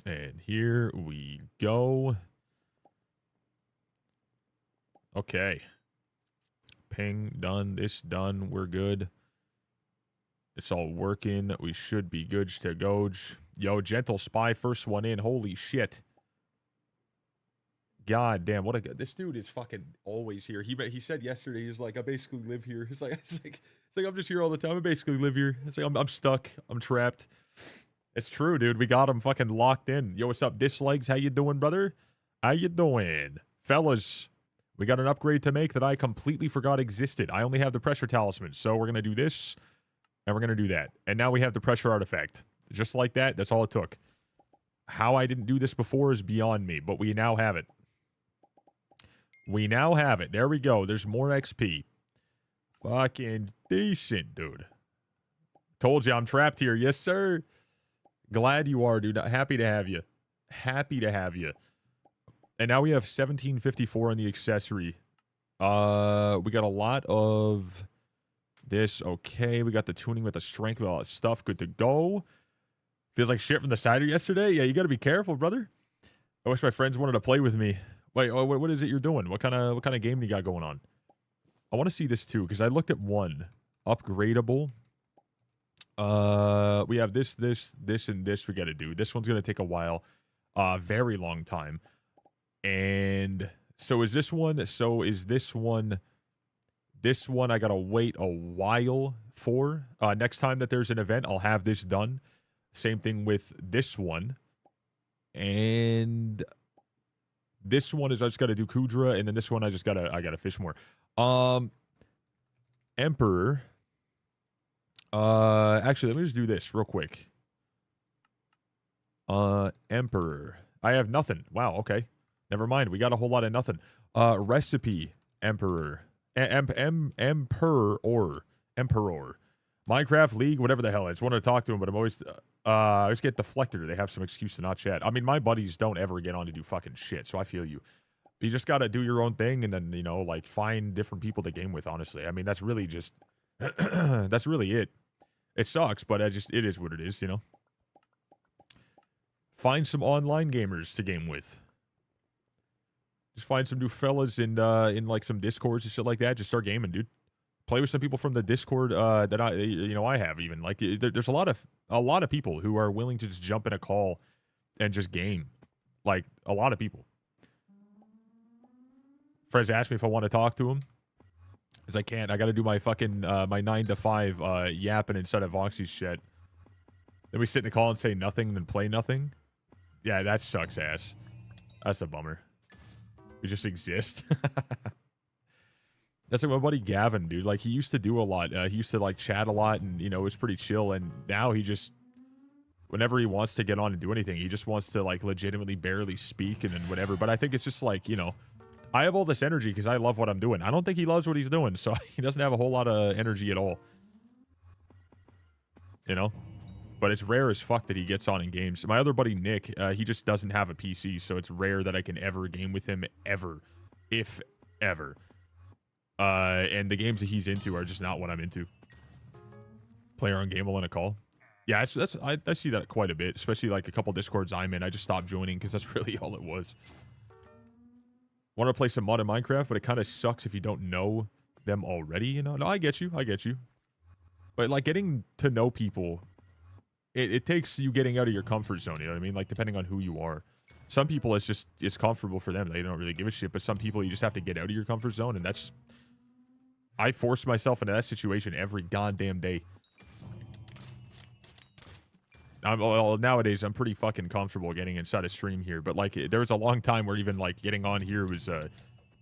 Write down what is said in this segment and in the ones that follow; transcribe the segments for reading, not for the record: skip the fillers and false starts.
And here we go. Okay. Ping, done. This done. We're good. It's all working. We should be good to go. Yo, Gentle Spy, first one in. Holy shit. God damn, what a this dude is fucking always here. He said yesterday, he's like, I basically live here. It's like I'm just here all the time. I basically live here. It's like I'm stuck. I'm trapped. It's true, dude. We got him fucking locked in. Yo, what's up, Dislikes? How you doing, brother? How you doing? Fellas, we got an upgrade to make that I completely forgot existed. I only have the pressure talisman, so we're gonna do this, and we're gonna do that. And now we have the pressure artifact. Just like that, that's all it took. How I didn't do this before is beyond me, but we now have it. We now have it. There we go. There's more XP. Fucking decent, dude. Told you I'm trapped here. Yes, sir. Glad you are, dude. Happy to have you. Happy to have you. And now we have 1754 on the accessory. We got a lot of this. Okay. We got the tuning with the strength with all that stuff. Good to go. Feels like shit from the cider yesterday. Yeah, you got to be careful, brother. I wish my friends wanted to play with me. Wait, what is it you're doing? What kind of game do you got going on? I want to see this too, because I looked at one. Upgradable. We have this, and this we got to do. This one's going to take a while. Very long time. And so is this one. So is this one. This one I got to wait a while for. Next time that there's an event, I'll have this done. Same thing with this one. And this one is I just got to do Kudra, and then this one I gotta fish more. Emperor. Actually, let me just do this real quick. Emperor. I have nothing. Wow. Okay. Never mind. We got a whole lot of nothing. Recipe. Emperor. Emperor. Minecraft League. Whatever the hell. I just wanted to talk to him, but I'm always. I always get deflected. They have some excuse to not chat. I mean, my buddies don't ever get on to do fucking shit, so I feel you. You just gotta do your own thing, and then, you know, like, find different people to game with, honestly. I mean, that's really just... that's really it. It sucks, but it is what it is, you know? Find some online gamers to game with. Just find some new fellas in like, some Discords and shit like that. Just start gaming, dude. Play with some people from the Discord that I have even. Like, there's a lot of people who are willing to just jump in a call and just game. Like, a lot of people. Friends ask me if I want to talk to them. Because I can't. I got to do my fucking, my 9 to 5 yapping instead of Voxy's shit. Then we sit in a call and say nothing and then play nothing. Yeah, that sucks ass. That's a bummer. We just exist. That's like my buddy Gavin, dude. Like, he used to do a lot. He used to, like, chat a lot, and, you know, it was pretty chill. And now he just, whenever he wants to get on and do anything, he just wants to, like, legitimately barely speak and then whatever. But I think it's just, like, you know, I have all this energy because I love what I'm doing. I don't think he loves what he's doing, so he doesn't have a whole lot of energy at all. You know? But it's rare as fuck that he gets on in games. My other buddy, Nick, he just doesn't have a PC, so it's rare that I can ever game with him, ever. If ever. And the games that he's into are just not what I'm into. Player on game in a call. Yeah, I see that quite a bit, especially like a couple Discords I'm in. I just stopped joining because that's really all it was. Want to play some mod in Minecraft, but it kind of sucks if you don't know them already, you know? No, I get you. But like getting to know people, it takes you getting out of your comfort zone, you know what I mean? Like, depending on who you are. Some people, it's comfortable for them. They don't really give a shit, but some people, you just have to get out of your comfort zone, and that's... I force myself into that situation every goddamn day. Well, nowadays, I'm pretty fucking comfortable getting inside a stream here, but, like, there was a long time where even, like, getting on here was,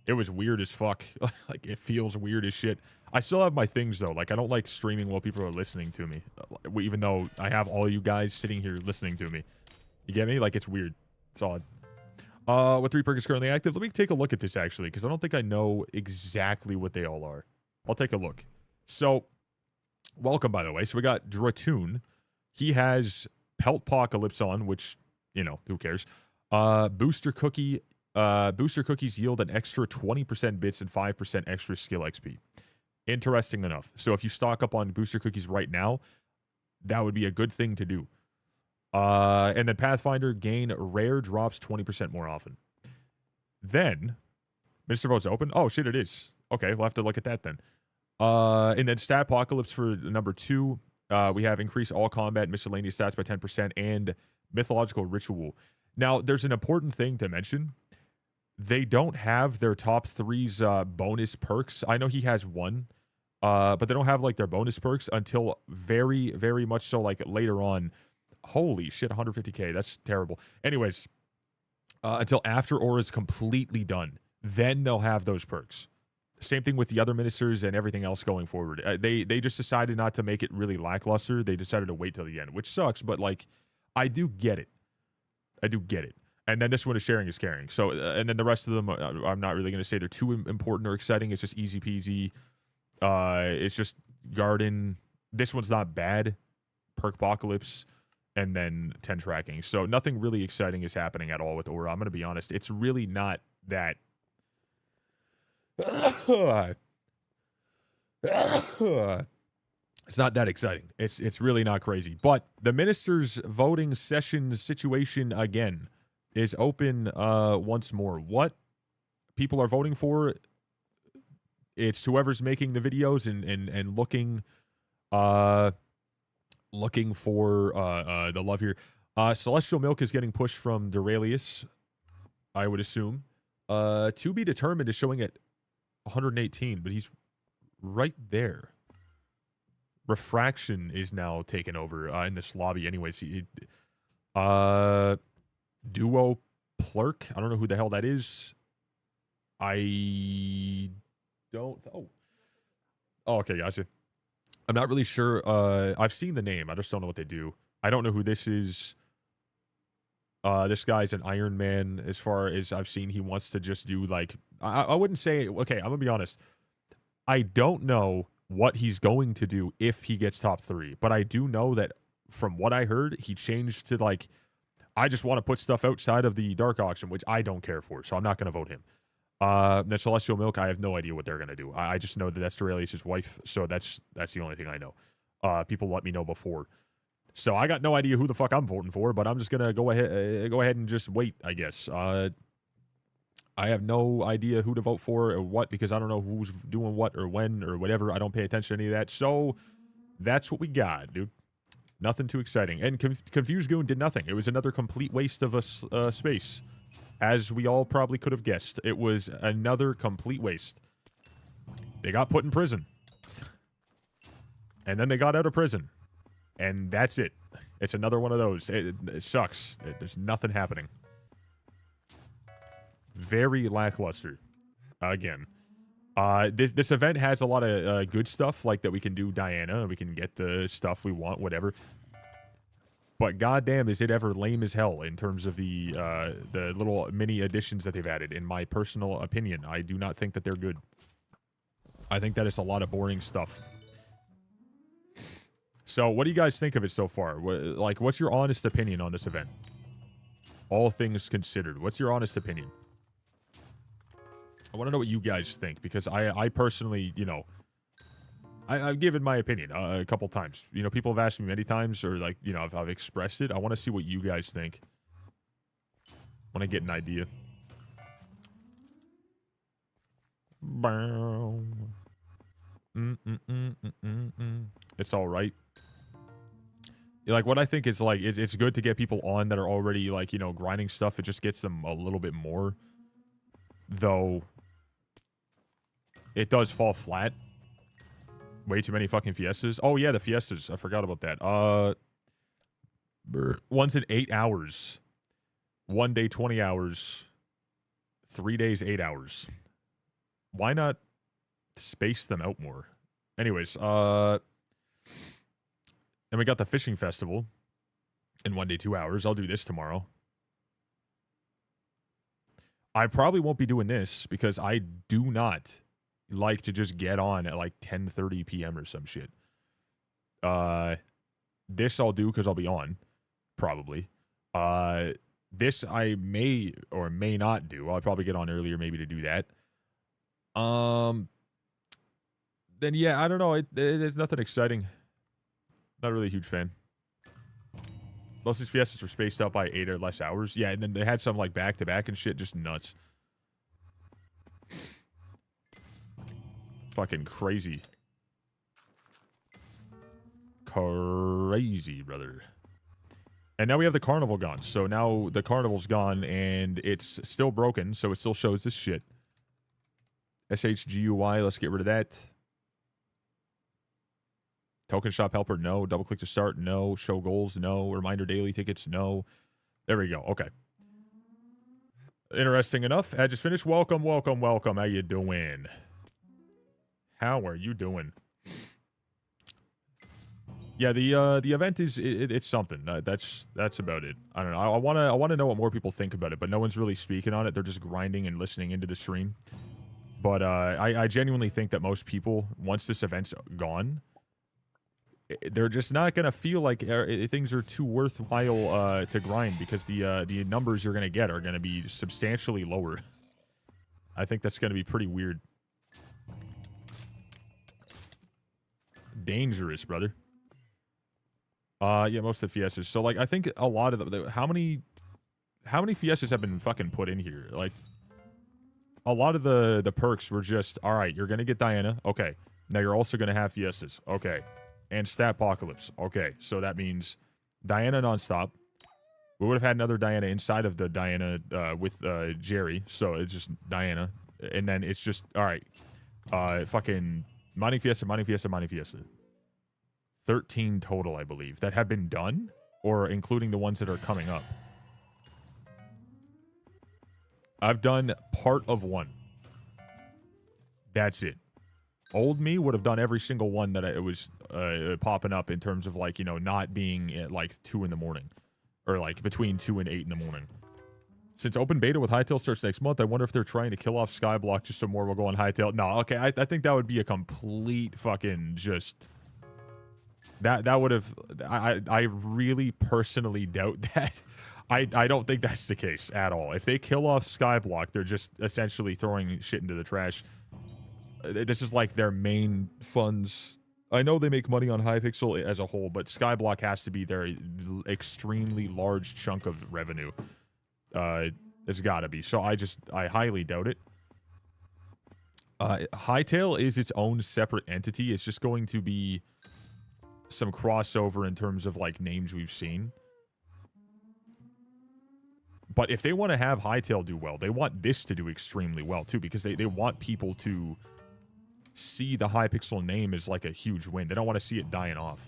it was weird as fuck. Like, it feels weird as shit. I still have my things, though. Like, I don't like streaming while people are listening to me, even though I have all you guys sitting here listening to me. You get me? Like, it's weird. It's odd. What 3 perks is currently active? Let me take a look at this, actually, because I don't think I know exactly what they all are. I'll take a look. So, welcome, by the way. So, we got Dratoon. He has Peltpocalypse on, which, you know, who cares? Booster Cookies yield an extra 20% bits and 5% extra skill XP. Interesting enough. So if you stock up on Booster Cookies right now, that would be a good thing to do. And then Pathfinder gain rare drops 20% more often. Then, Mr. Vote's open. Oh, shit, it is. Okay, we'll have to look at that then. And then Stat Apocalypse for number 2. We have increase all combat miscellaneous stats by 10% and mythological ritual. Now, there's an important thing to mention. They don't have their top 3's bonus perks. I know he has one, but they don't have like their bonus perks until very, very much so like later on. Holy shit, 150k. That's terrible. Anyways, until after Aura is completely done, then they'll have those perks. Same thing with the other ministers and everything else going forward. They just decided not to make it really lackluster. They decided to wait till the end, which sucks, but like, I do get it. I do get it. And then this one is sharing is caring. So, and then the rest of them, I'm not really going to say they're too important or exciting. It's just easy peasy. It's just Garden. This one's not bad. Perk Apocalypse. And then 10 tracking. So nothing really exciting is happening at all with Aura. I'm going to be honest. It's really not that. It's not that exciting. It's really not crazy. But the minister's voting session situation again is open once more. What people are voting for, it's whoever's making the videos and looking for the love here. Celestial Milk is getting pushed from Duralius, I would assume. To be determined is showing at 118, but he's right there. Refraction is now taken over in this lobby. Anyways, Duo Plurk. I don't know who the hell that is. I don't. Oh, okay, gotcha. I'm not really sure. I've seen the name. I just don't know what they do. I don't know who this is. This guy's an Ironman. As far as I've seen, he wants to just do like, I wouldn't say, okay, I'm gonna be honest. I don't know what he's going to do if he gets top 3, but I do know that from what I heard, he changed to like, I just want to put stuff outside of the dark auction, which I don't care for, so I'm not gonna vote him. The Celestial Milk, I have no idea what they're gonna do. I just know that that's Duralius' wife, so that's the only thing I know. People let me know before, so I got no idea who the fuck I'm voting for. But I'm just gonna go ahead and just wait, I guess. I have no idea who to vote for or what, because I don't know who's doing what or when or whatever. I don't pay attention to any of that. So that's what we got, dude. Nothing too exciting. And Confused Goon did nothing. It was another complete waste of a space. As we all probably could have guessed, it was another complete waste. They got put in prison. And then they got out of prison. And that's it. It's another one of those. It sucks. There's nothing happening. Very lackluster. Again. This event has a lot of good stuff, like that we can do Diana, we can get the stuff we want, whatever. But goddamn, is it ever lame as hell in terms of the little mini additions that they've added. In my personal opinion, I do not think that they're good. I think that it's a lot of boring stuff. So, what do you guys think of it so far? What's your honest opinion on this event? All things considered, what's your honest opinion? I want to know what you guys think, because I personally, you know, I've given my opinion a couple times. You know, people have asked me many times, or like, you know, I've expressed it. I want to see what you guys think. I want to get an idea. It's all right. Like, what I think is like, it's good to get people on that are already like, you know, grinding stuff. It just gets them a little bit more. Though, it does fall flat. Way too many fucking fiestas. Oh yeah, the fiestas. I forgot about that. One's in 8 hours. 1 day, 20 hours. 3 days, 8 hours. Why not space them out more? Anyways, and we got the fishing festival in 1 day, 2 hours. I'll do this tomorrow. I probably won't be doing this because I do not like to just get on at like 10:30 p.m. or some shit. This I'll do because I'll be on, probably. This I may or may not do. I'll probably get on earlier maybe to do that. Then yeah, I don't know. There's nothing exciting. Not really a huge fan. Most of these Fiestas were spaced out by 8 or less hours. Yeah, and then they had some like back-to-back and shit. Just nuts. Fucking crazy. Crazy, brother. And now we have the carnival gone. So now the carnival's gone and it's still broken. So it still shows this shit. SHGUI, let's get rid of that. Token shop helper, no. Double click to start, no. Show goals, no. Reminder daily tickets, no. There we go. Okay. Interesting enough. I just finished. Welcome, welcome, welcome. How you doing? How are you doing? Yeah, the event is it's something. That's about it. I don't know. I wanna know what more people think about it, but no one's really speaking on it. They're just grinding and listening into the stream. But I genuinely think that most people, once this event's gone, they're just not gonna feel like things are too worthwhile to grind because the numbers you're gonna get are gonna be substantially lower. I think that's gonna be pretty weird. Dangerous, brother. Yeah, most of the Fiestas. So, like, I think a lot of the how many Fiestas have been fucking put in here? Like, a lot of the perks were just, all right, you're gonna get Diana. Okay. Now you're also gonna have Fiestas. Okay. And Statpocalypse. Okay. So that means Diana nonstop. We would have had another Diana inside of the Diana with Jerry. So it's just Diana. And then it's just, all right. Fucking Mining Fiesta, Mining Fiesta, Mining Fiesta. 13 total, I believe, that have been done, or including the ones that are coming up. I've done part of one. That's it. Old me would have done every single one that it was popping up in terms of, like, you know, not being at, like, 2 in the morning. Or, like, between 2 and 8 in the morning. Since open beta with Hypixel starts next month, I wonder if they're trying to kill off Skyblock just so more will go on Hypixel. No, okay, I think that would be a complete fucking just... That would have... I really personally doubt that. I don't think that's the case at all. If they kill off Skyblock, they're just essentially throwing shit into the trash. This is like their main funds. I know they make money on Hypixel as a whole, but Skyblock has to be their extremely large chunk of revenue. It's gotta be. So I highly doubt it. Hytale is its own separate entity. It's just going to be some crossover in terms of, like, names we've seen. But if they want to have Hytale do well, they want this to do extremely well, too, because they want people to see the Hypixel name as, like, a huge win. They don't want to see it dying off.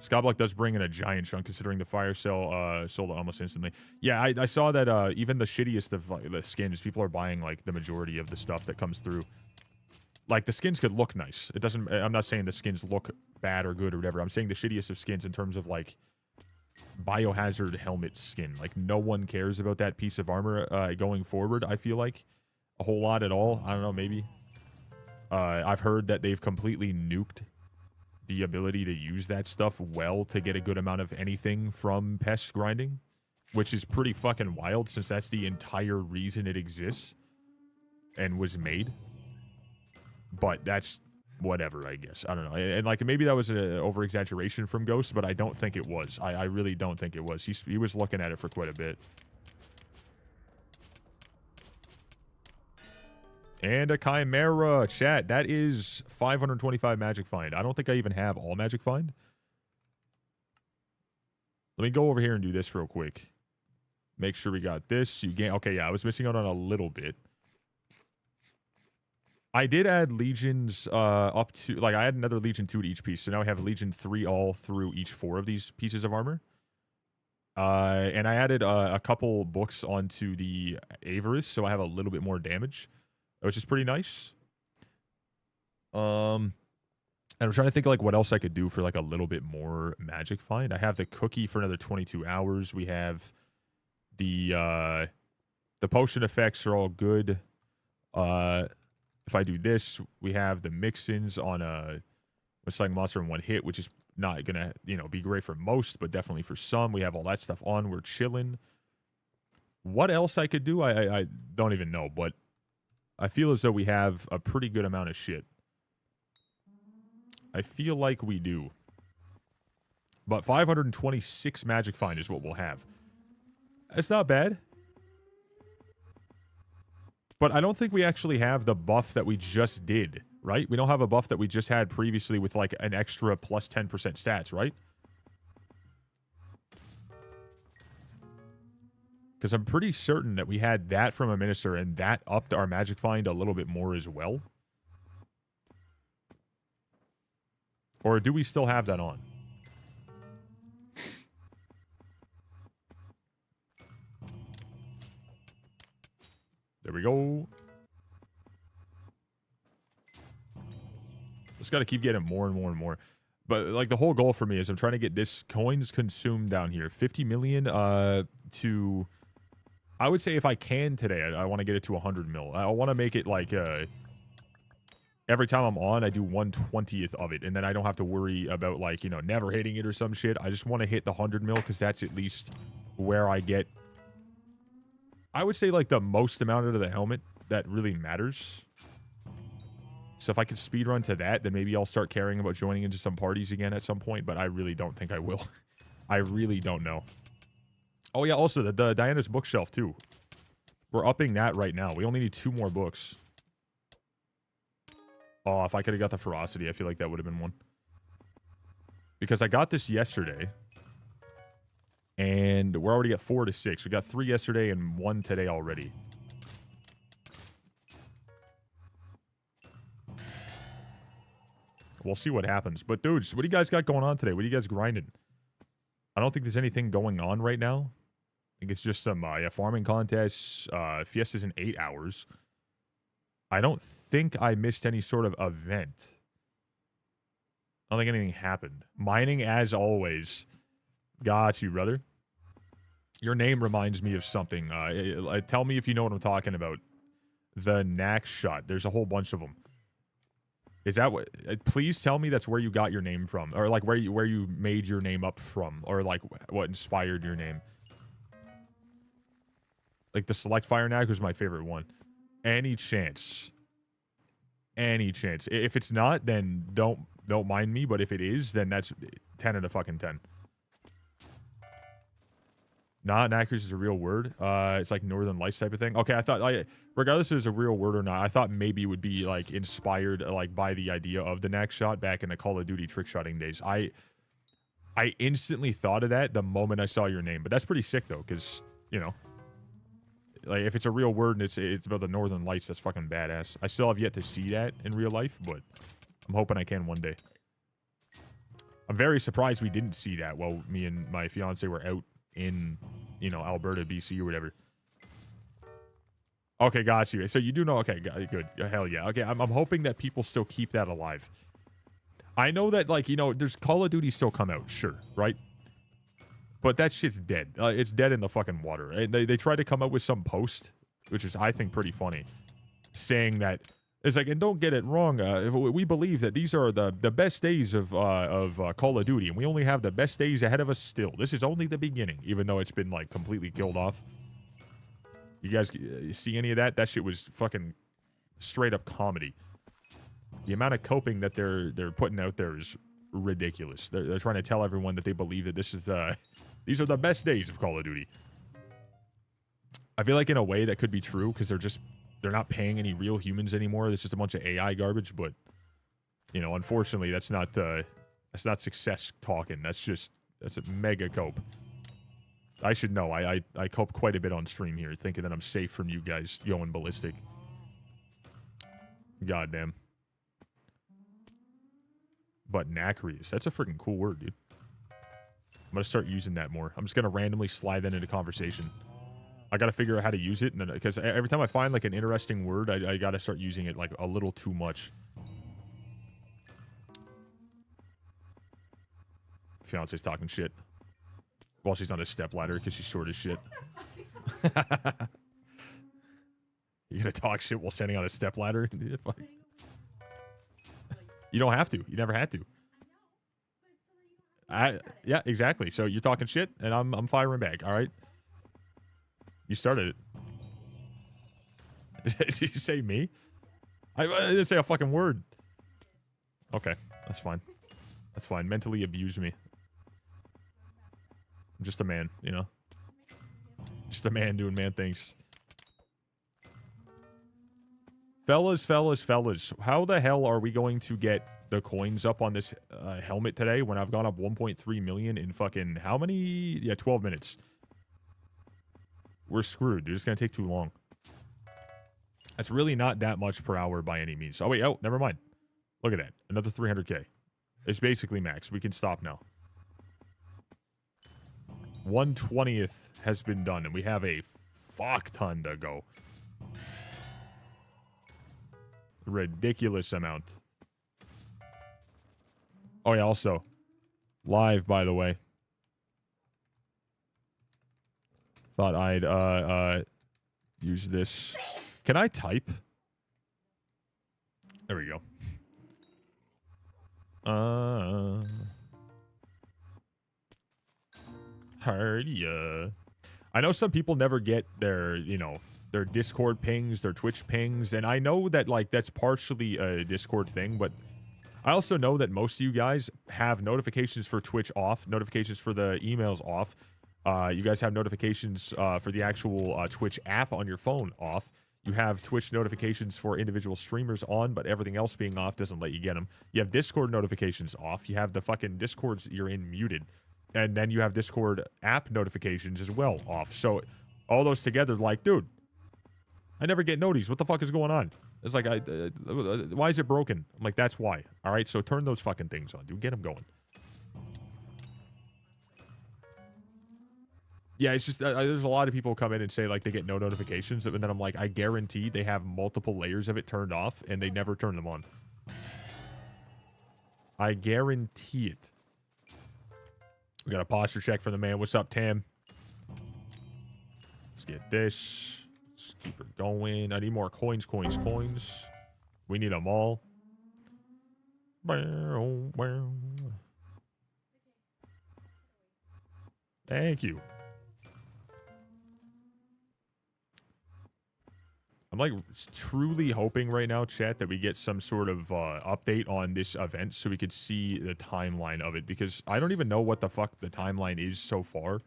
Skyblock does bring in a giant chunk, considering the fire sale sold almost instantly. Yeah, I saw that even the shittiest of the skins, people are buying, like, the majority of the stuff that comes through. Like, the skins could look nice. It doesn't... I'm not saying the skins look bad or good or whatever. I'm saying the shittiest of skins in terms of, like, biohazard helmet skin. Like, no one cares about that piece of armor going forward, I feel like. A whole lot at all. I don't know, maybe. I've heard that they've completely nuked the ability to use that stuff well to get a good amount of anything from pest grinding, which is pretty fucking wild since that's the entire reason it exists and was made. But that's whatever, I guess. I don't know. And, like, maybe that was an over-exaggeration from Ghost, but I don't think it was. I really don't think it was. He was looking at it for quite a bit. And a Chimera. Chat, that is 525 Magic Find. I don't think I even have all Magic Find. Let me go over here and do this real quick. Make sure we got this. You gain... Okay, yeah, I was missing out on a little bit. I did add legions up to... Like, I had another legion 2 to each piece. So now I have legion 3 all through each 4 of these pieces of armor. And I added a couple books onto the Avarice, so I have a little bit more damage, which is pretty nice. And I'm trying to think, like, what else I could do for, like, a little bit more magic find. I have the cookie for another 22 hours. We have the potion effects are all good. If I do this, we have the mix-ins on a selling monster in one hit, which is not gonna, you know, be great for most, but definitely for some. We have all that stuff on. We're chilling. What else I could do? I don't even know, but I feel as though we have a pretty good amount of shit. I feel like we do. But 526 magic find is what we'll have. That's not bad. But I don't think we actually have the buff that we just did, right? We don't have a buff that we just had previously with like an extra plus 10% stats, right? Because I'm pretty certain that we had that from a minister and that upped our magic find a little bit more as well. Or do we still have that on? There we go. Just got to keep getting more and more and more. But like the whole goal for me is I'm trying to get this coins consumed down here. 50 million to... I would say if I can today, I want to get it to 100 mil. I want to make it like... every time I'm on, I do 1/20th of it. And then I don't have to worry about like, you know, never hitting it or some shit. I just want to hit the 100 mil because that's at least where I get... I would say like the most amount out of the helmet that really matters. So if I could speedrun to that, then maybe I'll start caring about joining into some parties again at some point, but I really don't think I will. I really don't know. Oh yeah, also the Diana's bookshelf too. We're upping that right now. We only need 2 more books. Oh, if I could have got the ferocity, I feel like that would have been one. Because I got this yesterday. And we're already at 4 to 6. We got 3 yesterday and 1 today already. We'll see what happens. But dudes, what do you guys got going on today? What are you guys grinding? I don't think there's anything going on right now. I think it's just some farming contests. Fiestas in 8 hours. I don't think I missed any sort of event. I don't think anything happened. Mining as always. Got you, brother. Your name reminds me of something. Tell me if you know what I'm talking about. The knack shot. There's a whole bunch of them. Is that what? Please tell me that's where you got your name from, or like where you made your name up from, or like what inspired your name. Like the select fire knack was my favorite one. Any chance? Any chance? If it's not, then don't mind me. But if it is, then that's 10 out of fucking 10. Not knackers is a real word. It's like Northern Lights type of thing. Okay, I thought, like, regardless if it's a real word or not, I thought maybe it would be like inspired like by the idea of the knack shot back in the Call of Duty trick shotting days. I instantly thought of that the moment I saw your name. But that's pretty sick though, because you know, like if it's a real word and it's about the Northern Lights, that's fucking badass. I still have yet to see that in real life, but I'm hoping I can one day. I'm very surprised we didn't see that while me and my fiance were out in, you know, Alberta, BC or whatever. Okay, got you. So you do know. Okay, good. Hell yeah. Okay, I'm hoping that people still keep that alive. I know that, like, you know, there's Call of Duty still come out, sure, right? But that shit's dead. It's dead in the fucking water. And they tried to come up with some post, which is, I think, pretty funny, saying that it's like, and don't get it wrong, we believe that these are the best days of Call of Duty, and we only have the best days ahead of us still. This is only the beginning, even though it's been, like, completely killed off. You guys see any of that? That shit was fucking straight-up comedy. The amount of coping that they're putting out there is ridiculous. They're trying to tell everyone that they believe that this is these are the best days of Call of Duty. I feel like in a way that could be true, because they're not paying any real humans anymore. It's just a bunch of AI garbage. But, you know, unfortunately, that's not success talking. That's a mega cope. I should know. I cope quite a bit on stream here, thinking that I'm safe from you guys going ballistic. Goddamn. But Nacreous, that's a freaking cool word, dude. I'm gonna start using that more. I'm just gonna randomly slide that into conversation. I gotta figure out how to use it, and then because every time I find like an interesting word, I gotta start using it like a little too much. Fiance's talking shit. Well, she's on a stepladder because she's short as shit. You gonna talk shit while standing on a stepladder? You don't have to. You never had to. Yeah, exactly. So you're talking shit, and I'm firing back. All right. You started it. Did you say me? I didn't say a fucking word. Okay. That's fine. That's fine. Mentally abuse me. I'm just a man, you know? Just a man doing man things. Fellas, how the hell are we going to get the coins up on this helmet today when I've gone up 1.3 million in fucking how many? Yeah, 12 minutes. We're screwed, dude. It's going to take too long. That's really not that much per hour by any means. Oh, wait. Oh, never mind. Look at that. Another 300k. It's basically max. We can stop now. 1/20th has been done, and we have a fuck ton to go. Ridiculous amount. Oh, yeah, also. Live, by the way. Thought I'd, use this. Can I type? There we go. Yeah. I know some people never get their, you know, their Discord pings, their Twitch pings, and I know that, like, that's partially a Discord thing, but I also know that most of you guys have notifications for Twitch off, notifications for the emails off. You guys have notifications for the actual Twitch app on your phone off. You have Twitch notifications for individual streamers on, but everything else being off doesn't let you get them. You have Discord notifications off. You have the fucking Discords you're in muted. And then you have Discord app notifications as well off. So all those together, like, dude, I never get noties. What the fuck is going on? It's like, why is it broken? I'm like, that's why. All right, so turn those fucking things on, dude. Get them going. Yeah, it's just, there's a lot of people come in and say, like, they get no notifications. And then I'm like, I guarantee they have multiple layers of it turned off, and they never turn them on. I guarantee it. We got a posture check from the man. What's up, Tam? Let's get this. Let's keep her going. I need more coins. We need them all. Thank you. I'm like truly hoping right now, chat, that we get some sort of update on this event so we could see the timeline of it, because I don't even know what the fuck the timeline is so far.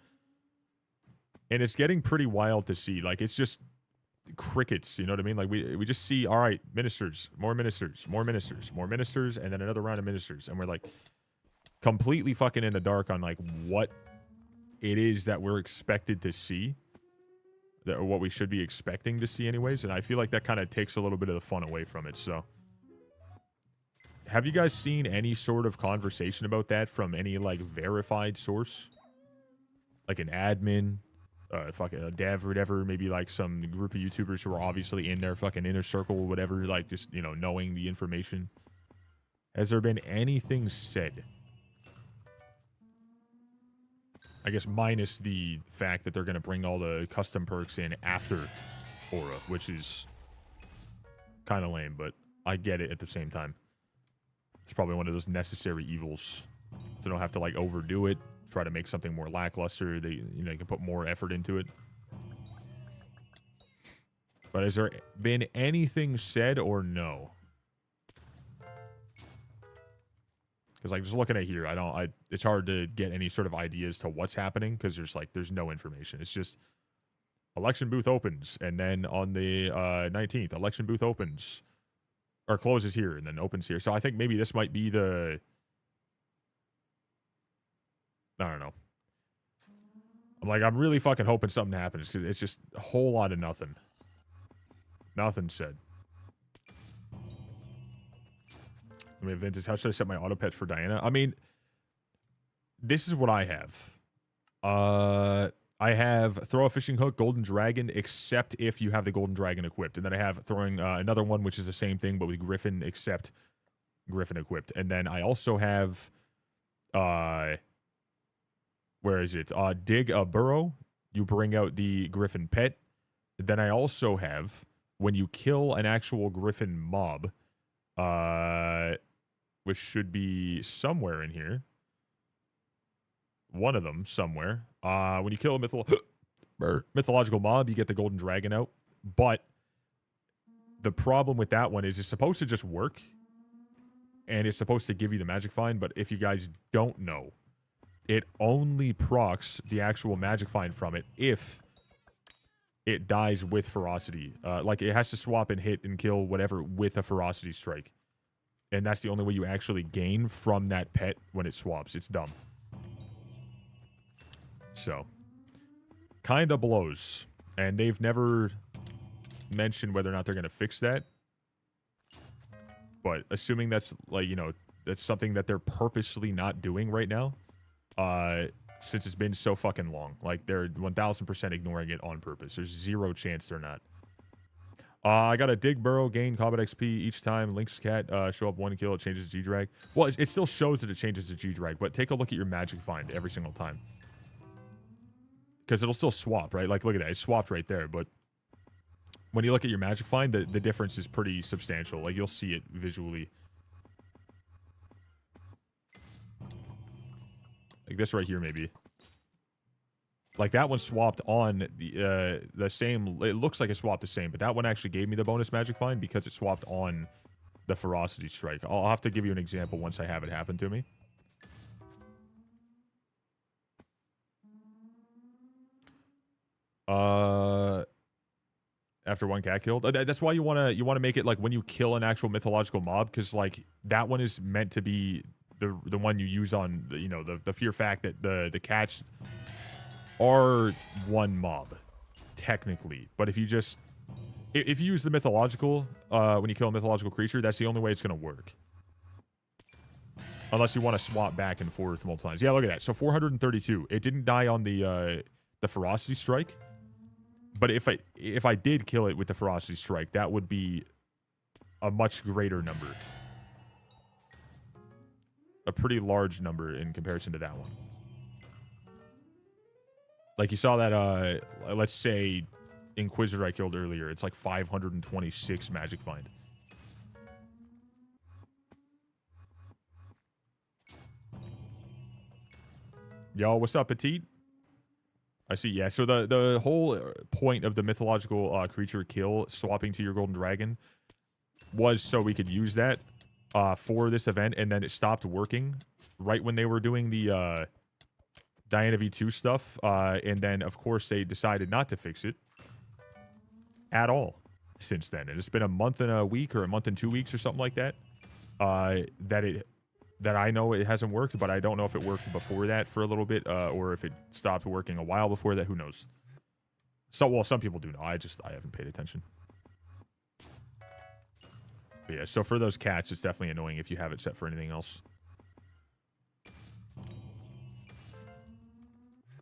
And it's getting pretty wild to see. Like, it's just crickets, you know what I mean? Like, we just see, all right, ministers, more ministers, more ministers, more ministers, and then another round of ministers. And we're like completely fucking in the dark on like what it is that we're expected to see. Or what we should be expecting to see anyways, and I feel like that kind of takes a little bit of the fun away from it. So have you guys seen any sort of conversation about that from any like verified source, like an admin, fucking a dev or whatever, maybe like some group of YouTubers who are obviously in their fucking inner circle or whatever, like just, you know, knowing the information? Has there been anything said? I guess minus the fact that they're going to bring all the custom perks in after Aura, which is kind of lame, but I get it at the same time. It's probably one of those necessary evils. So they don't have to, like, overdo it, try to make something more lackluster. They, you know, they can put more effort into it. But has there been anything said or no? Because, like, just looking at here, it's hard to get any sort of ideas to what's happening, because there's no information. It's just election booth opens, and then on the 19th, election booth opens, or closes here, and then opens here. So I think maybe this might be the, I don't know. I'm really fucking hoping something happens, because it's just a whole lot of nothing. Nothing said. I mean, Vintage, how should I set my auto pet for Diana? I mean, this is what I have. I have throw a fishing hook, golden dragon, except if you have the golden dragon equipped. And then I have throwing another one, which is the same thing, but with griffin, except griffin equipped. And then I also have, where is it? Dig a burrow. You bring out the griffin pet. Then I also have, when you kill an actual griffin mob, which should be somewhere in here. One of them somewhere. When you kill a mythological mob, you get the golden dragon out. But the problem with that one is it's supposed to just work and it's supposed to give you the magic find, but if you guys don't know, it only procs the actual magic find from it if it dies with ferocity. Like, it has to swap and hit and kill whatever with a ferocity strike. And that's the only way you actually gain from that pet when it swaps. It's dumb. So, kinda blows. And they've never mentioned whether or not they're going to fix that. But assuming that's, like, you know, that's something that they're purposely not doing right now, since it's been so fucking long. Like, they're 1000% ignoring it on purpose. There's zero chance they're not. I got a dig burrow, gain combat XP each time. Lynx cat, show up 1 kill, it changes to G-Drag. Well, it still shows that it changes to G-Drag, but take a look at your magic find every single time. Because it'll still swap, right? Like, look at that. It swapped right there, but when you look at your magic find, the difference is pretty substantial. Like, you'll see it visually. Like this right here, maybe. Like, that one swapped on the same... It looks like it swapped the same, but that one actually gave me the bonus magic find because it swapped on the ferocity strike. I'll have to give you an example once I have it happen to me. After 1 cat killed. That's why you wanna make it like when you kill an actual mythological mob, because like that one is meant to be the one you use on the, you know, the pure fact that the cats are one mob technically. But if you use the mythological when you kill a mythological creature, that's the only way it's gonna work. Unless you want to swap back and forth multiple times. Yeah, look at that. So 432. It didn't die on the ferocity strike. But if I did kill it with the ferocity strike, that would be a much greater number. A pretty large number in comparison to that one. Like, you saw that, let's say, Inquisitor I killed earlier. It's like 526 magic find. Yo, what's up, Petite? I see, yeah. So the whole point of the mythological creature kill swapping to your golden dragon was so we could use that for this event, and then it stopped working right when they were doing the Diana V2 stuff, and then, of course, they decided not to fix it at all since then. And it's been a month and a week or a month and 2 weeks or something like that, that I know it hasn't worked, but I don't know if it worked before that for a little bit, or if it stopped working a while before that. Who knows? So, well, some people do know. I haven't paid attention. But yeah, so for those cats, it's definitely annoying if you have it set for anything else.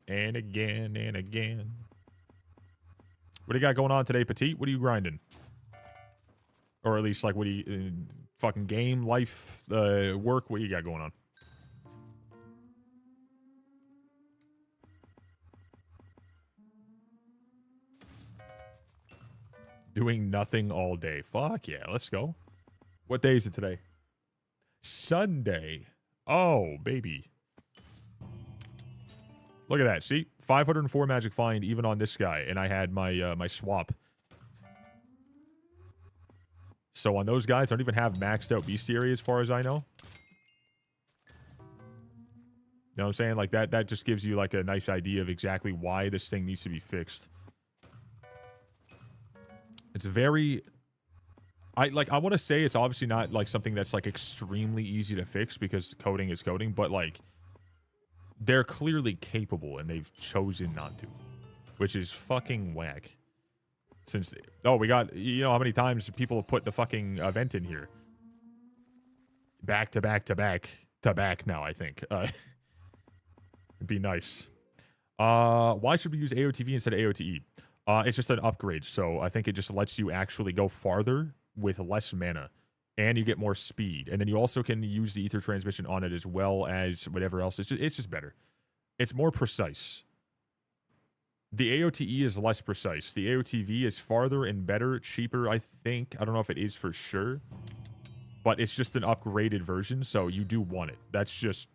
And again, and again. What do you got going on today, Petite? What are you grinding? Or at least, like, what do you... fucking game, life, work, what you got going on? Doing nothing all day. Fuck yeah, let's go. What day is it today? Sunday. Oh, baby. Look at that. See? 504 magic find even on this guy, and I had my my swap. So on those guys, I don't even have maxed out bestiary as far as I know. You know what I'm saying? Like, that just gives you, like, a nice idea of exactly why this thing needs to be fixed. It's very... I want to say it's obviously not, like, something that's, like, extremely easy to fix because coding is coding, but, like, they're clearly capable and they've chosen not to, which is fucking whack. Since, oh, we got, you know how many times people have put the fucking event in here? Back to back to back to back now, I think. It'd be nice. Why should we use AOTV instead of AOTE? It's just an upgrade, so I think it just lets you actually go farther with less mana. And you get more speed. And then you also can use the ether transmission on it as well as whatever else. It's just better. It's more precise. The AOTE is less precise. The AOTV is farther and better, cheaper, I think. I don't know if it is for sure. But it's just an upgraded version, so you do want it. That's just...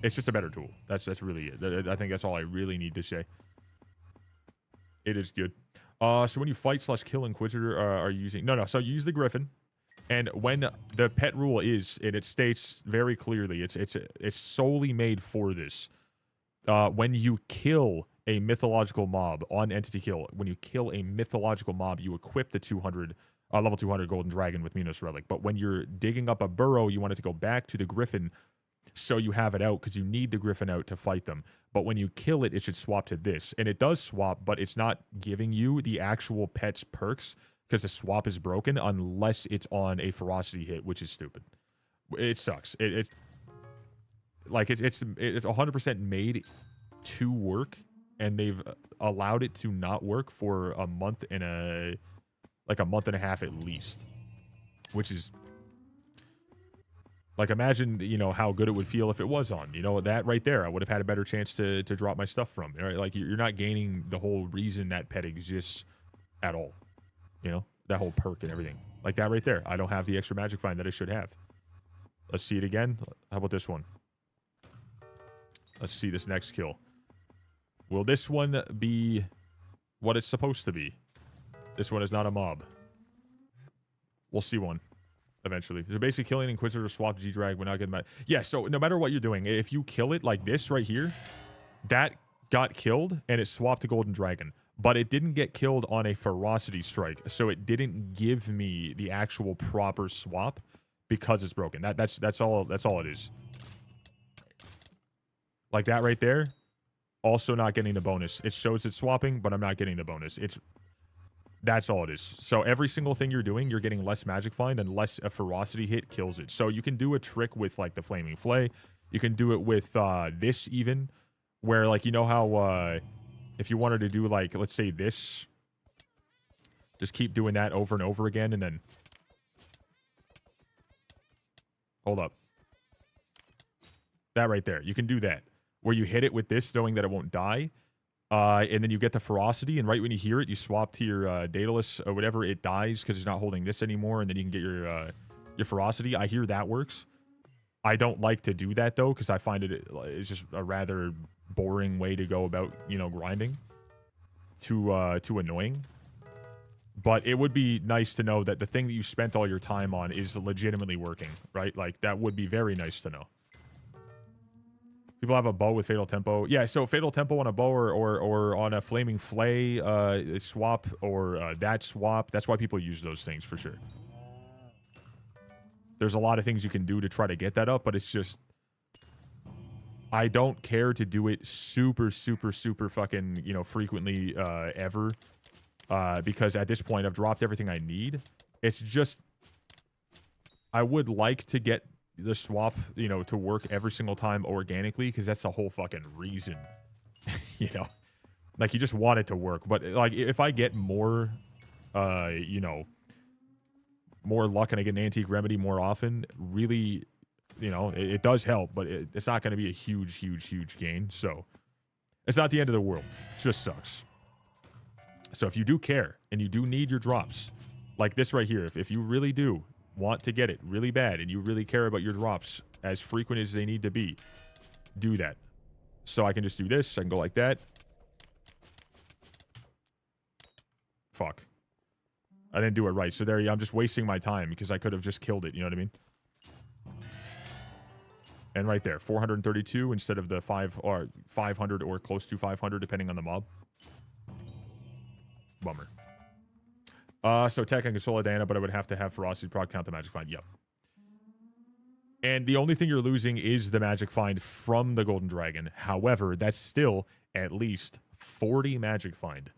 It's just a better tool. That's really it. I think that's all I really need to say. It is good. So when you fight / kill Inquisitor, are you using... No, so you use the Griffin. And when the pet rule is, and it states very clearly, it's solely made for this. When you kill a mythological mob on entity kill, when you kill a mythological mob, you equip the 200 level 200 golden dragon with Minos relic. But when you're digging up a burrow, you want it to go back to the griffin, so you have it out because you need the griffin out to fight them. But when you kill it, it should swap to this, and it does swap, but it's not giving you the actual pet's perks because the swap is broken unless it's on a ferocity hit, which is stupid. It sucks. It's 100% made to work, and they've allowed it to not work for a month and a month and a half at least, which is like, imagine, you know, how good it would feel if it was on, you know, that right there. I would have had a better chance to drop my stuff from, right? Like, you're not gaining the whole reason that pet exists at all, you know, that whole perk and everything like that right there. I don't have the extra magic find that I should have. Let's see it again. How about this one? Let's see this next kill. Will this one be what it's supposed to be? This one is not a mob. We'll see one eventually. So basically killing Inquisitor swap G-Drag when not getting mad. Yeah, so no matter what you're doing, if you kill it like this right here, that got killed and it swapped to Golden Dragon. But it didn't get killed on a ferocity strike, so it didn't give me the actual proper swap because it's broken. That's all it is. Like that right there, also not getting the bonus. It shows it's swapping, but I'm not getting the bonus. That's all it is. So every single thing you're doing, you're getting less magic find unless a ferocity hit kills it. So you can do a trick with like the flaming flay. You can do it with this even, where like, you know how if you wanted to do like, let's say this, just keep doing that over and over again, and then hold up. That right there. You can do that where you hit it with this knowing that it won't die. And then you get the ferocity, and right when you hear it, you swap to your Daedalus or whatever. It dies because it's not holding this anymore, and then you can get your ferocity. I hear that works. I don't like to do that though because I find it's just a rather boring way to go about, you know, grinding. Too annoying. But it would be nice to know that the thing that you spent all your time on is legitimately working, right? Like, that would be very nice to know. People have a bow with Fatal Tempo. Yeah, so Fatal Tempo on a bow or on a Flaming Flay swap or that swap. That's why people use those things for sure. There's a lot of things you can do to try to get that up, but it's just... I don't care to do it super fucking, you know, frequently ever. Because at this point, I've dropped everything I need. It's just... I would like to get the swap, you know, to work every single time organically, because that's the whole fucking reason. You know, like, you just want it to work. But like, if I get more you know, more luck and I get an antique remedy more often, really, you know, it does help, but it's not going to be a huge gain. So it's not the end of the world. It just sucks. So if you do care and you do need your drops like this right here, if you really do want to get it really bad and you really care about your drops as frequent as they need to be, do that. So I can just do this. I can go like that. Fuck. I didn't do it right. So there I'm just wasting my time because I could have just killed it. You know what I mean? And right there, 432 instead of the 500 or close to 500, depending on the mob. Bummer. So tech and console Diana, but I would have to have ferocity proc count the magic find. Yep. And the only thing you're losing is the magic find from the Golden Dragon. However, that's still at least 40 magic find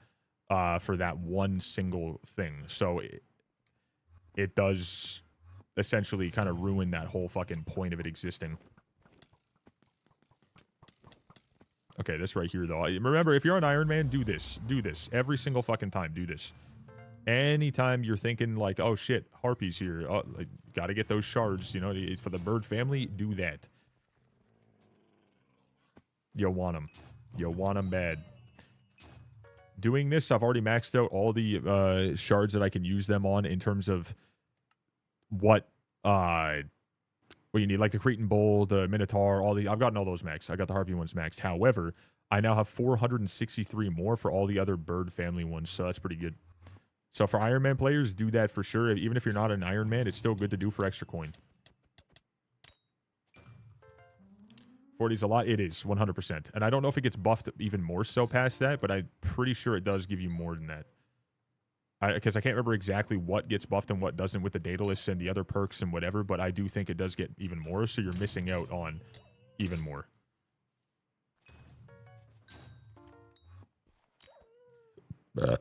for that one single thing. So it does essentially kind of ruin that whole fucking point of it existing. Okay, this right here, though. Remember, if you're on Ironman, do this. Do this. Every single fucking time, do this. Anytime you're thinking, like, oh, shit, Harpy's here. Oh, like, gotta get those shards, you know, for the bird family, do that. You want them. You want them bad. Doing this, I've already maxed out all the shards that I can use them on in terms of what you need, like the Cretan Bull, the Minotaur, I've gotten all those maxed. I got the Harpy ones maxed. However, I now have 463 more for all the other bird family ones, so that's pretty good. So for Ironman players, do that for sure. Even if you're not an Ironman, it's still good to do for extra coin. 40 is a lot. It is 100%. And I don't know if it gets buffed even more so past that, but I'm pretty sure it does give you more than that. Because I can't remember exactly what gets buffed and what doesn't with the data lists and the other perks and whatever, but I do think it does get even more, so you're missing out on even more.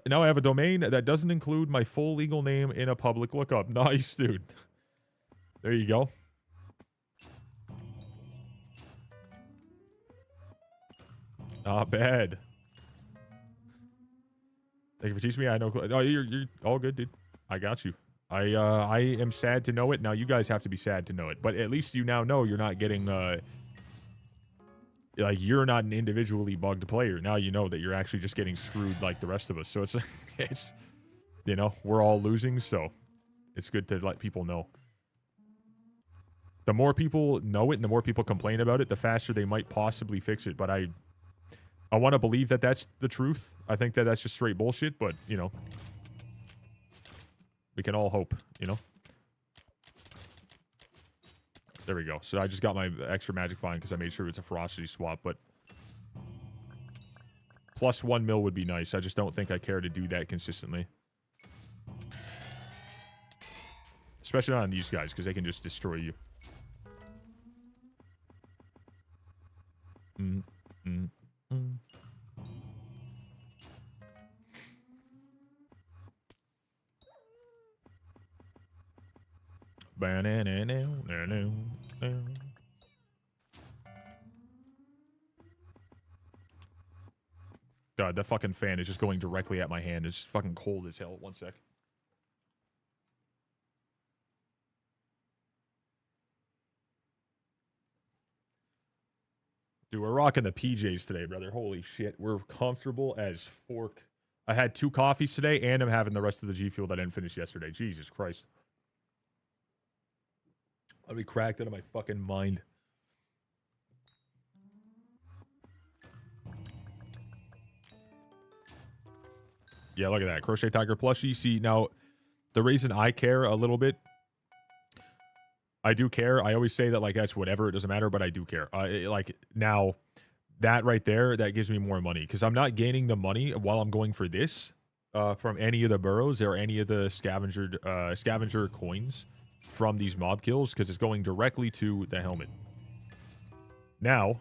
Now I have a domain that doesn't include my full legal name in a public lookup. Nice, dude. There you go. Not bad. Thank you for teaching me. I know. Oh, you're all good, dude. I got you. I am sad to know it. Now you guys have to be sad to know it, but at least you now know you're not getting like you're not an individually bugged player. Now you know that you're actually just getting screwed like the rest of us. So it's you know, we're all losing, so it's good to let people know. The more people know it and the more people complain about it, the faster they might possibly fix it. But I want to believe that that's the truth. I think that that's just straight bullshit, but, you know, we can all hope, you know? There we go. So I just got my extra magic fine because I made sure it's a ferocity swap, but plus 1 mil would be nice. I just don't think I care to do that consistently. Especially not on these guys, because they can just destroy you. God, that fucking fan is just going directly at my hand. It's fucking cold as hell. One sec. Dude, we're rocking the PJs today, brother. Holy shit. We're comfortable as fork. I had 2 coffees today, and I'm having the rest of the G Fuel that I didn't finish yesterday. Jesus Christ. I'll be cracked out of my fucking mind. Yeah, look at that. Crochet Tiger plushie. See, now, the reason I care a little bit, I do care. I always say that, like, that's whatever. It doesn't matter, but I do care. Like, now, that right there, that gives me more money. Because I'm not gaining the money while I'm going for this from any of the burrows or any of the scavenger coins from these mob kills. Because it's going directly to the helmet. Now,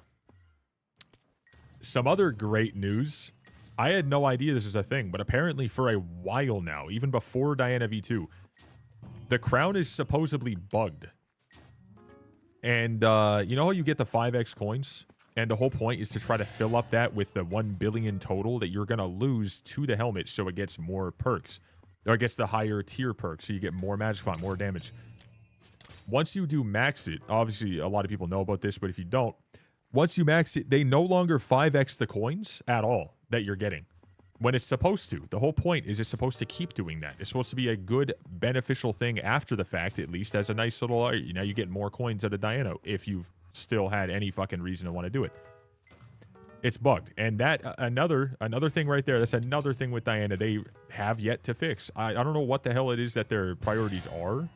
some other great news. I had no idea this was a thing, but apparently for a while now, even before Diana V2, the crown is supposedly bugged. And you know how you get the 5x coins? And the whole point is to try to fill up that with the 1 billion total that you're going to lose to the helmet so it gets more perks. Or it gets the higher tier perks, so you get more magic font, more damage. Once you do max it, obviously a lot of people know about this, but if you don't, once you max it, they no longer 5x the coins at all that you're getting. When it's supposed to. The whole point is it's supposed to keep doing that. It's supposed to be a good, beneficial thing after the fact, at least as a nice little, you know, you get more coins out of Diana if you've still had any fucking reason to want to do it. It's bugged. And that, another thing right there, that's another thing with Diana they have yet to fix. I don't know what the hell it is that their priorities are,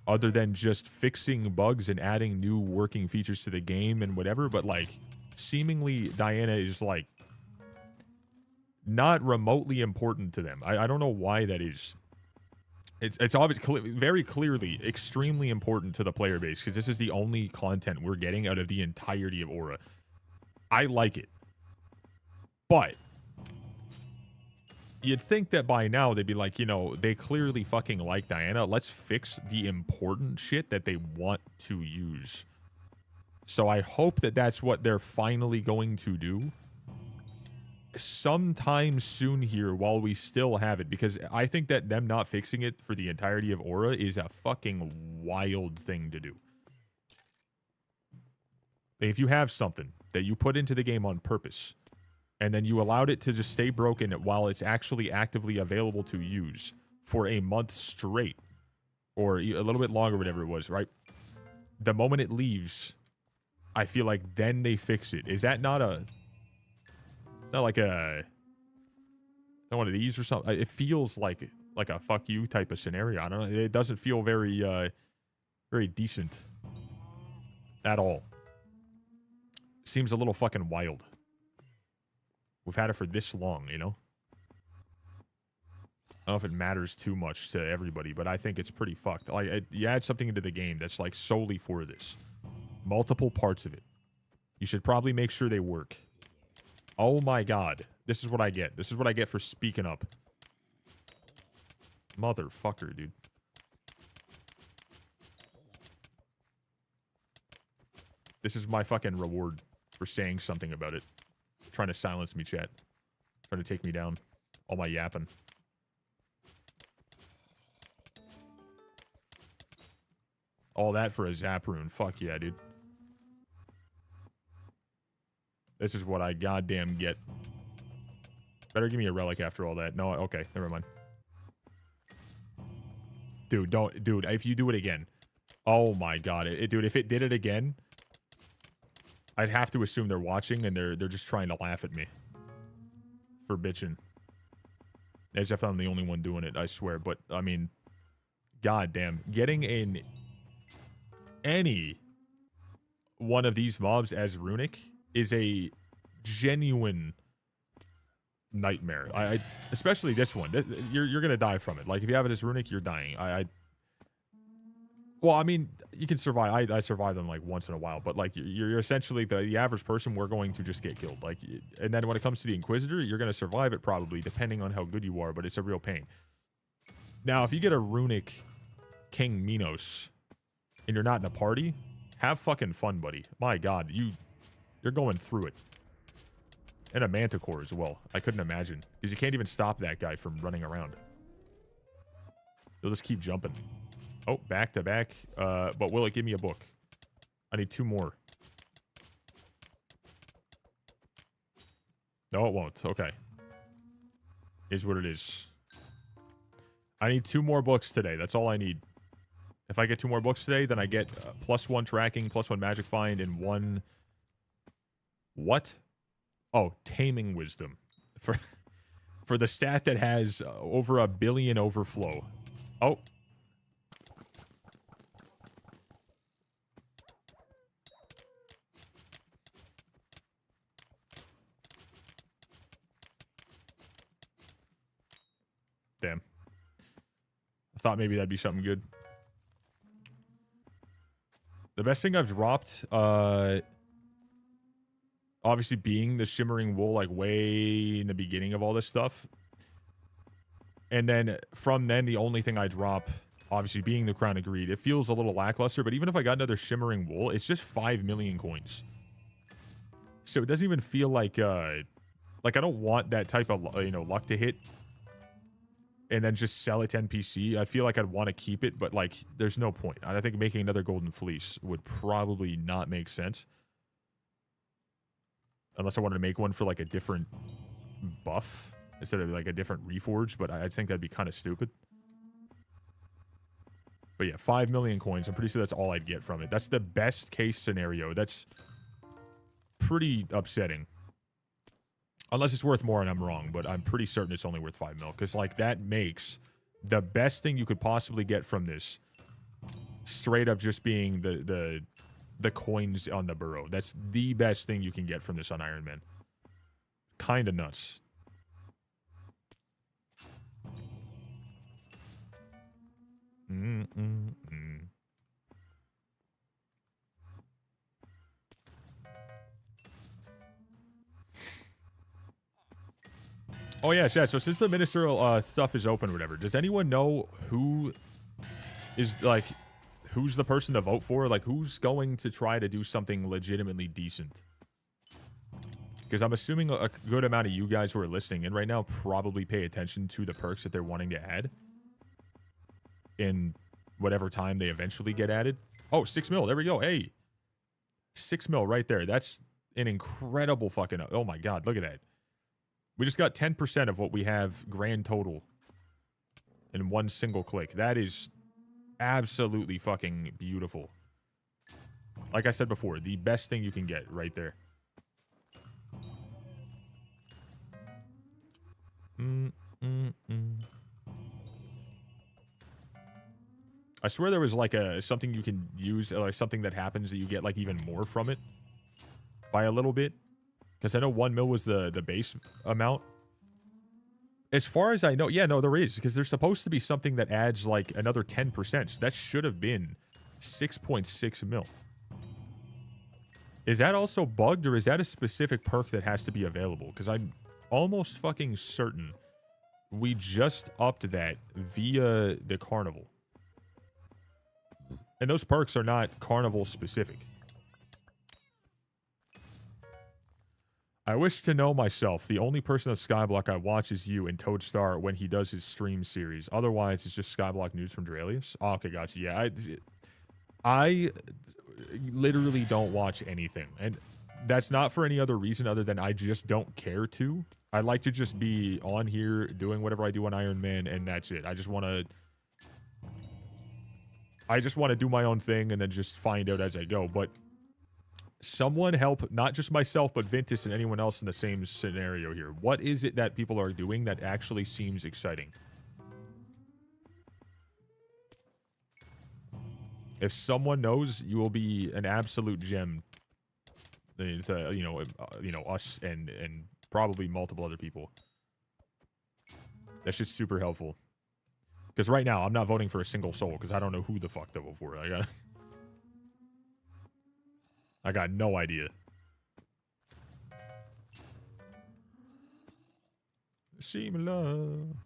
other than just fixing bugs and adding new working features to the game and whatever, but, like, seemingly Diana is, like, not remotely important to them. I don't know why that is. It's obviously very clearly extremely important to the player base because this is the only content we're getting out of the entirety of Aura. I like it. But you'd think that by now they'd be like, you know, they clearly fucking like Diana. Let's fix the important shit that they want to use. So I hope that that's what they're finally going to do sometime soon here while we still have it, because I think that them not fixing it for the entirety of Aura is a fucking wild thing to do. If you have something that you put into the game on purpose and then you allowed it to just stay broken while it's actually actively available to use for a month straight or a little bit longer, whatever it was, right? The moment it leaves, I feel like then they fix it. Is that not a... not like a one of these or something. It feels like a fuck you type of scenario. I don't know. It doesn't feel very very decent at all. Seems a little fucking wild. We've had it for this long, you know? I don't know if it matters too much to everybody, but I think it's pretty fucked. Like, you add something into the game that's like solely for this. Multiple parts of it. You should probably make sure they work. Oh my god. This is what I get. This is what I get for speaking up. Motherfucker, dude. This is my fucking reward for saying something about it. Trying to silence me, chat. Trying to take me down. All my yapping. All that for a zap rune. Fuck yeah, dude. This is what I goddamn get. Better give me a relic after all that. No, okay, never mind. Dude, don't... Dude, if you do it again... Oh my god. Dude, if it did it again... I'd have to assume they're watching and they're just trying to laugh at me. For bitching. As if I'm the only one doing it, I swear. But, I mean... Goddamn. Getting in... any... one of these mobs as runic... is a genuine nightmare. I especially this one. You're gonna die from it. Like if you have it as runic, you're dying. Well, I mean, you can survive. I survive them like once in a while, but like you're essentially the average person. We're going to just get killed. Like, and then when it comes to the Inquisitor, you're gonna survive it probably, depending on how good you are. But it's a real pain. Now, if you get a runic King Minos and you're not in a party, have fucking fun, buddy. My God, you're going through it. And a Manticore as well. I couldn't imagine. Because you can't even stop that guy from running around. He'll just keep jumping. Oh, back to back. But will it give me a book? I need 2 more. No, it won't. Okay. Is what it is. I need 2 more books today. That's all I need. If I get 2 more books today, then I get +1 tracking, +1 magic find, and 1... What? Oh, taming wisdom. For the stat that has over 1 billion overflow. Oh. Damn. I thought maybe that'd be something good. The best thing I've dropped, obviously being the shimmering wool, like way in the beginning of all this stuff. And then from then, the only thing I drop, obviously being the Crown of Greed, it feels a little lackluster, but even if I got another shimmering wool, it's just 5 million coins. So it doesn't even feel like I don't want that type of, luck to hit and then just sell it to NPC. I feel like I'd want to keep it, but like there's no point. I think making another golden fleece would probably not make sense. Unless I wanted to make one for like a different buff instead of like a different reforge, but I think that'd be kind of stupid. But yeah, 5 million coins. I'm pretty sure that's all I'd get from it. That's the best case scenario. That's pretty upsetting. Unless it's worth more and I'm wrong, but I'm pretty certain it's only worth 5 mil. Because like that makes the best thing you could possibly get from this straight up just being the coins on the burrow. That's the best thing you can get from this on Ironman. Kinda nuts. Oh yeah, chat. So since the ministerial stuff is open or whatever, does anyone know who is like... who's the person to vote for? Like, who's going to try to do something legitimately decent? Because I'm assuming a good amount of you guys who are listening in right now probably pay attention to the perks that they're wanting to add in whatever time they eventually get added. Oh, 6 mil. There we go. Hey. 6 mil right there. That's an incredible fucking... Oh my god, look at that. We just got 10% of what we have grand total in one single click. That is... absolutely fucking beautiful. Like I said before, the best thing you can get right there. I swear there was like something you can use, like something that happens that you get like even more from it by a little bit. Because I know 1 mil was the base amount. As far as I know, yeah, no, there is. Because there's supposed to be something that adds like another 10%. So that should have been 6.6 mil. Is that also bugged, or is that a specific perk that has to be available? Because I'm almost fucking certain we just upped that via the carnival. And those perks are not carnival specific. I wish to know myself. The only person of Skyblock I watch is you and Toadstar when he does his stream series. Otherwise, it's just Skyblock news from Dralius. Oh, okay, gotcha. Yeah, I literally don't watch anything. And that's not for any other reason other than I just don't care to. I like to just be on here doing whatever I do on Ironman, and that's it. I just want to do my own thing and then just find out as I go. But someone help, not just myself, but Vintus and anyone else in the same scenario here. What is it that people are doing that actually seems exciting? If someone knows, you will be an absolute gem to, you know, us and probably multiple other people. That's just super helpful. Because right now, I'm not voting for a single soul, because I don't know who the fuck to vote for. I got no idea. Seem love.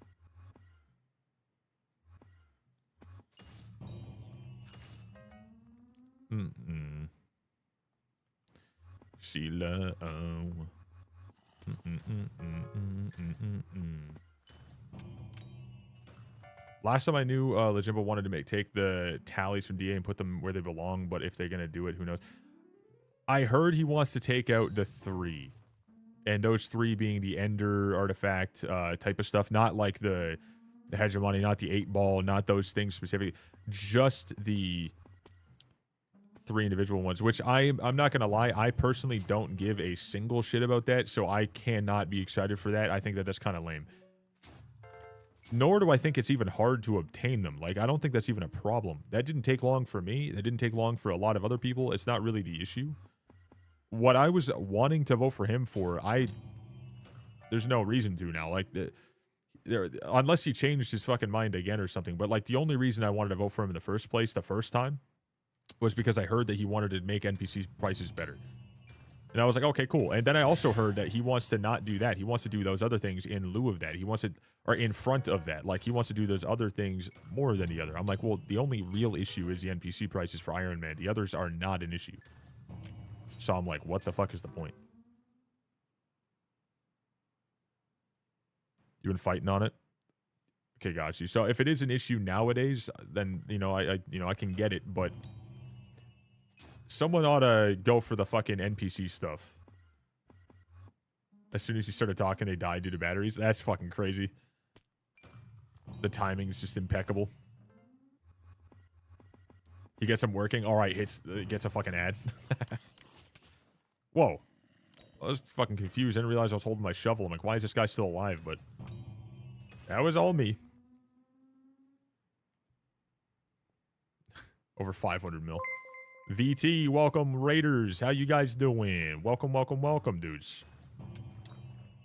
See love. Last time I knew, Legimbo wanted to take the tallies from DA and put them where they belong, but if they're gonna do it, who knows? I heard he wants to take out the 3, and those 3 being the Ender artifact type of stuff, not like the hegemony, not the 8-ball, not those things specifically, just the 3 individual ones. Which I'm not gonna lie, I personally don't give a single shit about that, so I cannot be excited for that. I think that that's kind of lame. Nor do I think it's even hard to obtain them. Like, I don't think that's even a problem. That didn't take long for me. That didn't take long for a lot of other people. It's not really the issue. What I was wanting to vote for him for, there's no reason to now. Like, unless he changed his fucking mind again or something. But, like, the only reason I wanted to vote for him in the first place, the first time, was because I heard that he wanted to make NPC prices better. And I was like, okay, cool. And then I also heard that he wants to not do that. He wants to do those other things in lieu of that. He wants to, or in front of that. Like, he wants to do those other things more than the other. I'm like, well, the only real issue is the NPC prices for Ironman. The others are not an issue. So I'm like, what the fuck is the point? You been fighting on it? Okay, got you. So if it is an issue nowadays, then, you know, I can get it, but someone ought to go for the fucking NPC stuff. As soon as you started talking, they died due to batteries. That's fucking crazy. The timing is just impeccable. He gets them working. All right, gets a fucking ad. Whoa. I was fucking confused. I didn't realize I was holding my shovel. I'm like, why is this guy still alive? But that was all me. Over 500 mil. VT, welcome Raiders. How you guys doing? Welcome, welcome, welcome, dudes.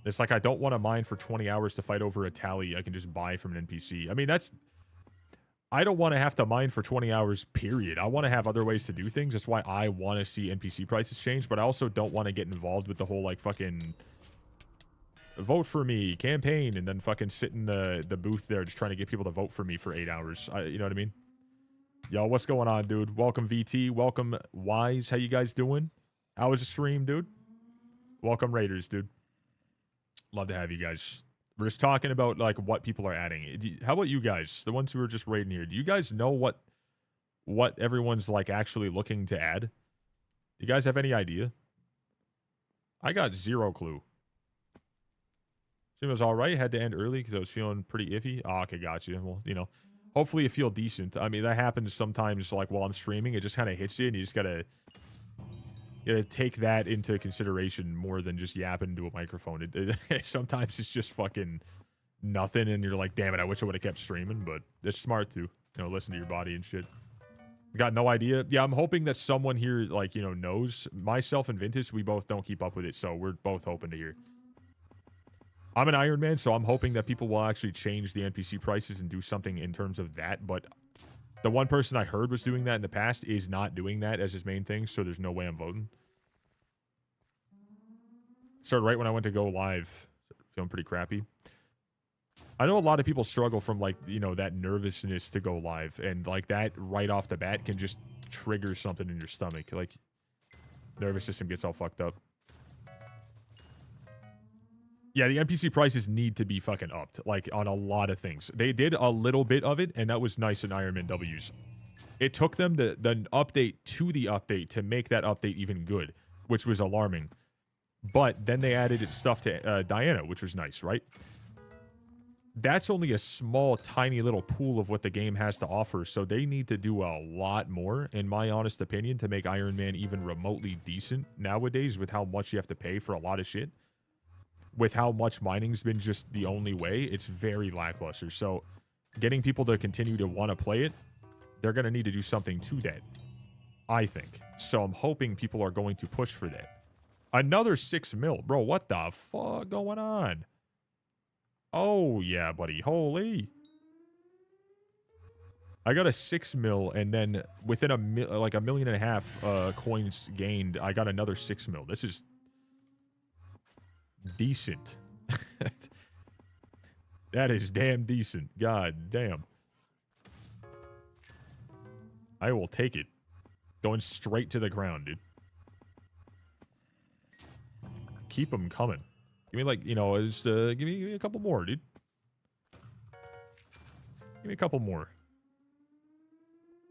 It's like I don't want to mine for 20 hours to fight over a tally I can just buy from an NPC. I mean, I don't want to have to mine for 20 hours, period. I want to have other ways to do things. That's why I want to see NPC prices change, but I also don't want to get involved with the whole, like, fucking vote for me campaign and then fucking sit in the booth there just trying to get people to vote for me for 8 hours. You know what I mean? Yo, what's going on, dude? Welcome, VT. Welcome, Wise. How you guys doing? How was the stream, dude? Welcome, Raiders, dude. Love to have you guys. We're just talking about, like, what people are adding. How about you guys, the ones who are just raiding here? Do you guys know what everyone's, like, actually looking to add? Do you guys have any idea? I got zero clue. Stream was all right. Had to end early because I was feeling pretty iffy. Oh, okay, got you. Well, you know, hopefully you feel decent. I mean, that happens sometimes, like, while I'm streaming. It just kind of hits you, and you just gotta take that into consideration more than just yapping into a microphone. Sometimes it's just fucking nothing, and you're like, damn it, I wish I would have kept streaming, but it's smart to, listen to your body and shit. Got no idea. Yeah, I'm hoping that someone here, like, knows. Myself and Vintus, we both don't keep up with it, so we're both hoping to hear. I'm an Ironman, so I'm hoping that people will actually change the NPC prices and do something in terms of that, but the one person I heard was doing that in the past is not doing that as his main thing, so there's no way I'm voting. Started right when I went to go live. Feeling pretty crappy. I know a lot of people struggle from, like, that nervousness to go live, and, like, that right off the bat can just trigger something in your stomach. Like, nervous system gets all fucked up. Yeah, the NPC prices need to be fucking upped, like, on a lot of things. They did a little bit of it, and that was nice in Ironman W's. It took them the update to the update to make that update even good, which was alarming. But then they added stuff to Diana, which was nice, right? That's only a small, tiny little pool of what the game has to offer, so they need to do a lot more, in my honest opinion, to make Iron Man even remotely decent nowadays with how much you have to pay for a lot of shit. With how much mining's been just the only way, it's very lackluster. So getting people to continue to want to play it, they're going to need to do something to that, I think. So I'm hoping people are going to push for that. Another 6 mil. Bro, what the fuck going on? Oh, yeah, buddy. Holy. I got a 6 mil, and then within a $1.5 million coins gained, I got another 6 mil. This is decent. That is damn decent. God damn. I will take it. Going straight to the ground, dude. Keep them coming. Give me, like, just give me a couple more, dude. Give me a couple more.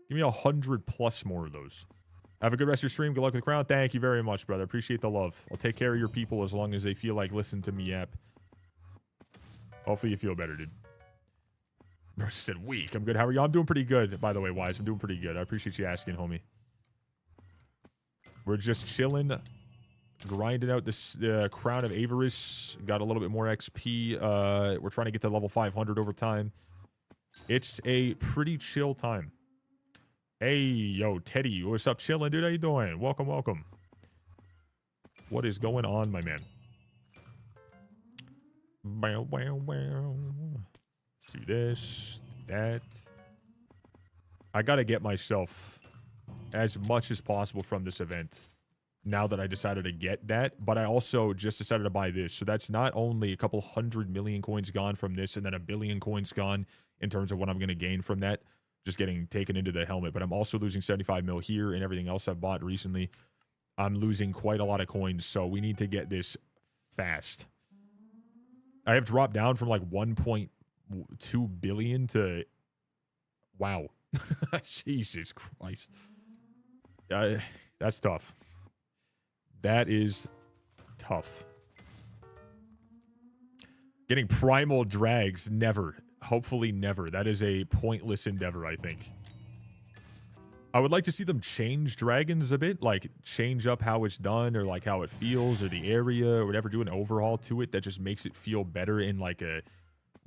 Give me 100+ more of those. Have a good rest of your stream. Good luck with the crown. Thank you very much, brother. Appreciate the love. I'll take care of your people as long as they feel like listening to me yap. Hopefully you feel better, dude. Bro said weak. I'm good. How are you? I'm doing pretty good, by the way, Wise. I'm doing pretty good. I appreciate you asking, homie. We're just chilling. Grinding out this Crown of Avarice. Got a little bit more XP. We're trying to get to level 500 over time. It's a pretty chill time. Hey, yo, Teddy. What's up, chilling, dude? How you doing? Welcome, welcome. What is going on, my man? Bow, bow, bow. Do this, that. I gotta get myself as much as possible from this event. Now that I decided to get that, but I also just decided to buy this. So that's not only a couple 100 million coins gone from this and then 1 billion coins gone in terms of what I'm going to gain from that, just getting taken into the helmet, but I'm also losing 75 mil here and everything else I've bought recently. I'm losing quite a lot of coins, so we need to get this fast. I have dropped down from like 1.2 billion to, wow. Jesus Christ. That's tough. That is tough. Getting primal drags, never. Hopefully never. That is a pointless endeavor, I think. I would like to see them change dragons a bit, like change up how it's done or like how it feels or the area or whatever, do an overhaul to it that just makes it feel better in like a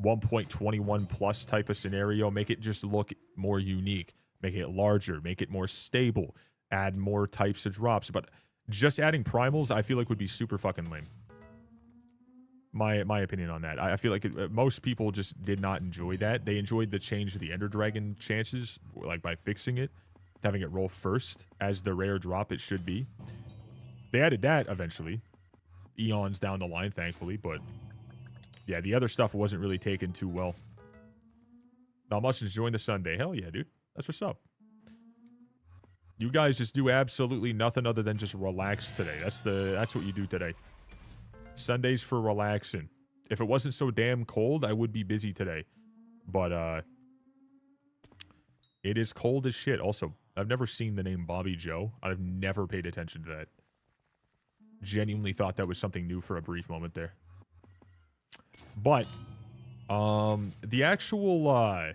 1.21 plus type of scenario. Make it just look more unique, make it larger, make it more stable, add more types of drops, but just adding primals, I feel like would be super fucking lame. My opinion on that. I feel like most people just did not enjoy that. They enjoyed the change of the Ender Dragon chances, like by fixing it, having it roll first as the rare drop it should be. They added that eventually, eons down the line, thankfully, but yeah, the other stuff wasn't really taken too well. Not much enjoying the Sunday. Hell yeah, dude. That's what's up. You guys just do absolutely nothing other than just relax today. That's what you do today. Sundays for relaxing. If it wasn't so damn cold, I would be busy today. But it is cold as shit. Also, I've never seen the name Bobby Joe. I've never paid attention to that. Genuinely thought that was something new for a brief moment there. But the actual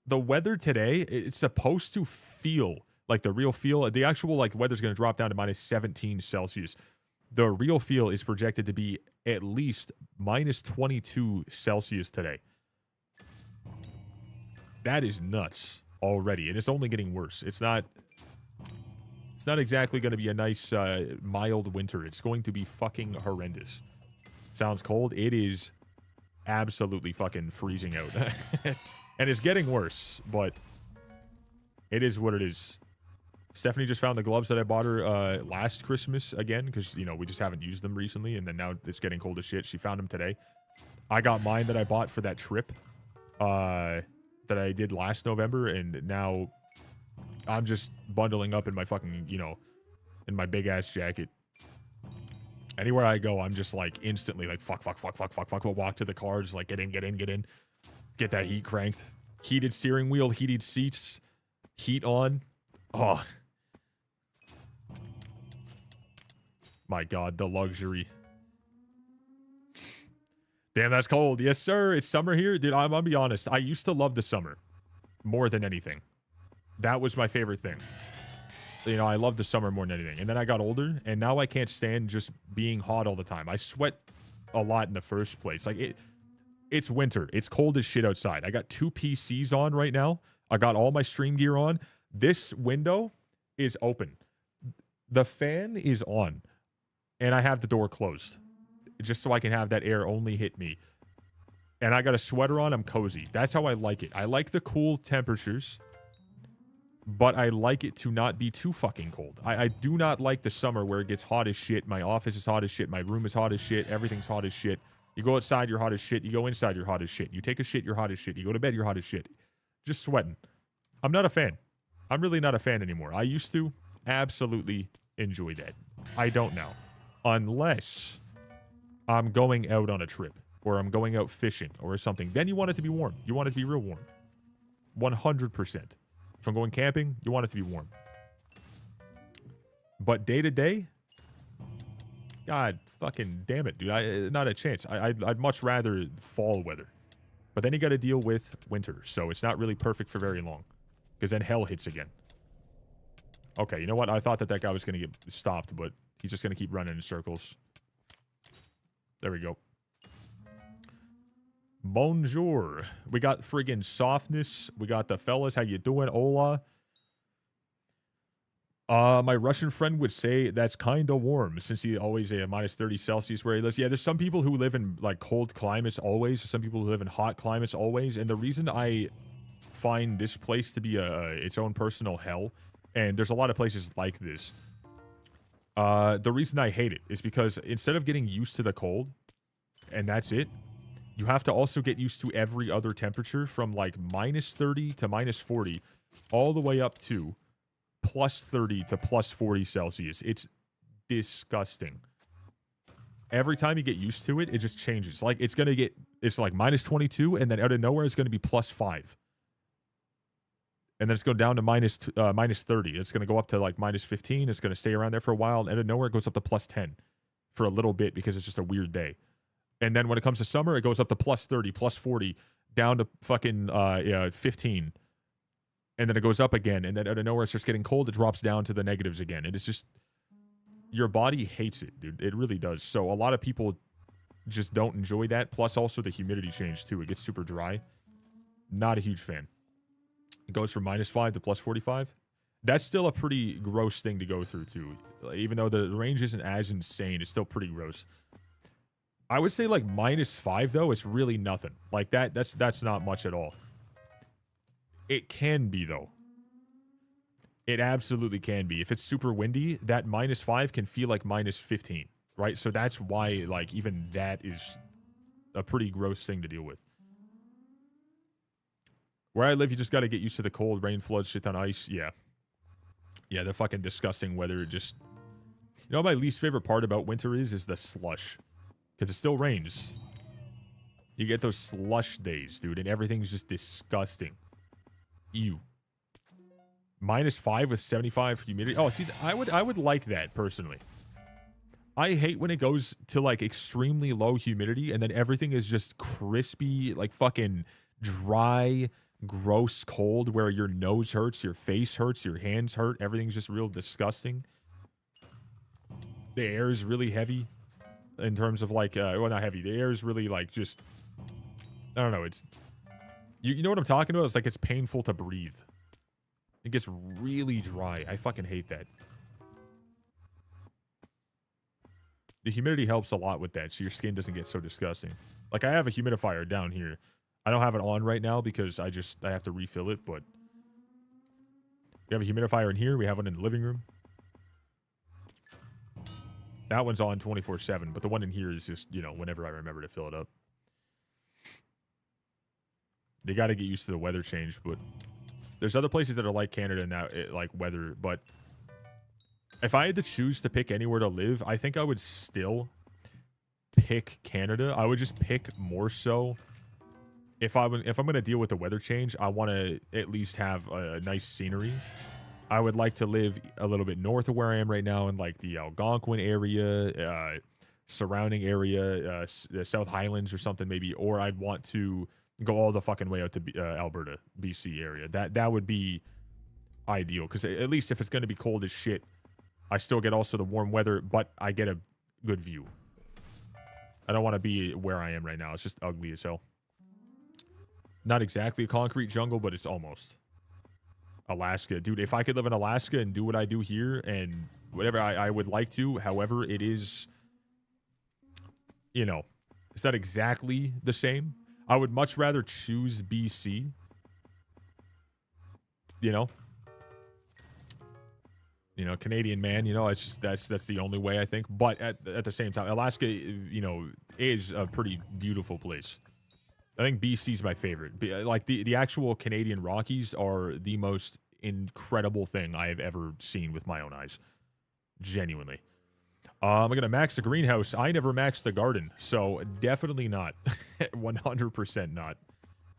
the weather today, it's supposed to feel like the real feel. The actual like weather's going to drop down to -17 Celsius. The real feel is projected to be at least minus 22 Celsius today. That is nuts already, and it's only getting worse. It's not exactly going to be a nice mild winter. It's going to be fucking horrendous. Sounds cold. It is absolutely fucking freezing out. And it's getting worse, but it is what it is. Stephanie just found the gloves that I bought her last Christmas again, because, you know, we just haven't used them recently, and then now it's getting cold as shit. She found them today. I got mine that I bought for that trip that I did last November, and now I'm just bundling up in my fucking, you know, in my big-ass jacket. Anywhere I go, I'm just, like, instantly, like, fuck. We'll walk to the car, just, like, get in. Get that heat cranked. Heated steering wheel, heated seats, heat on. Oh. My God, the luxury. Damn, that's cold. Yes, sir. It's summer here. Dude, I'm gonna be honest. I used to love the summer more than anything. That was my favorite thing. You know, I love the summer more than anything. And then I got older, and now I can't stand just being hot all the time. I sweat a lot in the first place. Like, it's winter. It's cold as shit outside. I got 2 PCs on right now. I got all my stream gear on. This window is open. The fan is on. And I have the door closed. Just so I can have that air only hit me. And I got a sweater on. I'm cozy. That's how I like it. I like the cool temperatures. But I like it to not be too fucking cold. I do not like the summer where it gets hot as shit. My office is hot as shit. My room is hot as shit. Everything's hot as shit. You go outside, you're hot as shit. You go inside, you're hot as shit. You take a shit, you're hot as shit. You go to bed, you're hot as shit. Just sweating. I'm not a fan. I'm really not a fan anymore. I used to absolutely enjoy that. I don't now. Unless I'm going out on a trip. Or I'm going out fishing or something. Then you want it to be warm. You want it to be real warm. 100%. If I'm going camping, you want it to be warm. But day to day, God fucking damn it, dude. Not a chance. I'd much rather fall weather. But then you got to deal with winter. So it's not really perfect for very long. Because then hell hits again. Okay, you know what? I thought that guy was going to get stopped, but he's just going to keep running in circles. There we go. Bonjour. We got friggin' softness. We got the fellas. How you doing? Hola. My Russian friend would say that's kind of warm since he always a minus 30 Celsius where he lives. Yeah, there's some people who live in like cold climates always. Some people who live in hot climates always. And the reason I find this place to be its own personal hell, and there's a lot of places like this. The reason I hate it is because instead of getting used to the cold, and that's it, you have to also get used to every other temperature from like minus 30 to minus 40 all the way up to plus 30 to plus 40 Celsius. It's disgusting. Every time you get used to it, it just changes. Like it's like minus 22 and then out of nowhere it's going to be plus 5. And then it's going down to minus 30. It's going to go up to like minus 15. It's going to stay around there for a while. And out of nowhere it goes up to plus 10 for a little bit because it's just a weird day. And then when it comes to summer, it goes up to plus 30, plus 40, down to fucking 15. And then it goes up again. And then out of nowhere, it starts getting cold. It drops down to the negatives again. And it's just, your body hates it, dude. It really does. So a lot of people just don't enjoy that. Plus also the humidity change too. It gets super dry. Not a huge fan. It goes from minus 5 to plus 45. That's still a pretty gross thing to go through too. Even though the range isn't as insane, it's still pretty gross. I would say like minus 5 though, it's really nothing. Like that's not much at all. It can be though. It absolutely can be. If it's super windy, that minus 5 can feel like minus 15, right? So that's why like even that is a pretty gross thing to deal with. Where I live, you just got to get used to the cold, rain, floods, shit on ice. Yeah. Yeah, the fucking disgusting weather. Just, you know what my least favorite part about winter is the slush. Because it still rains. You get those slush days, dude, and everything's just disgusting. Ew. Minus 5 with 75 humidity. Oh, see, I would like that, personally. I hate when it goes to, like, extremely low humidity, and then everything is just crispy, like, fucking dry, gross cold, where your nose hurts, your face hurts, your hands hurt, everything's just real disgusting. the air is really heavy in terms of like, well, not heavy. The air is really like just, I don't know. It's, you know what I'm talking about? It's like it's painful to breathe. It gets really dry. I fucking hate that. The humidity helps a lot with that, so your skin doesn't get so disgusting. Like, I have a humidifier down here. I don't have it on right now because I have to refill it, but we have a humidifier in here. We have one in the living room. That one's on 24/7, but the one in here is just, you know, whenever I remember to fill it up. They got to get used to the weather change, but there's other places that are like Canada in that, like, weather, but if I had to choose to pick anywhere to live, I think I would still pick Canada. I would just pick more so. If I'm going to deal with the weather change, I want to at least have a nice scenery. I would like to live a little bit north of where I am right now in like the Algonquin area, surrounding area, the South Highlands or something maybe, or I'd want to go all the fucking way out to Alberta, BC area. That would be ideal, because at least if it's going to be cold as shit, I still get also the warm weather, but I get a good view. I don't want to be where I am right now. It's just ugly as hell. Not exactly a concrete jungle, but it's almost. Alaska. Dude, if I could live in Alaska and do what I do here and whatever I would like to, however, it is, you know, it's not exactly the same. I would much rather choose BC. You know? You know, Canadian man, you know, it's just, that's the only way, I think. But at the same time, Alaska, you know, is a pretty beautiful place. I think BC's my favorite. Like, the actual Canadian Rockies are the most incredible thing I have ever seen with my own eyes. Genuinely. I'm going to max the greenhouse. I never maxed the garden, so definitely not. 100% not.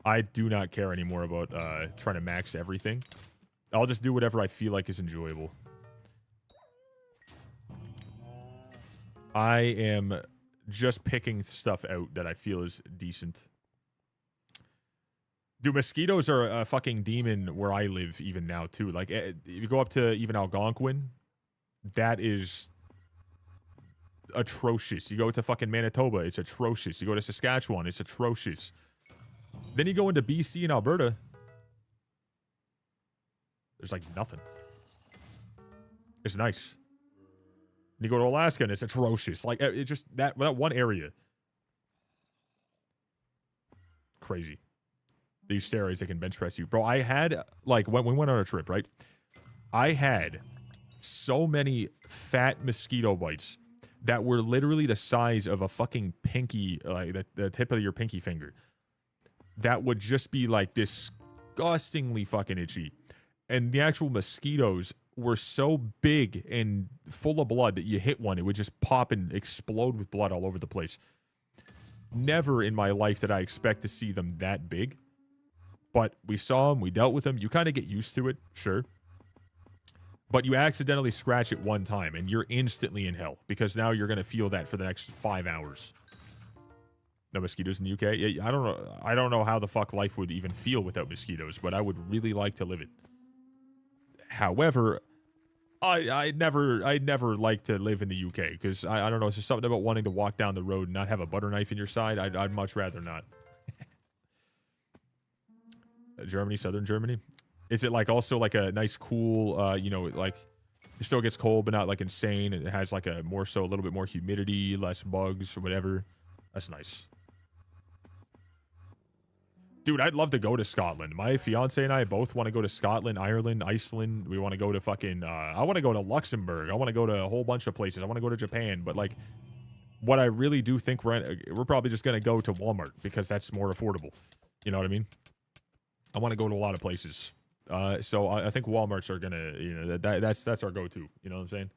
I do not care anymore about trying to max everything. I'll just do whatever I feel like is enjoyable. I am just picking stuff out that I feel is decent. Dude, mosquitoes are a fucking demon where I live even now, too. Like, if you go up to even Algonquin, that is atrocious. You go to fucking Manitoba, it's atrocious. You go to Saskatchewan, it's atrocious. Then you go into BC and Alberta, there's like nothing. It's nice. You go to Alaska and it's atrocious. Like, it just, that one area. Crazy. These steroids that can bench press you. Bro, I had, like, when we went on a trip, right? I had so many fat mosquito bites that were literally the size of a fucking pinky, like the tip of your pinky finger. That would just be, like, disgustingly fucking itchy. And the actual mosquitoes were so big and full of blood that you hit one, it would just pop and explode with blood all over the place. Never in my life did I expect to see them that big. But we saw them, we dealt with them. You kind of get used to it, sure. But you accidentally scratch it one time, and you're instantly in hell. Because now you're going to feel that for the next 5 hours. No mosquitoes in the UK? Yeah, I don't know how the fuck life would even feel without mosquitoes, but I would really like to live it. However, I'd never like to live in the UK, because I don't know, it's just something about wanting to walk down the road and not have a butter knife in your side. I'd much rather not. Germany, southern Germany. Is it like also like a nice, cool, you know, like it still gets cold, but not like insane. It has like a more so a little bit more humidity, less bugs or whatever. That's nice. Dude, I'd love to go to Scotland. My fiance and I both want to go to Scotland, Ireland, Iceland. We want to go to fucking, I want to go to Luxembourg. I want to go to a whole bunch of places. I want to go to Japan. But like, what I really do think we're probably just going to go to Walmart because that's more affordable. You know what I mean? I want to go to a lot of places. So I think Walmarts are going to, you know, that's our go-to. You know what I'm saying?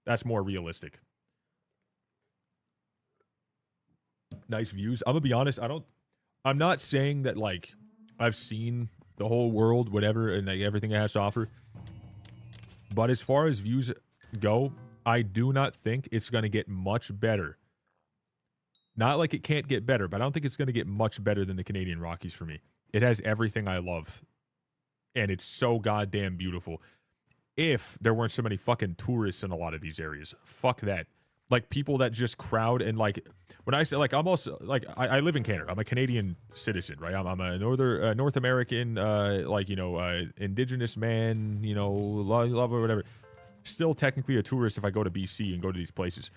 That's more realistic. Nice views. I'm going to be honest. I'm not saying that, like, I've seen the whole world, whatever, and like, everything it has to offer. But as far as views go, I do not think it's going to get much better. Not like it can't get better, but I don't think it's going to get much better than the Canadian Rockies for me. It has everything I love. And it's so goddamn beautiful. If there weren't so many fucking tourists in a lot of these areas. Fuck that. like people that just crowd. And like when I say, like, I'm also like, I live in Canada. I'm a Canadian citizen, right? I'm a North American, like, you know, indigenous man, you know, love or whatever. Still technically a tourist if I go to BC and go to these places.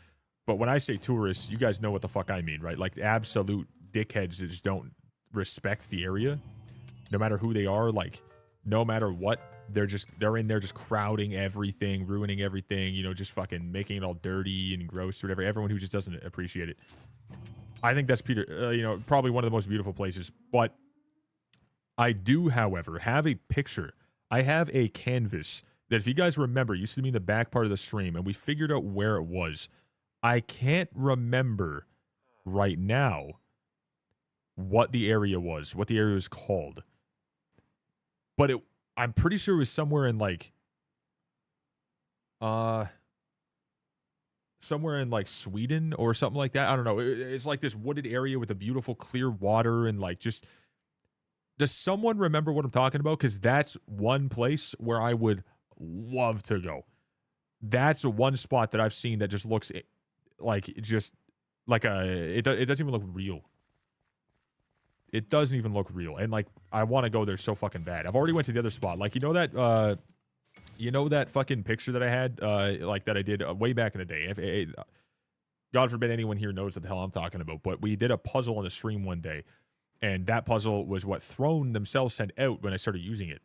But when I say tourists, you guys know what the fuck I mean, right? Like absolute dickheads that just don't respect the area, no matter who they are. Like no matter what, they're in there just crowding everything, ruining everything, you know, just fucking making it all dirty and gross or whatever. Everyone who just doesn't appreciate it. I think that's you know, probably one of the most beautiful places. But I do, however, have a picture. I have a canvas that, if you guys remember, used to be in the back part of the stream, and we figured out where it was. I can't remember right now what the area was, what the area was called. But I'm pretty sure it was somewhere in like Sweden or something like that. I don't know. It's like this wooded area with a beautiful clear water and like just. Does someone remember what I'm talking about? Because that's one place where I would love to go. That's one spot that I've seen that just looks like it doesn't even look real. It doesn't even look real. And like I want to go there so fucking bad. I've already went to the other spot. Like you know that fucking picture that I had like that I did way back in the day. God forbid anyone here knows what the hell I'm talking about, but we did a puzzle on the stream one day, and that puzzle was what Throne themselves sent out when I started using it.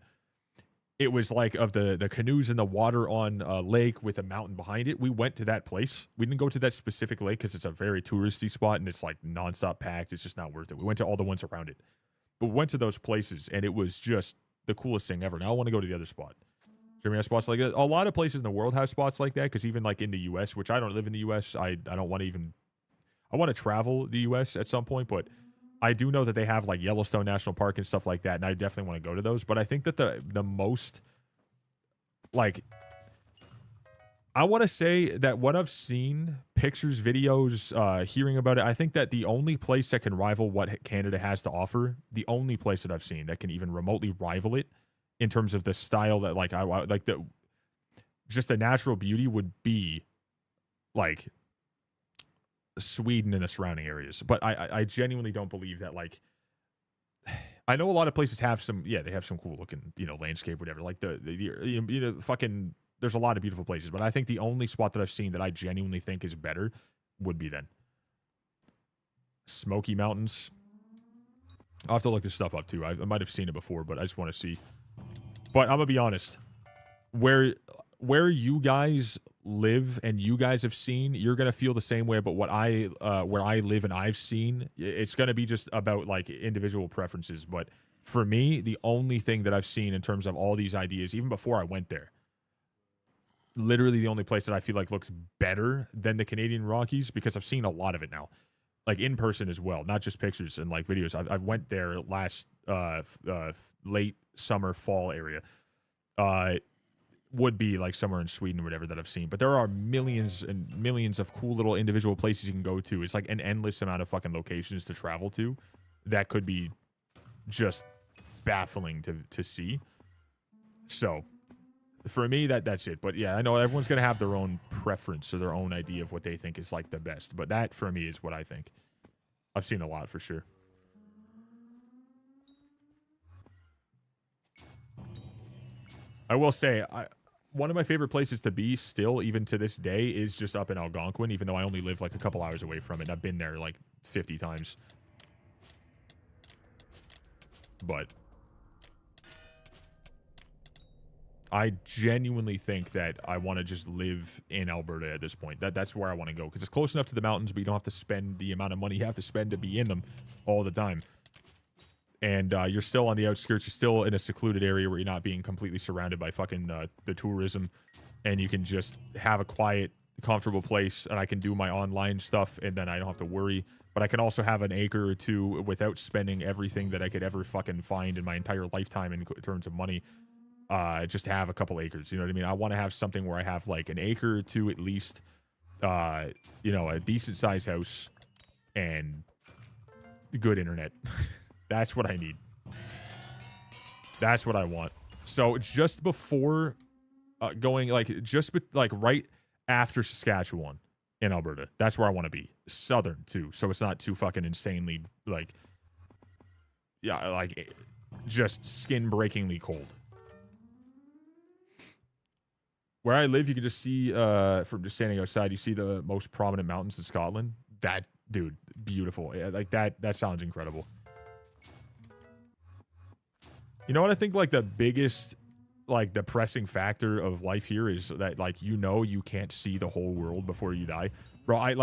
It was like of the canoes in the water on a lake with a mountain behind it. We went to that place. We didn't go to that specific lake because it's a very touristy spot and it's like nonstop packed. It's just not worth it. We went to all the ones around it. But we went to those places and it was just the coolest thing ever. Now I want to go to the other spot. So we have spots like that. A lot of places in the world have spots like that, because even like in the US, which I don't live in the US, I don't want to even... I want to travel the US at some point, but I do know that they have like Yellowstone National Park and stuff like that, and I definitely want to go to those. But I think that the most, like, I want to say that what I've seen, pictures, videos, hearing about it, I think that the only place that can rival what Canada has to offer, the only place that I've seen that can even remotely rival it in terms of the style that like I like, just the natural beauty, would be like Sweden and the surrounding areas. But I genuinely don't believe that, like, I know a lot of places have some, yeah, they have some cool looking, you know, landscape, whatever, like the you know, fucking, there's a lot of beautiful places, but I think the only spot that I've seen that I genuinely think is better would be then Smoky Mountains. I'll have to look this stuff up too. I might have seen it before, but I just want to see. But I'm gonna be honest, where you guys live and you guys have seen, you're gonna feel the same way about what where I live and I've seen. It's gonna be just about like individual preferences. But for me, the only thing that I've seen in terms of all these ideas, even before I went there, literally the only place that I feel like looks better than the Canadian Rockies, because I've seen a lot of it now, like in person as well, not just pictures and like videos. I went there last late summer, fall area. Would be like somewhere in Sweden or whatever that I've seen. But there are millions and millions of cool little individual places you can go to. It's like an endless amount of fucking locations to travel to that could be just baffling to see. So for me, that's it. But yeah, I know everyone's gonna have their own preference or their own idea of what they think is like the best. But that for me is what I think. I've seen a lot for sure. I will say, one of my favorite places to be still, even to this day, is just up in Algonquin, even though I only live like a couple hours away from it. And I've been there like 50 times. But I genuinely think that I want to just live in Alberta at this point. That's where I want to go, because it's close enough to the mountains, but you don't have to spend the amount of money you have to spend to be in them all the time. And you're still on the outskirts. You're still in a secluded area where you're not being completely surrounded by fucking the tourism. And you can just have a quiet, comfortable place. And I can do my online stuff, and then I don't have to worry. But I can also have an acre or two without spending everything that I could ever fucking find in my entire lifetime in terms of money. Just have a couple acres. You know what I mean? I want to have something where I have like an acre or two at least. You know, a decent sized house and good internet. That's what I need. That's what I want. So just before going, like, right after Saskatchewan, in Alberta. That's where I want to be. Southern too, so it's not too fucking insanely like, yeah, like just skin-breakingly cold. Where I live, you can just see from just standing outside, you see the most prominent mountains in Scotland. That, dude, beautiful. Yeah, like that sounds incredible. You know what I think, like, the biggest, like, depressing factor of life here is that, like, you can't see the whole world before you die. Bro,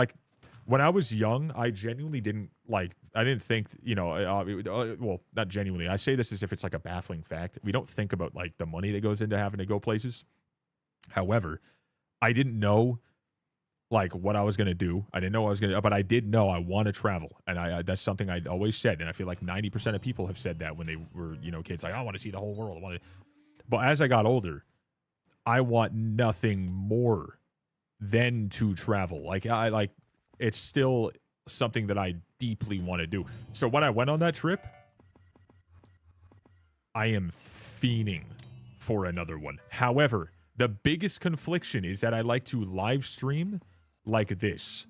when I was young, I genuinely didn't, like, I didn't think, well, not genuinely. I say this as if it's, like, a baffling fact. We don't think about, like, the money that goes into having to go places. However, I didn't know, like, what I was going to do. I didn't know what I was going to, but I did know I want to travel. And that's something I always said. And I feel like 90% of people have said that when they were, kids, like, I want to see the whole world. But as I got older, I want nothing more than to travel. Like, it's still something that I deeply want to do. So when I went on that trip, I am fiending for another one. However, the biggest confliction is that I like to live stream like this.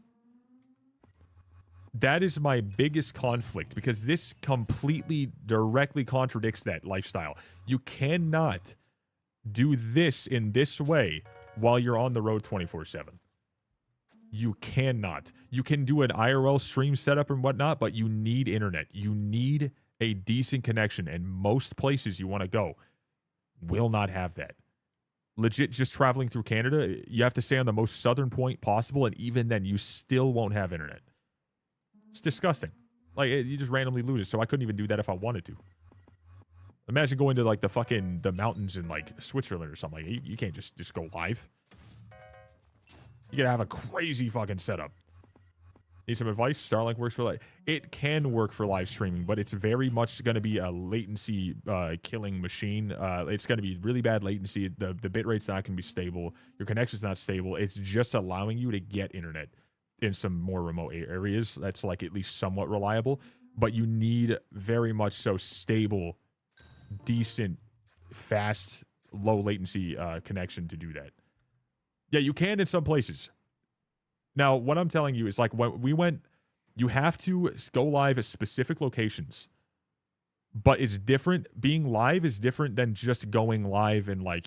That is my biggest conflict, because this completely directly contradicts that lifestyle. You cannot do this in this way while you're on the road 24/7. You cannot. You can do an IRL stream setup and whatnot, but you need internet. You need a decent connection, and most places you want to go will not have that. Legit, just traveling through Canada, you have to stay on the most southern point possible, and even then, you still won't have internet. It's disgusting. Like, you just randomly lose it, so I couldn't even do that if I wanted to. Imagine going to, like, the mountains in, like, Switzerland or something. Like, you can't just go live. You gotta have a crazy fucking setup. Need some advice? Starlink works for live. It can work for live streaming, but it's very much going to be a latency killing machine. It's going to be really bad latency. The bit rate's not going to be stable. Your connection's not stable. It's just allowing you to get internet in some more remote areas. That's, like, at least somewhat reliable. But you need very much so stable, decent, fast, low latency connection to do that. Yeah, you can in some places. Now, what I'm telling you is, like, when we went, you have to go live at specific locations. But it's different. Being live is different than just going live and, like,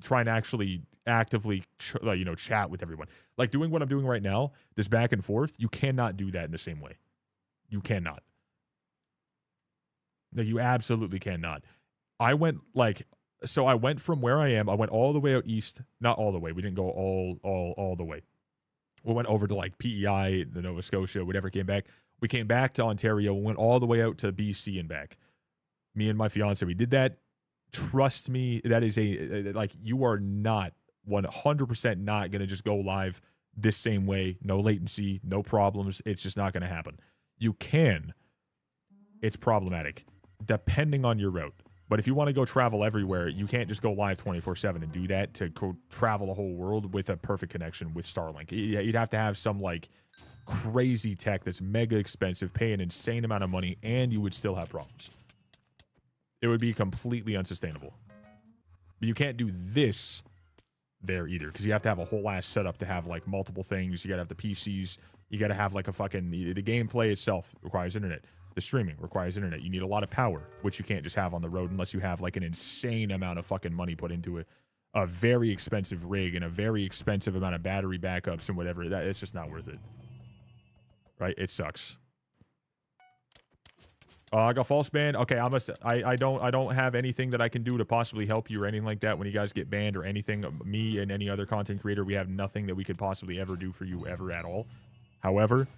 trying to actually actively, chat with everyone. Like, doing what I'm doing right now, this back and forth, you cannot do that in the same way. You cannot. No, you absolutely cannot. I went from where I am, I went all the way out east. Not all the way. We didn't go all the way. We went over to, like, PEI, the Nova Scotia, whatever, came back. We came back to Ontario. We went all the way out to BC and back. Me and my fiance, we did that. Trust me, that is you are not 100% not going to just go live this same way. No latency, no problems. It's just not going to happen. You can. It's problematic, depending on your route. But if you want to go travel everywhere, you can't just go live 24/7 and do that to go travel the whole world with a perfect connection with Starlink. You'd have to have some, like, crazy tech that's mega expensive, pay an insane amount of money, and you would still have problems. It would be completely unsustainable. But you can't do this there either, because you have to have a whole ass setup to have, like, multiple things. You got to have the PCs. You got to have, like, the gameplay itself requires internet. The streaming requires internet. You need a lot of power, which you can't just have on the road unless you have, like, an insane amount of fucking money put into it. A very expensive rig and a very expensive amount of battery backups and whatever. It's just not worth it. Right? It sucks. I got false banned. Okay, I don't have anything that I can do to possibly help you or anything like that when you guys get banned or anything. Me and any other content creator, we have nothing that we could possibly ever do for you ever at all. However,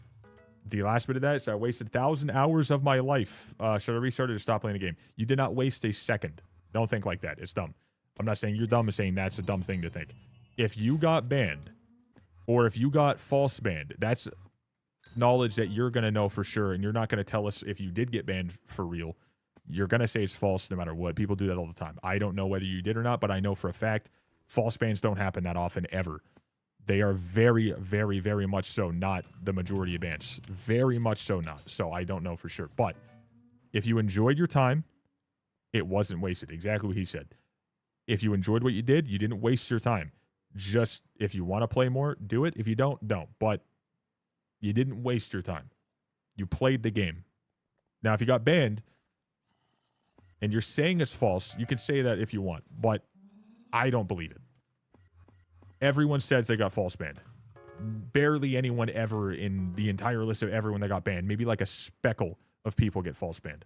the last bit of that is I wasted 1,000 hours of my life. Should I restart it or stop playing the game? You did not waste a second. Don't think like that. It's dumb. I'm not saying you're dumb. I'm saying that's a dumb thing to think. If you got banned or if you got false banned, that's knowledge that you're going to know for sure, and you're not going to tell us if you did get banned for real. You're going to say it's false no matter what. People do that all the time. I don't know whether you did or not, but I know for a fact false bans don't happen that often ever. They are very, very, very much so not the majority of bans. Very much so not. So I don't know for sure. But if you enjoyed your time, it wasn't wasted. Exactly what he said. If you enjoyed what you did, you didn't waste your time. Just if you want to play more, do it. If you don't, don't. But you didn't waste your time. You played the game. Now, if you got banned and you're saying it's false, you can say that if you want, but I don't believe it. Everyone says they got false banned. Barely anyone ever in the entire list of everyone that got banned. Maybe like a speckle of people get false banned.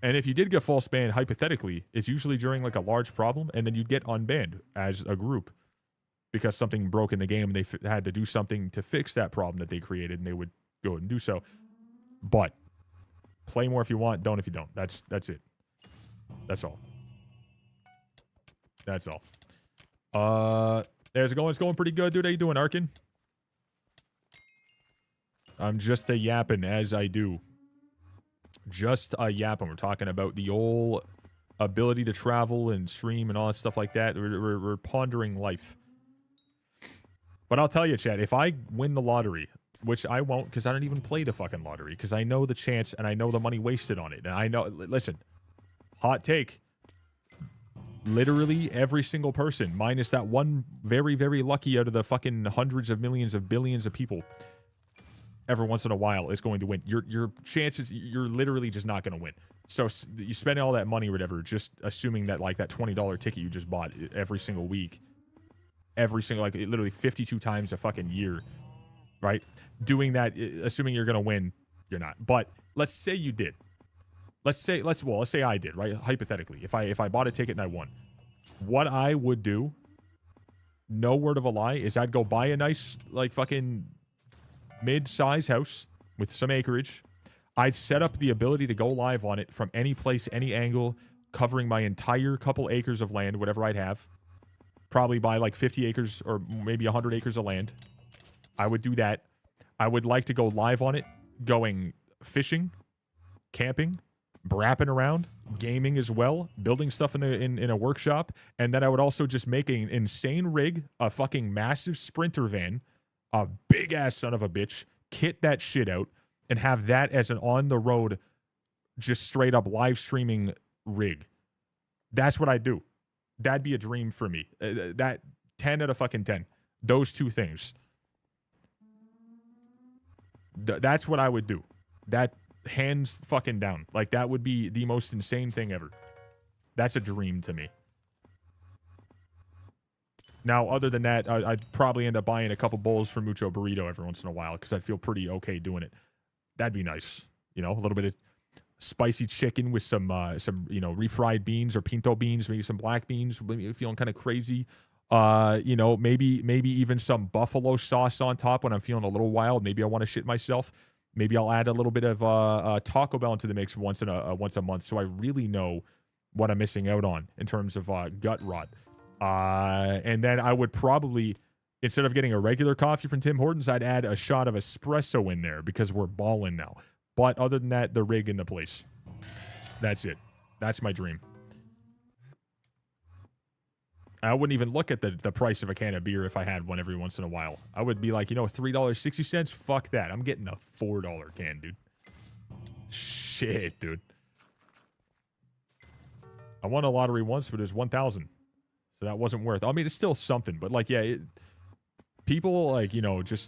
And if you did get false banned, hypothetically, it's usually during like a large problem, and then you'd get unbanned as a group because something broke in the game and they had to do something to fix that problem that they created, and they would go and do so. But play more if you want, don't if you don't. That's it. That's all. That's all. There's it going. It's going pretty good, dude. How you doing, Arkin? I'm just a yapping as I do. Just a yapping. We're talking about the old ability to travel and stream and all that stuff like that. We're pondering life. But I'll tell you, Chad, if I win the lottery, which I won't because I don't even play the fucking lottery, because I know the chance and I know the money wasted on it. And I know, listen, hot take. Literally every single person, minus that one very, very lucky out of the fucking hundreds of millions of billions of people, every once in a while is going to win. Your chances, you're literally just not going to win. So you spend all that money or whatever, just assuming that like that $20 ticket you just bought every single week, every single, like literally 52 times a fucking year, right? Doing that, assuming you're going to win, you're not. But let's say you did. Let's say I did, right? Hypothetically, if I bought a ticket and I won, what I would do, no word of a lie, is I'd go buy a nice like fucking mid-size house with some acreage. I'd set up the ability to go live on it from any place, any angle, covering my entire couple acres of land, whatever I'd have. Probably buy like 50 acres or maybe 100 acres of land. I would do that. I would like to go live on it, going fishing, camping, brapping around, gaming as well, building stuff in a workshop, and then I would also just make an insane rig, a fucking massive sprinter van, a big ass son of a bitch, kit that shit out, and have that as an on the road, just straight up live streaming rig. That's what I do. That'd be a dream for me. That 10 out of fucking 10. Those two things. That's what I would do. That hands fucking down. Like that would be the most insane thing ever. That's a dream to me. Now, other than that, I'd probably end up buying a couple bowls for Mucho Burrito every once in a while because I'd feel pretty okay doing it. That'd be nice. You know, a little bit of spicy chicken with some refried beans or pinto beans, maybe some black beans, maybe feeling kind of crazy. Maybe even some buffalo sauce on top when I'm feeling a little wild. Maybe I want to shit myself. Maybe I'll add a little bit of Taco Bell into the mix once a month, so I really know what I'm missing out on in terms of gut rot. And then I would probably, instead of getting a regular coffee from Tim Hortons, I'd add a shot of espresso in there because we're balling now. But other than that, the rig in the place. That's it. That's my dream. I wouldn't even look at the price of a can of beer if I had one every once in a while. I would be like, $3.60? Fuck that. I'm getting a $4 can, dude. Shit, dude. I won a lottery once, but it was 1,000. So that wasn't worth. I mean, it's still something, but like, yeah, people like,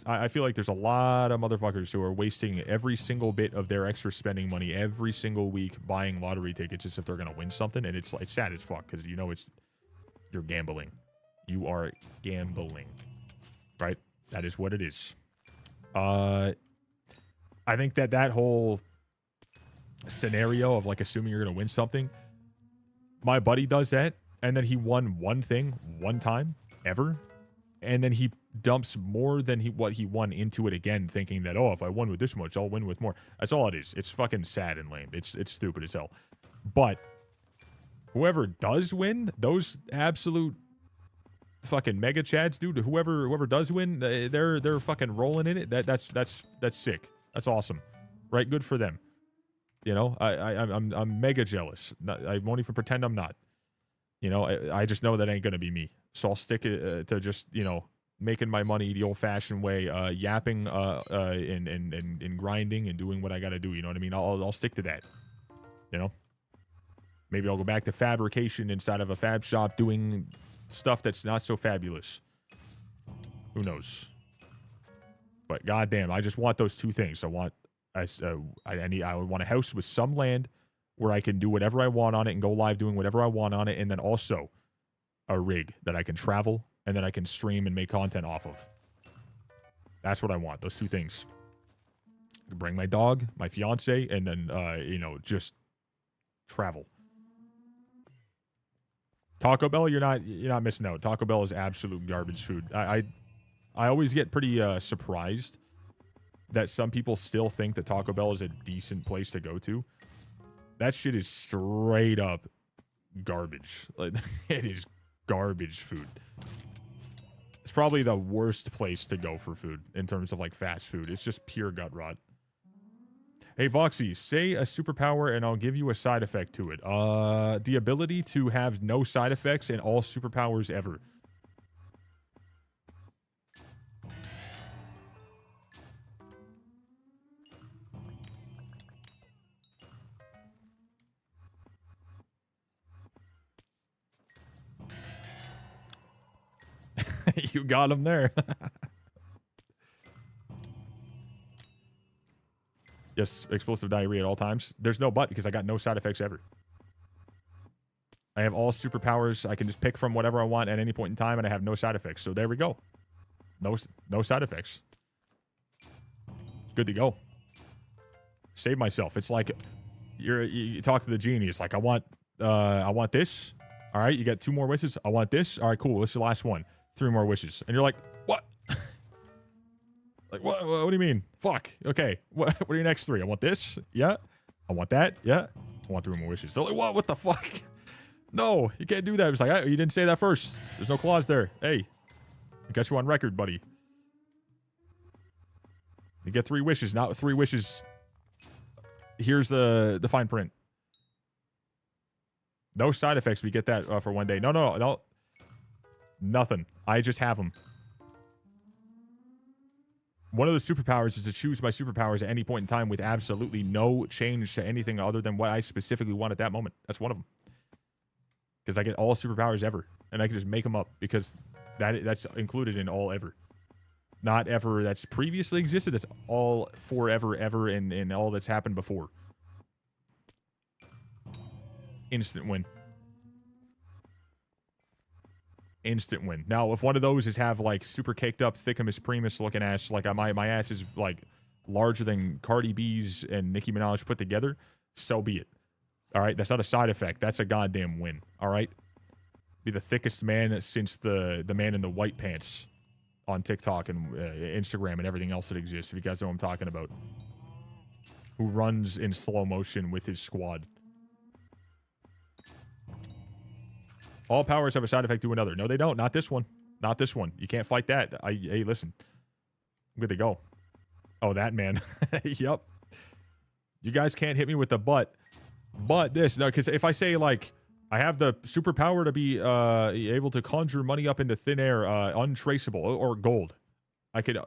I feel like there's a lot of motherfuckers who are wasting every single bit of their extra spending money every single week buying lottery tickets as if they're gonna win something, and it's sad as fuck because you're gambling. You are gambling, right? That is what it is. I think that whole scenario of like assuming you're gonna win something, my buddy does that. And then he won one thing one time ever, and then he dumps more than what he won into it again, thinking that, if I won with this much, I'll win with more. That's all it is. It's fucking sad and lame. It's stupid as hell. But whoever does win, those absolute fucking mega chads, dude. Whoever does win, they're fucking rolling in it. That's sick. That's awesome, right? Good for them. I'm mega jealous. I won't even pretend I'm not. I just know that ain't gonna be me. So I'll stick it to just, making my money the old-fashioned way, yapping, and grinding and doing what I gotta do. You know what I mean? I'll stick to that. Maybe I'll go back to fabrication inside of a fab shop doing stuff that's not so fabulous. Who knows? But goddamn, I just want those two things. I want I would want a house with some land where I can do whatever I want on it and go live doing whatever I want on it, and then also a rig that I can travel and that I can stream and make content off of. That's what I want. Those two things. I can bring my dog, my fiance, and then you know, just travel. Taco Bell, you're not missing out. Taco Bell is absolute garbage food. I always get pretty surprised that some people still think that Taco Bell is a decent place to go to. That shit is straight up garbage. Like, it is garbage food. It's probably the worst place to go for food in terms of like fast food. It's just pure gut rot. Hey, Voxy, say a superpower and I'll give you a side effect to it. The ability to have no side effects in all superpowers ever. You got him there. Yes, explosive diarrhea at all times. There's no but because I got no side effects ever. I have all superpowers. I can just pick from whatever I want at any point in time, and I have no side effects. So there we go. No side effects. Good to go. Save myself. It's like you talk to the genie. It's like I want this. All right, you got 2 more wishes. I want this. All right, cool. What's your last one? 3 more wishes. And you're like, what? Like, what do you mean? Fuck. Okay. What are your next 3? I want this. Yeah. I want that. Yeah. I want 3 more wishes. So like, what the fuck? No, you can't do that. It's like, you didn't say that first. There's no clause there. Hey, I got you on record, buddy. You get 3 wishes, not 3 wishes. Here's the fine print. No side effects. We get that for one day. No. Nothing. I just have them. One of the superpowers is to choose my superpowers at any point in time with absolutely no change to anything other than what I specifically want at that moment. That's one of them. Because I get all superpowers ever. And I can just make them up because that's included in all ever. Not ever that's previously existed. That's all forever, ever, and all that's happened before. Instant win. Instant win. Now, if one of those is have like super caked up, thickamus primus looking ass, like my ass is like larger than Cardi B's and Nicki Minaj put together, so be it. All right, that's not a side effect. That's a goddamn win. All right, be the thickest man since the man in the white pants on TikTok and Instagram and everything else that exists. If you guys know what I'm talking about, who runs in slow motion with his squad. All powers have a side effect to another. No, they don't. Not this one. Not this one. You can't fight that. Hey, listen. I'm good to go. Oh, that man. Yep. You guys can't hit me with the but this. No, because if I say, like, I have the superpower to be able to conjure money up into thin air, untraceable, or gold. I could,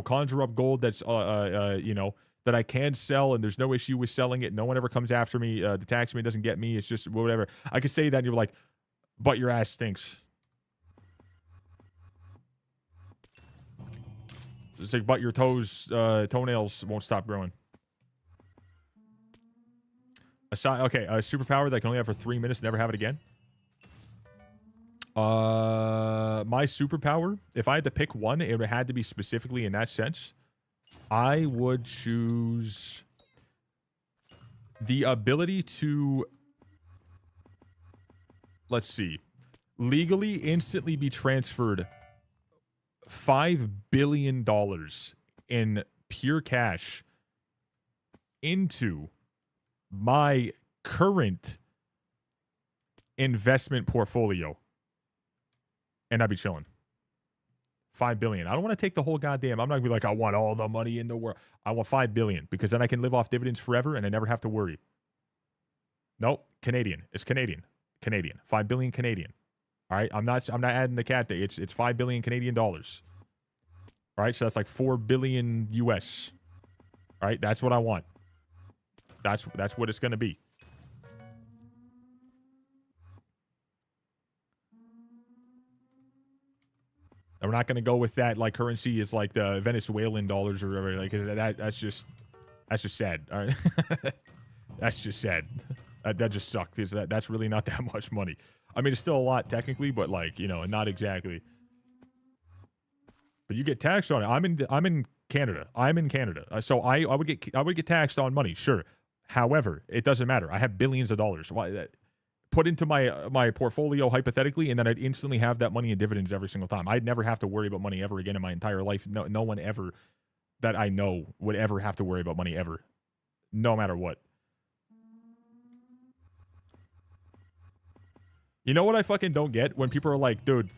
conjure up gold that's, that I can sell, and there's no issue with selling it. No one ever comes after me. The taxman doesn't get me. It's just whatever. I could say that, and you're like, but your ass stinks. It's like, but your toenails won't stop growing. A superpower that I can only have for 3 minutes, never have it again. My superpower, if I had to pick one, it had to be specifically in that sense. I would choose the ability to, let's see, legally instantly be transferred $5 billion in pure cash into my current investment portfolio. And I'd be chilling. $5 billion. I don't want to take the whole goddamn, I'm not going to be like, I want all the money in the world. I want $5 billion because then I can live off dividends forever and I never have to worry. Nope. Canadian. It's Canadian. 5 billion Canadian. All right. I'm not adding the cat day. It's 5 billion Canadian dollars. All right. So that's like 4 billion US. All right. That's what I want. That's what it's going to be. And we're not going to go with that like currency is like the Venezuelan dollars or whatever. Like that's just sad. All right. That's just sad. That just sucked. That's really not that much money. I mean, it's still a lot technically, but like, you know, not exactly. But you get taxed on it. I'm in Canada. I'm in Canada. So I would get taxed on money, sure. However, it doesn't matter. I have billions of dollars. Why put into my portfolio hypothetically, and then I'd instantly have that money in dividends every single time. I'd never have to worry about money ever again in my entire life. No one ever that I know would ever have to worry about money ever. No matter what. You know what I fucking don't get? When people are like, dude,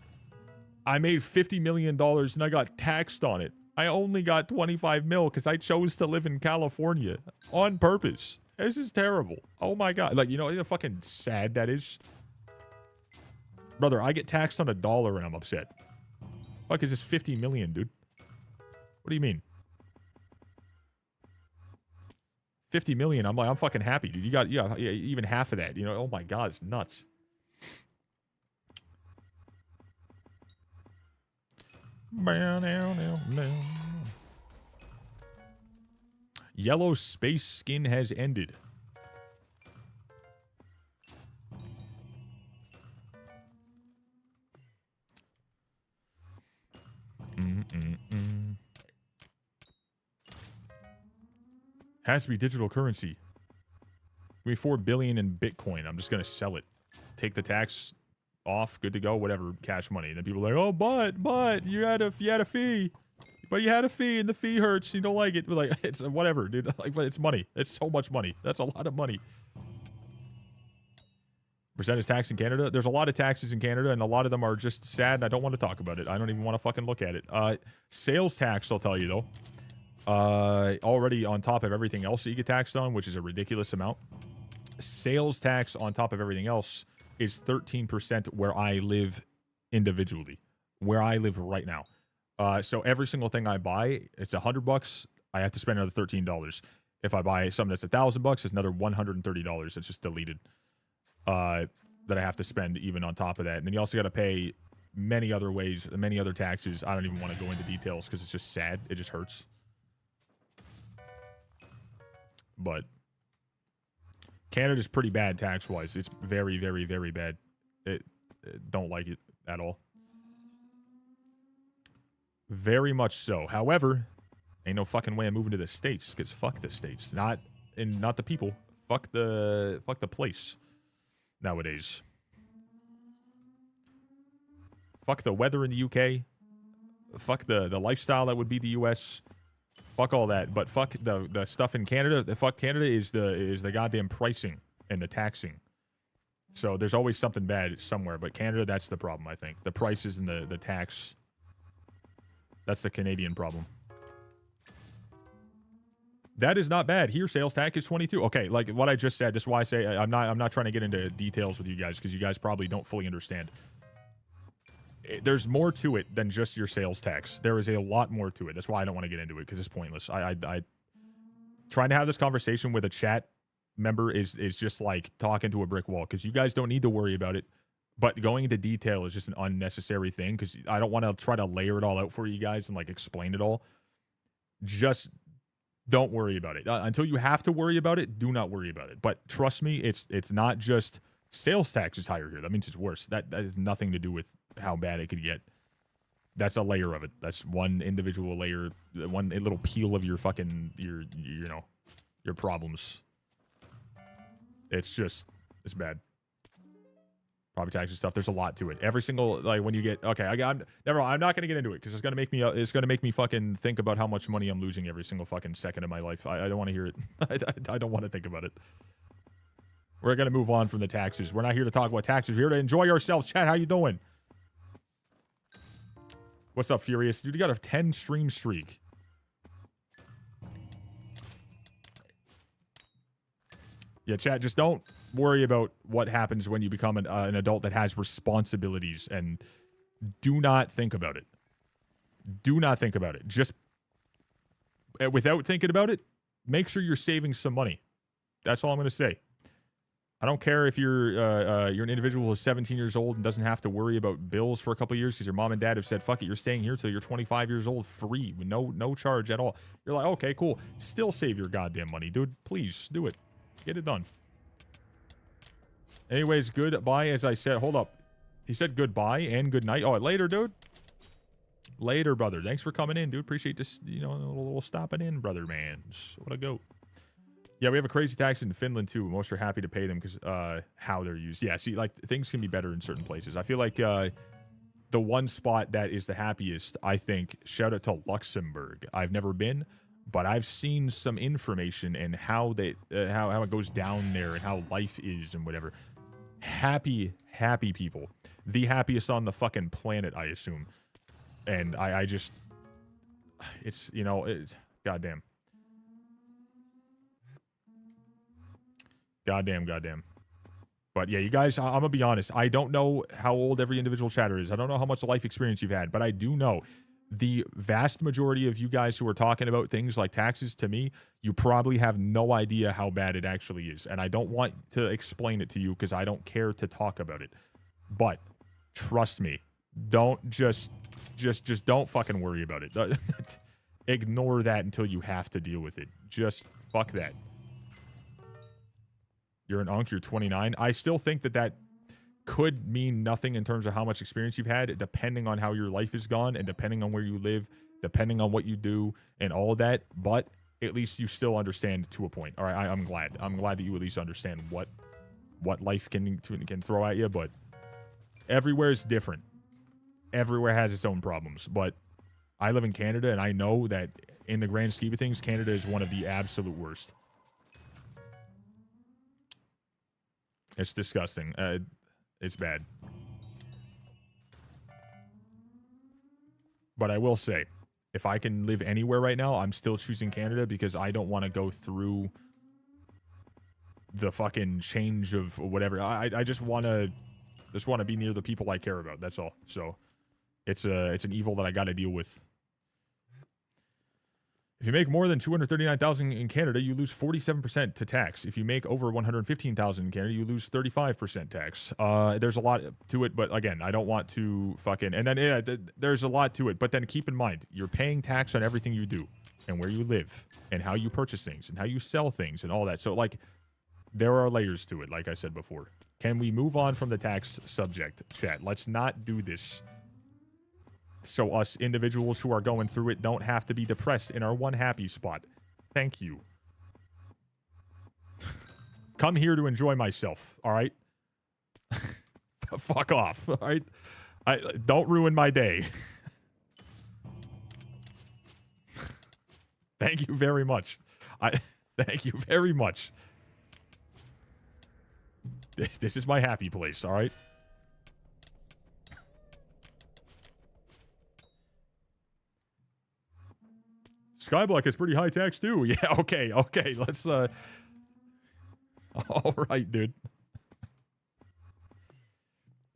I made $50 million and I got taxed on it. I only got 25 mil because I chose to live in California on purpose. This is terrible. Oh my God. Like, you know how fucking sad that is? Brother, I get taxed on $1 and I'm upset. Fuck is this 50 million, dude? What do you mean? 50 million. I'm fucking happy, dude. You got even half of that. You know, oh my God, it's nuts. Yellow space skin has ended. Has to be digital currency. Give me 4 billion in Bitcoin. I'm just gonna sell it. Take the tax off, good to go, whatever, cash money. And then people are like, oh, but you had a fee. But you had a fee and the fee hurts. You don't like it. We're like, it's whatever, dude. Like, but it's money. It's so much money. That's a lot of money. Percentage tax in Canada. There's a lot of taxes in Canada, and a lot of them are just sad, and I don't want to talk about it. I don't even want to fucking look at it. Sales tax, I'll tell you, though. Already on top of everything else that you get taxed on, which is a ridiculous amount. Sales tax on top of everything else is 13% where I live individually, where I live right now. So every single thing I buy, it's $100. I have to spend another $13. If I buy something that's $1,000, it's another $130. It's just deleted. That I have to spend even on top of that. And then you also got to pay many other ways, many other taxes. I don't even want to go into details because it's just sad. It just hurts. But Canada's pretty bad tax-wise. It's very, very, very bad. Don't like it at all. Very much so. However, ain't no fucking way I'm moving to the States, because fuck the States. Not the people. Fuck the place nowadays. Fuck the weather in the UK. Fuck the lifestyle that would be the US. Fuck all that, but fuck the stuff in Canada. The fuck Canada is the goddamn pricing and the taxing. So there's always something bad somewhere, but Canada, that's the problem, I think. The prices and the tax. That's the Canadian problem. That is not bad. Here, sales tax is 22. Okay, like what I just said, this is why I say I'm not trying to get into details with you guys, because you guys probably don't fully understand. There's more to it than just your sales tax. There is a lot more to it. That's why I don't want to get into it, because it's pointless. I trying to have this conversation with a chat member is just like talking to a brick wall, because you guys don't need to worry about it. But going into detail is just an unnecessary thing, because I don't want to try to layer it all out for you guys and like explain it all. Just don't worry about it. Until you have to worry about it, do not worry about it. But trust me, it's not just sales tax is higher here. That means it's worse. That has nothing to do with how bad it could get. That's a layer of it. That's one individual layer, one little peel of your fucking your problems. It's bad. Property tax and stuff. There's a lot to it. Every single, like, when you get, okay, I'm not gonna get into it, because it's gonna make me fucking think about how much money I'm losing every single fucking second of my life. I don't want to hear it. I don't want to think about it. We're gonna move on from the taxes. We're not here to talk about taxes. We're here to enjoy ourselves. Chat, how you doing? What's up, Furious? Dude, you got a 10 stream streak. Yeah, chat, just don't worry about what happens when you become an adult that has responsibilities, and do not think about it. Do not think about it. Just, without thinking about it, make sure you're saving some money. That's all I'm going to say. I don't care if you're an individual who's 17 years old and doesn't have to worry about bills for a couple of years because your mom and dad have said, fuck it, you're staying here till you're 25 years old free with no charge at all. You're like, okay, cool. Still save your goddamn money, dude. Please do it. Get it done. Anyways, goodbye, as I said. Hold up. He said goodbye and good night. Oh, later, dude. Later, brother. Thanks for coming in, dude. Appreciate this, you know, a little stopping in, brother, man. What a goat. Yeah, we have a crazy tax in Finland, too. Most are happy to pay them because how they're used. Yeah, see, like, things can be better in certain places. I feel like the one spot that is the happiest, I think, shout out to Luxembourg. I've never been, but I've seen some information and how they how it goes down there and how life is and whatever. Happy people. The happiest on the fucking planet, I assume. And I just... It's, you know, it's... Goddamn. Goddamn. But yeah, you guys, I'm gonna be honest. I don't know how old every individual chatter is. I don't know how much life experience you've had, but I do know the vast majority of you guys who are talking about things like taxes, to me, you probably have no idea how bad it actually is. And I don't want to explain it to you because I don't care to talk about it. But trust me, don't just don't fucking worry about it. Ignore that until you have to deal with it. Just fuck that. You're an unk, you're 29. I still think that could mean nothing in terms of how much experience you've had, depending on how your life is gone and depending on where you live, depending on what you do and all of that. But at least you still understand to a point. All right, I'm glad. I'm glad that you at least understand what life can throw at you. But everywhere is different. Everywhere has its own problems. But I live in Canada, and I know that in the grand scheme of things, Canada is one of the absolute worst. It's disgusting. It's bad. But I will say, if I can live anywhere right now, I'm still choosing Canada because I don't want to go through the fucking change of whatever. I just want to be near the people I care about. That's all. So it's an evil that I got to deal with. If you make more than $239,000 in Canada, you lose 47% to tax. If you make over $115,000 in Canada, you lose 35% tax. There's a lot to it, but again, I don't want to fucking... And then, yeah, there's a lot to it, but then keep in mind, you're paying tax on everything you do, and where you live, and how you purchase things, and how you sell things, and all that. So, like, there are layers to it, like I said before. Can we move on from the tax subject, chat? Let's not do this. So us individuals who are going through it don't have to be depressed in our one happy spot. Thank you. Come here to enjoy myself, all right? Fuck off, all right? Don't ruin my day. Thank you very much. Thank you very much. This is my happy place, all right? Skyblock is pretty high tax too. Yeah, okay. Let's all right, dude.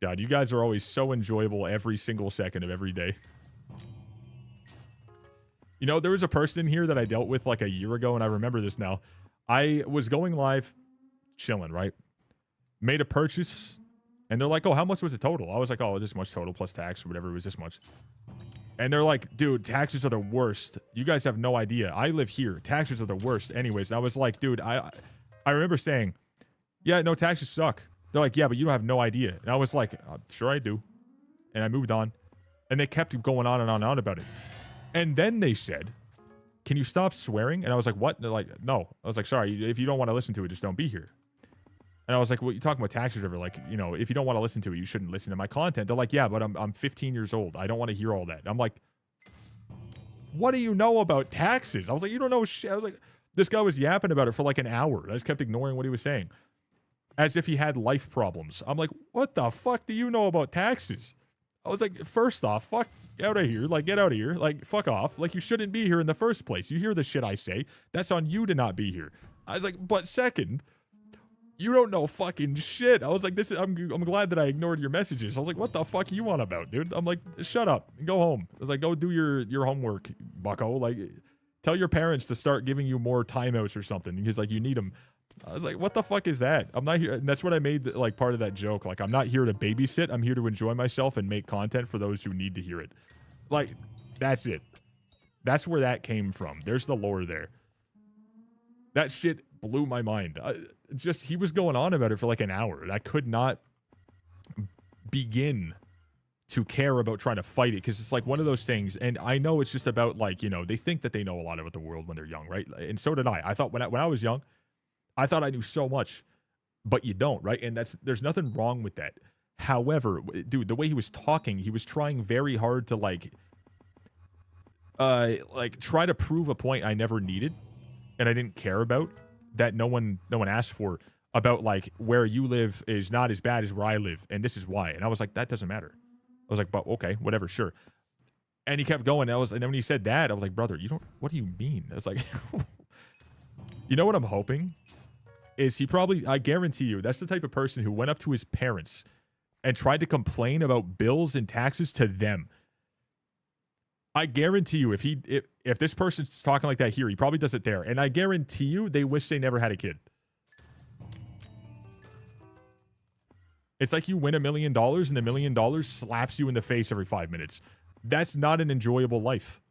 God, you guys are always so enjoyable every single second of every day. You know, there was a person in here that I dealt with like a year ago, and I remember this now. I was going live, chilling, right? Made a purchase, and they're like, oh, how much was the total? I was like, oh, this much total plus tax or whatever, it was this much. And they're like, dude, taxes are the worst. You guys have no idea. I live here. Taxes are the worst. Anyways, and I was like, dude, I remember saying, yeah, no, taxes suck. They're like, yeah, but you don't have no idea. And I was like, sure I do. And I moved on. And they kept going on and on and on about it. And then they said, can you stop swearing? And I was like, what? And they're like, no. I was like, sorry, if you don't want to listen to it, just don't be here. And I was like, well, you're talking about taxes, or like, you know, if you don't want to listen to it, you shouldn't listen to my content. They're like, yeah, but I'm 15 years old. I don't want to hear all that. I'm like, what do you know about taxes? I was like, you don't know shit. I was like, this guy was yapping about it for like an hour. I just kept ignoring what he was saying, as if he had life problems. I'm like, what the fuck do you know about taxes? I was like, first off, fuck out of here. Like, get out of here. Like, fuck off. Like, you shouldn't be here in the first place. You hear the shit I say. That's on you to not be here. I was like, but second, you don't know fucking shit. I was like, I'm glad that I ignored your messages. I was like, what the fuck are you on about, dude? I'm like, shut up and go home. I was like, go do your homework, bucko. Like, tell your parents to start giving you more timeouts or something. He's like, you need them. I was like, what the fuck is that? I'm not here. And that's what I made like part of that joke. Like, I'm not here to babysit. I'm here to enjoy myself and make content for those who need to hear it. Like, that's it. That's where that came from. There's the lore there. That shit blew my mind. He was going on about it for like an hour. I could not begin to care about trying to fight it, because it's like one of those things. And I know it's just about like, you know, they think that they know a lot about the world when they're young, right? And so did I. I thought when I was young, I thought I knew so much, but you don't, right? And there's nothing wrong with that. However, dude, the way he was talking, he was trying very hard to like try to prove a point I never needed and I didn't care about, that no one asked for, about like where you live is not as bad as where I live, and this is why. And I was like, that doesn't matter. I was like, but okay, whatever, sure. And he kept going. And then when he said that, I was like, brother, what do you mean? I was like, you know what I'm hoping is I guarantee you, that's the type of person who went up to his parents and tried to complain about bills and taxes to them. I guarantee you, if this person's talking like that here, he probably does it there. And I guarantee you, they wish they never had a kid. It's like you win $1 million and the $1 million slaps you in the face every 5 minutes. That's not an enjoyable life.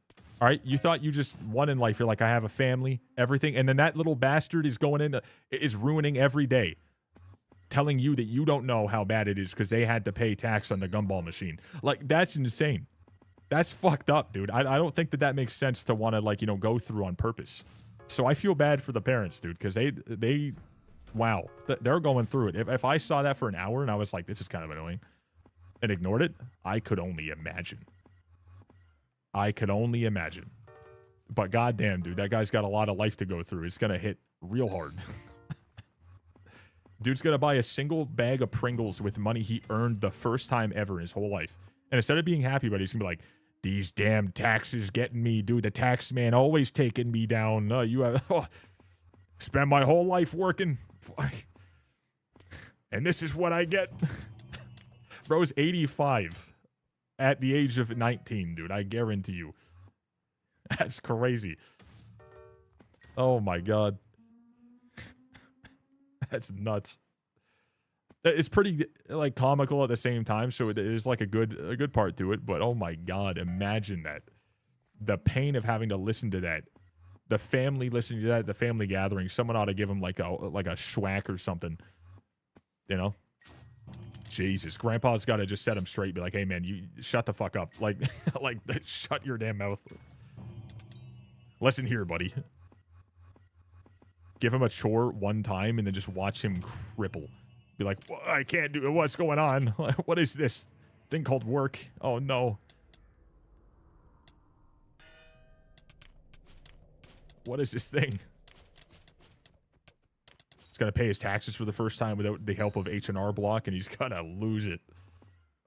All right, you thought you just won in life. You're like, I have a family, everything, and then that little bastard is is ruining every day, telling you that you don't know how bad it is because they had to pay tax on the gumball machine. Like, that's insane. That's fucked up, dude. I don't think that makes sense to want to, like, you know, go through on purpose. So I feel bad for the parents, dude, because they wow, they're going through it. If I saw that for an hour and I was like, this is kind of annoying, and ignored it, I could only imagine. But goddamn, dude, that guy's got a lot of life to go through. It's gonna hit real hard. Dude's gonna buy a single bag of Pringles with money he earned the first time ever in his whole life. And instead of being happy about it, he's gonna be like, these damn taxes getting me, dude. The tax man always taking me down. Spend my whole life working, and this is what I get. Bro's 85 at the age of 19, dude. I guarantee you. That's crazy. Oh my god. That's nuts. It's pretty like comical at the same time, so it is like a good part to it, but oh my god, imagine that. The pain of having to listen to that. The family listening to that at the family gathering. Someone ought to give him like a schwack or something. You know? Jesus. Grandpa's got to just set him straight. Be like, hey man, you shut the fuck up. Like, shut your damn mouth. Listen here, buddy. Give him a chore one time and then just watch him cripple. Be like, well, I can't do it. What's going on? What is this thing called work? Oh no. What is this thing? He's gonna pay his taxes for the first time without the help of H&R Block, and he's gonna lose it.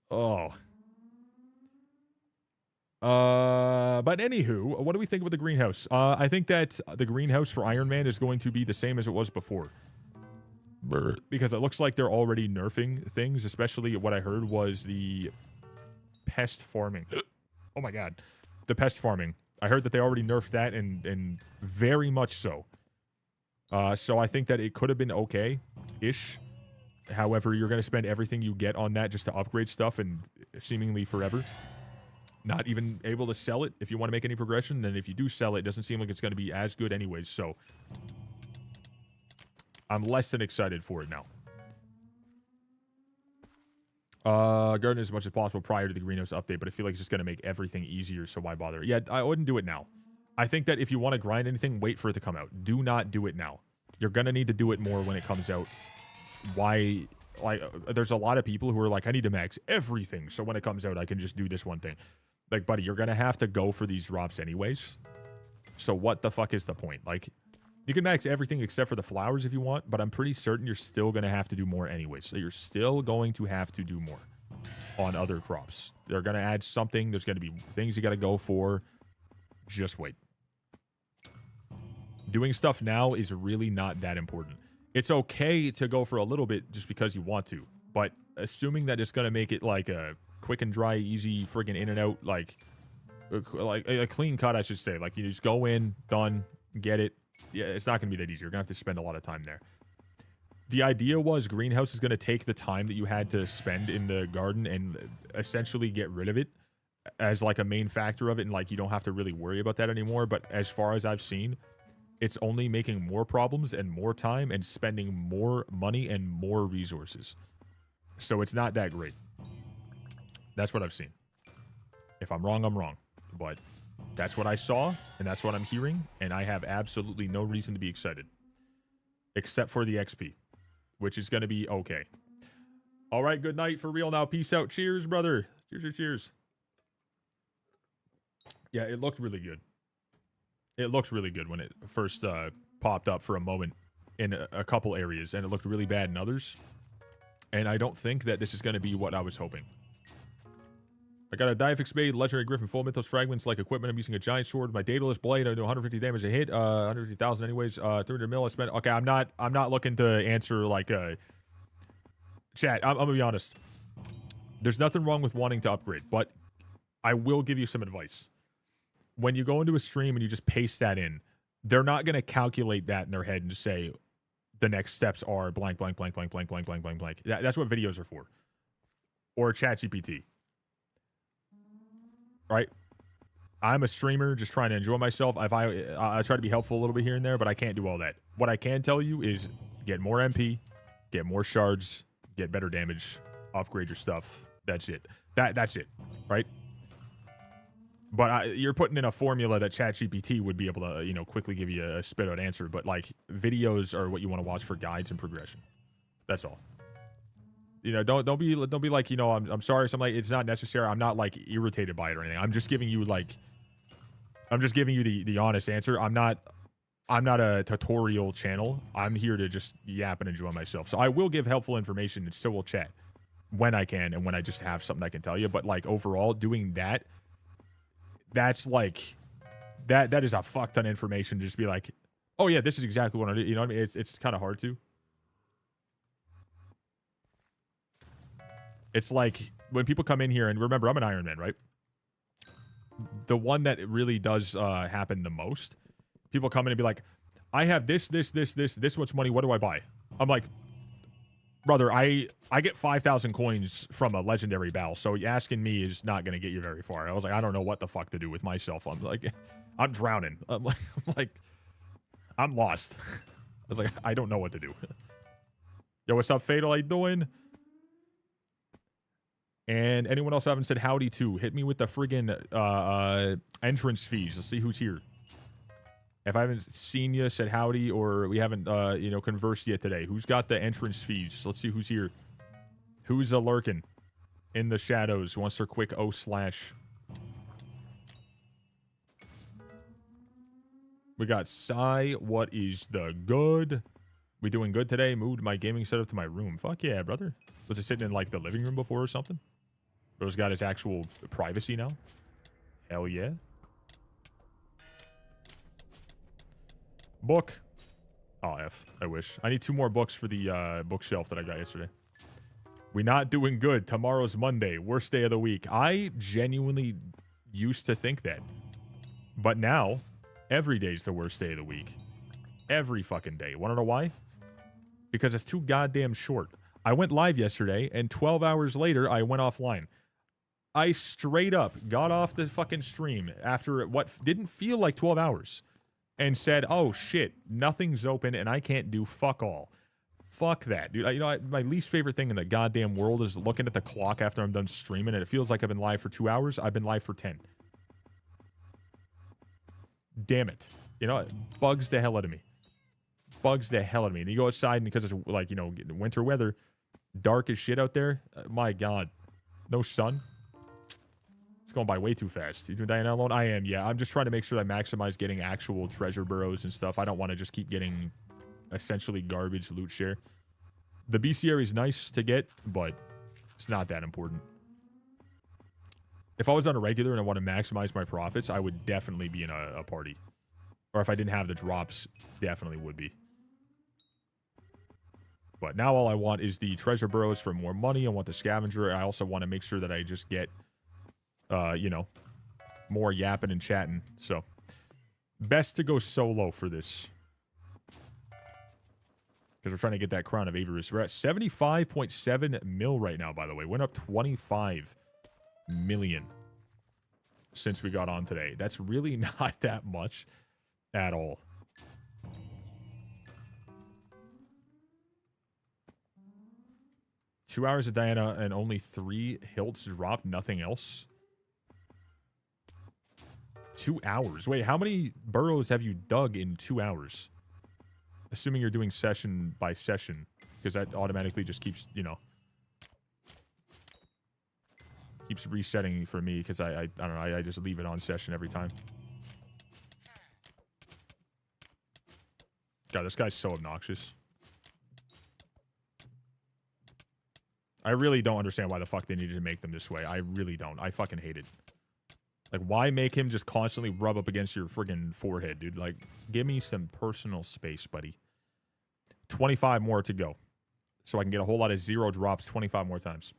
Oh. But anywho, what do we think about the greenhouse? I think that the greenhouse for Ironman is going to be the same as it was before. Because it looks like they're already nerfing things, especially what I heard was the pest farming. Oh my god. The pest farming. I heard that they already nerfed that, and very much so. So I think that it could have been okay-ish. However, you're going to spend everything you get on that just to upgrade stuff and seemingly forever. Not even able to sell it if you want to make any progression. And if you do sell it, it doesn't seem like it's going to be as good anyways. So I'm less than excited for it now. Garden as much as possible prior to the greenhouse update, but I feel like it's just going to make everything easier, so why bother? Yeah, I wouldn't do it now. I think that if you want to grind anything, wait for it to come out. Do not do it now. You're going to need to do it more when it comes out. Why? Like, there's a lot of people who are like, I need to max everything, so when it comes out, I can just do this one thing. Like, buddy, you're going to have to go for these drops anyways. So what the fuck is the point? Like, you can max everything except for the flowers if you want, but I'm pretty certain you're still going to have to do more anyways. So you're still going to have to do more on other crops. They're going to add something. There's going to be things you got to go for. Just wait. Doing stuff now is really not that important. It's okay to go for a little bit just because you want to, but assuming that it's going to make it like a quick and dry, easy, friggin' in and out, like a clean cut, I should say. Like, you just go in, done, get it. Yeah, it's not going to be that easy. You're going to have to spend a lot of time there. the idea was greenhouse is going to take the time that you had to spend in the garden and essentially get rid of it as like a main factor of it, and like you don't have to really worry about that anymore. But as far as I've seen, it's only making more problems and more time and spending more money and more resources. So it's not that great. That's what I've seen. If I'm wrong, I'm wrong. But that's what I saw, and that's what I'm hearing, and I have absolutely no reason to be excited. Except for the XP, which is going to be okay. All right, good night for real now. Peace out. Cheers, brother. Cheers, cheers, cheers. Yeah, it looked really good. It looked really good when it first popped up for a moment in a couple areas, and it looked really bad in others. And I don't think that this is going to be what I was hoping. I got a Diafix Spade, Legendary Griffin, full Mythos fragments like equipment. I'm using a giant sword. My Daedalus blade, I do 150 damage a hit, 150,000 anyways. 300 mil I spent. Okay, I'm not looking to answer like chat. I'm gonna be honest. There's nothing wrong with wanting to upgrade, but I will give you some advice. When you go into a stream and you just paste that in, they're not gonna calculate that in their head and just say the next steps are blank, blank, blank, blank, blank, blank, blank, blank, blank. That's what videos are for, or ChatGPT. Right? I'm a streamer just trying to enjoy myself. I try to be helpful a little bit here and there, but I can't do all that. What I can tell you is get more MP, get more shards, get better damage, upgrade your stuff. That's it. That's it, right? But you're putting in a formula that ChatGPT would be able to, you know, quickly give you a spit out answer. But like videos are what you want to watch for guides and progression. That's all. You know, don't be like, you know, I'm sorry, something like, it's not necessary. I'm not like irritated by it or anything. I'm just giving you the honest answer. I'm not a tutorial channel. I'm here to just yap and enjoy myself. So I will give helpful information and still will chat when I can and when I just have something I can tell you. But like overall, doing that's like that is a fuck ton of information to just be like, oh yeah, this is exactly what I do. You know what I mean? It's kind of hard to. It's like when people come in here, and remember, I'm an Ironman, right? The one that really does happen the most, people come in and be like, I have this much money. What do I buy? I'm like, brother, I get 5,000 coins from a legendary battle, so asking me is not going to get you very far. I was like, I don't know what the fuck to do with myself. I'm like, I'm drowning. I'm lost. I was like, I don't know what to do. Yo, what's up, Fatal? How you doing? And anyone else I haven't said howdy to, hit me with the friggin' entrance fees. Let's see who's here. If I haven't seen you, said howdy, or we haven't, you know, conversed yet today, who's got the entrance fees? Let's see who's here. Who's lurking in the shadows? Who wants their quick O/? We got Sai. What is the good? We doing good today? Moved my gaming setup to my room. Fuck yeah, brother. Was it sitting in like the living room before or something? Bro's got his actual privacy now. Hell yeah. Book. Oh, F. I wish. I need 2 more books for the bookshelf that I got yesterday. We not doing good. Tomorrow's Monday. Worst day of the week. I genuinely used to think that. But now, every day's the worst day of the week. Every fucking day. Want to know why? Because it's too goddamn short. I went live yesterday, and 12 hours later, I went offline. I straight up got off the fucking stream after what didn't feel like 12 hours and said, oh shit, nothing's open and I can't do fuck all. Fuck that, dude. You know, my least favorite thing in the goddamn world is looking at the clock after I'm done streaming and it feels like I've been live for 2 hours. I've been live for 10. Damn it. You know, it bugs the hell out of me. Bugs the hell out of me. And you go outside and because it's like, you know, winter weather, dark as shit out there. My God. No sun. It's going by way too fast. You doing Diana alone? I am, yeah. I'm just trying to make sure I maximize getting actual treasure burrows and stuff. I don't want to just keep getting essentially garbage loot share. The bestiary is nice to get, but it's not that important. If I was on a regular and I want to maximize my profits, I would definitely be in a party. Or if I didn't have the drops, definitely would be. But now all I want is the treasure burrows for more money. I want the scavenger. I also want to make sure that I just get, you know, more yapping and chatting. So, best to go solo for this. because we're trying to get that crown of avarice. We're at 75.7 mil right now, by the way. Went up 25 million since we got on today. That's really not that much at all. Two hours of Diana and only 3 hilts drop, nothing else. 2 hours. Wait, how many burrows have you dug in 2 hours? Assuming you're doing session by session, because that automatically just keeps, you know, keeps resetting for me, because I don't know, I just leave it on session every time. God, this guy's so obnoxious. I really don't understand why the fuck they needed to make them this way. I really don't. I fucking hate it. Like, why make him just constantly rub up against your friggin' forehead, dude? Like, give me some personal space, buddy. 25 more to go. So I can get a whole lot of 0 drops 25 more times.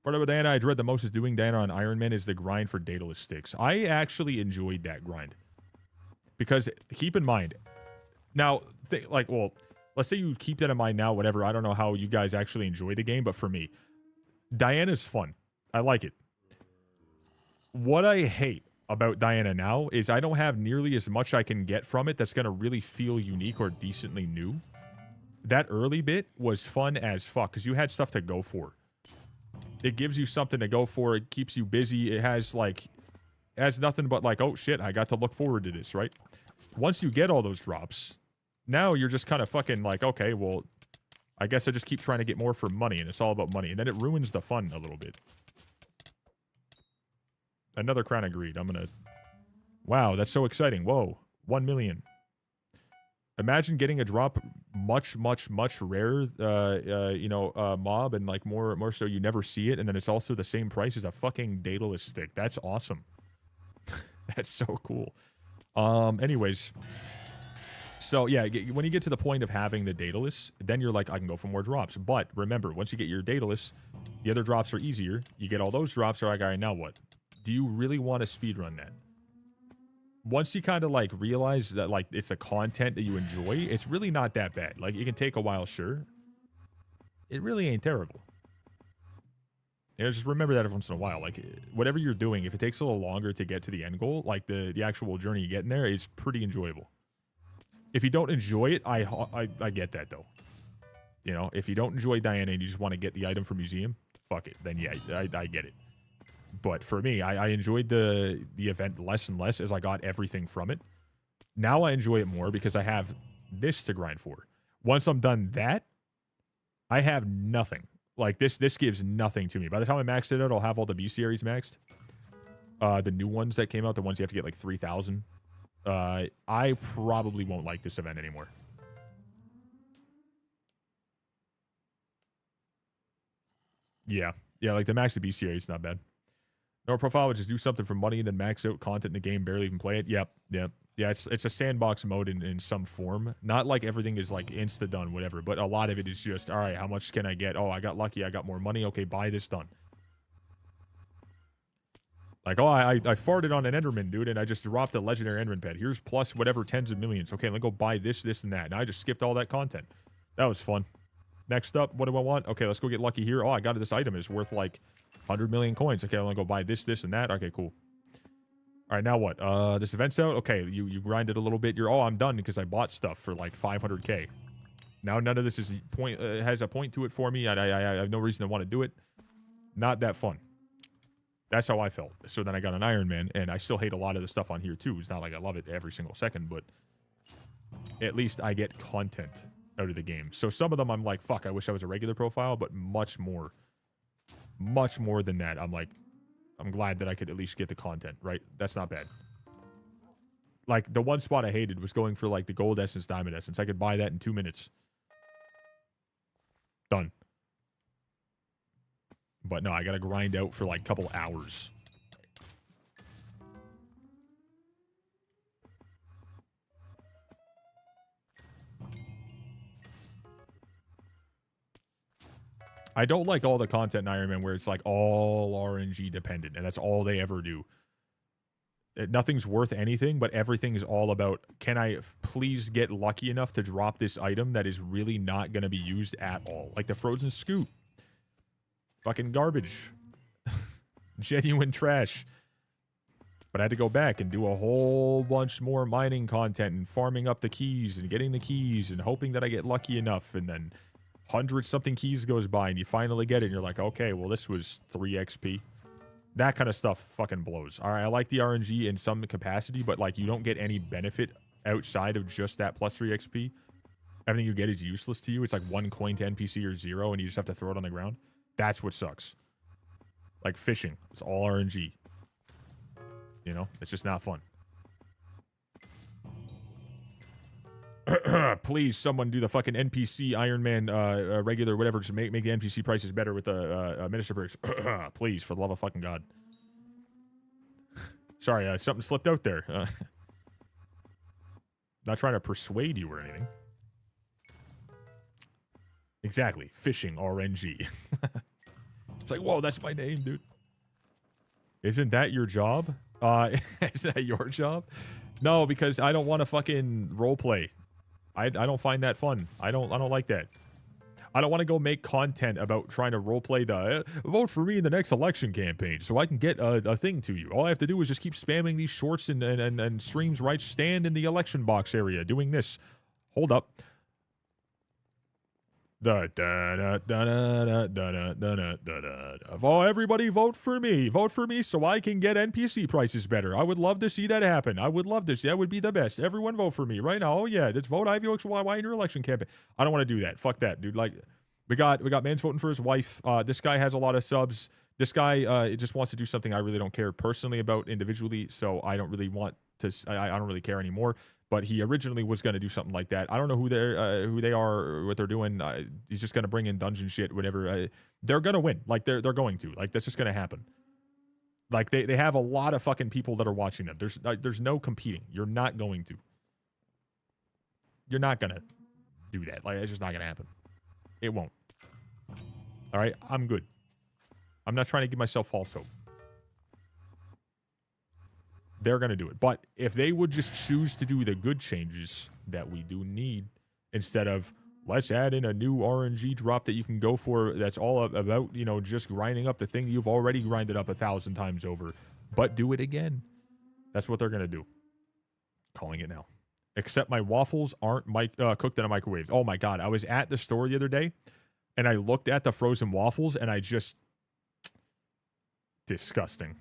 Part of what Diana I dread the most is doing Diana on Ironman is the grind for Daedalus sticks. I actually enjoyed that grind. Because, keep in mind, now, well, let's say you keep that in mind now, whatever. I don't know how you guys actually enjoy the game, but for me, Diana's fun. I like it. What I hate about Diana now is I don't have nearly as much I can get from it that's going to really feel unique or decently new. That early bit was fun as fuck because you had stuff to go for. It gives you something to go for. It keeps you busy. It has nothing but like, oh shit, I got to look forward to this, right? Once you get all those drops, now you're just kind of fucking like, okay, well, I guess I just keep trying to get more for money, and it's all about money. And then it ruins the fun a little bit. Another crown of greed. I'm gonna... Wow, that's so exciting. Whoa. 1 million. Imagine getting a drop much, much, much rarer, mob, and like more so you never see it, and then it's also the same price as a fucking Daedalus stick. That's awesome. That's so cool. Anyways... So, yeah, when you get to the point of having the Daedalus, then you're like, I can go for more drops. But remember, once you get your Daedalus, the other drops are easier. You get all those drops, you're like, all right, now what? Do you really want to speedrun that? Once you kind of, like, realize that, like, it's the content that you enjoy, it's really not that bad. Like, it can take a while, sure. It really ain't terrible. You know, just remember that every once in a while. Like, whatever you're doing, if it takes a little longer to get to the end goal, like, the actual journey you get in there is pretty enjoyable. If you don't enjoy it, I get that, though. You know, if you don't enjoy Diana and you just want to get the item from museum, fuck it. Then, yeah, I get it. But for me, I enjoyed the event less and less as I got everything from it. Now I enjoy it more because I have this to grind for. Once I'm done that, I have nothing. Like, this gives nothing to me. By the time I max it out, I'll have all the B series maxed. The new ones that came out, the ones you have to get, like, 3,000. I probably won't like this event anymore. Yeah, like the max of BCA is not bad. No profile would just do something for money and then max out content in the game, barely even play it. Yep. Yeah, it's a sandbox mode in some form. Not like everything is like insta done, whatever, but a lot of it is just, all right, how much can I get? Oh, I got lucky, I got more money. Okay, buy this, done. Like, oh, I farted on an Enderman, dude, and I just dropped a legendary Enderman pet. Here's plus whatever tens of millions. Okay, let me go buy this, and that. And I just skipped all that content. That was fun. Next up, what do I want? Okay, let's go get lucky here. Oh, I got this item. It's worth like 100 million coins. Okay, let me go buy this, and that. Okay, cool. All right, now what? This event's out. Okay, you grinded a little bit. I'm done because I bought stuff for like 500k. Now none of this is has a point to it for me. I have no reason to want to do it. Not that fun. That's how I felt. So then I got an Ironman, and I still hate a lot of the stuff on here, too. It's not like I love it every single second, but at least I get content out of the game. So some of them I'm like, fuck, I wish I was a regular profile, but much more than that. I'm like, I'm glad that I could at least get the content, right? That's not bad. Like, the one spot I hated was going for, like, the gold essence, diamond essence. I could buy that in 2 minutes. Done. But no, I gotta grind out for like a couple hours. I don't like all the content in Ironman where it's like all RNG dependent and that's all they ever do. Nothing's worth anything, but everything is all about, can I please get lucky enough to drop this item that is really not going to be used at all? Like the frozen scoop. Fucking garbage. Genuine trash. But I had to go back and do a whole bunch more mining content and farming up the keys and getting the keys and hoping that I get lucky enough. And then 100-something keys goes by and you finally get it and you're like, okay, well, this was 3 XP. That kind of stuff fucking blows. All right, I like the RNG in some capacity, but like you don't get any benefit outside of just that plus 3 XP. Everything you get is useless to you. It's like 1 coin to NPC or 0, and you just have to throw it on the ground. That's what sucks. Like fishing, it's all RNG. You know, it's just not fun. Please, someone do the fucking NPC Ironman regular whatever. Just make the NPC prices better with the minister perks. Please, for the love of fucking God. Sorry, something slipped out there. Not trying to persuade you or anything. Exactly, fishing RNG. It's like, whoa, that's my name, dude. Isn't that your job? Is that your job? No, because I don't want to fucking roleplay. I don't find that fun. I don't like that. I don't want to go make content about trying to roleplay the vote for me in the next election campaign so I can get a thing to you. All I have to do is just keep spamming these shorts and streams where I stand in the election box area doing this. Hold up. Oh, everybody vote for me. Vote for me so I can get NPC prices better. I would love to see that happen. I would love this. That would be the best. Everyone vote for me right now. Oh yeah, just vote IVoxy in your election campaign. I don't want to do that. Fuck that, dude. Like, we got man's voting for his wife. This guy has a lot of subs. This guy just wants to do something I really don't care personally about individually, so I don't really want to. I don't really care anymore. But he originally was going to do something like that. I don't know who they are, or what they're doing. He's just going to bring in dungeon shit, whatever. They're going to win. Like, they're going to. Like, that's just going to happen. Like, they have a lot of fucking people that are watching them. There's no competing. You're not going to. You're not going to do that. Like, it's just not going to happen. It won't. All right? I'm good. I'm not trying to give myself false hope. They're going to do it. But if they would just choose to do the good changes that we do need, instead of, let's add in a new RNG drop that you can go for that's all about, you know, just grinding up the thing you've already grinded up 1,000 times over, but do it again. That's what they're going to do. Calling it now. Except my waffles aren't cooked in a microwave. Oh my God. I was at the store the other day, and I looked at the frozen waffles, and I just... Disgusting.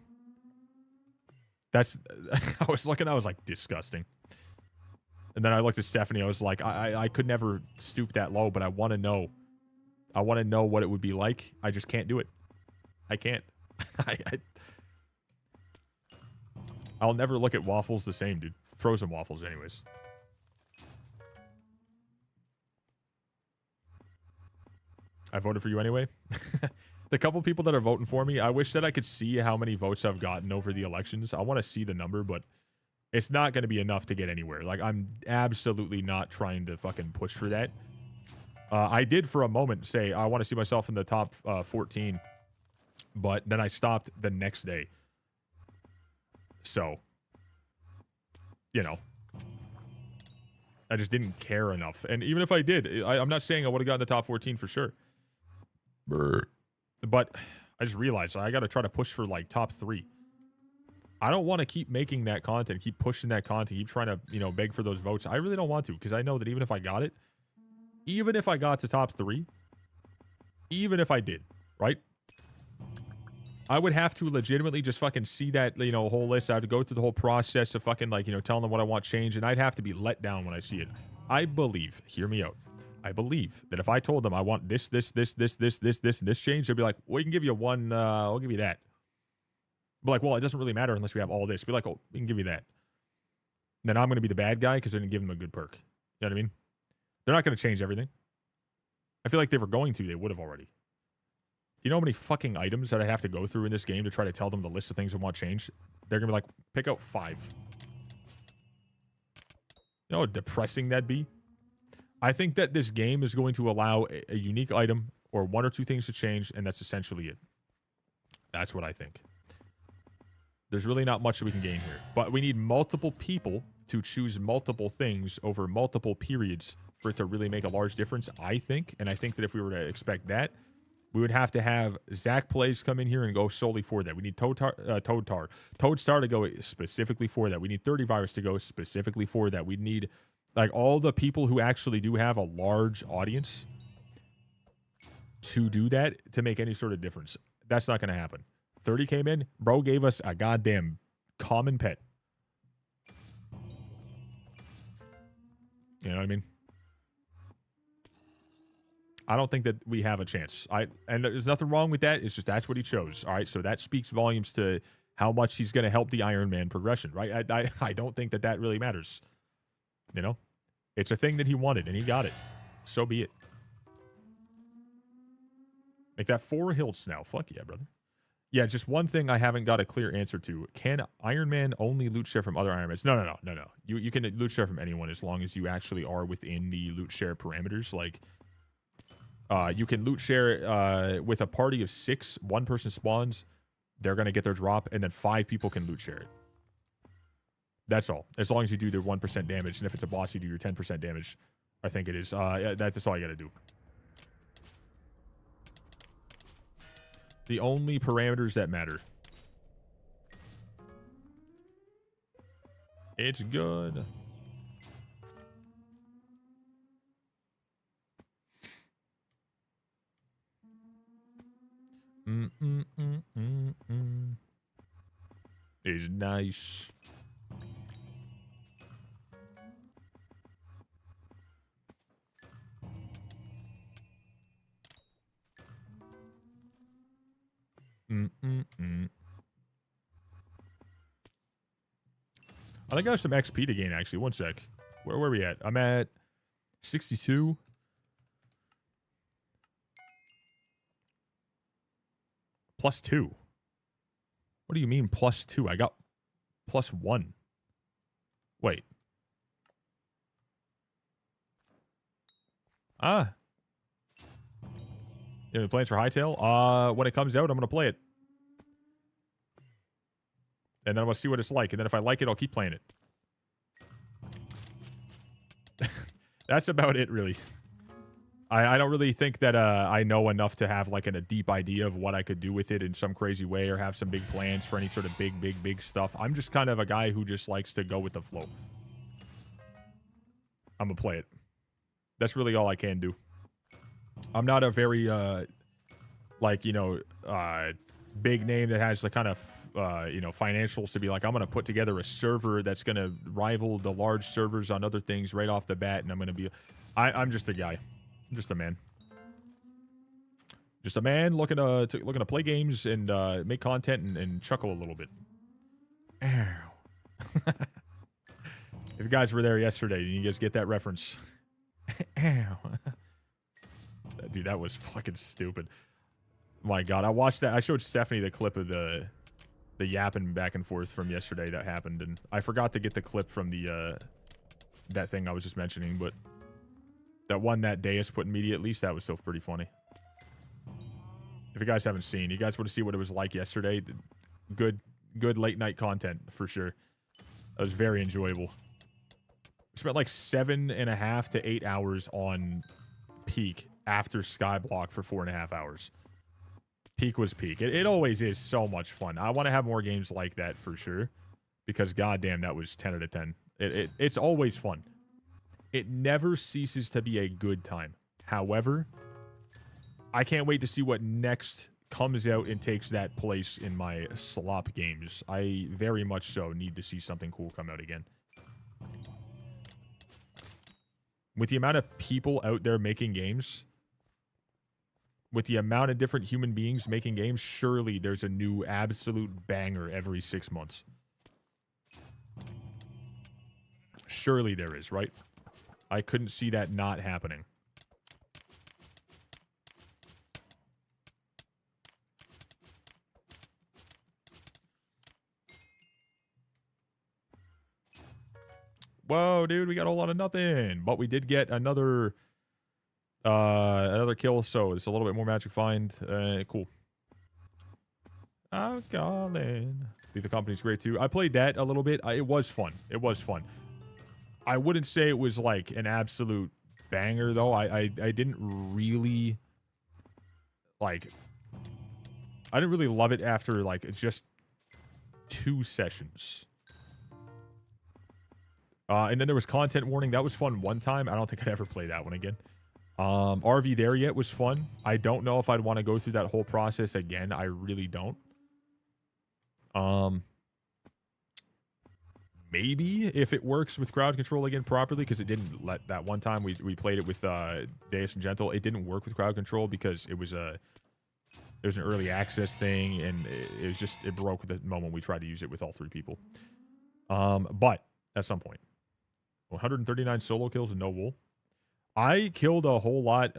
That's, I was looking, I was like, disgusting. And then I looked at Stephanie, I was like, I could never stoop that low, but I want to know. I want to know what it would be like. I just can't do it. I can't. I'll never look at waffles the same, dude. Frozen waffles, anyways. I voted for you anyway. The couple people that are voting for me, I wish that I could see how many votes I've gotten over the elections. I want to see the number, but it's not going to be enough to get anywhere. Like, I'm absolutely not trying to fucking push for that. I did for a moment say I want to see myself in the top 14, but then I stopped the next day. So, you know, I just didn't care enough. And even if I did, I'm not saying I would have gotten the top 14 for sure. But I just realized I got to try to push for, like, top 3. I don't want to keep making that content, keep pushing that content, keep trying to, you know, beg for those votes. I really don't want to, because I know that even if I got it, even if I got to top 3, even if I did, right? I would have to legitimately just fucking see that, you know, whole list. I have to go through the whole process of fucking, like, you know, telling them what I want changed, and I'd have to be let down when I see it. I believe, hear me out, I believe that if I told them I want this change, they'd be like, well, we can give you one, I'll give you that. But like, well, it doesn't really matter unless we have all this. Be like, oh, we can give you that. And then I'm going to be the bad guy because they're going to give them a good perk. You know what I mean? They're not going to change everything. I feel like if they were going to, they would have already. You know how many fucking items that I have to go through in this game to try to tell them the list of things I want changed? They're going to be like, pick out 5. You know how depressing that'd be? I think that this game is going to allow a unique item or 1 or 2 things to change, and that's essentially it. That's what I think. There's really not much we can gain here. But we need multiple people to choose multiple things over multiple periods for it to really make a large difference, I think. And I think that if we were to expect that, we would have to have Zach Plays come in here and go solely for that. We need Toadstar to go specifically for that. We need 30 Virus to go specifically for that. We need like all the people who actually do have a large audience to do that to make any sort of difference. That's not going to happen. 30 came in, bro gave us a goddamn common pet. You know what I mean? I don't think that we have a chance. And there's nothing wrong with that. It's just that's what he chose. All right, so that speaks volumes to how much he's going to help the Ironman progression, right? I don't think that really matters. You know, it's a thing that he wanted and he got it. So be it. Make that 4 hills now. Fuck yeah, brother. Yeah, just one thing I haven't got a clear answer to. Can Ironman only loot share from other Ironmans? No. You can loot share from anyone as long as you actually are within the loot share parameters. Like, you can loot share with a party of 6. One person spawns, they're going to get their drop, and then 5 people can loot share it. That's all. As long as you do their 1% damage, and if it's a boss, you do your 10% damage. I think it is. That's all you got to do. The only parameters that matter. It's good. It's nice. I think I have some XP to gain, actually. One sec. Where are we at? I'm at 62. +2. What do you mean +2? I got +1. Wait. You have any plans for Hytale? When it comes out, I'm going to play it. And then I'm going to see what it's like. And then if I like it, I'll keep playing it. That's about it, really. I don't really think that I know enough to have like a deep idea of what I could do with it in some crazy way or have some big plans for any sort of big stuff. I'm just kind of a guy who just likes to go with the flow. I'm going to play it. That's really all I can do. I'm not a very, like, you know, big name that has the kind of, you know, financials to be like, I'm going to put together a server that's going to rival the large servers on other things right off the bat. And I'm going to be, I'm just a guy. I'm just a man. Just a man looking to play games and make content and chuckle a little bit. Ow. If you guys were there yesterday, you guys get that reference. Ow. Dude, that was fucking stupid. My God, I watched that. I showed Stephanie the clip of the yapping back and forth from yesterday that happened, and I forgot to get the clip from the that thing I was just mentioning, but that one that Deus put in media, at least that was still pretty funny. If you guys haven't seen, you guys want to see what it was like yesterday. Good late night content for sure. That was very enjoyable. We spent like 7.5 to 8 hours on Peak after Skyblock for 4.5 hours. Peak was peak. It always is so much fun. I want to have more games like that for sure, because goddamn, that was 10 out of 10. It's always fun. It never ceases to be a good time. However, I can't wait to see what next comes out and takes that place in my slop games. I very much so need to see something cool come out again. With the amount of people out there making games, with the amount of different human beings making games, surely there's a new absolute banger every 6 months. Surely there is, right? I couldn't see that not happening. Whoa, dude, we got a lot of nothing. But we did get another kill, so it's a little bit more magic find. Cool. I'm calling. Lethal Company's great too. I played that a little bit. It was fun. It was fun. I wouldn't say it was like an absolute banger though. I didn't really like. I didn't really love it after like just 2 sessions. And then there was Content Warning. That was fun one time. I don't think I'd ever play that one again. RV There Yet was fun. I don't know if I'd want to go through that whole process again. I really don't. Maybe if it works with crowd control again properly, because it didn't let that one time we played it with Deus and Gentle. It didn't work with crowd control because it was an early access thing, and it broke the moment we tried to use it with all 3 people. But at some point, 139 solo kills and no wool. I killed a whole lot,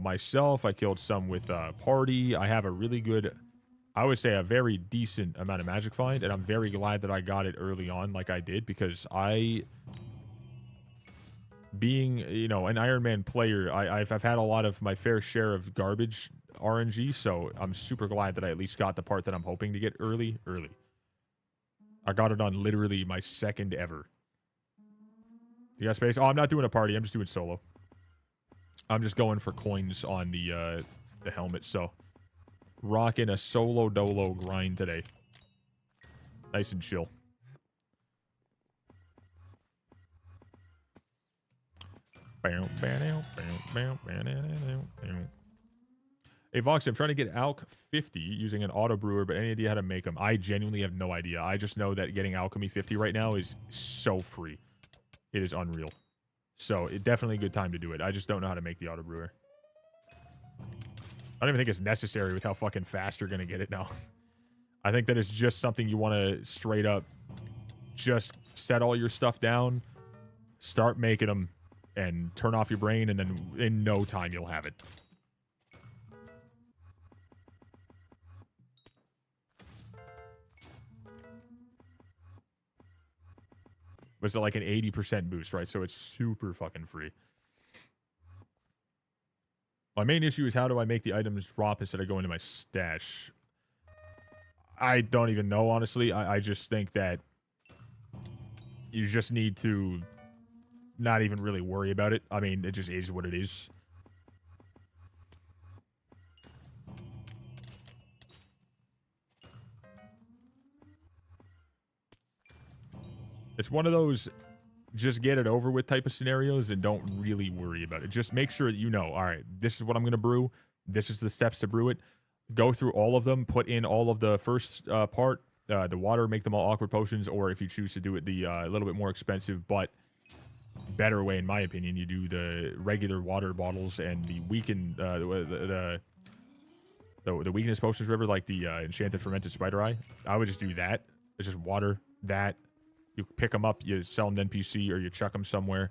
myself. I killed some with party. I have a really good, I would say a very decent amount of magic find, and I'm very glad that I got it early on like I did, because being, an Ironman player, I've had a lot of my fair share of garbage RNG, so I'm super glad that I at least got the part that I'm hoping to get early. I got it on literally my 2nd ever. You got space? Oh, I'm not doing a party. I'm just doing solo. I'm just going for coins on the helmet, so rocking a solo dolo grind today. Nice and chill. Hey, Voxy, I'm trying to get Alk 50 using an auto brewer, but any idea how to make them? I genuinely have no idea. I just know that getting Alchemy 50 right now is so free. It is unreal. So, it's definitely a good time to do it. I just don't know how to make the auto brewer. I don't even think it's necessary with how fucking fast you're going to get it now. I think that it's just something you want to straight up just set all your stuff down, start making them, and turn off your brain, and then in no time you'll have it. But it's like an 80% boost, right? So it's super fucking free. My main issue is how do I make the items drop instead of going to my stash? I don't even know, honestly. I just think that you just need to not even really worry about it. I mean, it just is what it is. It's one of those just get it over with type of scenarios and don't really worry about it. Just make sure that you know, all right, this is what I'm going to brew. This is the steps to brew it. Go through all of them. Put in all of the first part, the water, make them all awkward potions, or if you choose to do it the little bit more expensive but better way, in my opinion, you do the regular water bottles and the weakened, the weakness potions, river, like the enchanted fermented spider eye. I would just do that. It's just water, that. You pick them up, you sell them to NPC, or you chuck them somewhere,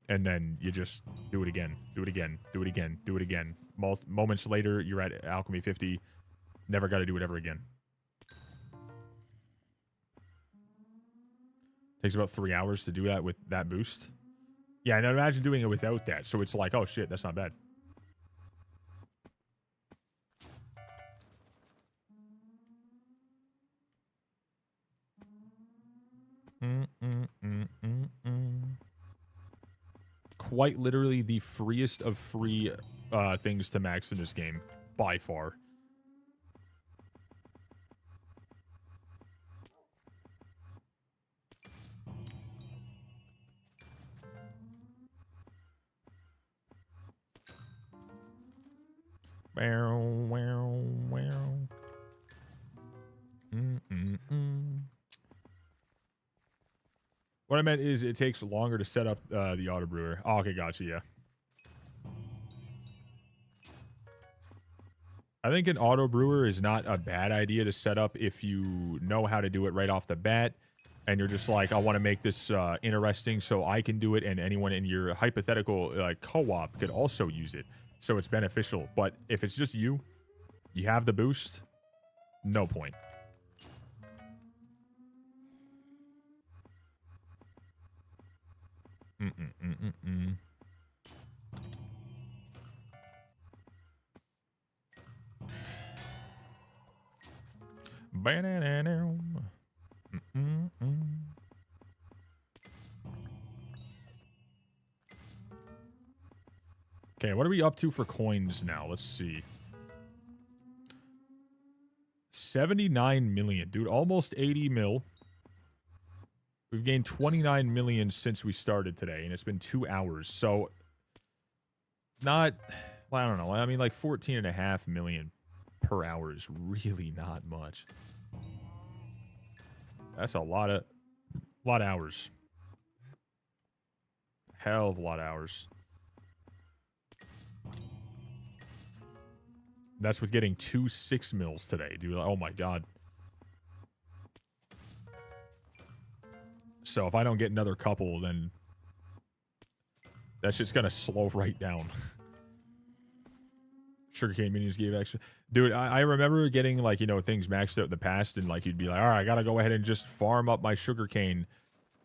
and then you just do it again, do it again, do it again, do it again. Moments later, you're at Alchemy 50. Never got to do it ever again. Takes about 3 hours to do that with that boost. Yeah, and imagine doing it without that. So it's like, oh shit, that's not bad. Quite literally the freest of free things to max in this game, by far. What I meant is it takes longer to set up the auto brewer. Oh, okay, gotcha, yeah. I think an auto brewer is not a bad idea to set up if you know how to do it right off the bat, and you're just like, I want to make this interesting so I can do it, and anyone in your hypothetical co-op could also use it, so it's beneficial. But if it's just you have the boost, no point. Okay, what are we up to for coins now? Let's see. 79 million, dude. Almost 80 mil. We've gained 29 million since we started today, and it's been 2 hours. So, not, I don't know. I mean, like 14.5 million per hour is really not much. That's a lot of hours. Hell of a lot of hours. That's with getting 2 6 mils today, dude. Oh my god. So if I don't get another couple, then that shit's gonna slow right down. Sugarcane minions gave extra. Dude, I remember getting, like, you know, things maxed out in the past, and like you'd be like, all right, I gotta go ahead and just farm up my sugarcane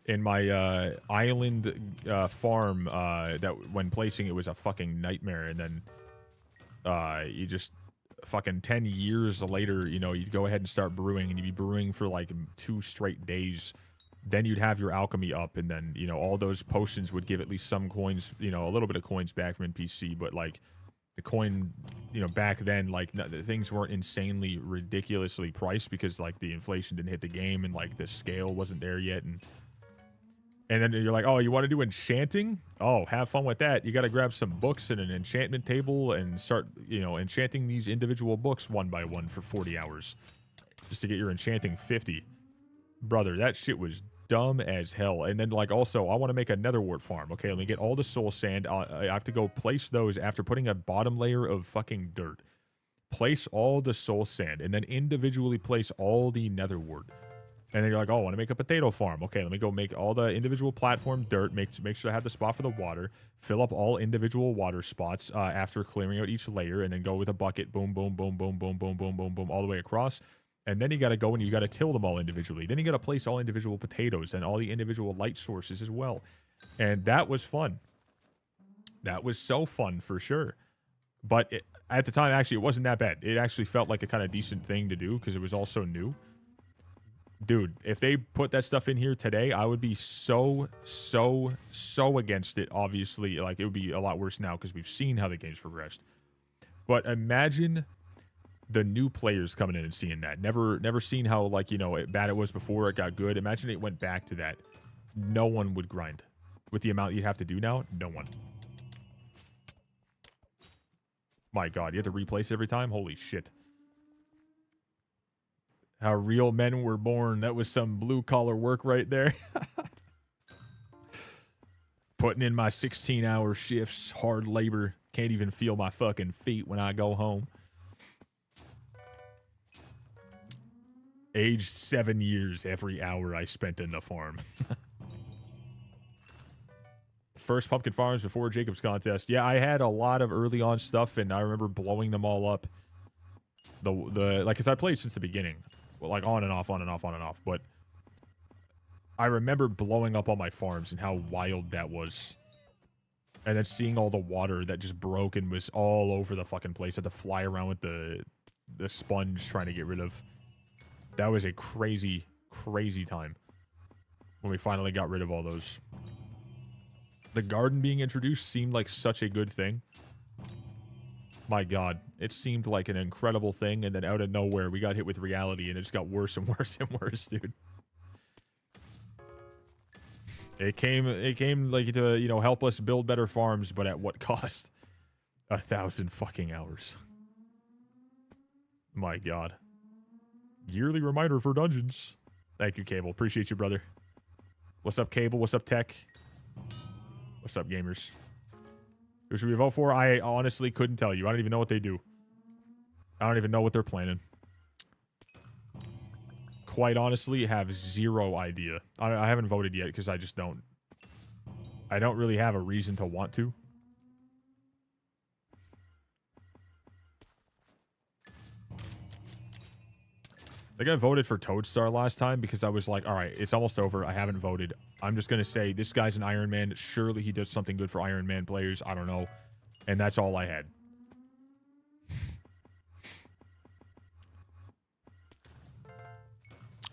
in my island farm that when placing it was a fucking nightmare, and then you just fucking 10 years later, you know, you'd go ahead and start brewing, and you'd be brewing for like 2 straight days. Then you'd have your alchemy up, and then, you know, all those potions would give at least some coins, you know, a little bit of coins back from NPC, but like the coin, you know, back then, like things weren't insanely ridiculously priced because like the inflation didn't hit the game, and like the scale wasn't there yet, and then you're like, oh, you want to do enchanting? Oh, have fun with that. You got to grab some books and an enchantment table and start, you know, enchanting these individual books one by one for 40 hours just to get your enchanting 50. Brother, that shit was dumb as hell. And then, like, also, I want to make a netherwart farm. Okay, let me get all the soul sand. I have to go place those after putting a bottom layer of fucking dirt. Place all the soul sand, and then individually place all the netherwart. And then you're like, oh, I want to make a potato farm. Okay, let me go make all the individual platform dirt, make sure I have the spot for the water, fill up all individual water spots after clearing out each layer, and then go with a bucket, boom, boom, boom, boom, boom, boom, boom, boom, boom, all the way across. And then you got to go and you got to till them all individually. Then you got to place all individual potatoes and all the individual light sources as well. And that was fun. That was so fun for sure. But at the time, actually, it wasn't that bad. It actually felt like a kind of decent thing to do because it was also new. Dude, if they put that stuff in here today, I would be so against it. Obviously, like, it would be a lot worse now because we've seen how the game's progressed. But imagine the new players coming in and seeing that. Never seen how, like, you know, bad it was before it got good. Imagine it went back to that. No one would grind. With the amount you'd have to do now, no one. My god, you have to replace every time? Holy shit. How real men were born. That was some blue-collar work right there. Putting in my 16-hour shifts, hard labor. Can't even feel my fucking feet when I go home. Aged 7 years every hour I spent in the farm. First pumpkin farms before Jacob's contest. Yeah, I had a lot of early on stuff, and I remember blowing them all up. Like, cause I played since the beginning. Well, like on and off. But I remember blowing up all my farms and how wild that was. And then seeing all the water that just broke and was all over the fucking place. I had to fly around with the sponge trying to get rid of. That was a crazy, crazy time when we finally got rid of all those. The garden being introduced seemed like such a good thing. My god, it seemed like an incredible thing, and then out of nowhere, we got hit with reality, and it just got worse and worse and worse, dude. It came like to, you know, help us build better farms, but at what cost? 1,000 fucking hours. My god. Yearly reminder for dungeons. Thank you, Cable. Appreciate you, brother. What's up, Cable? What's up, Tech? What's up, gamers? Who should we vote for? I honestly couldn't tell you. I don't even know what they do. I don't even know what they're planning. Quite honestly, have zero idea. I haven't voted yet because I just don't. I don't really have a reason to want to. I think I voted for Toadstar last time because I was like, all right, it's almost over. I haven't voted. I'm just going to say this guy's an Ironman. Surely he does something good for Ironman players. I don't know. And that's all I had.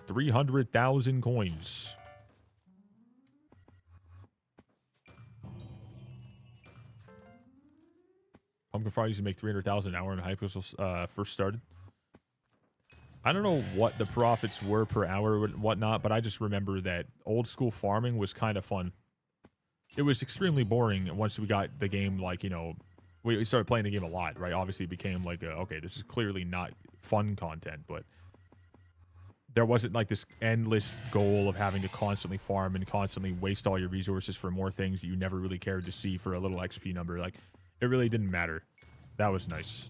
$300,000 coins. Pumpkin Fry used to make 300,000 an hour when Hypixel first started. I don't know what the profits were per hour and whatnot, but I just remember that old school farming was kind of fun. It was extremely boring once we got the game, like, you know, we started playing the game a lot, right? Obviously, it became like, okay, this is clearly not fun content, but there wasn't like this endless goal of having to constantly farm and constantly waste all your resources for more things that you never really cared to see for a little XP number. Like, it really didn't matter. That was nice.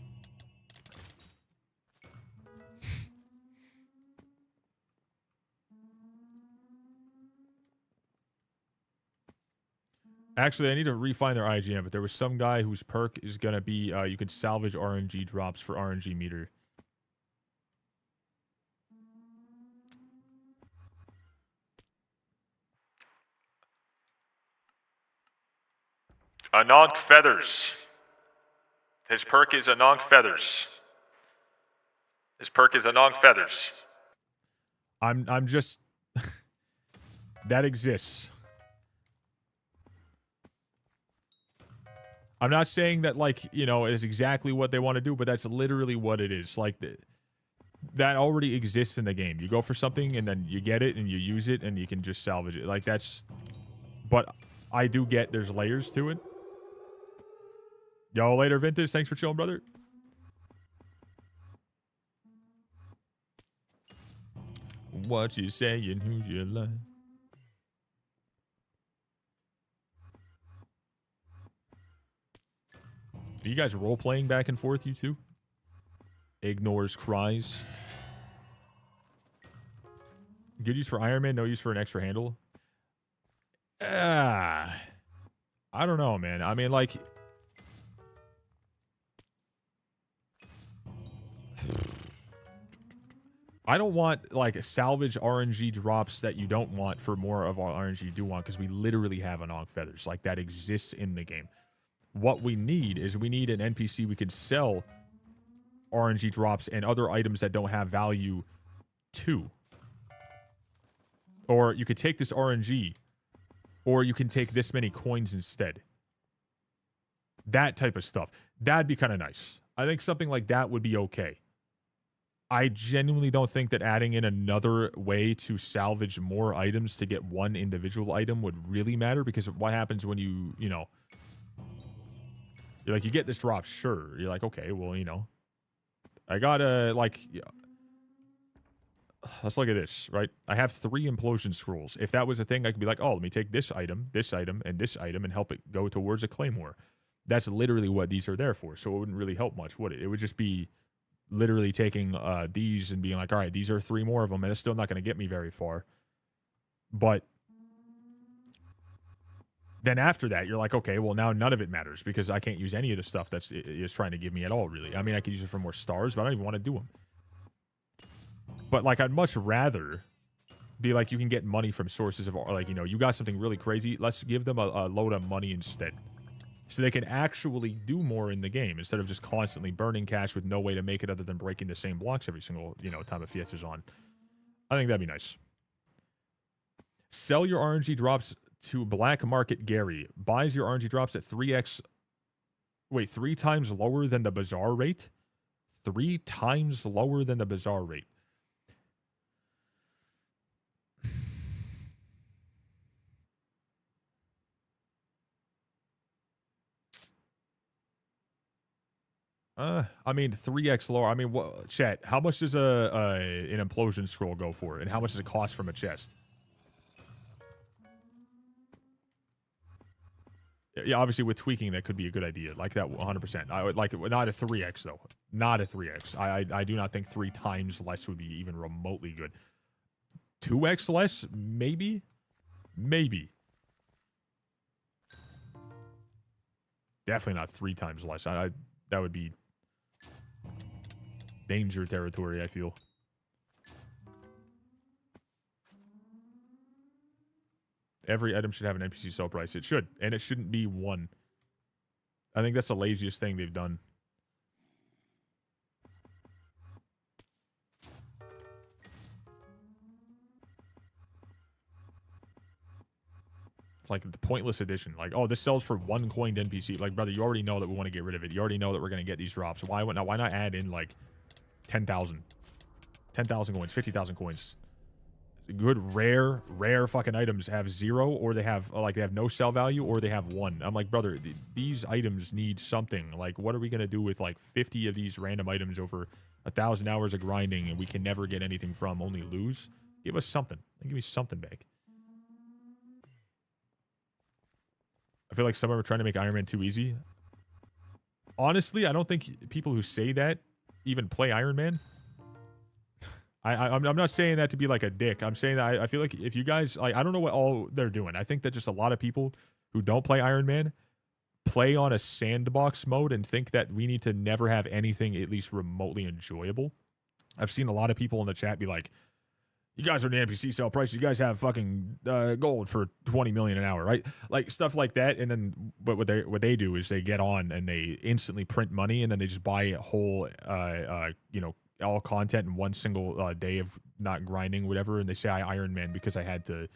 Actually, I need to refine their IGN, but there was some guy whose perk is going to be you can salvage RNG drops for RNG meter. Anonk Feathers. His perk is Anonk Feathers. His perk is Anonk Feathers. I'm just... that exists. I'm not saying that, like, you know, it's exactly what they want to do, but that's literally what it is. Like, that already exists in the game. You go for something, and then you get it, and you use it, and you can just salvage it. Like, that's... But I do get there's layers to it. Yo, later, Vintage. Thanks for chilling, brother. What you saying? Who's your line? Are you guys role-playing back and forth, you two? Ignores cries. Good use for Ironman, no use for an extra handle? I don't know, man. I mean, like... I don't want, like, salvage RNG drops that you don't want for more of our RNG you do want, because we literally have Anonk Feathers. Like, that exists in the game. What we need is we need an NPC we can sell RNG drops and other items that don't have value to. Or you could take this RNG, or you can take this many coins instead. That type of stuff. That'd be kind of nice. I think something like that would be okay. I genuinely don't think that adding in another way to salvage more items to get one individual item would really matter, because what happens when you know, you're like, you get this drop, sure. You're like, okay, well, you know, I gotta, like, yeah. Let's look at this, right? I have 3 implosion scrolls. If that was a thing, I could be like, oh, let me take this item, and this item, and help it go towards a claymore. That's literally what these are there for, so it wouldn't really help much, would it? It would just be literally taking these and being like, all right, these are 3 more of them, and it's still not going to get me very far. But then after that, you're like, okay, well, now none of it matters, because I can't use any of the stuff that's is trying to give me at all, really. I mean, I could use it for more stars, but I don't even want to do them. But, like, I'd much rather be like, you can get money from sources of, like, you know, you got something really crazy, let's give them a load of money instead. So they can actually do more in the game, instead of just constantly burning cash with no way to make it other than breaking the same blocks every single, you know, time a Fiesta's on. I think that'd be nice. Sell your RNG drops to Black Market Gary. Buys your RNG drops at 3x... Wait, 3 times lower than the bazaar rate? 3 times lower than the bazaar rate. I mean, 3x lower. I mean, what, chat, how much does an implosion scroll go for? And how much does it cost from a chest? Yeah, obviously with tweaking, that could be a good idea. Like that 100%. I would like it. Not a 3x, though. Not a 3x. I do not think 3 times less would be even remotely good. 2x less? Maybe? Maybe. Definitely not 3 times less. That would be danger territory, I feel. Every item should have an NPC sell price. It should. And it shouldn't be 1. I think that's the laziest thing they've done. It's like the pointless edition. Like, oh, this sells for 1 coined NPC. Like, brother, you already know that we want to get rid of it. You already know that we're going to get these drops. Why not add in like 10,000? 10,000 coins, 50,000 coins. Good rare fucking items have 0, or they have no sell value, or they have 1. I'm like, brother, these items need something. Like, what are we going to do with like 50 of these random items over 1,000 hours of grinding and we can never get anything from, only lose? Give us something. Give me something back. I feel like some of them are trying to make Ironman too easy. Honestly, I don't think people who say that even play Ironman. I'm not saying that to be like a dick. I'm saying that I feel like if you guys, like, I don't know what all they're doing. I think that just a lot of people who don't play Ironman play on a sandbox mode and think that we need to never have anything at least remotely enjoyable. I've seen a lot of people in the chat be like, you guys are an NPC sell price. You guys have fucking gold for 20 million an hour, right? Like stuff like that. And then, but what they do is they get on and they instantly print money, and then they just buy a whole, all content in one single day of not grinding, whatever. And they say I Ironman because I had to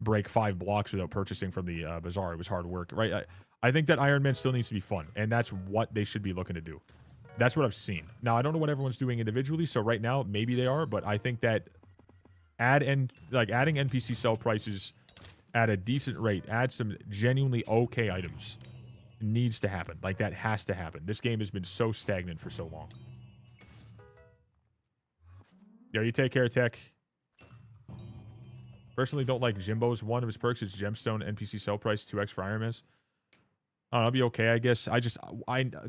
break 5 blocks without purchasing from the bazaar. It was hard work, right? I think that Ironman still needs to be fun, and that's what they should be looking to do. That's what I've seen. Now I don't know what everyone's doing individually, so right now maybe they are, but I think that adding NPC sell prices at a decent rate, add some genuinely okay items, needs to happen. Like, that has to happen. This game has been so stagnant for so long. Yo, you take care, Tech. Personally, don't like Jimbo's. One of his perks is Gemstone NPC sell price 2x for Ironmans. I'll be okay, I guess.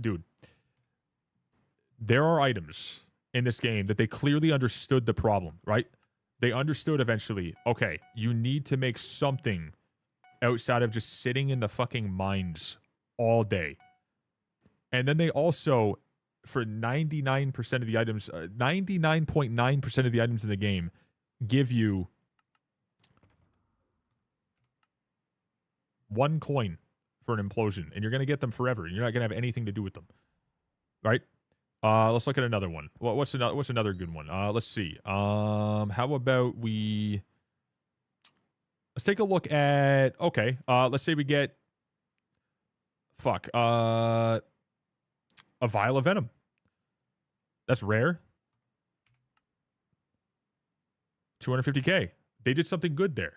Dude, there are items in this game that they clearly understood the problem, right? They understood eventually, okay, you need to make something outside of just sitting in the fucking mines all day. And then they also, for 99% of the items, 99.9% of the items in the game, give you 1 coin for an implosion, and you're going to get them forever. You're not going to have anything to do with them, right? Let's look at another one. What's another good one? Let's see. How about let's take a look at, okay. Let's say we get, a vial of venom. That's rare. 250k. They did something good there.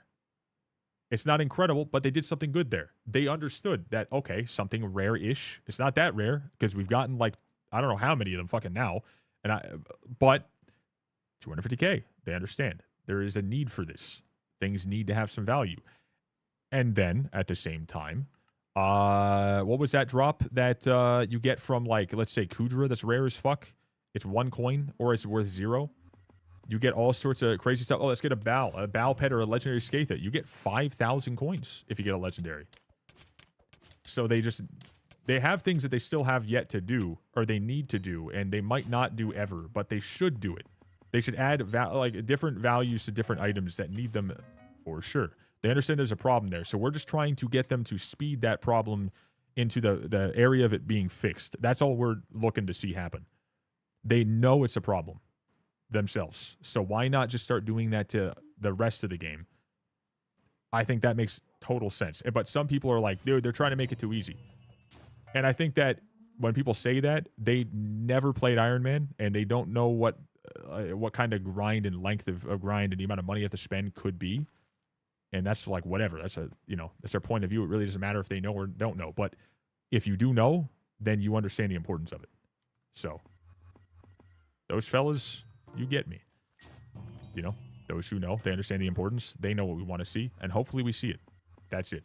It's not incredible, but they did something good there. They understood that, okay, something rare-ish. It's not that rare because we've gotten like, I don't know how many of them fucking now. But 250k, they understand. There is a need for this. Things need to have some value. And then at the same time, what was that drop that you get from, like, let's say Kudra that's rare as fuck? It's 1 coin or it's worth 0. You get all sorts of crazy stuff. Oh, let's get a Bal pet or a legendary Skatha. You get 5,000 coins if you get a legendary. So they have things that they still have yet to do, or they need to do, and they might not do ever, but they should do it. They should add different values to different items that need them for sure. They understand there's a problem there, so we're just trying to get them to speed that problem into the area of it being fixed. That's all we're looking to see happen. They know it's a problem themselves, so why not just start doing that to the rest of the game? I think that makes total sense. But some people are like, dude, they're trying to make it too easy. And I think that when people say that, they never played Ironman, and they don't know what kind of grind and length of grind and the amount of money you have to spend could be. And that's like, whatever. That's that's their point of view. It really doesn't matter if they know or don't know. But if you do know, then you understand the importance of it. So those fellas, you get me. Those who know, they understand the importance. They know what we want to see, and hopefully we see it. That's it.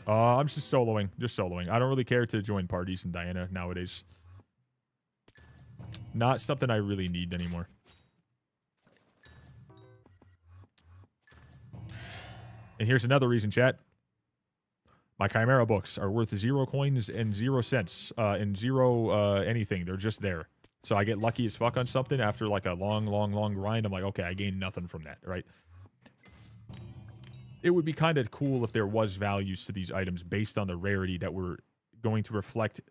I'm just soloing. I don't really care to join parties in Diana nowadays. Not something I really need anymore. And here's another reason, chat. My Chimera books are worth 0 coins and 0 cents and 0 anything. They're just there. So I get lucky as fuck on something after like a long grind. I'm like, okay, I gained nothing from that, right? It would be kind of cool if there was values to these items based on the rarity that were going to reflect,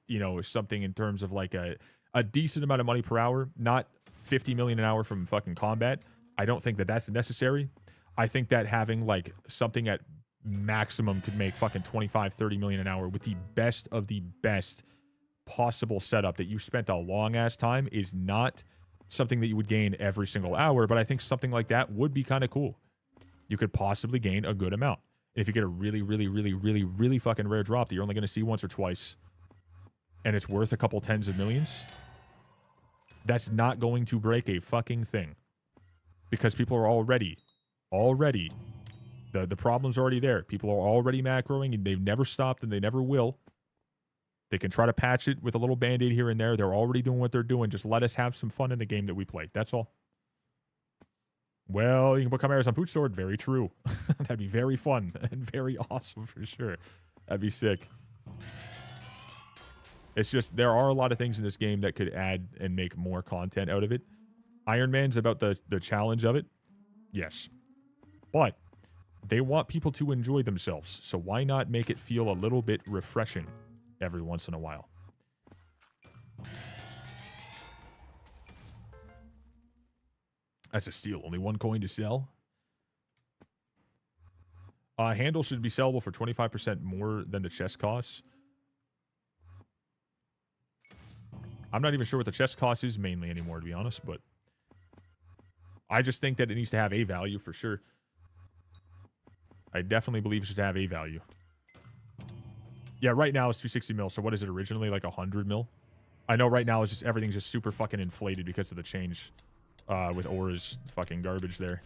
something in terms of like a decent amount of money per hour, not 50 million an hour from fucking combat. I don't think that that's necessary. I think that having like something at maximum could make fucking 25, 30 million an hour with the best of the best possible setup that you spent a long ass time is not something that you would gain every single hour, but I think something like that would be kind of cool. You could possibly gain a good amount. And if you get a really, really, really, really, really fucking rare drop that you're only going to see once or twice, and it's worth a couple tens of millions, that's not going to break a fucking thing. Because people are already, the problem's already there. People are already macroing, and they've never stopped, and they never will. They can try to patch it with a little band-aid here and there. They're already doing what they're doing. Just let us have some fun in the game that we play. That's all. Well, you can put chimeras on Pooch Sword. Very true. That'd be very fun and very awesome for sure. That'd be sick. It's just, there are a lot of things in this game that could add and make more content out of it. Ironman's about the challenge of it. Yes. But they want people to enjoy themselves. So why not make it feel a little bit refreshing every once in a while? That's a steal. Only one coin to sell. Handle should be sellable for 25% more than the chest costs. I'm not even sure what the chest cost is mainly anymore, to be honest, but I just think that it needs to have a value for sure. I definitely believe it should have a value. Yeah, right now it's 260 mil, so what is it originally? Like 100 mil? I know right now it's just everything's just super fucking inflated because of the change with Aura's fucking garbage there.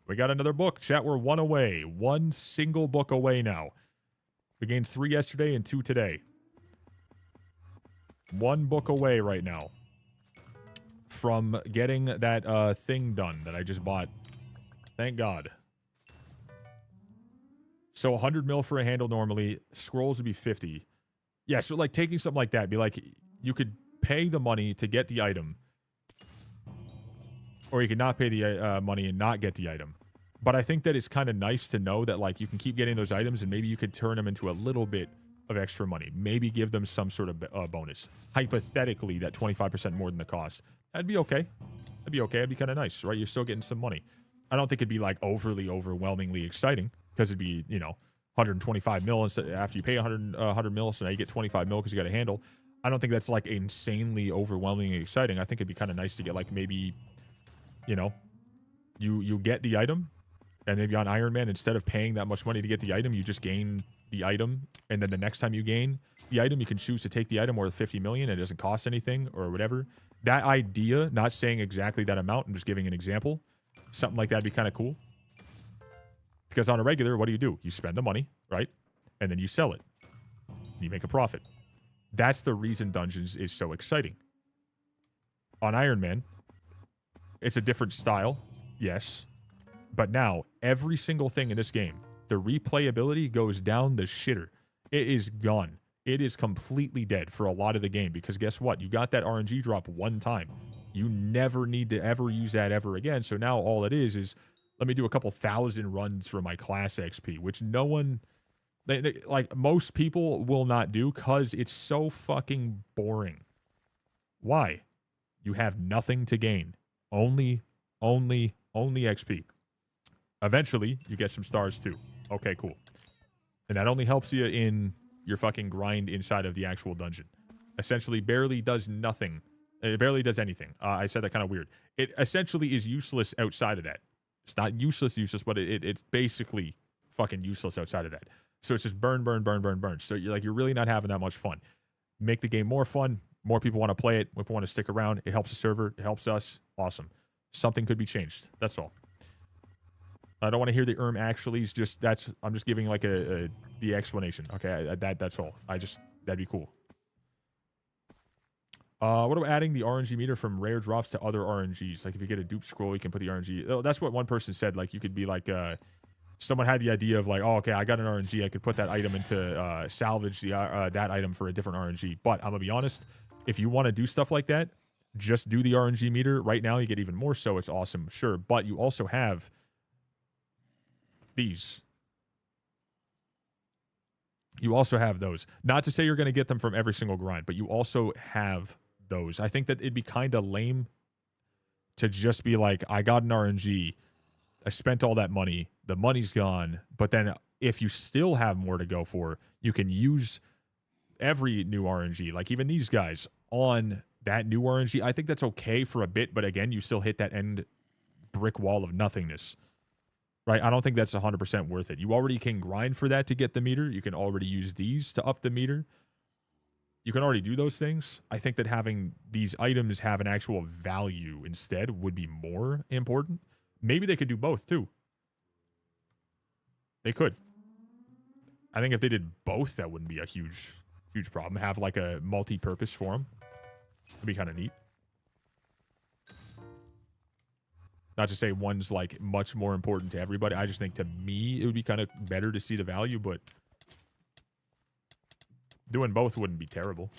We got another book. Chat, we're one away. One single book away now. We gained 3 yesterday and 2 today. One book away right now from getting that thing done that I just bought. Thank God. So 100 mil for a handle normally. Scrolls would be 50. Yeah, so like taking something like that, be like, you could pay the money to get the item. Or you could not pay the money and not get the item. But I think that it's kind of nice to know that like you can keep getting those items and maybe you could turn them into a little bit of extra money. Maybe give them some sort of bonus. Hypothetically, that 25% more than the cost. That'd be okay. That'd be okay. It'd be kind of nice, right? You're still getting some money. I don't think it'd be like overwhelmingly exciting because it'd be, you know, 125 mil instead after you pay 100 mil, so now you get 25 mil because you got a handle. I don't think that's like insanely overwhelmingly exciting. I think it'd be kind of nice to get like maybe, you know, you get the item, and maybe on Ironman, instead of paying that much money to get the item, you just gain the item, and then the next time you gain the item, you can choose to take the item or 50 million, and it doesn't cost anything or whatever. That idea, not saying exactly that amount, I'm just giving an example. Something like that'd be kind of cool. Because on a regular, what do? You spend the money, right? And then you sell it. You make a profit. That's the reason Dungeons is so exciting. On Ironman, it's a different style, yes. But now, every single thing in this game, the replayability goes down the shitter. It is gone. It is completely dead for a lot of the game. Because guess what? You got that RNG drop one time. You never need to ever use that ever again. So now all it is let me do a couple thousand runs for my class XP, which no one, like most people will not do because it's so fucking boring. Why? You have nothing to gain. Only XP. Eventually, you get some stars too. Okay, cool. And that only helps you in your fucking grind inside of the actual dungeon. Essentially, barely does nothing. It barely does anything. I said that kind of weird. It essentially is useless outside of that. It's not useless, but it's basically fucking useless outside of that. So it's just burn. So you're really not having that much fun. Make the game more fun. More people want to play it. More people want to stick around. It helps the server. It helps us. Awesome. Something could be changed. That's all. I don't want to hear the actuallys. I'm just giving like the explanation. Okay, that's all. That'd be cool. What about adding the RNG meter from rare drops to other RNGs? Like if you get a dupe scroll, you can put the RNG. Oh, that's what one person said. Like you could be like, someone had the idea of like, oh, okay, I got an RNG. I could put that item into salvage that item for a different RNG. But I'm gonna be honest, if you want to do stuff like that, just do the RNG meter. Right now, you get even more. So it's awesome, sure. But you also have these. You also have those. Not to say you're going to get them from every single grind, but you also have those. I think that it'd be kind of lame to just be like, I got an RNG, I spent all that money, the money's gone, but then if you still have more to go for, you can use every new RNG, like even these guys, on that new RNG. I think that's okay for a bit, but again, you still hit that end brick wall of nothingness, right? I don't think that's 100% worth it. You already can grind for that to get the meter. You can already use these to up the meter. You can already do those things. I think that having these items have an actual value instead would be more important. Maybe they could do both too. They could. I think if they did both, that wouldn't be a huge problem. Have like a multi-purpose for them. It'd be kind of neat. Not to say one's like much more important to everybody. I just think to me, it would be kind of better to see the value, but doing both wouldn't be terrible.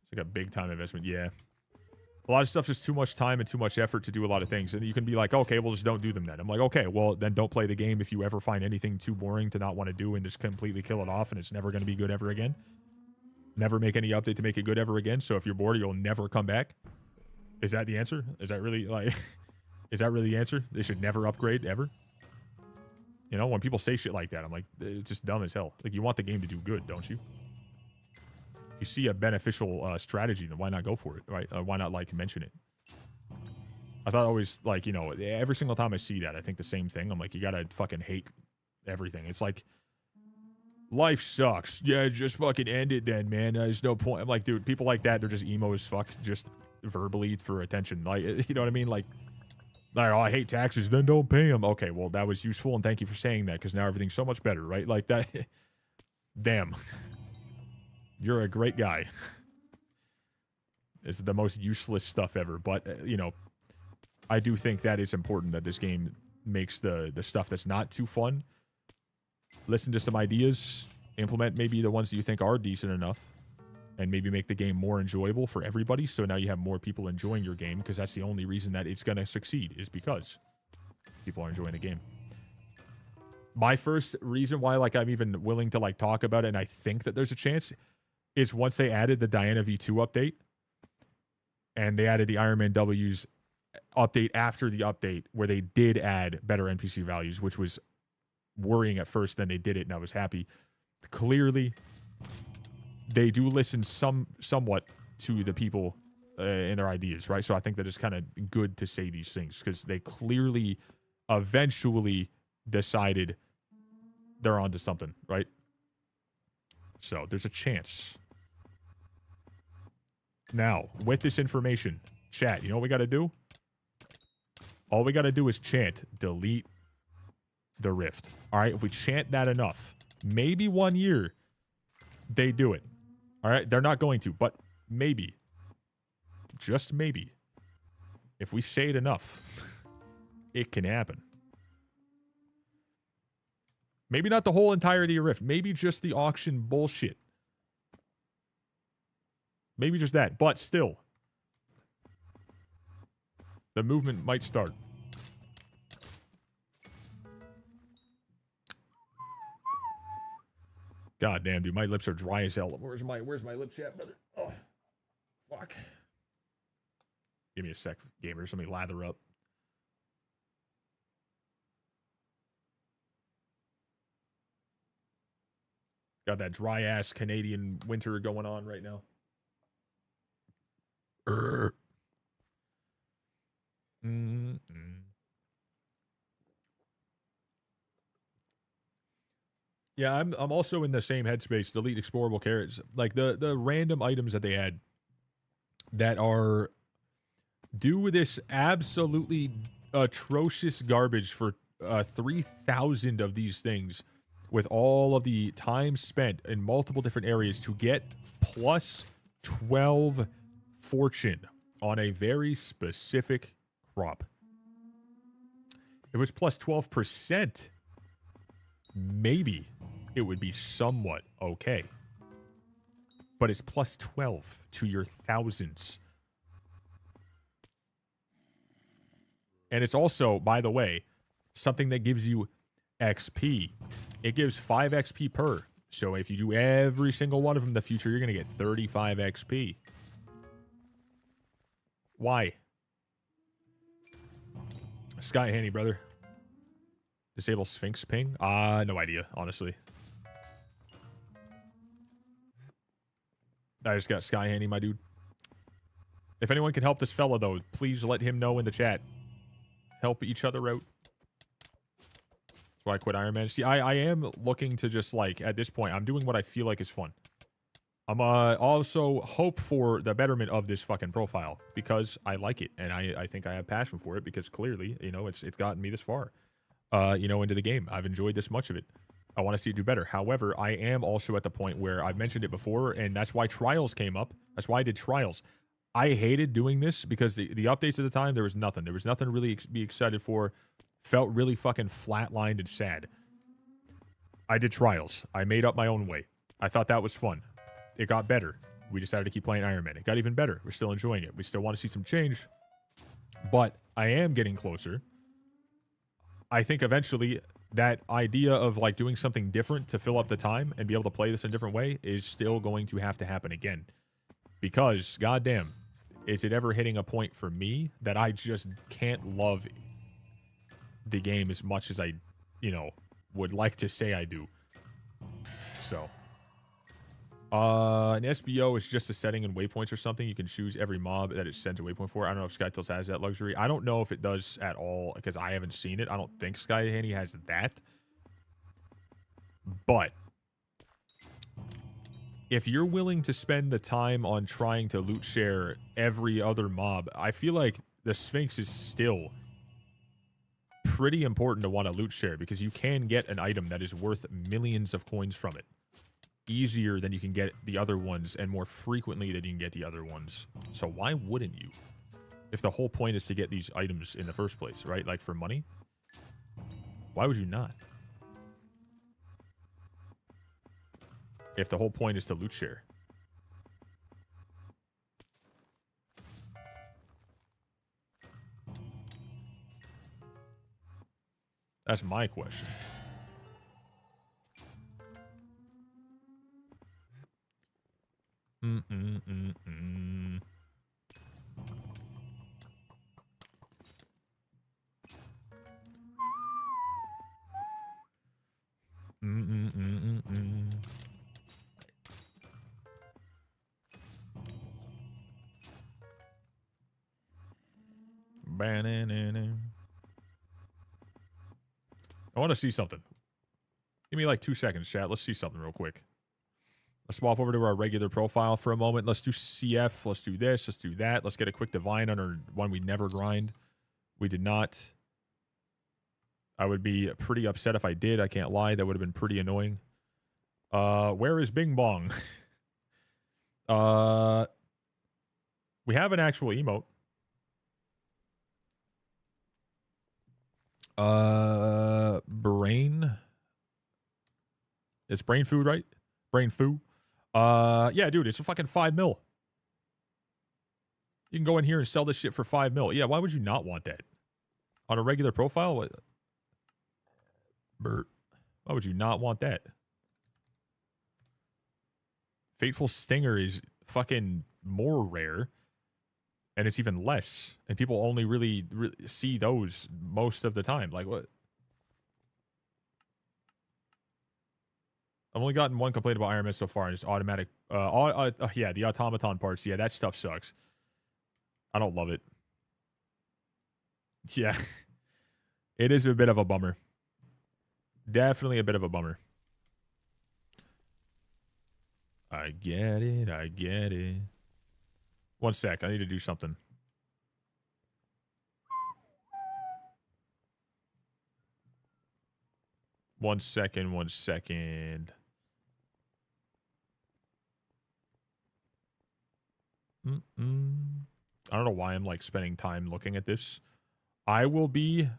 It's like a big time investment. Yeah. A lot of stuff's just too much time and too much effort to do a lot of things. And you can be like, okay, well, just don't do them then. I'm like, okay, well, then don't play the game if you ever find anything too boring to not want to do and just completely kill it off and it's never going to be good ever again. Never make any update to make it good ever again. So if you're bored, you'll never come back. Is that the answer? Is that really like, is that really the answer? They should never upgrade ever. You know, when people say shit like that, I'm like, it's just dumb as hell. Like, you want the game to do good, don't you? If you see a beneficial strategy, then why not go for it, right? Why not, like, mention it? I thought always, like, you know, every single time I see that, I think the same thing. I'm like, you gotta fucking hate everything. It's like, life sucks. Yeah, just fucking end it then, man. There's no point. I'm like, dude, people like that, they're just emo as fuck, just verbally for attention. Like, you know what I mean? Like, oh, I hate taxes, then don't pay them. Okay, well, that was useful, and thank you for saying that, because now everything's so much better, right? Like, that. Damn. You're a great guy. It's the most useless stuff ever, but, you know, I do think that it's important that this game makes the stuff that's not too fun. Listen to some ideas, implement maybe the ones that you think are decent enough, and maybe make the game more enjoyable for everybody, so now you have more people enjoying your game, because that's the only reason that it's going to succeed, is because people are enjoying the game. My first reason why, like, I'm even willing to, like, talk about it, and I think that there's a chance, is once they added the Diana V2 update, and they added the Ironman W's update after the update, where they did add better NPC values, which was worrying at first, then they did it, and I was happy. Clearly, they do listen somewhat to the people and their ideas, right? So I think that it's kind of good to say these things, because they clearly eventually decided they're onto something, right? So there's a chance. Now, with this information, chat, you know what we got to do? All we got to do is chant, delete the rift. All right, if we chant that enough, maybe 1 year they do it. All right, they're not going to, but maybe, just maybe, if we say it enough, it can happen. Maybe not the whole entirety of Rift. Maybe just the auction bullshit. Maybe just that, but still, the movement might start. God damn, dude, my lips are dry as hell. Where's my lips at, brother? Oh, fuck. Give me a sec, gamers. Let me lather up. Got that dry ass Canadian winter going on right now. Yeah, I'm also in the same headspace. Delete explorable carrots, like the random items that they add that are do this absolutely atrocious garbage for 3,000 of these things, with all of the time spent in multiple different areas to get plus 12 fortune on a very specific crop. If it was plus 12%, maybe it would be somewhat okay. But it's plus 12 to your thousands. And it's also, by the way, something that gives you XP. It gives 5 XP per. So if you do every single one of them in the future, you're going to get 35 XP. Why? Sky Handy, brother. Disable Sphinx ping? No idea, honestly. I just got Sky Handy, my dude. If anyone can help this fella, though, please let him know in the chat. Help each other out. That's why I quit Ironman. See, I am looking to just, like, at this point, I'm doing what I feel like is fun. I'm also hope for the betterment of this fucking profile because I like it and I think I have passion for it because clearly, you know, it's gotten me this far, you know, into the game. I've enjoyed this much of it. I want to see it do better. However, I am also at the point where I've mentioned it before, and that's why trials came up. That's why I did trials. I hated doing this because the updates at the time, there was nothing. There was nothing really to be excited for. Felt really fucking flatlined and sad. I did trials. I made up my own way. I thought that was fun. It got better. We decided to keep playing Ironman. It got even better. We're still enjoying it. We still want to see some change. But I am getting closer. I think eventually that idea of like doing something different to fill up the time and be able to play this in a different way is still going to have to happen again. Because, goddamn, is it ever hitting a point for me that I just can't love the game as much as I, you know, would like to say I do. So... an SBO is just a setting in waypoints or something. You can choose every mob that it sends a waypoint for. I don't know if SkyTilts has that luxury. I don't know if it does at all because I haven't seen it. I don't think Sky Handy has that. But if you're willing to spend the time on trying to loot share every other mob, I feel like the Sphinx is still pretty important to want to loot share because you can get an item that is worth millions of coins from it. Easier than you can get the other ones and more frequently than you can get the other ones. So why wouldn't you? If the whole point is to get these items in the first place, right? Like for money? Why would you not? If the whole point is to loot share. That's my question. I want to see something. Give me like 2 seconds, chat. Let's see something real quick. Let's swap over to our regular profile for a moment. Let's do CF. Let's do this. Let's do that. Let's get a quick divine on our one we never grind. We did not. I would be pretty upset if I did. I can't lie. That would have been pretty annoying. Where is Bing Bong? We have an actual emote. Brain. It's brain food, right? Brain foo. Yeah, dude, it's a fucking 5 mil. You can go in here and sell this shit for 5 mil. Yeah, why would you not want that? On a regular profile? What? Bert. Why would you not want that? Fateful Stinger is fucking more rare. And it's even less. And people only really see those most of the time. Like, what? I've only gotten one complaint about Ironman so far, and it's automatic. Yeah, the automaton parts. Yeah, that stuff sucks. I don't love it. Yeah. It is a bit of a bummer. Definitely a bit of a bummer. I get it. I get it. 1 sec. I need to do something. One second. 1 second. I don't know why I'm like spending time looking at this. I will be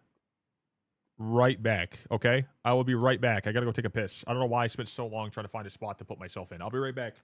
right back, okay? I will be right back. I gotta go take a piss. I don't know why I spent so long trying to find a spot to put myself in. I'll be right back.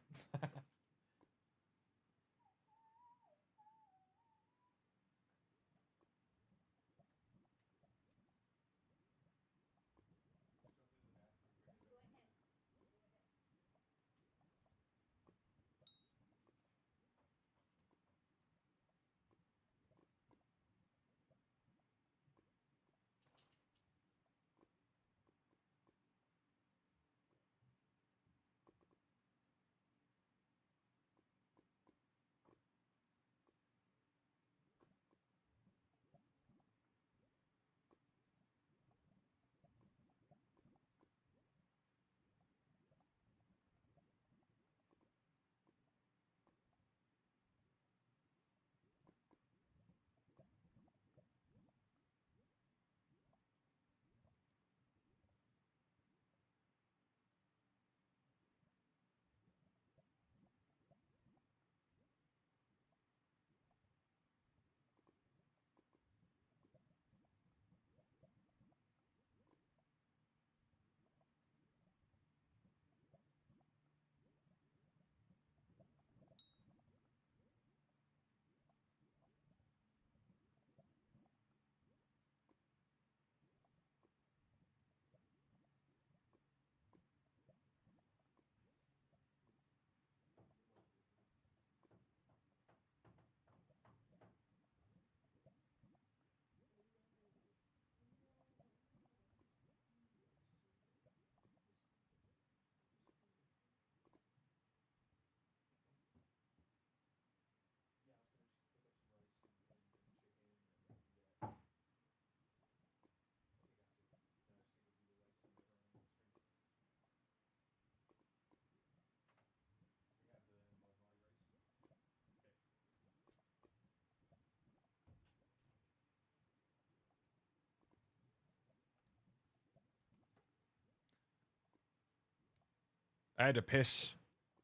I had to piss.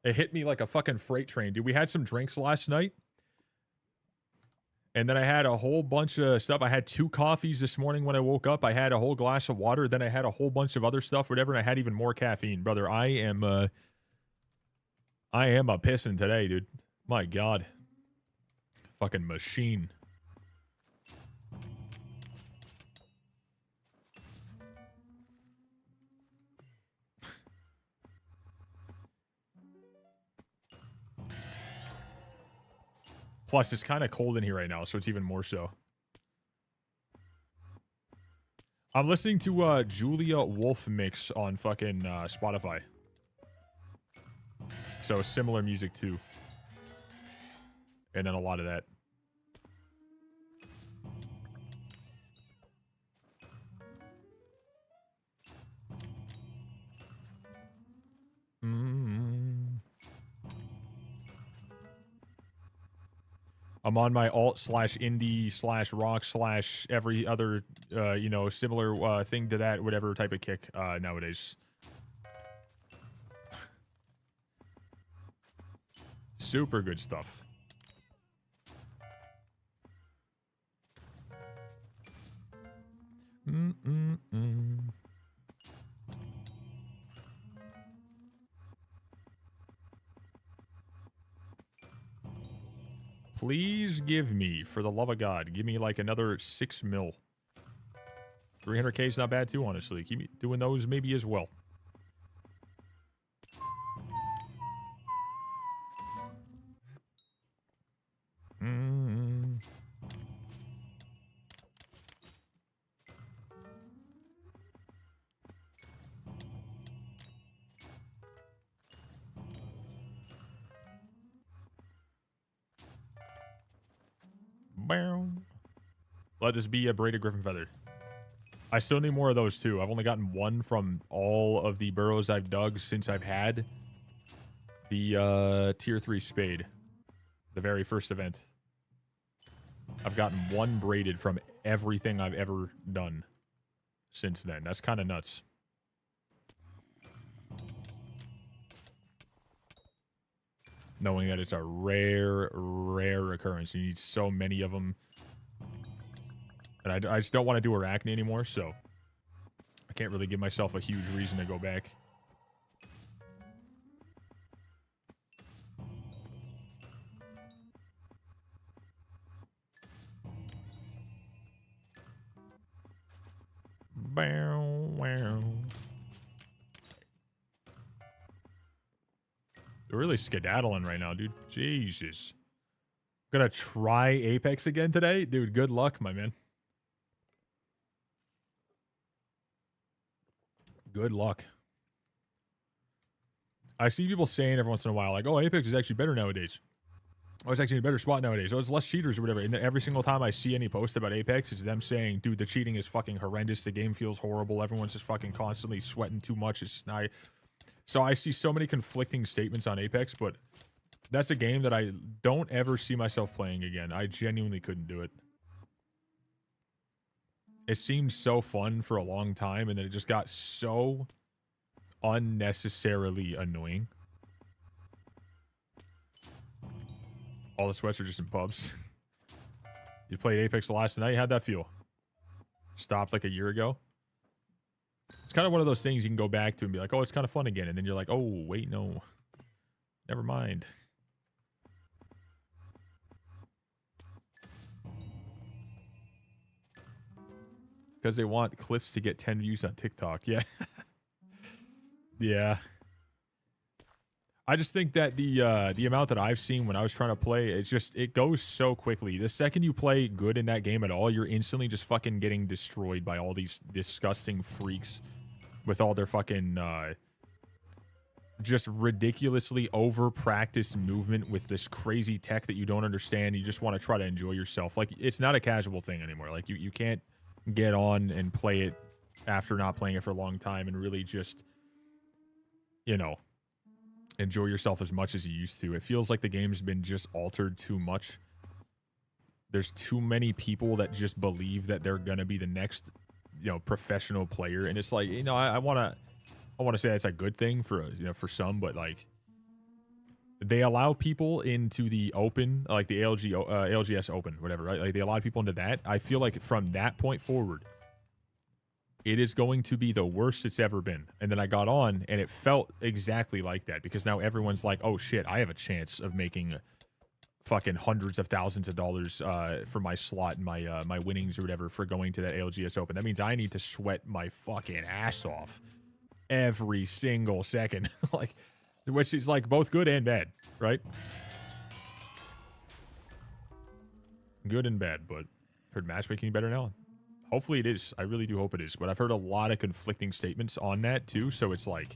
It hit me like a fucking freight train, dude. We had some drinks last night. And then I had a whole bunch of stuff. I had 2 coffees this morning when I woke up. I had a whole glass of water. Then I had a whole bunch of other stuff, whatever. And I had even more caffeine, brother. I am a pissing today, dude. My God. Fucking machine. Plus, it's kind of cold in here right now, so it's even more so. I'm listening to Julia Wolf Mix on fucking Spotify. So similar music too. And then a lot of that. I'm on my alt/indie/rock/ every other, you know, similar thing to that, whatever type of kick nowadays. Super good stuff. Please give me, for the love of God, give me like another 6 mil. 300k is not bad too, honestly. Keep me doing those maybe as well. Let this be a braided griffin feather. I still need more of those too. I've only gotten 1 from all of the burrows I've dug since I've had the tier 3 spade. The very first event. I've gotten 1 braided from everything I've ever done since then. That's kind of nuts. Knowing that it's a rare occurrence. You need so many of them. And I just don't want to do Arachne anymore, so I can't really give myself a huge reason to go back. Bow, wow. They're really skedaddling right now, dude. Jesus. Gonna try Apex again today? Dude, good luck, my man. Good luck. I see people saying every once in a while, like, oh, Apex is actually better nowadays. Oh, it's actually a better spot nowadays. Oh, it's less cheaters or whatever. And every single time I see any post about Apex, it's them saying, dude, the cheating is fucking horrendous. The game feels horrible. Everyone's just fucking constantly sweating too much. It's just not... So I see so many conflicting statements on Apex, but that's a game that I don't ever see myself playing again. I genuinely couldn't do it. It seemed so fun for a long time, and then it just got so unnecessarily annoying. All the sweats are just in pubs. You played Apex last night? How'd that feel? Stopped like a year ago? It's kind of one of those things you can go back to and be like, oh, it's kind of fun again. And then you're like, oh, wait, no. Never mind. Because they want clips to get 10 views on TikTok. Yeah. Yeah. I just think that the amount that I've seen when I was trying to play, it goes so quickly. The second you play good in that game at all, you're instantly just fucking getting destroyed by all these disgusting freaks with all their fucking just ridiculously over-practiced movement with this crazy tech that you don't understand. You just want to try to enjoy yourself. Like, it's not a casual thing anymore. Like, you can't get on and play it after not playing it for a long time and really just, you know, enjoy yourself as much as you used to. It feels like the game's been just altered too much. There's too many people that just believe that they're gonna be the next, you know, professional player, and it's like, you know, I want I want to say that's a good thing for for some, but like they allow people into the open, like the ALGS Open, whatever, right? Like they allow people into that. I feel like from that point forward, it is going to be the worst it's ever been. And then I got on, and it felt exactly like that because now everyone's like, "Oh shit, I have a chance of making fucking hundreds of thousands of dollars for my slot and my winnings or whatever for going to that ALGS Open. That means I need to sweat my fucking ass off every single second." Like, which is like both good and bad, right? Good and bad, but heard matchmaking better now. Hopefully it is. I really do hope it is. But I've heard a lot of conflicting statements on that too. So it's like,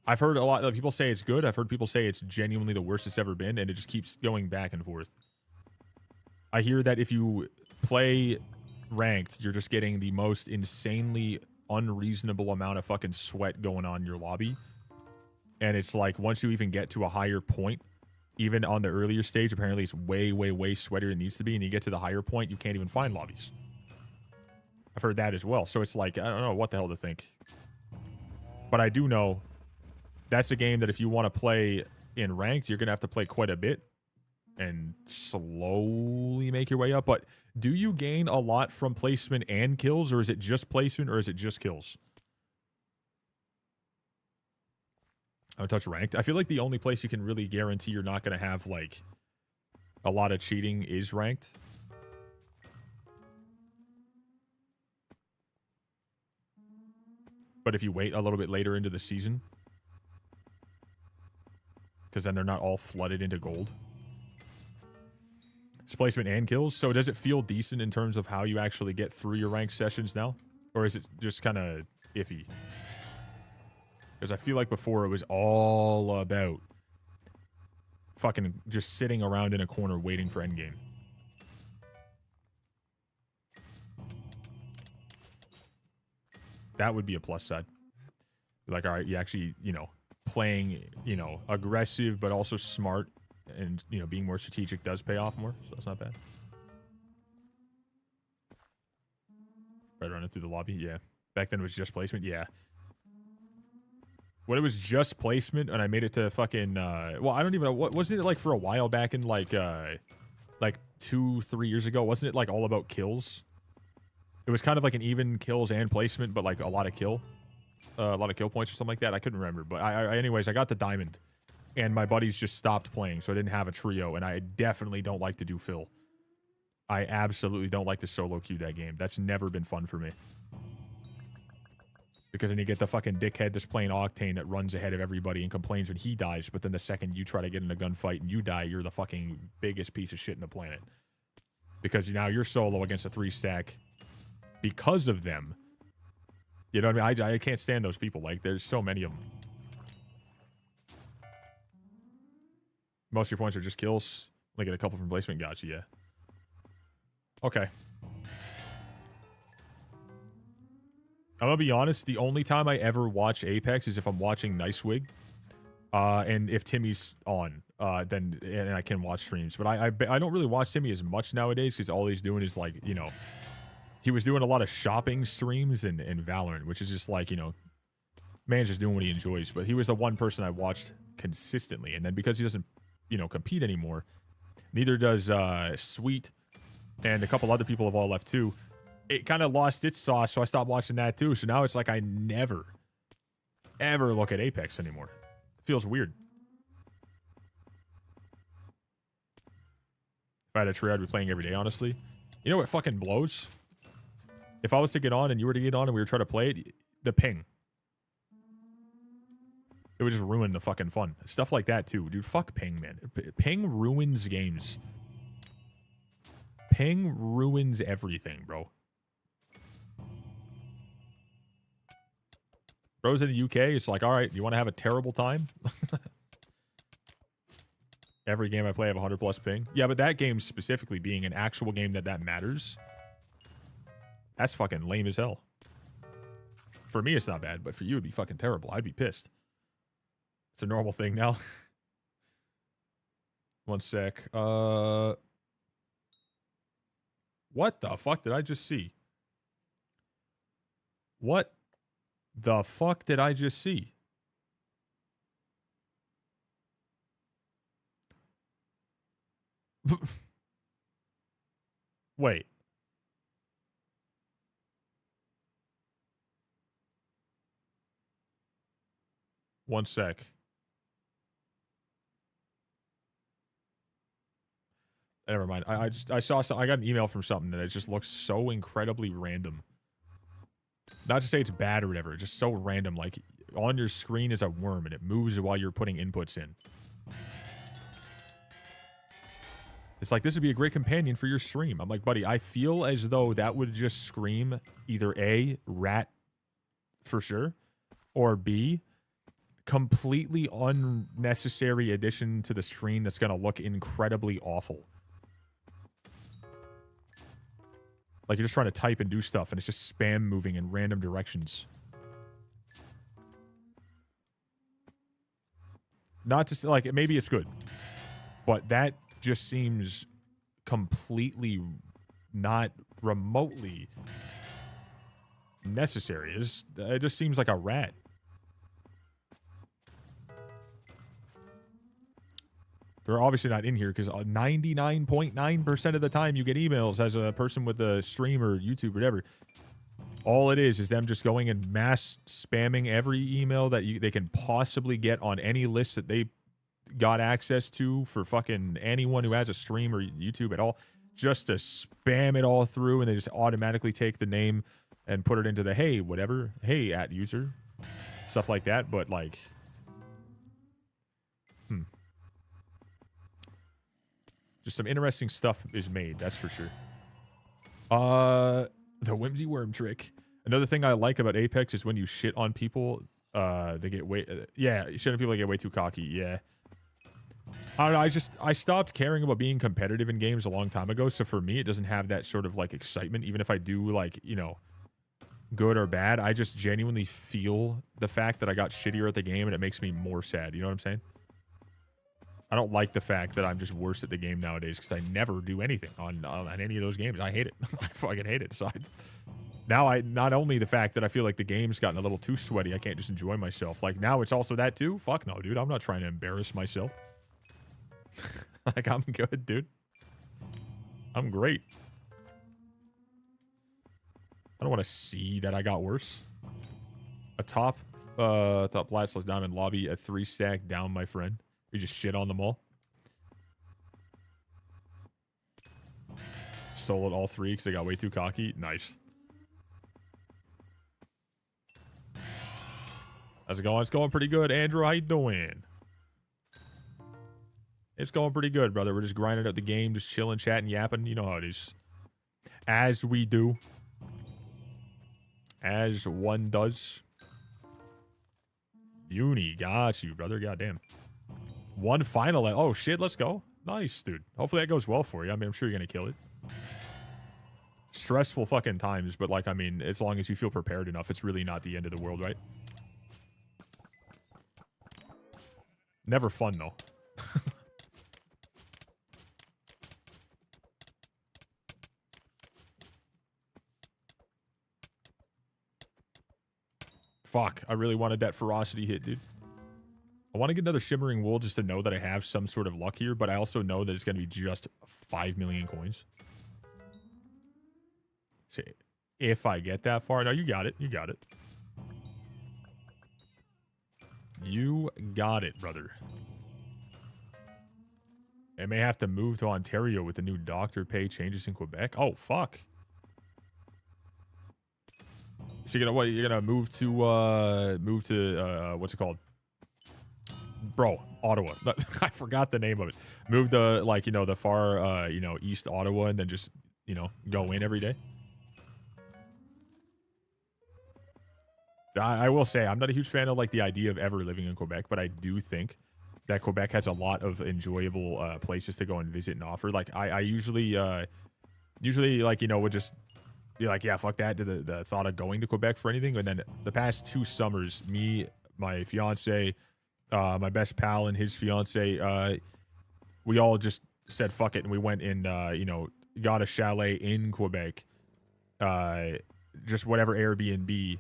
I've heard a lot of people say it's good. I've heard people say it's genuinely the worst it's ever been. And it just keeps going back and forth. I hear that if you play ranked, you're just getting the most insanely unreasonable amount of fucking sweat going on in your lobby. And it's like, once you even get to a higher point, even on the earlier stage, apparently it's way, way, way sweatier than it needs to be. And you get to the higher point, you can't even find lobbies. I've heard that as well. So it's like, I don't know what the hell to think. But I do know that's a game that if you want to play in ranked, you're going to have to play quite a bit and slowly make your way up. But do you gain a lot from placement and kills, or is it just placement, or is it just kills? I would touch ranked. I feel like the only place you can really guarantee you're not going to have like a lot of cheating is ranked. But if you wait a little bit later into the season, because then they're not all flooded into gold. It's placement and kills. So does it feel decent in terms of how you actually get through your ranked sessions now? Or is it just kind of iffy? Because I feel like before it was all about fucking just sitting around in a corner waiting for endgame. That would be a plus side. Like, all right, you actually, playing, aggressive, but also smart and, being more strategic does pay off more. So that's not bad. Right running through the lobby. Yeah. Back then it was just placement. Yeah. When it was just placement and I made it to fucking, well, I don't even know. What wasn't it like for a while back in like 2-3 years ago? Wasn't it like all about kills? It was kind of like an even kills and placement, but like a lot of kill points or something like that. I couldn't remember, but anyways, I got the diamond, and my buddies just stopped playing, so I didn't have a trio, and I definitely don't like to do fill. I absolutely don't like to solo queue that game. That's never been fun for me. Because then you get the fucking dickhead that's playing Octane that runs ahead of everybody and complains when he dies, but then the second you try to get in a gunfight and you die, you're the fucking biggest piece of shit in the planet. Because now you're solo against a 3-stack. Because of them. You know what I mean? I can't stand those people. Like, there's so many of them. Most of your points are just kills. Like, get a couple from placement. Gotcha, yeah. Okay. I'm gonna be honest. The only time I ever watch Apex is if I'm watching Nicewig. And if Timmy's on. Then and I can watch streams. But I don't really watch Timmy as much nowadays because all he's doing is, like, he was doing a lot of shopping streams in Valorant, which is just like, man's just doing what he enjoys. But he was the one person I watched consistently. And then because he doesn't, compete anymore, neither does Sweet, and a couple other people have all left too. It kind of lost its sauce, so I stopped watching that too. So now it's like I never, ever look at Apex anymore. Feels weird. If I had a trio, I'd be playing every day, honestly. You know what fucking blows? If I was to get on and you were to get on and we were trying to play it, the ping. It would just ruin the fucking fun. Stuff like that too. Dude, fuck ping, man. Ping ruins games. Ping ruins everything, bro. Bros in the UK, it's like, all right, you want to have a terrible time? Every game I play, I have 100 plus ping. Yeah, but that game specifically being an actual game that matters... That's fucking lame as hell. For me, it's not bad, but for you, it'd be fucking terrible. I'd be pissed. It's a normal thing now. One sec. What the fuck did I just see? What The fuck did I just see? Wait. One sec. Never mind. I saw I got an email from something and it just looks so incredibly random. Not to say it's bad or whatever, it's just so random. Like on your screen is a worm and it moves while you're putting inputs in. It's like, this would be a great companion for your stream. I'm like, buddy, I feel as though that would just scream either A, rat for sure, or B, completely unnecessary addition to the screen that's going to look incredibly awful. Like you're just trying to type and do stuff and it's just spam moving in random directions. Not to say, like, maybe it's good, but that just seems completely not remotely necessary. It just seems like a rat. They're obviously not in here because 99.9% of the time you get emails as a person with a stream or YouTube or whatever. All it is them just going and mass spamming every email that they can possibly get on any list that they got access to for fucking anyone who has a stream or YouTube at all, just to spam it all through, and they just automatically take the name and put it into the hey whatever, hey at user, stuff like that. But like, just some interesting stuff is made, that's for sure. The whimsy worm trick. Another thing I like about Apex is when you shit on people, they get way shit on people, they get way too cocky. Yeah. I don't know, I stopped caring about being competitive in games a long time ago, so for me it doesn't have that sort of like excitement, even if I do like, you know, good or bad. I just genuinely feel the fact that I got shittier at the game and it makes me more sad, you know what I'm saying? I don't like the fact that I'm just worse at the game nowadays because I never do anything on any of those games. I hate it. I fucking hate it. So now not only the fact that I feel like the game's gotten a little too sweaty, I can't just enjoy myself. Like now it's also that too. Fuck no, dude. I'm not trying to embarrass myself. Like I'm good, dude. I'm great. I don't want to see that I got worse. A top plat / diamond lobby, a 3-stack down, my friend. We just shit on them all. Soloed all 3 because they got way too cocky. Nice. How's it going? It's going pretty good. Andrew, how you doing? It's going pretty good, brother. We're just grinding out the game, just chilling, chatting, yapping. You know how it is. As we do. As one does. Uni, got you, brother. Goddamn. One final. Oh, shit, let's go. Nice, dude. Hopefully that goes well for you. I mean, I'm sure you're going to kill it. Stressful fucking times, but, like, I mean, as long as you feel prepared enough, it's really not the end of the world, right? Never fun, though. Fuck, I really wanted that ferocity hit, dude. I want to get another shimmering wool just to know that I have some sort of luck here, but I also know that it's going to be just 5 million coins. So if I get that far. No, you got it. You got it. You got it, brother. I may have to move to Ontario with the new doctor pay changes in Quebec. Oh, fuck. So you're gonna move to what's it called? Bro, Ottawa. I forgot the name of it. Move to, like, you know, the far East Ottawa and then just, you know, go in every day. I will say I'm not a huge fan of like the idea of ever living in Quebec, but I do think that Quebec has a lot of enjoyable places to go and visit and offer. Like I usually like, you know, would just be like, yeah, fuck that, to the thought of going to Quebec for anything. And then the past 2 summers, me, my fiance, my best pal and his fiance, we all just said fuck it and we went and you know, got a chalet in Quebec, just whatever Airbnb,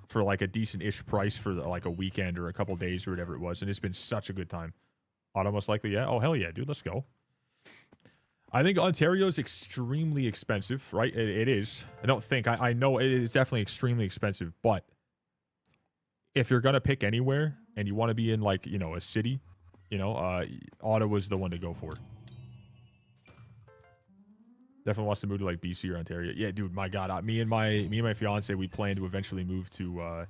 for like a decent-ish price for like a weekend or a couple days or whatever it was, and it's been such a good time. Auto most likely, yeah. Oh hell yeah, dude, let's go. I think Ontario is extremely expensive, right? It is. I don't think I know it is definitely extremely expensive, but if you're gonna pick anywhere and you want to be in like a city, Ottawa's the one to go for. Definitely wants to move to like BC or Ontario. Yeah, dude, my God, me and my fiance, we plan to eventually move to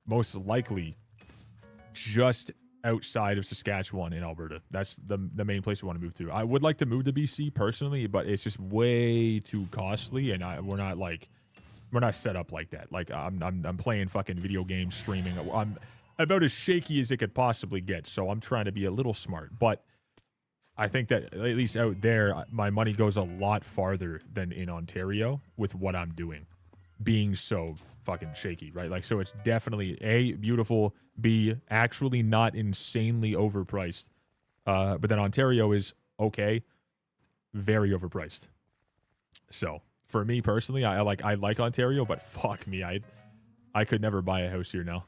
most likely just outside of Saskatchewan in Alberta. That's the main place we want to move to. I would like to move to BC personally, but it's just way too costly, and we're not set up like that. Like I'm playing fucking video games, streaming. I'm about as shaky as it could possibly get, so I'm trying to be a little smart. But I think that at least out there, my money goes a lot farther than in Ontario with what I'm doing, being so fucking shaky, right? Like, so it's definitely A, beautiful, B, actually not insanely overpriced. But then Ontario is okay, very overpriced. So for me personally, I like Ontario, but fuck me, I could never buy a house here now.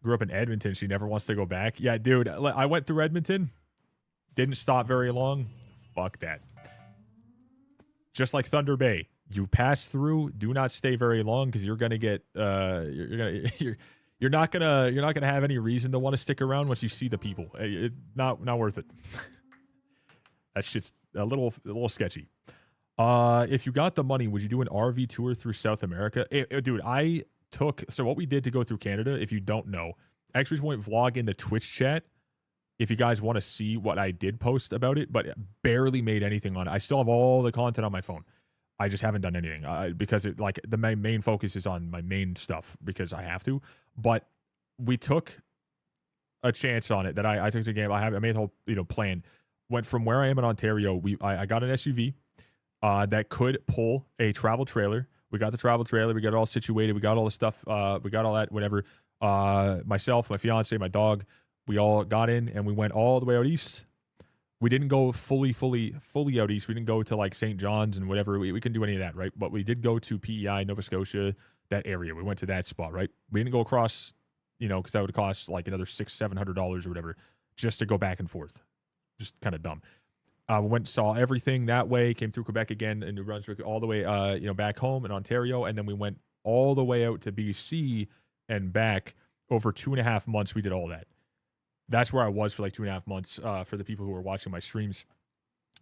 Grew up in Edmonton. She never wants to go back. Yeah, dude, I went through Edmonton. Didn't stop very long. Fuck that. Just like Thunder Bay, you pass through. Do not stay very long because you're gonna get you're not gonna have any reason to want to stick around once you see the people. Not worth it. That shit's a little sketchy. If you got the money, would you do an RV tour through South America? Dude, so what we did to go through Canada, if you don't know, I actually just went vlog in the Twitch chat. If you guys want to see what I did post about it, but barely made anything on it. I still have all the content on my phone. I just haven't done anything because it like the main focus is on my main stuff because I have to. But we took a chance on it that I took the game. I made a whole plan. Went from where I am in Ontario. I got an SUV that could pull a travel trailer. We got the travel trailer. We got it all situated. We got all the stuff. We got all that. Whatever. Myself, my fiance, my dog. We all got in and we went all the way out east. We didn't go fully out east. We didn't go to like St. John's and whatever. We couldn't do any of that, right? But we did go to PEI, Nova Scotia, that area. We went to that spot, right? We didn't go across, because that would cost like another $600-700 or whatever just to go back and forth. Just kind of dumb. We went and saw everything that way, came through Quebec again and New Brunswick, all the way, back home in Ontario. And then we went all the way out to BC and back over 2.5 months. We did all that. That's where I was for like 2.5 months for the people who were watching my streams.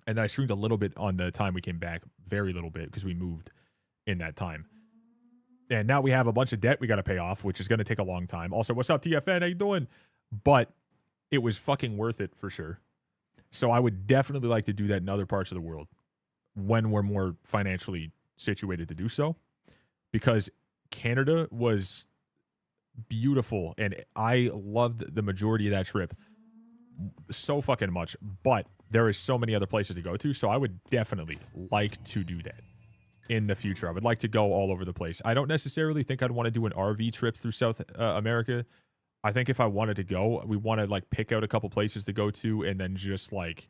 And then I streamed a little bit on the time we came back, very little bit, because we moved in that time. And now we have a bunch of debt we got to pay off, which is going to take a long time. Also, what's up, TFN? How you doing? But it was fucking worth it for sure. So I would definitely like to do that in other parts of the world when we're more financially situated to do so. Because Canada was beautiful and I loved the majority of that trip so fucking much, but there is so many other places to go to, so I would definitely like to do that in the future. I would like to go all over the place. I don't necessarily think I'd want to do an RV trip through South America. I think if I wanted to go, we want to like pick out a couple places to go to and then just like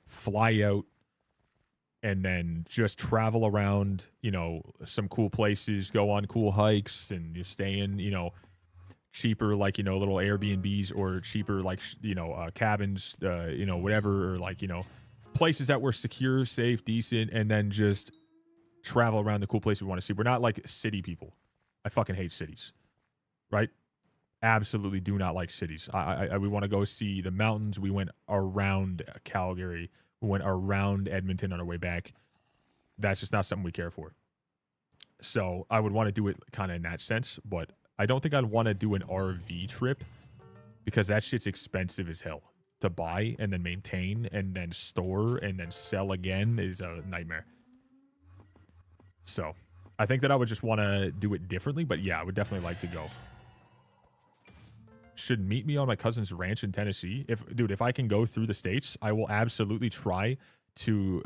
fly out and then just travel around, some cool places, go on cool hikes and just stay in, cheaper, like, little Airbnbs or cheaper, like, cabins, whatever, or like, places that were secure, safe, decent, and then just travel around the cool place we want to see. We're not like city people. I fucking hate cities, right? Absolutely do not like cities. We want to go see the mountains. We went around Calgary. We went around Edmonton on our way back. That's just not something we care for. So I would want to do it kind of in that sense, but I don't think I'd want to do an RV trip because that shit's expensive as hell to buy and then maintain and then store and then sell again is a nightmare. So I think that I would just want to do it differently, but yeah, I would definitely like to go. Should meet me on my cousin's ranch in Tennessee. If I can go through the States, I will absolutely try to,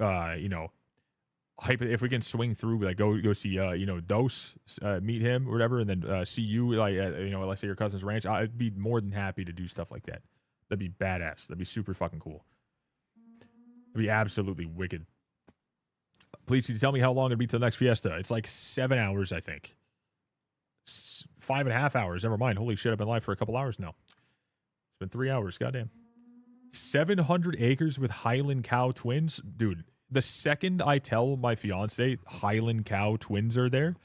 if we can swing through, like go see, Dose, meet him or whatever, and then see you, like, let's say your cousin's ranch. I'd be more than happy to do stuff like that. That'd be badass. That'd be super fucking cool. It'd be absolutely wicked. Please, can you tell me how long it'd be till the next fiesta? It's like 7 hours, I think. 5.5 hours. Never mind. Holy shit, I've been live for a couple hours now. It's been 3 hours. Goddamn. 700 acres with Highland cow twins. Dude, the second I tell my fiance Highland cow twins are there,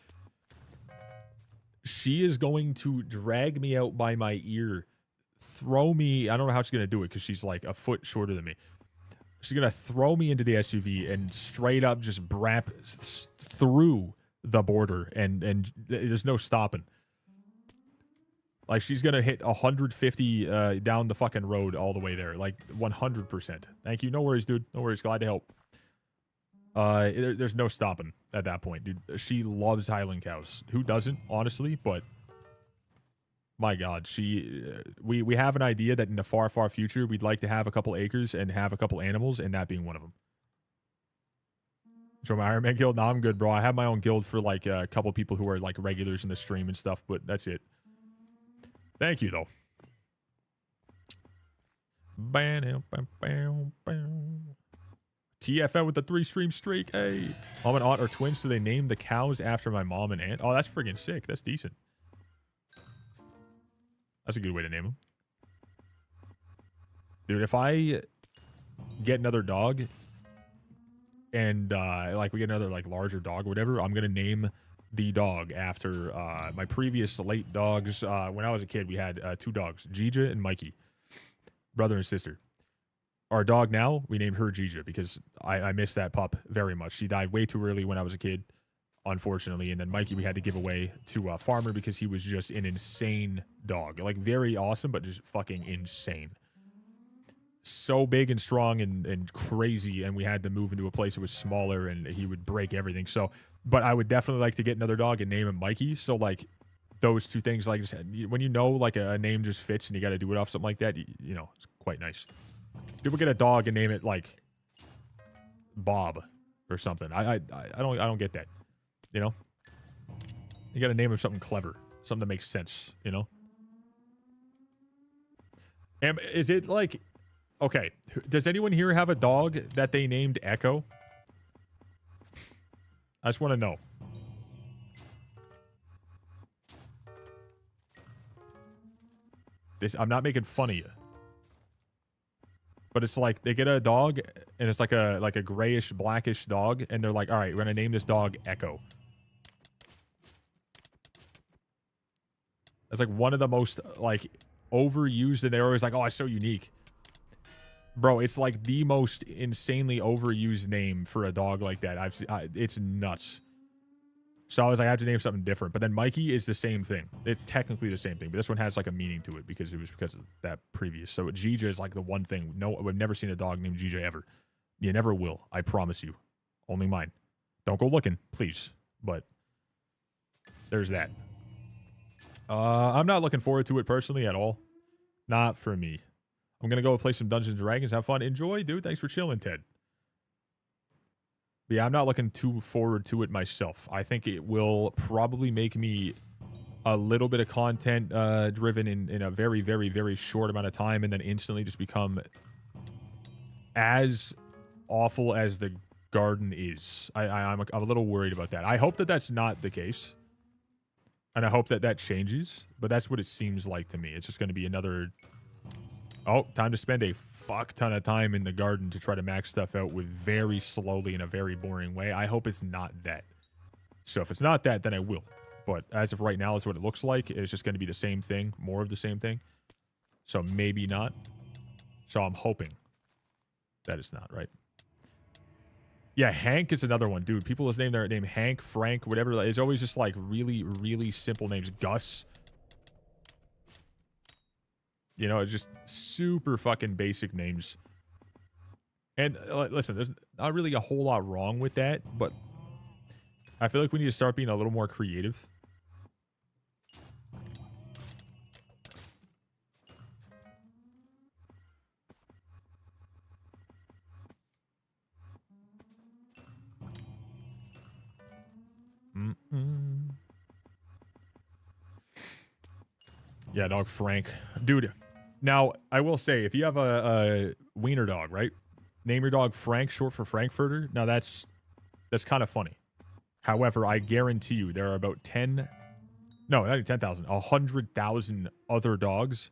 she is going to drag me out by my ear, throw me. I don't know how she's going to do it because she's like a foot shorter than me. She's going to throw me into the SUV and straight up just brap through the border, and there's no stopping. Like, she's going to hit 150 down the fucking road all the way there. Like, 100%. Thank you. No worries, dude. No worries. Glad to help. There's no stopping at that point, dude. She loves Highland cows. Who doesn't, honestly? But, my God, we have an idea that in the far, far future, we'd like to have a couple acres and have a couple animals, and that being one of them. So my Ironman guild? No, I'm good, bro. I have my own guild for, like, a couple people who are, like, regulars in the stream and stuff, but that's it. Thank you, though. TFL with the 3-stream streak. Hey. Mom and aunt are twins, so they named the cows after my mom and aunt. Oh, that's friggin' sick. That's decent. That's a good way to name them. Dude, if I get another dog and, like, we get another, like, larger dog or whatever, I'm going to name the dog after my previous late dogs. When I was a kid, we had 2 dogs, Gija and Mikey, brother and sister. Our dog now, we named her Gija because I miss that pup very much. She died way too early when I was a kid, unfortunately. And then Mikey we had to give away to a farmer because he was just an insane dog. Like, very awesome, but just fucking insane. So big and strong and crazy, and we had to move into a place that was smaller, and he would break everything. So, but I would definitely like to get another dog and name him Mikey. So, like, those two things, like, just, when you know, like, a name just fits and you got to do it off something like that, you know, it's quite nice. People get a dog and name it, like, Bob or something. I don't get that, you know? You got to name him something clever, something that makes sense, you know? And is it, like... Okay, does anyone here have a dog that they named Echo? I just want to know. I'm not making fun of you. But it's like, they get a dog, and it's like a grayish, blackish dog, and they're like, all right, we're going to name this dog Echo. That's like one of the most, like, overused, and they're always like, oh, it's so unique. Bro, it's like the most insanely overused name for a dog like that. It's nuts. So I was like, I have to name something different. But then Mikey is the same thing. It's technically the same thing, but this one has like a meaning to it because it was because of that previous. So Gija is like the one thing. No, I've never seen a dog named Gija ever. You never will. I promise you. Only mine. Don't go looking, please. But there's that. I'm not looking forward to it personally at all. Not for me. I'm going to go play some Dungeons & Dragons. Have fun. Enjoy, dude. Thanks for chilling, Ted. But yeah, I'm not looking too forward to it myself. I think it will probably make me a little bit of content driven in a very, very, very short amount of time and then instantly just become as awful as the garden is. I'm a little worried about that. I hope that that's not the case. And I hope that that changes. But that's what it seems like to me. It's just going to be another... Oh, time to spend a fuck ton of time in the garden to try to max stuff out with very slowly in a very boring way. I hope it's not that. So if it's not that, then I will. But as of right now, it's what it looks like. It's just going to be the same thing, more of the same thing. So maybe not. So I'm hoping that it's not, right? Yeah, Hank is another one. Dude, people name their name Hank, Frank, whatever. It's always just like really, really simple names. Gus. You know, it's just super fucking basic names. And listen, there's not really a whole lot wrong with that, but I feel like we need to start being a little more creative. Yeah, dog Frank. Dude, now, I will say, if you have a wiener dog, right? Name your dog Frank, short for Frankfurter. Now, that's kind of funny. However, I guarantee you there are about 10 No, not even 10,000. 100,000 other dogs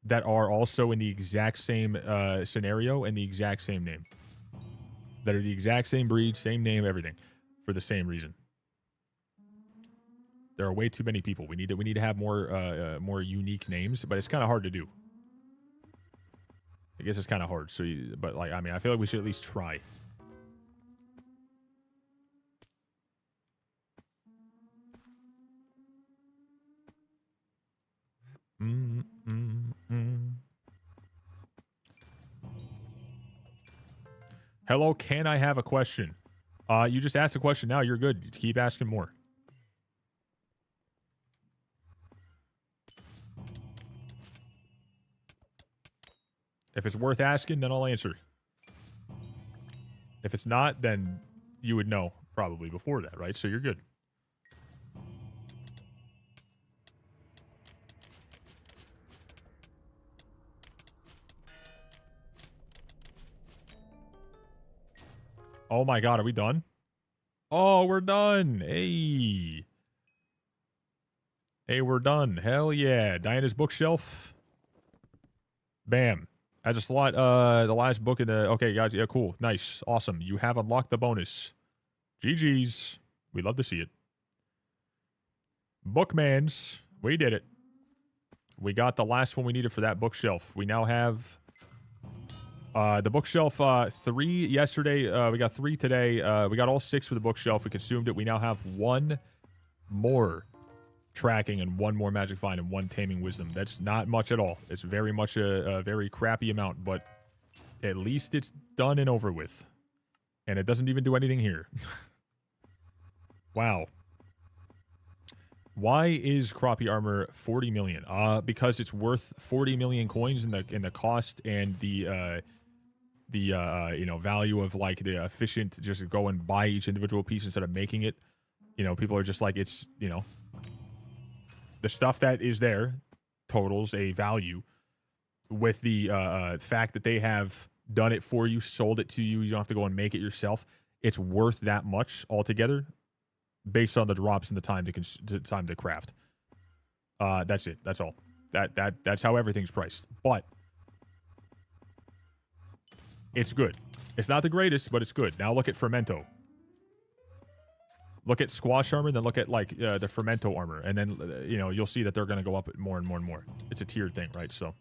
that are also in the exact same scenario and the exact same name. That are the exact same breed, same name, everything, for the same reason. There are way too many people. We need to have more unique names, but it's kind of hard to do. I guess it's kind of hard. So, but like, I mean, I feel like we should at least try. Hello, can I have a question? You just asked a question now. You're good. Keep asking more. If it's worth asking, then I'll answer. If it's not, then you would know probably before that, right? So you're good. Oh my god, are we done? Oh, we're done. Hey. Hey, we're done. Hell yeah. Diana's bookshelf. Bam. As a slot, the last book in the... Okay, guys. Yeah, cool. Nice. Awesome. You have unlocked the bonus. GG's. We'd love to see it. Bookmans. We did it. We got the last one we needed for that bookshelf. We now have... the bookshelf, 3 yesterday. We got 3 today. We got all 6 for the bookshelf. We consumed it. We now have 1 more tracking and 1 more magic find and 1 taming wisdom. That's not much at all. It's very much a very crappy amount, but at least it's done and over with. And it doesn't even do anything here. Wow. Why is crappie armor 40 million? Because it's worth 40 million coins in the cost and the you know, value of like the efficient just go and buy each individual piece instead of making it. You know, people are just like, it's, you know, the stuff that is there totals a value with the fact that they have done it for you, sold it to you. You don't have to go and make it yourself. It's worth that much altogether based on the drops and the time to craft. That's it. That's all. That's how everything's priced. But it's good. It's not the greatest, but it's good. Now look at Fermento. Look at Squash armor, then look at like the Fermento armor, and then you know, you'll see that they're going to go up more and more and more. It's a tiered thing, right? So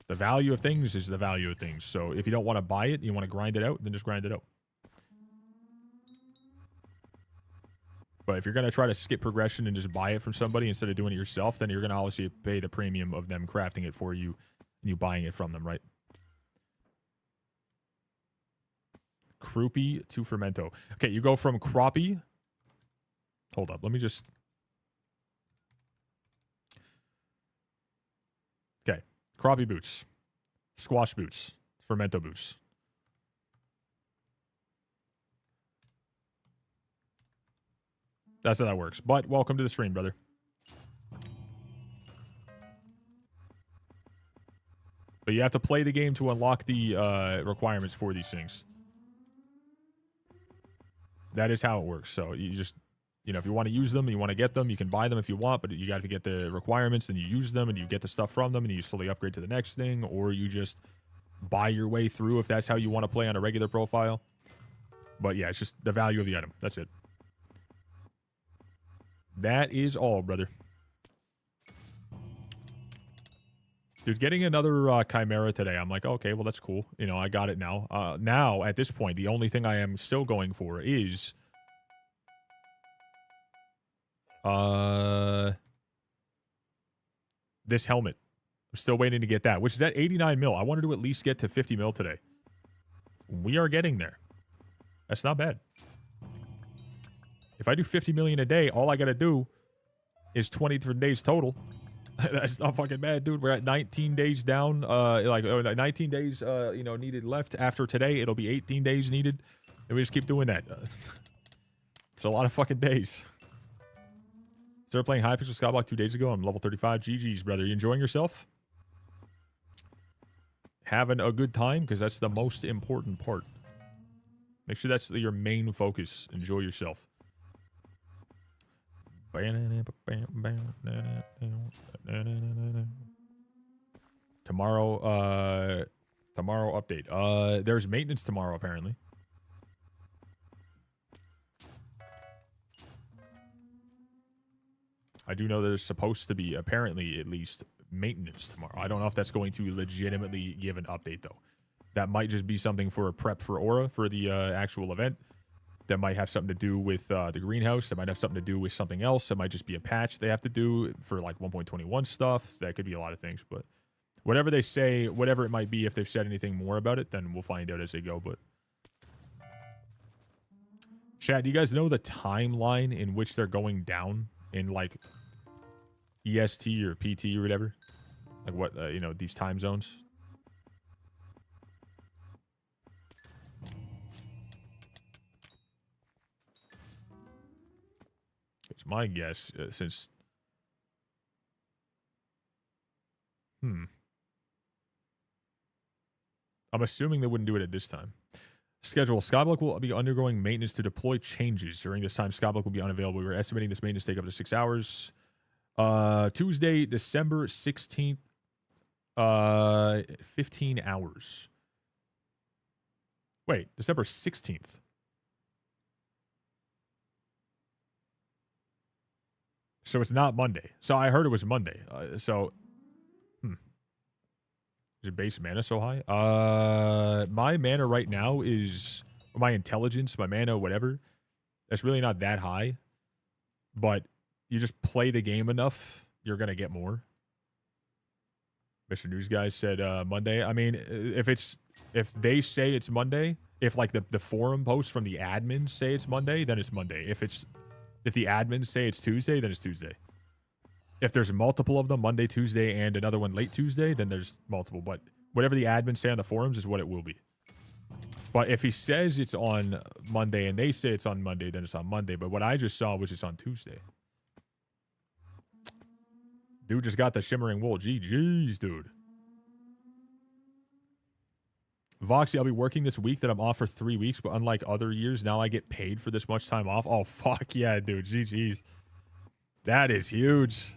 the value of things is the value of things. So if you don't want to buy it, you want to grind it out, then just grind it out. But if you're going to try to skip progression and just buy it from somebody instead of doing it yourself, then you're going to obviously pay the premium of them crafting it for you and you buying it from them, right? Croupy to Fermento. Okay, you go from Crappie. Hold up, let me just... Okay, Crappie boots. Squash boots. Fermento boots. That's how that works. But welcome to the stream, brother. But you have to play the game to unlock the requirements for these things. That is how it works. So you just, you know, if you want to use them, you want to get them, you can buy them if you want, but you got to get the requirements, then you use them and you get the stuff from them and you slowly upgrade to the next thing, or you just buy your way through if that's how you want to play on a regular profile. But yeah, it's just the value of the item. That's it. That is all, brother. Dude, getting another Chimera today, I'm like, okay, well, that's cool. You know, I got it now. Now, at this point, the only thing I am still going for is... this helmet. I'm still waiting to get that, which is at 89 mil. I wanted to at least get to 50 mil today. We are getting there. That's not bad. If I do 50 million a day, all I got to do is 23 days total. That's not fucking bad, dude. We're at 19 days down. 19 days, you know, needed left after today. It'll be 18 days needed. And we just keep doing that. It's a lot of fucking days. Started playing Hypixel Skyblock 2 days ago. I'm level 35. GG's, brother. You enjoying yourself? Having a good time? Because that's the most important part. Make sure that's your main focus. Enjoy yourself. Tomorrow, tomorrow update. There's maintenance tomorrow, apparently. I do know there's supposed to be, apparently, at least, maintenance tomorrow. I don't know if that's going to legitimately give an update, though. That might just be something for a prep for Aura for the actual event. That might have something to do with the greenhouse. That might have something to do with something else. That might just be a patch they have to do for like 1.21 stuff. That could be a lot of things, but whatever they say, whatever it might be, if they've said anything more about it, then we'll find out as they go. But chat, do you guys know the timeline in which they're going down in like EST or PT or whatever? Like what, you know, these time zones? It's my guess, since... I'm assuming they wouldn't do it at this time. Schedule. Skyblock will be undergoing maintenance to deploy changes. During this time, Skyblock will be unavailable. We're estimating this maintenance take up to 6 hours. Tuesday, December 16th, 15 hours. Wait, December 16th. So it's not Monday. So I heard it was Monday. Is your base mana so high? My mana right now is... My intelligence, my mana, whatever. That's really not that high. But you just play the game enough, you're going to get more. Mr. News Guy said Monday. I mean, if they say it's Monday, if like the forum posts from the admins say it's Monday, then it's Monday. If the admins say it's Tuesday, then it's Tuesday. If there's multiple of them, Monday, Tuesday, and another one late Tuesday, then there's multiple. But whatever the admins say on the forums is what it will be. But if he says it's on Monday and they say it's on Monday, then it's on Monday. But what I just saw was it's on Tuesday. Dude just got the shimmering wool. GG's, dude. Voxy, I'll be working this week that I'm off for 3 weeks, but unlike other years, now I get paid for this much time off. Oh, fuck yeah, dude. GG's. That is huge.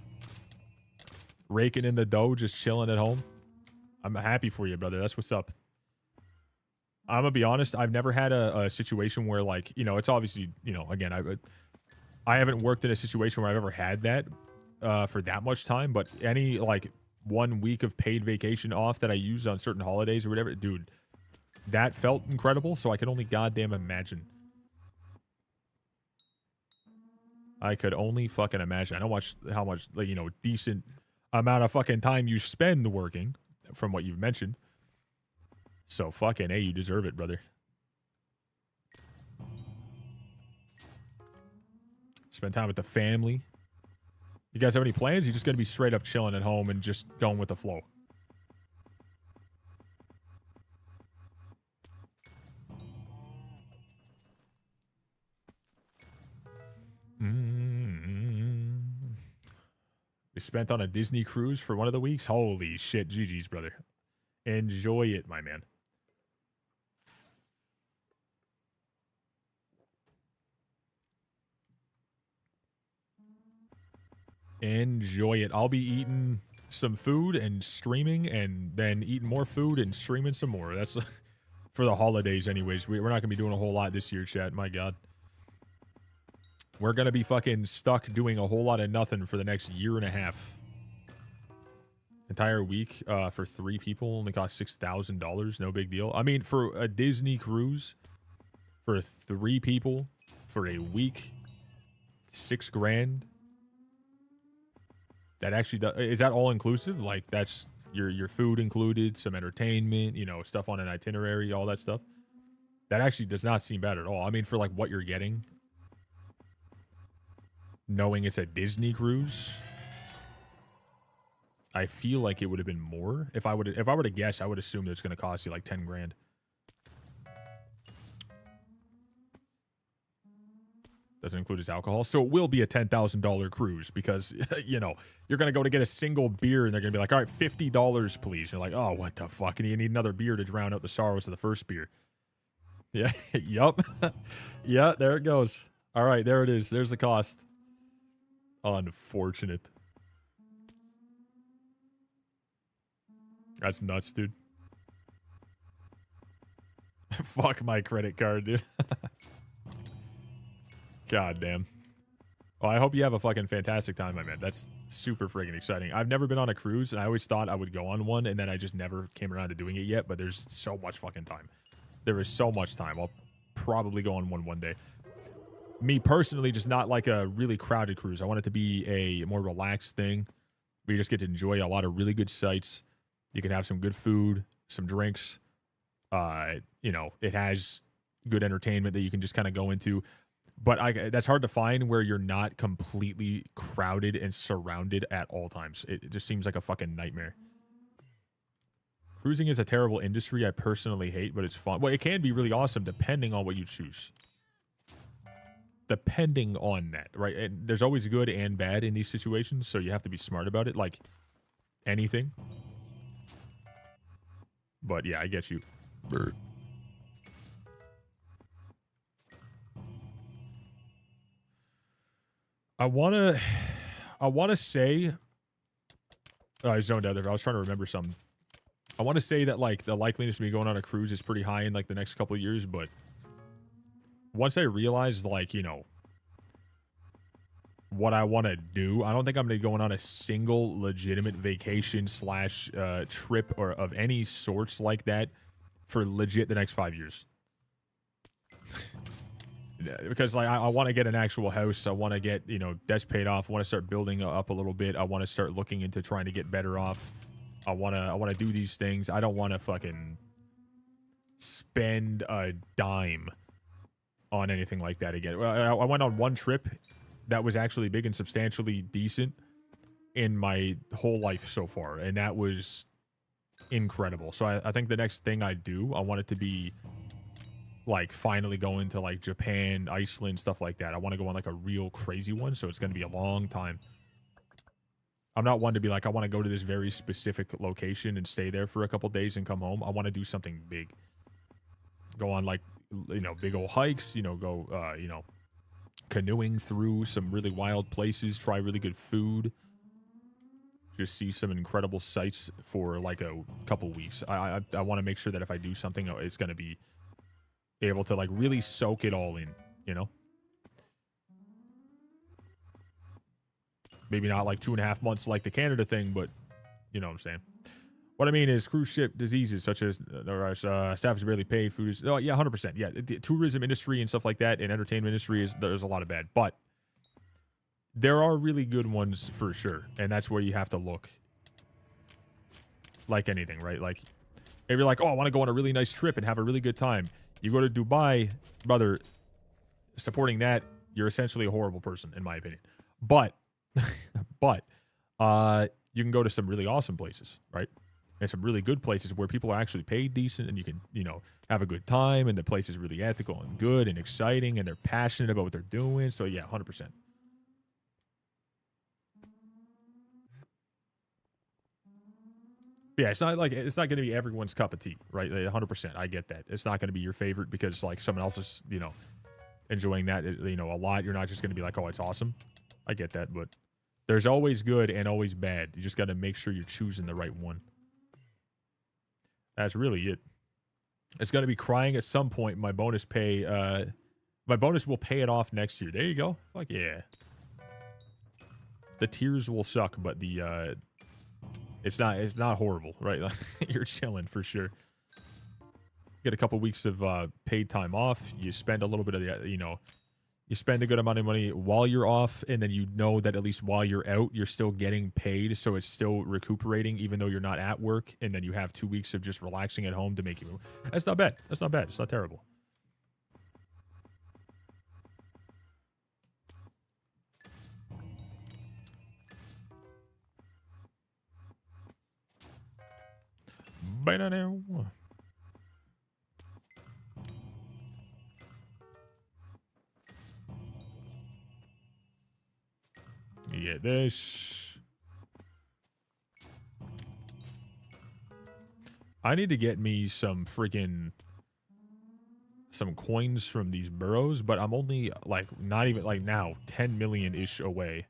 Raking in the dough, just chilling at home. I'm happy for you, brother. That's what's up. I'm gonna be honest. I've never had a situation where, like, you know, it's obviously, you know, again, I haven't worked in a situation where I've ever had that for that much time, but any, like, 1 week of paid vacation off that I use on certain holidays or whatever, dude, that felt incredible, so I can only goddamn imagine. I could only fucking imagine. I don't watch how much, like, you know, decent amount of fucking time you spend working from what you've mentioned. So fucking A, you deserve it, brother. Spend time with the family. You guys have any plans? You're just going to be straight up chilling at home and just going with the flow. We spent on a Disney cruise for one of the weeks. Holy shit, GG's, brother. Enjoy it, my man. Enjoy it. I'll be eating some food and streaming, and then eating more food and streaming some more. That's for the holidays anyways. We're not going to be doing a whole lot this year, chat. My God. We're going to be fucking stuck doing a whole lot of nothing for the next year and a half. Entire week for 3 people only cost $6,000. No big deal. I mean, for a Disney cruise, for 3 people, for a week, $6 grand. That actually does, is that all inclusive? Like, that's your food included, some entertainment, you know, stuff on an itinerary, all that stuff. That actually does not seem bad at all. I mean, for like what you're getting, knowing it's a Disney cruise, I feel like it would have been more. If I were to guess, I would assume that it's going to cost you like 10 grand. Doesn't include his alcohol. So it will be a $10,000 cruise because, you know, you're going to go to get a single beer and they're going to be like, all right, $50, please. You're like, oh, what the fuck? And you need another beer to drown out the sorrows of the first beer. Yeah. Yup. Yeah, there it goes. All right, there it is. There's the cost. Unfortunate. That's nuts, dude. Fuck my credit card, dude. God damn. Well, I hope you have a fucking fantastic time, my man. That's super friggin' exciting. I've never been on a cruise, and I always thought I would go on one, and then I just never came around to doing it yet, but there's so much fucking time. There is so much time. I'll probably go on one day. Me personally, just not like a really crowded cruise. I want it to be a more relaxed thing where you just get to enjoy a lot of really good sights. You can have some good food, some drinks. You know, it has good entertainment that you can just kind of go into. But that's hard to find where you're not completely crowded and surrounded at all times. It just seems like a fucking nightmare. Cruising is a terrible industry I personally hate, but it's fun. Well, it can be really awesome depending on what you choose. Depending on that, right? And there's always good and bad in these situations, so you have to be smart about it, like anything. But yeah, I get you. I wanna say I zoned out there. I was trying to remember something. I want to say that like the likeliness of me going on a cruise is pretty high in like the next couple of years, but once I realized like, you know, what I want to do, I don't think I'm going to be going on a single legitimate vacation slash trip or of any sorts like that for legit the next 5 years. Because like I want to get an actual house. I want to get, you know, debts paid off. I want to start building up a little bit. I want to start looking into trying to get better off. I want to do these things. I don't want to fucking spend a dime on anything like that again. I went on one trip that was actually big and substantially decent in my whole life so far, and that was incredible. So I think the next thing I do, I want it to be like finally going to like Japan, Iceland, stuff like that. I want to go on like a real crazy one, so it's going to be a long time. I'm not one to be like, I want to go to this very specific location and stay there for a couple days and come home. I want to do something big. Go on like, you know, big old hikes, you know, go, you know, canoeing through some really wild places, try really good food, just see some incredible sights for like a couple weeks. I want to make sure that if I do something, it's going to be able to like really soak it all in, you know? Maybe not like 2.5 months like the Canada thing, but you know what I'm saying. What I mean is cruise ship diseases such as staff is barely paid, food is, oh yeah, 100%. Yeah, the tourism industry and stuff like that and entertainment industry, there's a lot of bad, but there are really good ones for sure, and that's where you have to look. Like anything, right? Like if you're like, oh, I want to go on a really nice trip and have a really good time. You go to Dubai, brother, supporting that, you're essentially a horrible person, in my opinion. But you can go to some really awesome places, right? And some really good places where people are actually paid decent and you can, you know, have a good time and the place is really ethical and good and exciting and they're passionate about what they're doing. So yeah, 100%. Yeah, it's not going to be everyone's cup of tea, right? 100%. I get that. It's not going to be your favorite because like someone else is, you know, enjoying that, you know, a lot. You're not just going to be like, oh, it's awesome. I get that, but there's always good and always bad. You just got to make sure you're choosing the right one. That's really it. It's going to be crying at some point. My bonus will pay it off next year. There you go. Fuck yeah. The tears will suck, but the it's not horrible, right? You're chilling for sure. Get a couple weeks of paid time off. You spend a little bit of the, you know, you spend a good amount of money while you're off, and then you know that at least while you're out, you're still getting paid, so it's still recuperating, even though you're not at work, and then you have 2 weeks of just relaxing at home to make you move. That's not bad. That's not bad. It's not terrible. Banana. You get this. I need to get me some freaking coins from these burrows, but I'm only like not even like now 10 million-ish away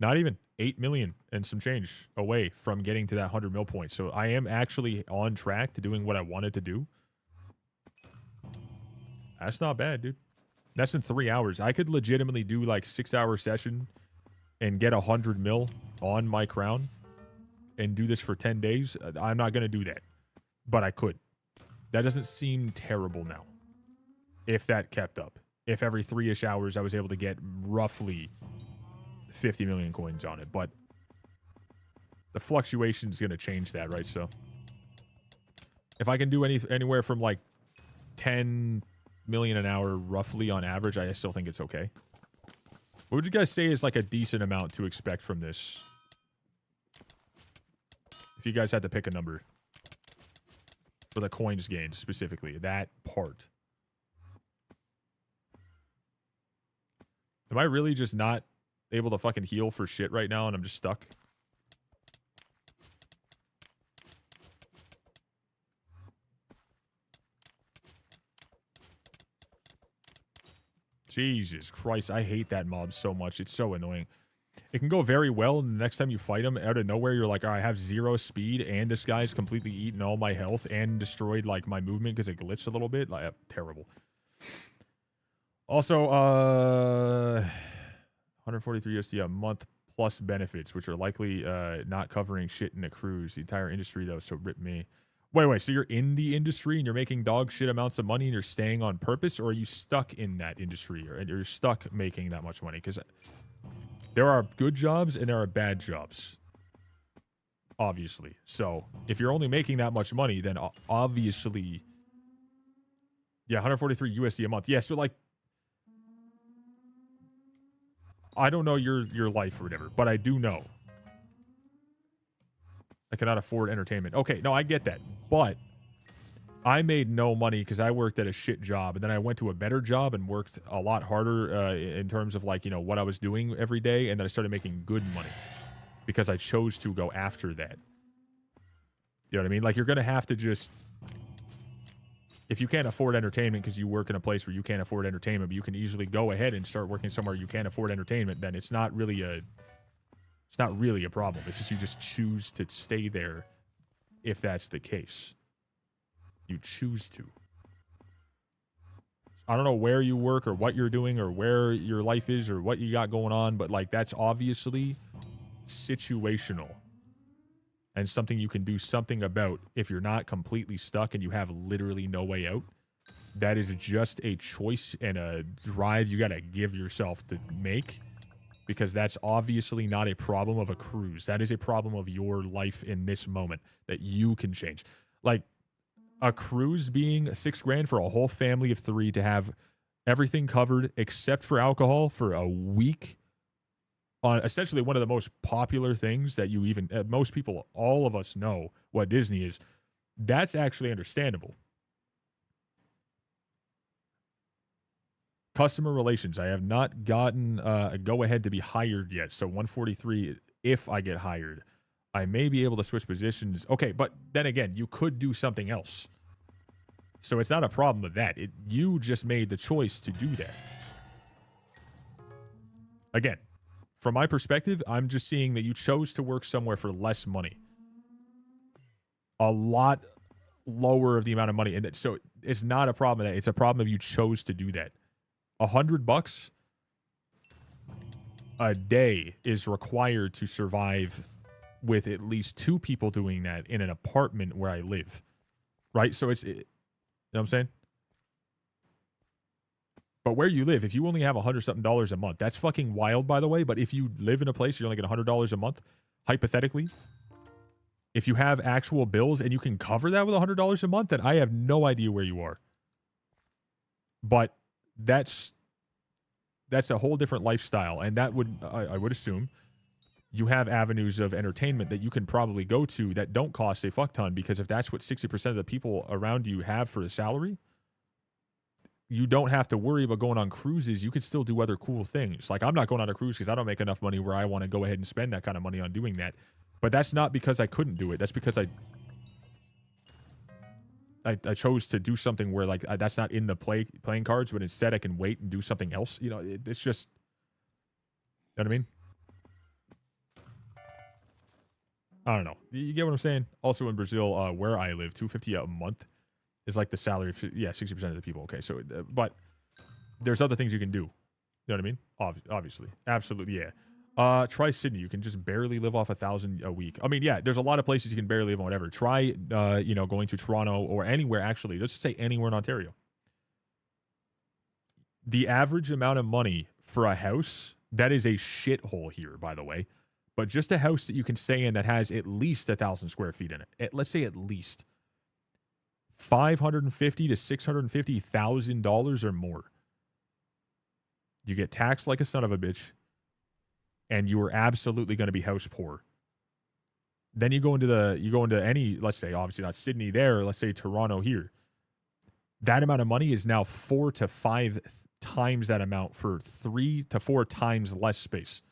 Not even 8 million and some change away from getting to that 100 mil point. So I am actually on track to doing what I wanted to do. That's not bad, dude. That's in 3 hours. I could legitimately do like 6-hour session and get 100 mil on my crown and do this for 10 days. I'm not going to do that, but I could. That doesn't seem terrible now. If that kept up. If every 3-ish hours I was able to get roughly 50 million coins on it, but the fluctuation is going to change that, right? So if I can do anywhere from like 10 million an hour roughly on average, I still think it's okay. What would you guys say is like a decent amount to expect from this? If you guys had to pick a number for the coins gained specifically, that part. Am I really just not able to fucking heal for shit right now and I'm just stuck? Jesus Christ, I hate that mob so much. It's so annoying. It can go very well, and the next time you fight him, out of nowhere, you're like, all right, I have 0 speed, and this guy's completely eaten all my health and destroyed, like, my movement because it glitched a little bit. Like, terrible. Also, 143 USD a month plus benefits, which are likely not covering shit in a cruise. The entire industry, though, so rip me. Wait, so you're in the industry and you're making dog shit amounts of money and you're staying on purpose, or are you stuck in that industry, or you're stuck making that much money? Because there are good jobs and there are bad jobs, obviously. So if you're only making that much money, then obviously, yeah, 143 USD a month. Yeah, so like, I don't know your life or whatever, but I do know I cannot afford entertainment. Okay, no, I get that. But I made no money because I worked at a shit job, and then I went to a better job and worked a lot harder in terms of, like, you know, what I was doing every day, and then I started making good money because I chose to go after that. You know what I mean? Like, you're going to have to just... If you can't afford entertainment because you work in a place where you can't afford entertainment, but you can easily go ahead and start working somewhere you can't afford entertainment, then it's not really a... It's not really a problem. It's just you just choose to stay there if that's the case. You choose to. I don't know where you work or what you're doing or where your life is or what you got going on, but, like, that's obviously situational and something you can do something about if you're not completely stuck and you have literally no way out. That is just a choice and a drive you got to give yourself to make. Because that's obviously not a problem of a cruise. That is a problem of your life in this moment that you can change. Like, a cruise being $6 grand for a whole family of 3 to have everything covered except for alcohol for a week on essentially one of the most popular things that you even, most people, all of us know what Disney is. That's actually understandable. Customer relations. I have not gotten a go-ahead to be hired yet. So 143, if I get hired, I may be able to switch positions. Okay, but then again, you could do something else. So it's not a problem with that. You just made the choice to do that. Again, from my perspective, I'm just seeing that you chose to work somewhere for less money. A lot lower of the amount of money. And so it's not a problem of that. It's a problem of you chose to do that. $100 a day is required to survive with at least 2 people doing that in an apartment where I live, right? So you know what I'm saying? But where you live, if you only have $100-something a month, that's fucking wild, by the way. But if you live in a place, you only get $100 a month, hypothetically, if you have actual bills and you can cover that with $100 a month, then I have no idea where you are. But that's a whole different lifestyle, and that would I would assume you have avenues of entertainment that you can probably go to that don't cost a fuck ton, because if that's what 60% of the people around you have for a salary, you don't have to worry about going on cruises. You can still do other cool things. Like, I'm not going on a cruise because I don't make enough money where I want to go ahead and spend that kind of money on doing that. But that's not because I couldn't do it. That's because I chose to do something where, like, that's not in the playing cards, but instead I can wait and do something else. You know, it's just, you know what I mean? I don't know. You get what I'm saying? Also in Brazil, where I live, 250 a month is like the salary of, yeah, 60% of the people. Okay, so, but there's other things you can do. You know what I mean? Obviously. Absolutely, yeah. Try Sydney. You can just barely live off 1,000 a week. I mean, yeah, there's a lot of places you can barely live on whatever. Try, you know, going to Toronto or anywhere, actually. Let's just say anywhere in Ontario. The average amount of money for a house, that is a shithole here, by the way. But just a house that you can stay in that has at least 1,000 square feet in it. Let's say at least $550,000 to $650,000 or more. You get taxed like a son of a bitch, and you are absolutely going to be house poor. Then you go into any, let's say, obviously not Sydney there, let's say Toronto here. That amount of money is now 4 to 5 times that amount for 3 to 4 times less space.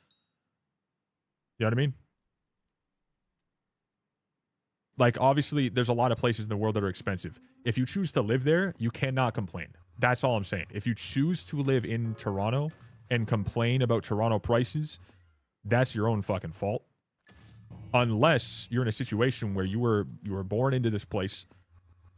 You know what I mean? Like, obviously, there's a lot of places in the world that are expensive. If you choose to live there, you cannot complain. That's all I'm saying. If you choose to live in Toronto and complain about Toronto prices, that's your own fucking fault. Unless you're in a situation where you were born into this place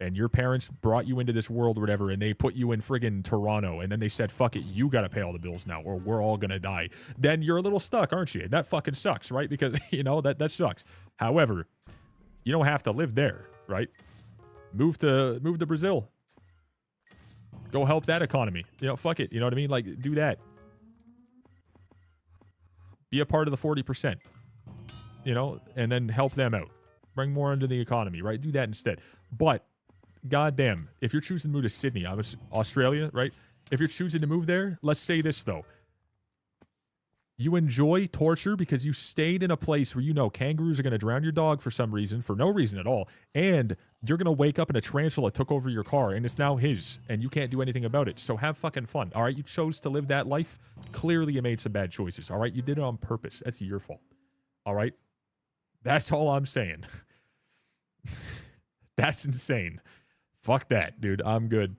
and your parents brought you into this world or whatever, and they put you in friggin' Toronto, and then they said, fuck it, you gotta pay all the bills now, or we're all gonna die. Then you're a little stuck, aren't you? That fucking sucks, right? Because, you know, that sucks. However, you don't have to live there, right? Move to Brazil. Go help that economy. You know, fuck it. You know what I mean? Like, do that. Be a part of the 40%. You know, and then help them out. Bring more into the economy, right? Do that instead. But, goddamn, if you're choosing to move to Sydney, Australia, right? If you're choosing to move there, let's say this, though. You enjoy torture because you stayed in a place where you know kangaroos are going to drown your dog for some reason, for no reason at all, and you're going to wake up and a tarantula took over your car, and it's now his, and you can't do anything about it. So have fucking fun, all right? You chose to live that life. Clearly you made some bad choices, all right? You did it on purpose. That's your fault, all right? That's all I'm saying. That's insane. Fuck that, dude. I'm good.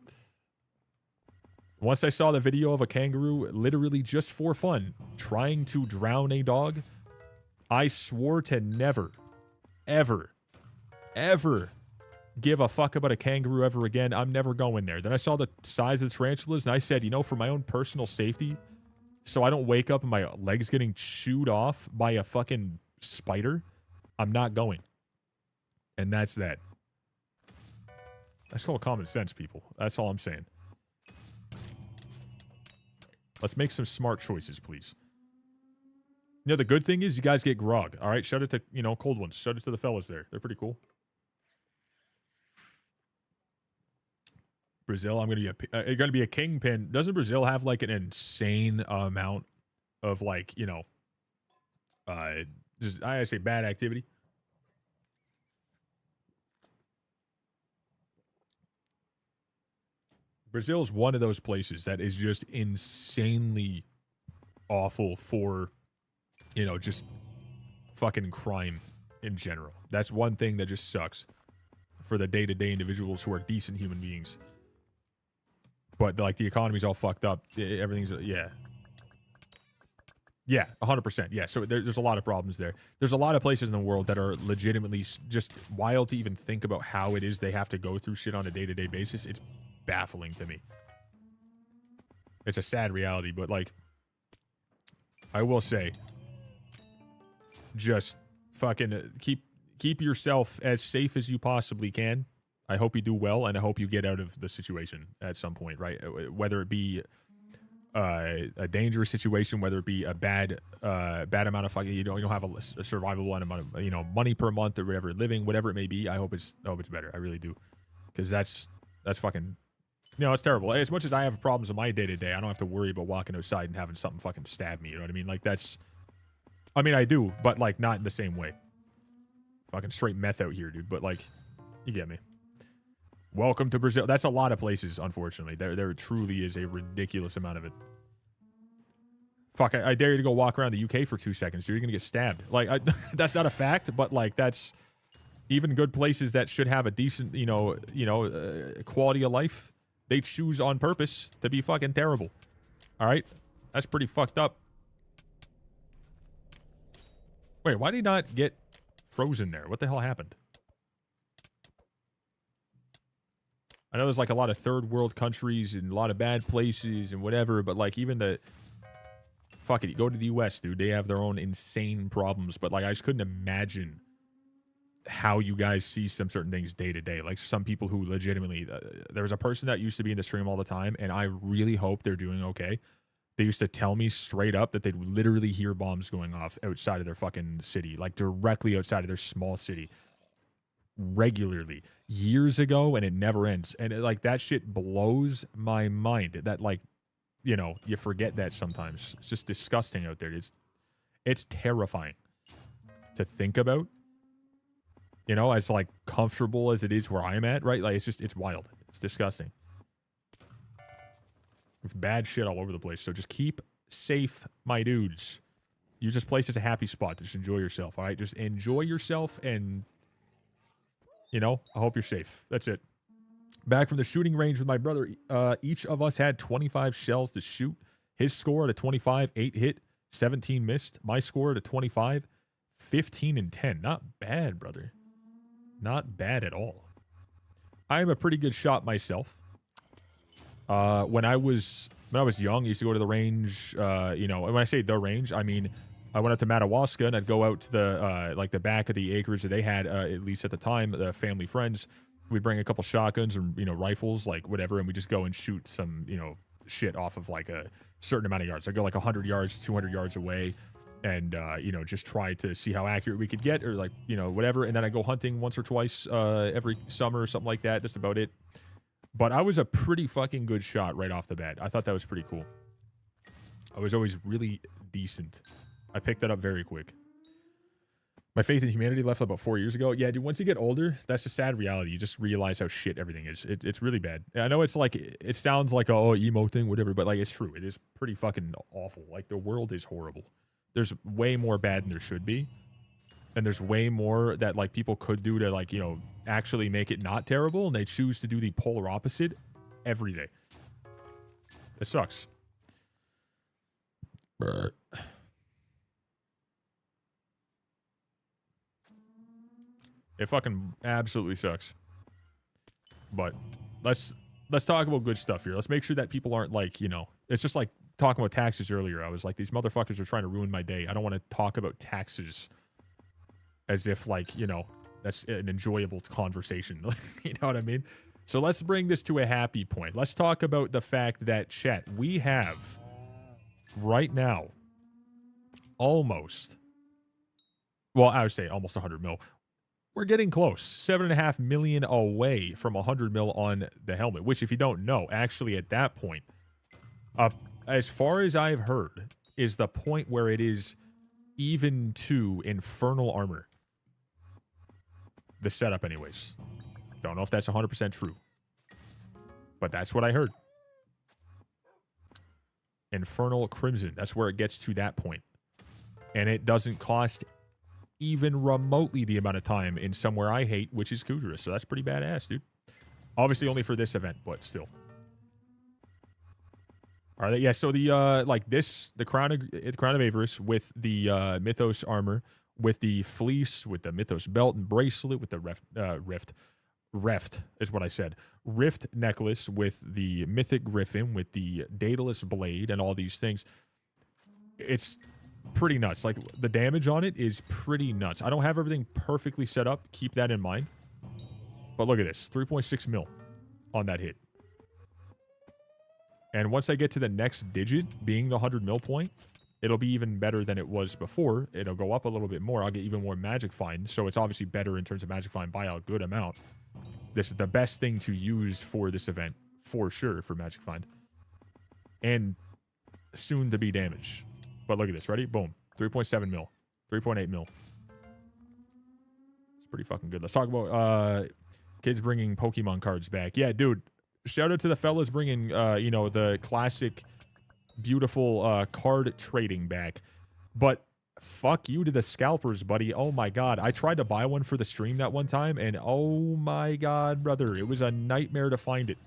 Once I saw the video of a kangaroo, literally just for fun, trying to drown a dog, I swore to never, ever, ever give a fuck about a kangaroo ever again. I'm never going there. Then I saw the size of the tarantulas, and I said, you know, for my own personal safety, so I don't wake up and my legs getting chewed off by a fucking spider, I'm not going. And that's that. That's called common sense, people. That's all I'm saying. Let's make some smart choices, please. You know, the good thing is you guys get grog. All right, shout it to, you know, cold ones. Shout it to the fellas there. They're pretty cool. Brazil, I'm going to be a kingpin. Doesn't Brazil have like an insane amount of like, you know, just, I say bad activity? Brazil is one of those places that is just insanely awful for, you know, just fucking crime in general. That's one thing that just sucks for the day-to-day individuals who are decent human beings. But, like, the economy's all fucked up. Everything's, yeah. Yeah, 100%. Yeah, so there's a lot of problems there. There's a lot of places in the world that are legitimately just wild to even think about how it is they have to go through shit on a day-to-day basis. It's baffling to me. It's a sad reality, but like, I will say, just fucking keep yourself as safe as you possibly can. I hope you do well, and I hope you get out of the situation at some point, right? Whether it be a dangerous situation, whether it be a bad amount of fucking, you don't have a survivable amount of, you know, money per month or whatever, living, whatever it may be. I hope it's better. I really do, because that's fucking. You know, it's terrible. As much as I have problems in my day-to-day, I don't have to worry about walking outside and having something fucking stab me, you know what I mean? Like, that's... I mean, I do, but, like, not in the same way. Fucking straight meth out here, dude, but, like, you get me. Welcome to Brazil. That's a lot of places, unfortunately. There truly is a ridiculous amount of it. Fuck, I dare you to go walk around the UK for 2 seconds, dude. You're gonna get stabbed. Like, that's not a fact, but, like, that's... Even good places that should have a decent, quality of life, they choose on purpose to be fucking terrible. All right? That's pretty fucked up. Wait, why did he not get frozen there. What the hell happened? I know there's like a lot of third world countries and a lot of bad places and whatever, but like even the fuck it, you go to the US, dude, they have their own insane problems, but like I just couldn't imagine how you guys see some certain things day to day. Like some people who legitimately there was a person that used to be in the stream all the time, and I really hope they're doing okay. They used to tell me straight up that they'd literally hear bombs going off outside of their fucking city, like directly outside of their small city, regularly, years ago, and it never ends. And like that shit blows my mind. That like, you know, you forget that sometimes. It's just disgusting out there. It's terrifying to think about. You know, as like comfortable as it is where I'm at, right? Like it's wild. It's disgusting. It's bad shit all over the place. So just keep safe, my dudes. Use this place as a happy spot to just enjoy yourself, all right? Just enjoy yourself and, you know, I hope you're safe. That's it. Back from the shooting range with my brother. Each of us had 25 shells to shoot. His score at a 25, 8 hit, 17 missed. My score at a 25, 15 and 10. Not bad, brother. Not bad at all. I am a pretty good shot myself. When I was young, I used to go to the range. You know, and when I say the range, I mean I went up to Madawaska and I'd go out to the like the back of the acres that they had, at least at the time, the family friends. We'd bring a couple shotguns and, you know, rifles, like whatever, and we just go and shoot some, you know, shit off of like a certain amount of yards. I go like 100 yards, 200 yards away, and you know, just try to see how accurate we could get, or like, you know, whatever. And then I go hunting once or twice every summer or something like that. That's about it. But I was a pretty fucking good shot right off the bat. I thought that was pretty cool. I was always really decent. I picked that up very quick. My faith in humanity left about 4 years ago. Yeah, dude, once you get older, that's a sad reality. You just realize how shit everything is. It's really bad. I know it's like, it sounds like a emo thing, whatever, but like it's true. It is pretty fucking awful. Like the world is horrible. There's way more bad than there should be. And there's way more that like people could do to like, you know, actually make it not terrible, and they choose to do the polar opposite every day. It sucks. It fucking absolutely sucks. But let's talk about good stuff here. Let's make sure that people aren't like, you know, it's just like talking about taxes earlier. I was like, these motherfuckers are trying to ruin my day. I don't want to talk about taxes as if like, you know, that's an enjoyable conversation. You know what I mean? So let's bring this to a happy point. Let's talk about the fact that, chat, we have right now almost, well, I would say almost 100 mil. We're getting close. 7.5 million away from 100 mil on the helmet, which, if you don't know, actually at that point, as far as I've heard, is the point where it is even to infernal armor. The setup anyways. Don't know if that's 100% true. But that's what I heard. Infernal Crimson. That's where it gets to that point. And it doesn't cost even remotely the amount of time in somewhere I hate, which is Kudra. So that's pretty badass, dude. Obviously only for this event, but still. All right, yeah, so the like this, the Crown of Avarice with the Mythos armor, with the fleece, with the Mythos belt and bracelet, with the Rift is what I said. Rift necklace, with the Mythic Griffin, with the Daedalus blade, and all these things. It's pretty nuts. Like, the damage on it is pretty nuts. I don't have everything perfectly set up. Keep that in mind. But look at this. 3.6 mil on that hit. And once I get to the next digit, being the 100 mil point, it'll be even better than it was before. It'll go up a little bit more. I'll get even more Magic Find. So it's obviously better in terms of Magic Find by a good amount. This is the best thing to use for this event, for sure, for Magic Find. And soon to be damage. But look at this. Ready? Boom. 3.7 mil. 3.8 mil. It's pretty fucking good. Let's talk about kids bringing Pokemon cards back. Yeah, dude. Shout out to the fellas bringing, you know, the classic, beautiful card trading back. But fuck you to the scalpers, buddy. Oh my god. I tried to buy one for the stream that one time, and oh my god, brother. It was a nightmare to find it.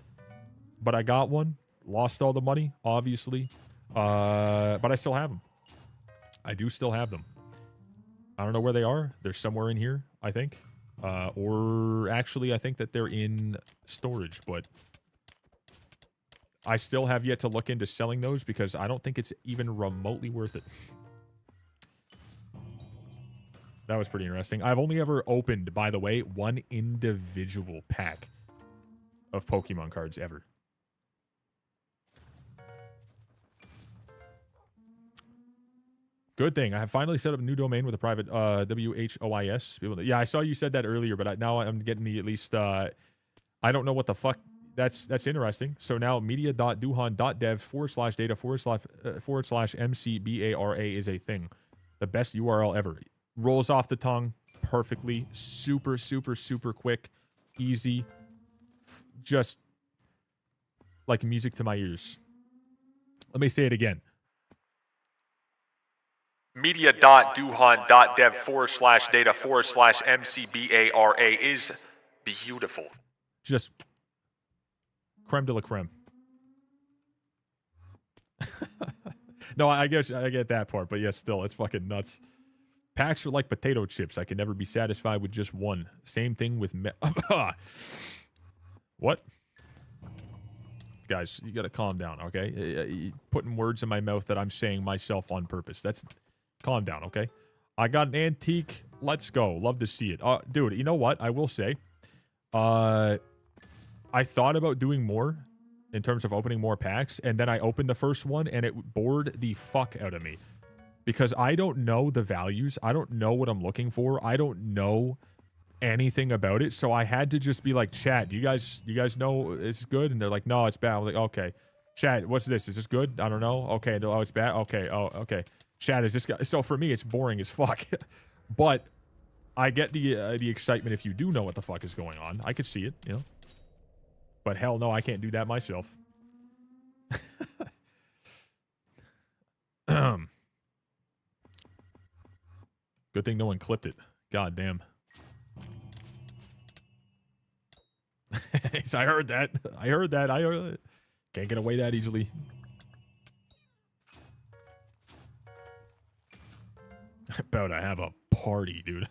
But I got one. Lost all the money, obviously. But I still have them. I do still have them. I don't know where they are. They're somewhere in here, I think. Or actually, I think that they're in storage, but I still have yet to look into selling those because I don't think it's even remotely worth it. That was pretty interesting. I've only ever opened, by the way, one individual pack of Pokemon cards ever. Good thing. I have finally set up a new domain with a private WHOIS. Yeah, I saw you said that earlier, but now I'm getting the at least... I don't know what the fuck... That's interesting. So now media.duhan.dev/data/MCBARA is a thing. The best URL ever. Rolls off the tongue perfectly. Super, super, super quick. Easy. Just like music to my ears. Let me say it again. Media.duhan.dev/data/MCBARA is beautiful. Just creme de la creme. No, I get that part, but yeah, still, it's fucking nuts. Packs are like potato chips. I can never be satisfied with just one. Same thing with what? Guys, you gotta calm down, okay? Putting words in my mouth that I'm saying myself on purpose. Calm down, okay? I got an antique. Let's go. Love to see it. Dude, you know what? I will say, I thought about doing more in terms of opening more packs, and then I opened the first one, and it bored the fuck out of me. Because I don't know the values. I don't know what I'm looking for. I don't know anything about it. So I had to just be like, chat, you guys know it's good? And they're like, no, it's bad. I'm like, okay. Chat, what's this? Is this good? I don't know. Okay. Oh, it's bad. Okay. Oh, okay. Chat, is this guy? So for me, it's boring as fuck. But I get the excitement if you do know what the fuck is going on. I could see it, you know. But hell no, I can't do that myself. Good thing no one clipped it. God damn. I heard that. I heard that. Can't get away that easily. About to have a party, dude.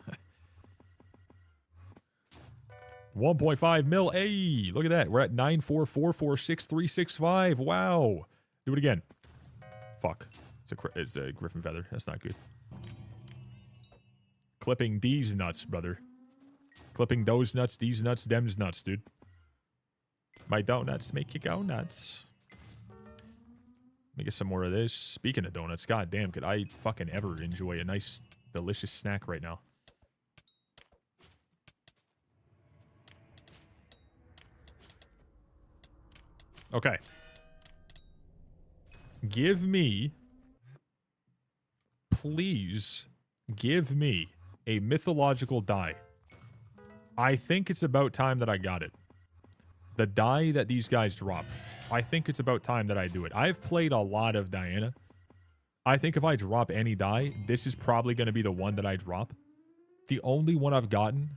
1.5 mil. Hey, look at that. We're at 9444635. Wow. Do it again. Fuck. It's a griffin feather. That's not good. Clipping these nuts, brother. Clipping those nuts, these nuts, them's nuts, dude. My donuts make you go nuts. Let me get some more of this. Speaking of donuts, god damn, could I fucking ever enjoy a nice, delicious snack right now? Okay. Give me... Please give me a mythological die. I think it's about time that I got it. The die that these guys drop. I think it's about time that I do it. I've played a lot of Diana. I think if I drop any die, this is probably going to be the one that I drop. The only one I've gotten,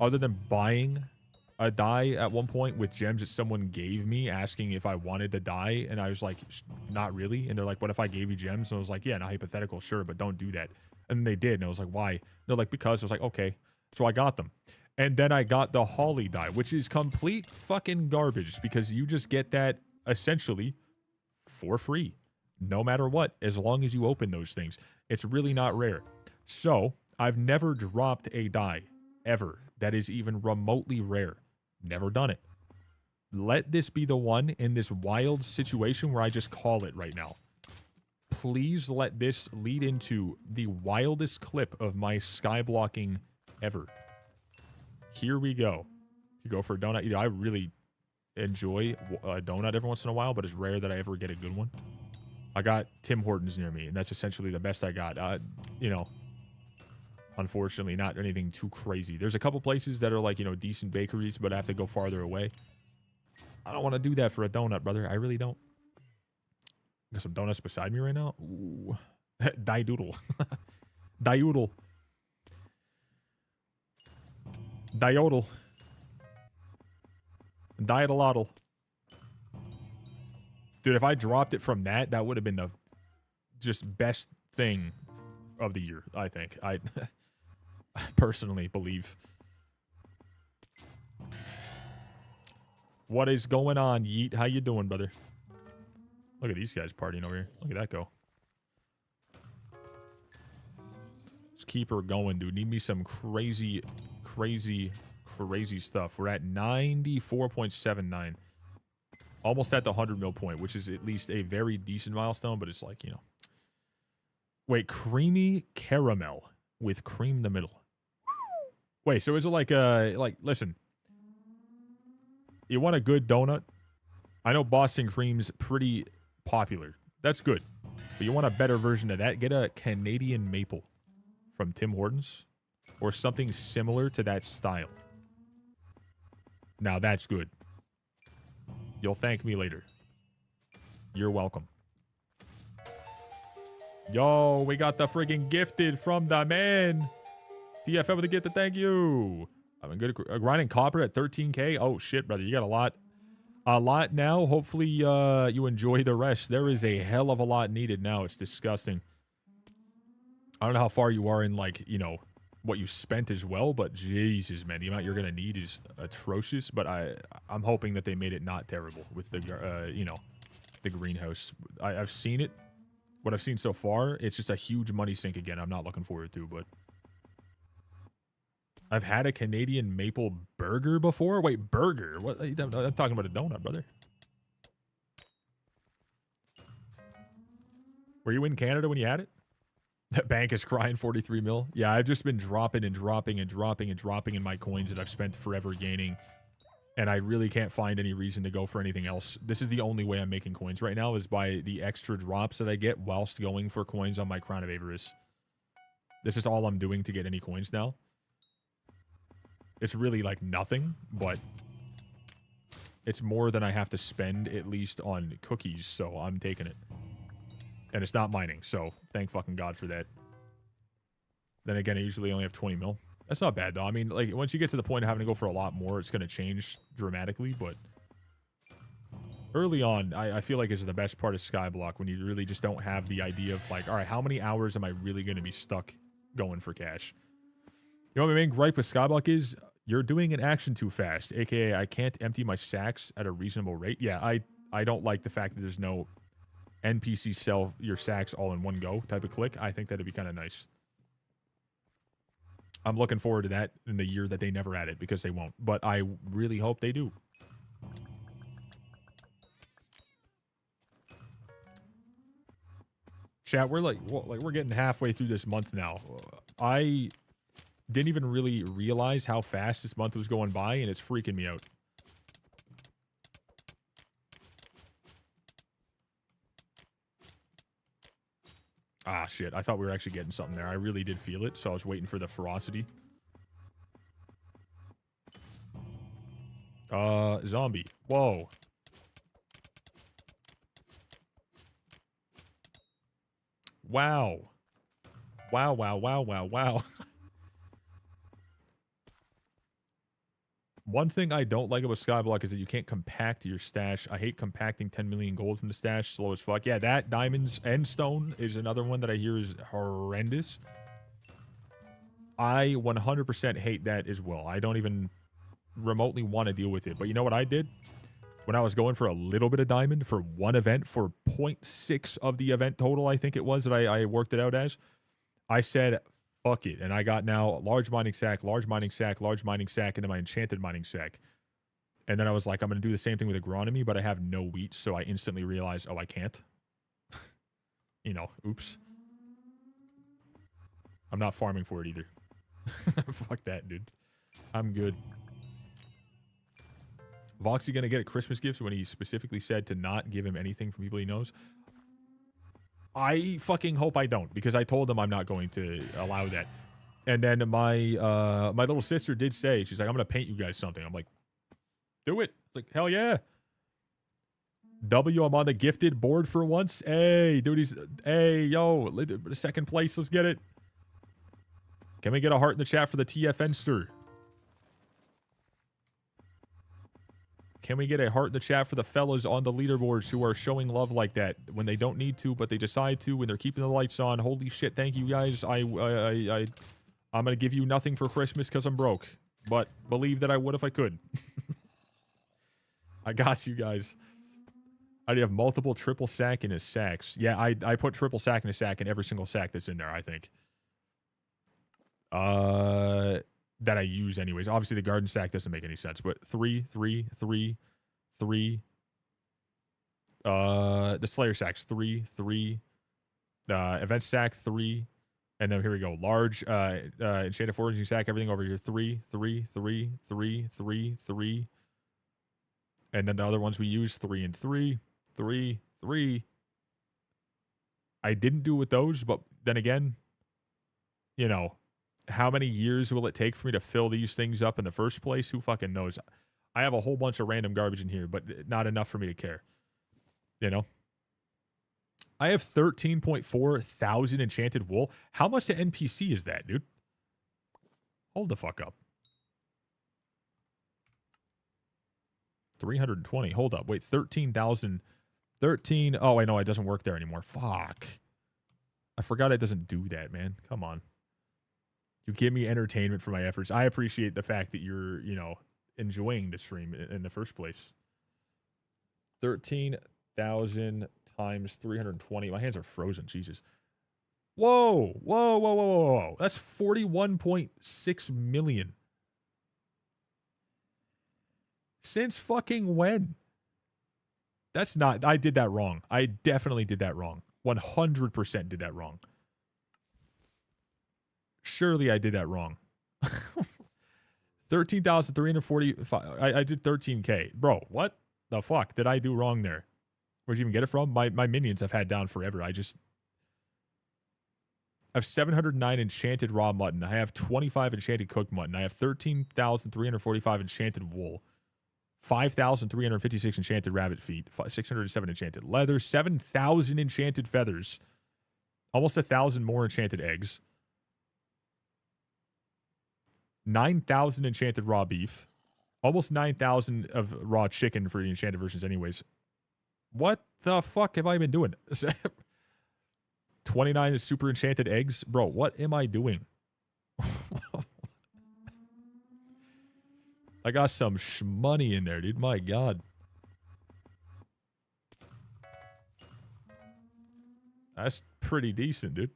other than buying a die at one point with gems that someone gave me asking if I wanted the die, and I was like, not really. And they're like, what if I gave you gems? And I was like, yeah, no, hypothetical, sure, but don't do that. And they did, and I was like, why? They're like, because. I was like, okay. So I got them. And then I got the Holly die, which is complete fucking garbage because you just get that essentially for free. No matter what, as long as you open those things. It's really not rare. So I've never dropped a die ever that is even remotely rare. Never done it. Let this be the one in this wild situation where I just call it right now. Please let this lead into the wildest clip of my skyblocking ever. Here we go. You go for a donut. You know, I really enjoy a donut every once in a while, but it's rare that I ever get a good one. I got Tim Hortons near me, and that's essentially the best I got. You know, unfortunately, not anything too crazy. There's a couple places that are like, you know, decent bakeries, but I have to go farther away. I don't want to do that for a donut, brother. I really don't. Got some donuts beside me right now. Ooh. Die-doodle. Die-oodle. Diodal. Dietolotl. Dude, if I dropped it from that, that would have been the just best thing of the year, I think. I personally believe. What is going on, Yeet? How you doing, brother? Look at these guys partying over here. Look at that go. Let's keep her going, dude. Need me some crazy, crazy, crazy stuff. We're at 94.79. Almost at the 100 mil point, which is at least a very decent milestone, but it's like, you know. Wait, creamy caramel with cream in the middle. Wait, so is it like, listen. You want a good donut? I know Boston Cream's pretty popular. That's good. But you want a better version of that? Get a Canadian Maple from Tim Hortons or something similar to that style. Now that's good. You'll thank me later. You're welcome. Yo, we got the friggin' gifted from the man. TFM with a gifted thank you. I'm good at grinding copper at 13K. Oh shit, brother, you got a lot now. Hopefully you enjoy the rest. There is a hell of a lot needed now. It's disgusting. I don't know how far you are in, like, you know, what you spent as well, but Jesus, man, the amount you're gonna need is atrocious. But I'm hoping that they made it not terrible with the you know, the greenhouse. I've seen it. What I've seen so far, it's just a huge money sink again. I'm not looking forward to, but I've had a Canadian maple burger before. Wait, burger? What? I'm talking about a donut, brother. Were you in Canada when you had it? That bank is crying 43 mil. Yeah, I've just been dropping and dropping and dropping and dropping in my coins that I've spent forever gaining. And I really can't find any reason to go for anything else. This is the only way I'm making coins right now, is by the extra drops that I get whilst going for coins on my Crown of Avarice. This is all I'm doing to get any coins now. It's really like nothing, but it's more than I have to spend at least on cookies, so I'm taking it. And it's not mining, so thank fucking God for that. Then again, I usually only have 20 mil. That's not bad, though. I mean, like, once you get to the point of having to go for a lot more, it's going to change dramatically, but early on, I feel like it's the best part of Skyblock, when you really just don't have the idea of, like, all right, how many hours am I really going to be stuck going for cash? You know what my main gripe with Skyblock is? You're doing an action too fast, aka I can't empty my sacks at a reasonable rate. Yeah, I don't like the fact that there's no NPC sell your sacks all in one go type of click. I think that'd be kind of nice. I'm looking forward to that in the year that they never add it, because they won't. But I really hope they do. Chat, we're we're getting halfway through this month now. I didn't even really realize how fast this month was going by, and it's freaking me out. Ah, shit. I thought we were actually getting something there. I really did feel it, so I was waiting for the ferocity. Zombie. Whoa. Wow. Wow, wow, wow, wow, wow. One thing I don't like about Skyblock is that you can't compact your stash. I hate compacting 10 million gold from the stash. Slow as fuck. Yeah, that diamonds and stone is another one that I hear is horrendous. I 100% hate that as well. I don't even remotely want to deal with it. But you know what I did? When I was going for a little bit of diamond for one event, for 0.6 of the event total, I think it was, that I worked it out as, I said, fuck it. And I got now large mining sack, large mining sack, large mining sack, and then my enchanted mining sack. And then I was like, I'm going to do the same thing with agronomy, but I have no wheat. So I instantly realized, oh, I can't. You know, oops. I'm not farming for it either. Fuck that, dude. I'm good. Voxy going to get a Christmas gift when he specifically said to not give him anything from people he knows? I fucking hope I don't, because I told him I'm not going to allow that. And then my little sister did say, she's like, I'm going to paint you guys something. I'm like, do it. It's like, hell yeah. W, I'm on the gifted board for once. Hey, dude, hey, yo, second place. Let's get it. Can we get a heart in the chat for the TFN stir? Can we get a heart in the chat for the fellas on the leaderboards who are showing love like that when they don't need to, but they decide to when they're keeping the lights on? Holy shit! Thank you guys. I'm gonna give you nothing for Christmas because I'm broke, but believe that I would if I could. I got you guys. I have multiple triple sack in his sacks. Yeah, I put triple sack in a sack in every single sack that's in there, I think. That I use anyways. Obviously, the garden sack doesn't make any sense, but 3, 3, 3, 3. The Slayer sacks 3, 3. Event sack 3. And then here we go. Large Enchanted Foraging sack, everything over here. 3, 3, 3, 3, 3, 3. And then the other ones we use 3 and 3. 3, 3. I didn't do with those, but then again, you know, how many years will it take for me to fill these things up in the first place? Who fucking knows? I have a whole bunch of random garbage in here, but not enough for me to care. You know? I have 13.4 thousand enchanted wool. How much to NPC is that, dude? Hold the fuck up. 320. Hold up. Wait, 13,000. 13. Oh, I know it doesn't work there anymore. Fuck. I forgot it doesn't do that, man. Come on. You give me entertainment for my efforts. I appreciate the fact that you're, you know, enjoying the stream in the first place. 13,000 times 320. My hands are frozen. Jesus. Whoa. Whoa, whoa, whoa, whoa, whoa. That's 41.6 million. Since fucking when? That's not... I did that wrong. I definitely did that wrong. 100% did that wrong. Surely I did that wrong. 13,345. I did 13K. Bro, what the fuck did I do wrong there? Where'd you even get it from? My minions I've had down forever. I have 709 enchanted raw mutton. I have 25 enchanted cooked mutton. I have 13,345 enchanted wool. 5,356 enchanted rabbit feet. 607 enchanted leather. 7,000 enchanted feathers. Almost 1,000 more enchanted eggs. 9,000 enchanted raw beef. Almost 9,000 of raw chicken for the enchanted versions anyways. What the fuck have I been doing? 29 is super enchanted eggs. Bro, what am I doing? I got some shmoney in there, dude. My God. That's pretty decent, dude.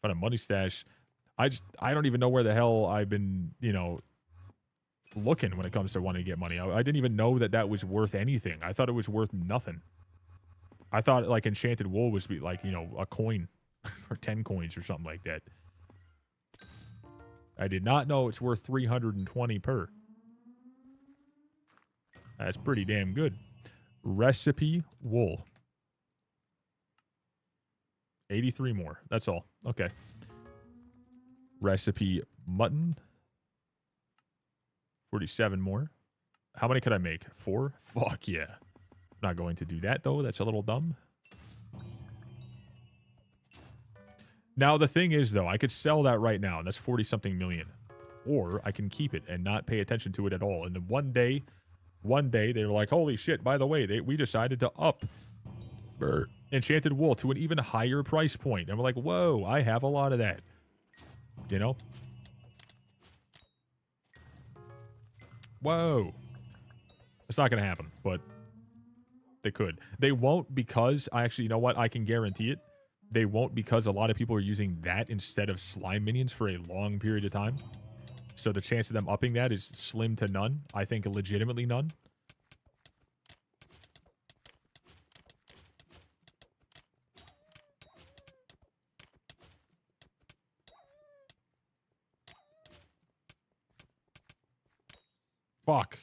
Found a money stash. I don't even know where the hell I've been, you know, looking when it comes to wanting to get money. I didn't even know that was worth anything. I thought it was worth nothing. I thought like enchanted wool was like, you know, a coin or 10 coins or something like that. I did not know it's worth 320 per. That's pretty damn good. Recipe wool. 83 more. That's all. Okay. Recipe mutton. 47 more. How many could I make? 4? Fuck yeah. I'm not going to do that though. That's a little dumb. Now the thing is though, I could sell that right now. And that's 40 something million. Or I can keep it and not pay attention to it at all. And then one day they were like, holy shit, by the way, we decided to up enchanted wool to an even higher price point. And we're like, whoa, I have a lot of that. You know? Whoa. It's not going to happen, but they could. They won't because, you know what? I can guarantee it. They won't because a lot of people are using that instead of slime minions for a long period of time. So the chance of them upping that is slim to none. I think legitimately none. Fuck.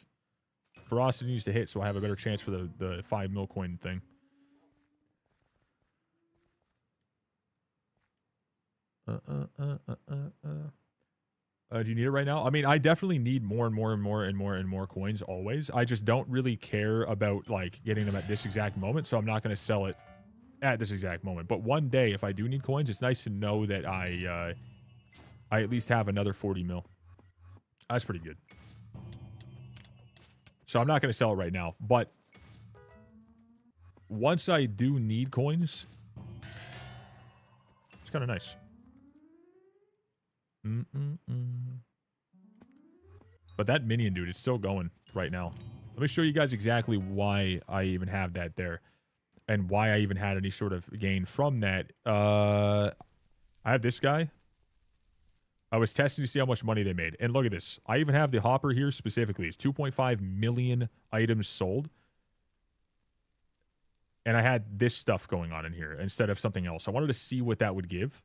Ferocity needs to hit so I have a better chance for the 5 mil coin thing. Do you need it right now? I mean, I definitely need more and more and more and more and more coins always. I just don't really care about like getting them at this exact moment, so I'm not going to sell it at this exact moment. But one day, if I do need coins, it's nice to know that I at least have another 40 mil. That's pretty good. So I'm not going to sell it right now. But once I do need coins, it's kind of nice. But that minion, dude, it's still going right now. Let me show you guys exactly why I even have that there. And why I even had any sort of gain from that. I have this guy. I was testing to see how much money they made. And look at this. I even have the hopper here specifically. It's 2.5 million items sold. And I had this stuff going on in here instead of something else. I wanted to see what that would give.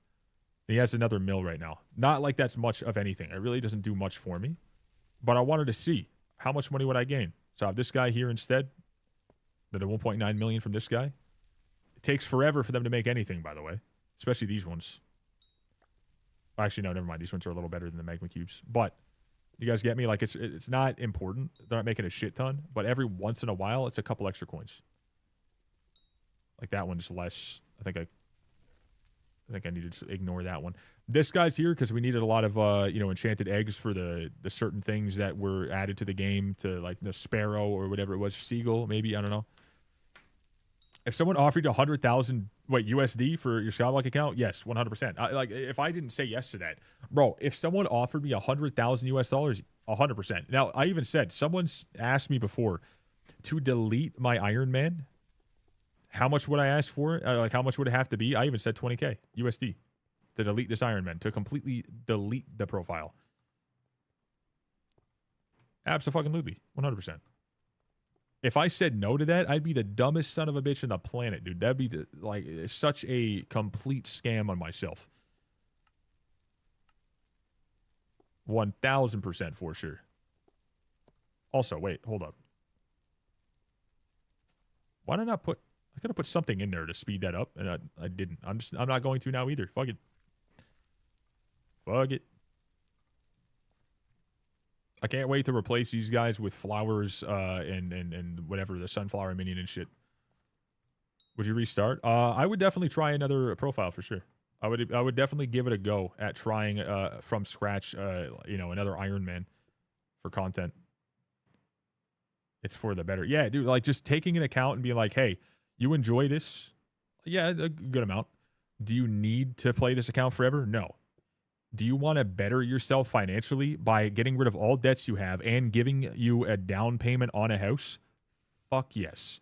And he has another mill right now. Not like that's much of anything. It really doesn't do much for me. But I wanted to see how much money would I gain. So I have this guy here instead. The 1.9 million from this guy. It takes forever for them to make anything, by the way. Especially these ones. Actually, no, never mind. These ones are a little better than the magma cubes. But you guys get me? Like, it's not important. They're not making a shit ton. But every once in a while, it's a couple extra coins. Like that one's less. I think I need to ignore that one. This guy's here because we needed a lot of enchanted eggs for the certain things that were added to the game, to like the sparrow or whatever it was, seagull maybe, I don't know. If someone offered you 100,000 USD for your Skyblock account, yes, 100%. Like if I didn't say yes to that, bro, if someone offered me 100,000 US dollars, 100%. Now I even said, someone's asked me before to delete my Ironman. How much would I ask for? Like, how much would it have to be? I even said 20K USD to delete this Ironman, to completely delete the profile. Absolutely, 100%. If I said no to that, I'd be the dumbest son of a bitch in the planet, dude. That'd be like such a complete scam on myself. 1000% for sure. Also, wait, hold up. Why did I not put? I could have put something in there to speed that up, and I didn't. I'm not going to now either. Fuck it. Fuck it. I can't wait to replace these guys with flowers and whatever, the sunflower minion and shit. Would you restart? I would definitely try another profile for sure. I would definitely give it a go at trying from scratch another Ironman for content. It's for the better. Yeah, dude, like just taking an account and being like, hey, you enjoy this? Yeah, a good amount. Do you need to play this account forever? No. Do you want to better yourself financially by getting rid of all debts you have and giving you a down payment on a house? Fuck yes.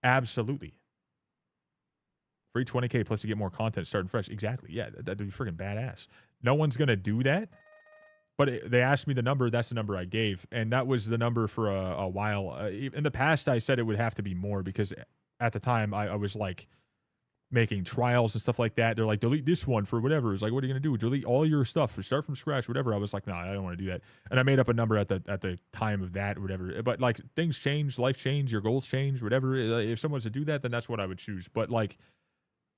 Absolutely. Free 20K plus to get more content starting fresh. Exactly. Yeah, that'd be freaking badass. No one's going to do that. But they asked me the number. That's the number I gave. And that was the number for a while. In the past, I said it would have to be more because at the time I was like making trials and stuff like that. They're like, delete this one for whatever. It's like, what are you going to do? Delete all your stuff or start from scratch, whatever. I was like, nah, I don't want to do that. And I made up a number at the time of that or whatever. But like things change, life change, your goals change, whatever. If someone's to do that, then that's what I would choose. But like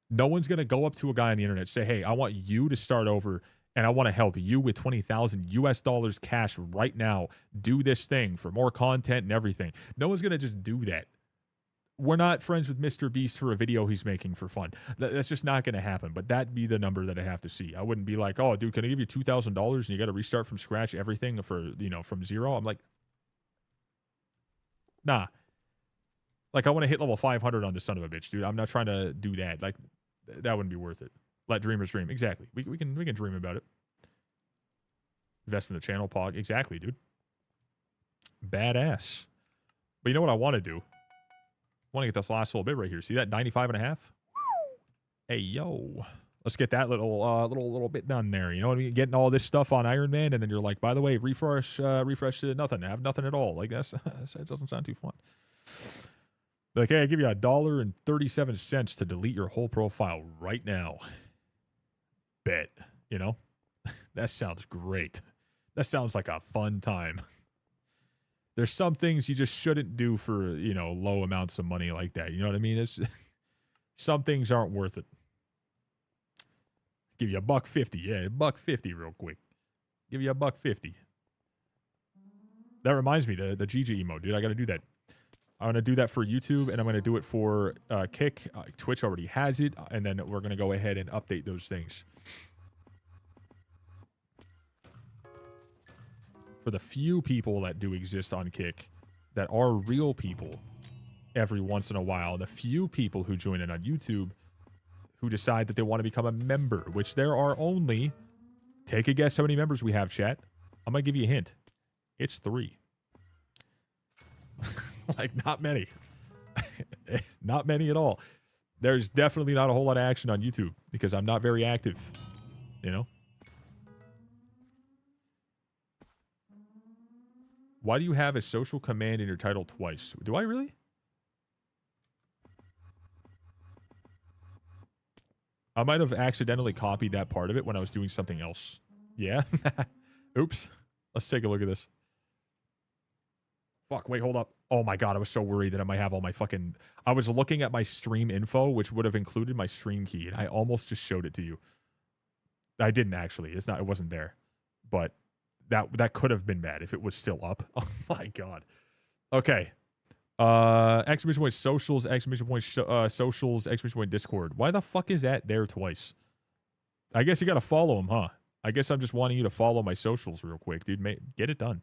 no one's going to go up to a guy on the internet and say, hey, I want you to start over and I want to help you with 20,000 US dollars cash right now. Do this thing for more content and everything. No one's going to just do that. We're not friends with Mr. Beast for a video he's making for fun. That's just not going to happen. But that'd be the number that I have to see. I wouldn't be like, oh, dude, can I give you $2,000 and you got to restart from scratch everything for, from zero? I'm like, nah. Like, I want to hit level 500 on this son of a bitch, dude. I'm not trying to do that. Like, that wouldn't be worth it. Let dreamers dream. Exactly. We can dream about it. Invest in the channel, Pog. Exactly, dude. Badass. But you know what I want to do? I want to get this last little bit right here. See that 95.5? Hey, yo. Let's get that little bit done there. You know what I mean? Getting all this stuff on Ironman, and then you're like, by the way, refresh to nothing. I have nothing at all. Like, that doesn't sound too fun. Like, hey, I give you $1.37 to delete your whole profile right now. Bet. You know? That sounds great. That sounds like a fun time. There's some things you just shouldn't do for, low amounts of money like that. You know what I mean? Some things aren't worth it. Give you $1.50. Yeah, $1.50 real quick. Give you $1.50. That reminds me, the GG emote, dude. I got to do that. I'm going to do that for YouTube, and I'm going to do it for Kick. Twitch already has it, and then we're going to go ahead and update those things. for the few people that do exist on Kick that are real people every once in a while, the few people who join in on YouTube who decide that they want to become a member, which there are only, take a guess how many members we have, chat. I'm going to give you a hint. It's 3. Like, not many. Not many at all. There's definitely not a whole lot of action on YouTube because I'm not very active, you know? Why do you have a social command in your title twice? Do I really? I might have accidentally copied that part of it when I was doing something else. Yeah? Oops. Let's take a look at this. Fuck, wait, hold up. Oh my god, I was so worried that I might have all my fucking... I was looking at my stream info, which would have included my stream key, and I almost just showed it to you. I didn't actually. It wasn't there. But that could have been bad if it was still up. Oh my god. Okay. Exclamation point socials, exclamation point socials, exclamation point Discord. Why the fuck is that there twice? I guess you gotta follow them, huh? I guess I'm just wanting you to follow my socials real quick, dude. Get it done.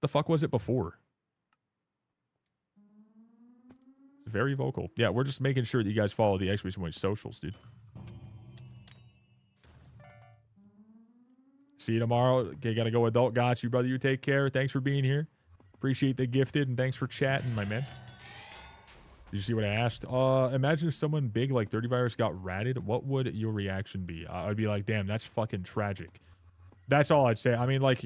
The fuck was it before? It's very vocal. Yeah, we're just making sure that you guys follow the exclamation point socials, dude. See you tomorrow. Okay, gotta go adult. Got you, brother. You take care. Thanks for being here. Appreciate the gifted, and thanks for chatting, my man. Did you see what I asked? Imagine if someone big like 30 Virus got ratted. What would your reaction be? I'd be like, damn, that's fucking tragic. That's all I'd say. I mean, like,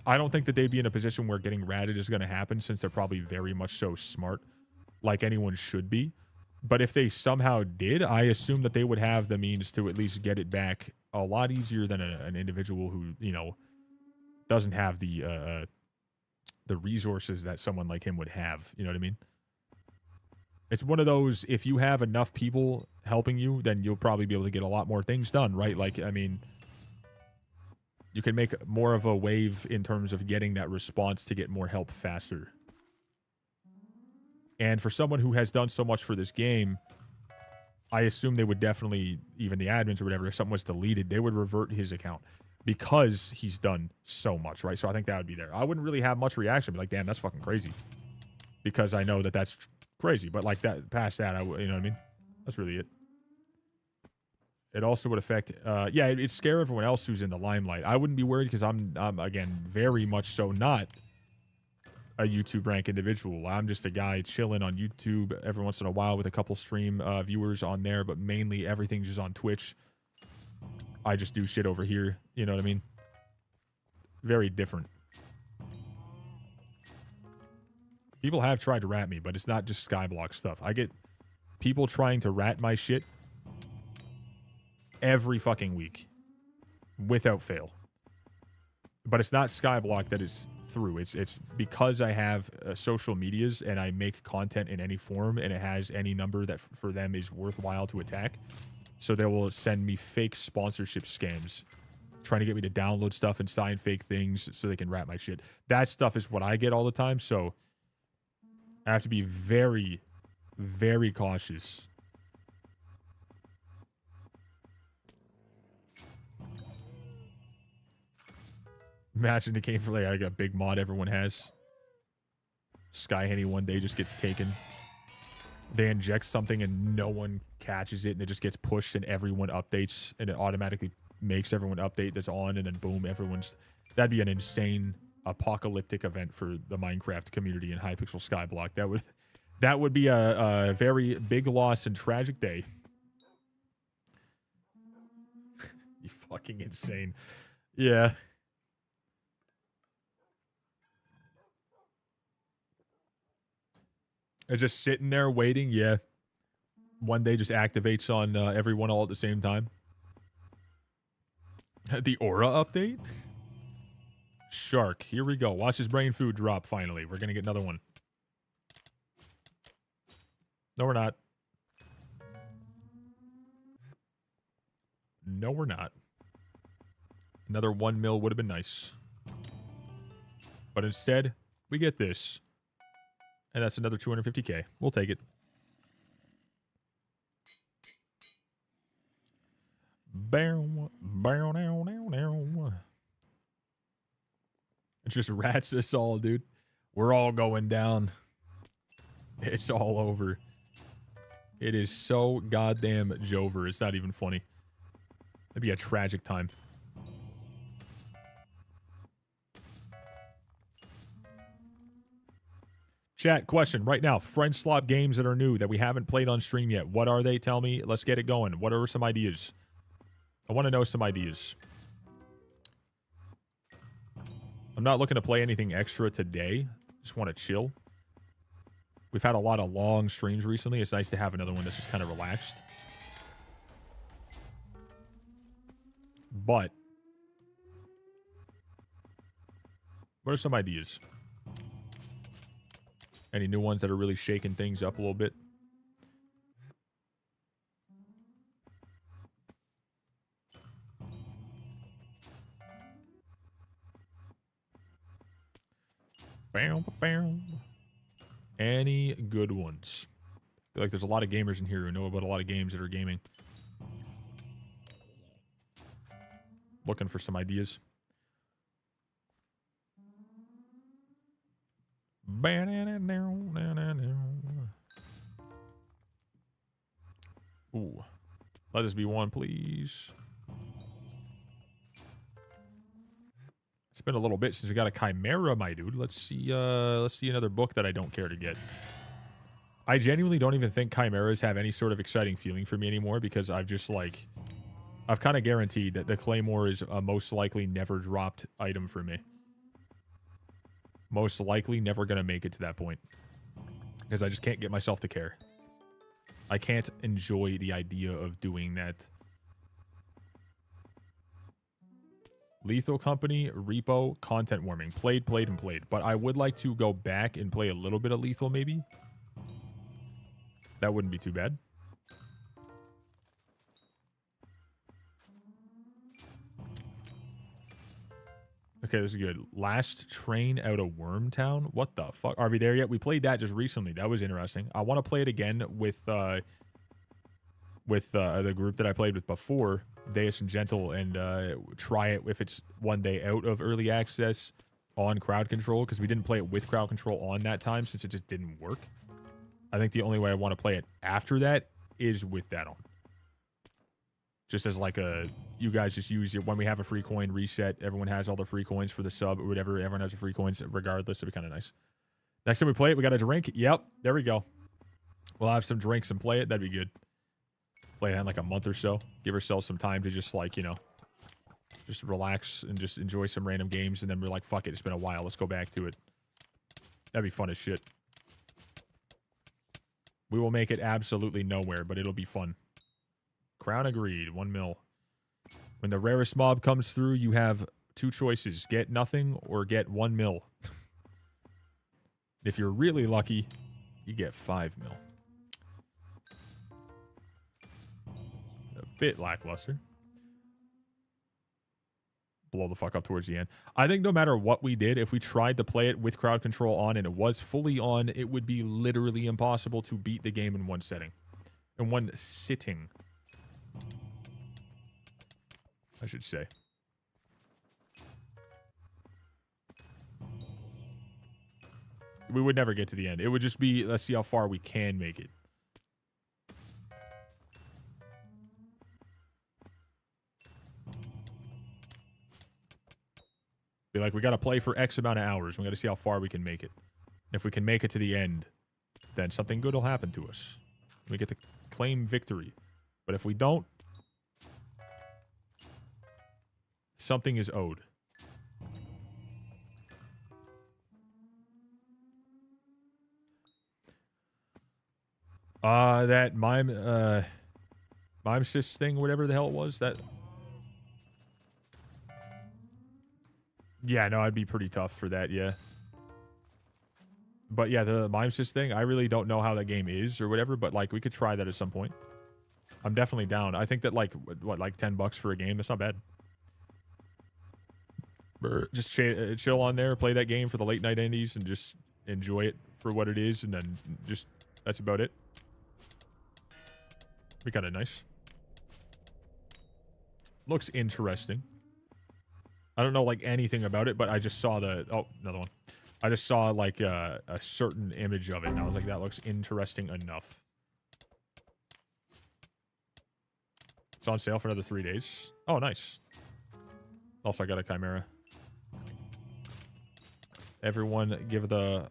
I don't think that they'd be in a position where getting ratted is going to happen since they're probably very much so smart, like anyone should be. But if they somehow did, I assume that they would have the means to at least get it back a lot easier than an individual who, you know, doesn't have the resources that someone like him would have. You know what I mean? It's one of those, if you have enough people helping you, then you'll probably be able to get a lot more things done, right? Like, I mean, you can make more of a wave in terms of getting that response to get more help faster. And for someone who has done so much for this game, I assume they would definitely, even the admins or whatever, if something was deleted, they would revert his account because he's done so much, right? So I think that would be there. I wouldn't really have much reaction. I'd be like, damn, that's fucking crazy. Because I know that that's crazy. But like that, past that, you know what I mean? That's really it. It also would affect, yeah, it'd scare everyone else who's in the limelight. I wouldn't be worried because I'm, again, very much so not a YouTube rank individual. I'm just a guy chilling on YouTube every once in a while with a couple stream viewers on there, but mainly everything's just on Twitch. I just do shit over here. You know what I mean? Very different. People have tried to rat me, but it's not just Skyblock stuff. I get people trying to rat my shit every fucking week without fail. But it's not Skyblock that is through. It's because I have social medias and I make content in any form and it has any number that for them is worthwhile to attack. So they will send me fake sponsorship scams, trying to get me to download stuff and sign fake things so they can rat my shit. That stuff is what I get all the time. So I have to be very, very cautious. Imagine it came for like a big mod everyone has. Sky Henny one day just gets taken. They inject something and no one catches it and it just gets pushed and everyone updates and it automatically makes everyone update that's on and then boom, everyone's... That'd be an insane apocalyptic event for the Minecraft community in Hypixel Skyblock. That would be a very big loss and tragic day. You fucking insane. Yeah. It's just sitting there waiting, yeah. One day just activates on everyone all at the same time. The aura update? Shark, here we go. Watch his brain food drop finally. We're gonna get another one. No, we're not. No, we're not. Another 1 mil would have been nice. But instead, we get this. And that's another 250k. We'll take it. Bow, bow, now. Just rats us all, dude. We're all going down. It's all over. It is so goddamn Jover. It's not even funny. It'd be a tragic time. Chat, question right now. Friend slot games that are new that we haven't played on stream yet. What are they? Tell me. Let's get it going. What are some ideas? I want to know some ideas. I'm not looking to play anything extra today. Just want to chill. We've had a lot of long streams recently. It's nice to have another one that's just kind of relaxed. But what are some ideas? Any new ones that are really shaking things up a little bit? Bam, bam. Any good ones? I feel like there's a lot of gamers in here who know about a lot of games that are gaming. Looking for some ideas. Ooh. Let this be one, please. It's been a little bit since we got a Chimera, my dude. Let's see another book that I don't care to get. I genuinely don't even think Chimeras have any sort of exciting feeling for me anymore because I've just like... I've kind of guaranteed that the Claymore is a most likely never dropped item for me. Most likely never going to make it to that point. Because I just can't get myself to care. I can't enjoy the idea of doing that. Lethal Company, Repo, Content Warming. Played. But I would like to go back and play a little bit of Lethal maybe. That wouldn't be too bad. Okay, this is good. Last Train Out of Wormtown. What the fuck? Are we there yet? We played that just recently. That was interesting. I want to play it again with the group that I played with before, Deus and Gentle, and try it if it's one day out of early access on crowd control, because we didn't play it with crowd control on that time since it just didn't work. I think the only way I want to play it after that is with that on. Just as like a, you guys just use it when we have a free coin reset. Everyone has all the free coins for the sub or whatever. Everyone has the free coins regardless. It'd be kind of nice. Next time we play it, we got a drink. Yep, there we go. We'll have some drinks and play it. That'd be good. Play it in like a month or so. Give ourselves some time to just like, you know, just relax and just enjoy some random games. And then we're like, fuck it, it's been a while. Let's go back to it. That'd be fun as shit. We will make it absolutely nowhere, but it'll be fun. Crown agreed. 1 mil. When the rarest mob comes through, you have two choices. Get nothing or get 1 mil. If you're really lucky, you get 5 mil. A bit lackluster. Blow the fuck up towards the end. I think no matter what we did, if we tried to play it with crowd control on and it was fully on, it would be literally impossible to beat the game in one setting. In one sitting. I should say. We would never get to the end. It would just be, let's see how far we can make it. Be like, we got to play for X amount of hours. We got to see how far we can make it. If we can make it to the end, then something good will happen to us. We get to claim victory. But if we don't, something is owed. That Mimesys thing, whatever the hell it was, that... Yeah, no, I'd be pretty tough for that, yeah. But yeah, the Mimesys thing, I really don't know how that game is or whatever, but like, we could try that at some point. I'm definitely down. I think that like, what, like $10 for a game? That's not bad. Just chill on there, play that game for the late night indies, and just enjoy it for what it is, and then just, that's about it. Be kind of nice. Looks interesting. I don't know like anything about it, but I just saw the another one. I just saw like a certain image of it, and I was like, that looks interesting enough. It's on sale for another 3 days. Oh, nice. Also, I got a Chimera. Everyone give the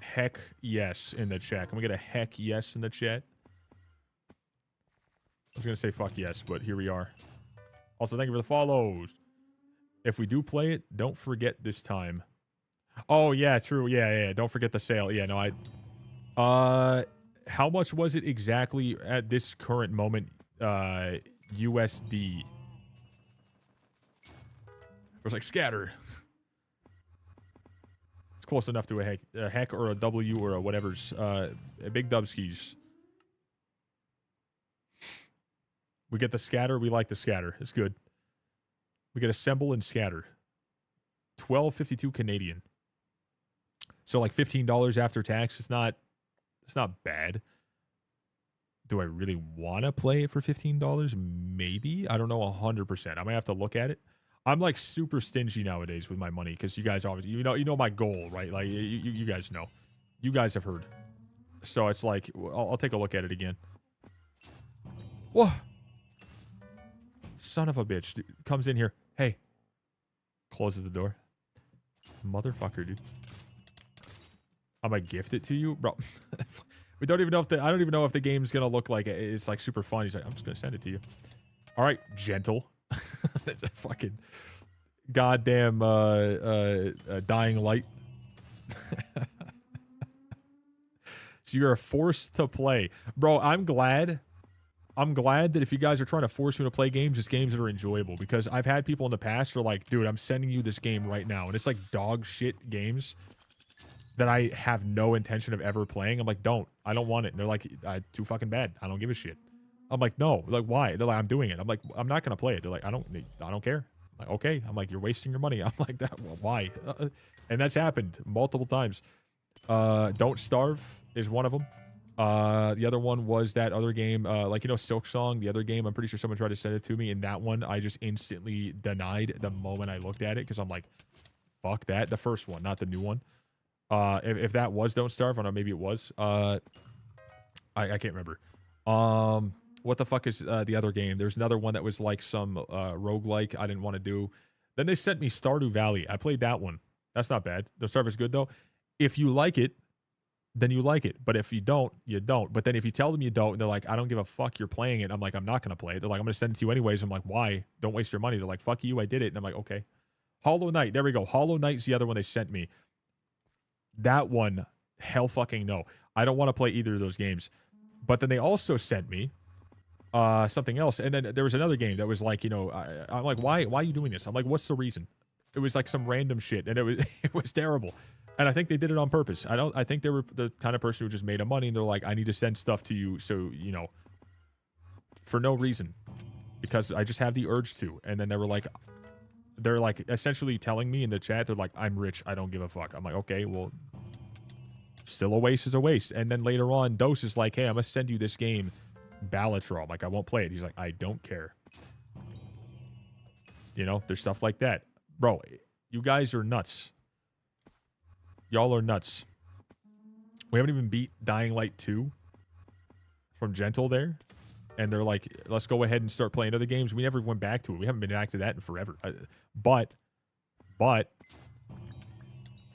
heck yes in the chat. Can we get a heck yes in the chat? I was going to say fuck yes, but here we are. Also, thank you for the follows. If we do play it, don't forget this time. Oh, yeah, true. Yeah. Don't forget the sale. Yeah, no, how much was it exactly at this current moment, USD? It was like scatter. It's close enough to a heck or a W or a whatever's, a big dubskis. We get the scatter. We like the scatter. It's good. We get assemble and scatter. 12.52 Canadian. So like $15 after tax. It's not bad. Do I really want to play it for $15? Maybe. I don't know 100%. I might have to look at it. I'm like super stingy nowadays with my money because you guys obviously you know my goal, right? Like you guys know. You guys have heard. So it's like I'll take a look at it again. Whoa. Son of a bitch. Dude, comes in here. Hey. Closes the door. Motherfucker, dude. I'm gonna gift it to you, bro. We don't even know if I don't even know if the game's gonna look like it's like super fun. He's like, I'm just gonna send it to you. All right, gentle. It's a fucking goddamn dying light. So you're forced to play, bro. I'm glad that if you guys are trying to force me to play games, it's games that are enjoyable, because I've had people in the past who are like, dude, I'm sending you this game right now, and it's like dog shit games that I have no intention of ever playing. I'm like, I don't want it. And they're like, too fucking bad. I don't give a shit. I'm like, no. Like, why? They're like, I'm doing it. I'm like, I'm not gonna play it. They're like, I don't care. I'm like, okay. I'm like, you're wasting your money. I'm like, that. Well, why? And that's happened multiple times. Don't Starve is one of them. The other one was that other game, like, you know, Silk Song, the other game. I'm pretty sure someone tried to send it to me, and that one I just instantly denied the moment I looked at it, because I'm like, fuck that. The first one, not the new one. If that was Don't Starve, I don't know, maybe it was. I can't remember. What the fuck is the other game? There's another one that was like some roguelike I didn't want to do. Then they sent me Stardew Valley. I played that one. That's not bad. Don't Starve is good though. If you like it, then you like it. But if you don't, you don't. But then if you tell them you don't, and they're like, I don't give a fuck, you're playing it. I'm like, I'm not gonna play it. They're like, I'm gonna send it to you anyways. I'm like, why? Don't waste your money. They're like, fuck you, I did it. And I'm like, okay. Hollow Knight. There we go. Hollow Knight's the other one they sent me. That one, hell fucking no. I don't want to play either of those games. But then they also sent me something else. And then there was another game that was like, you know, I'm like, why are you doing this? I'm like, what's the reason? It was like some random shit, and it was terrible. And I think they did it on purpose. I think they were the kind of person who just made a money, and they're like, I need to send stuff to you, so, you know, for no reason, because I just have the urge to. And then they're like essentially telling me in the chat, they're like, I'm rich, I don't give a fuck. I'm like, okay, well, still a waste is a waste. And then later on, Dose is like, hey, I'm gonna send you this game, Balatro. I'm like, I won't play it. He's like, I don't care. You know, there's stuff like that. Bro, you guys are nuts. Y'all are nuts. We haven't even beat Dying Light 2 from Gentle there. And they're like, let's go ahead and start playing other games. We never went back to it. We haven't been back to that in forever. But,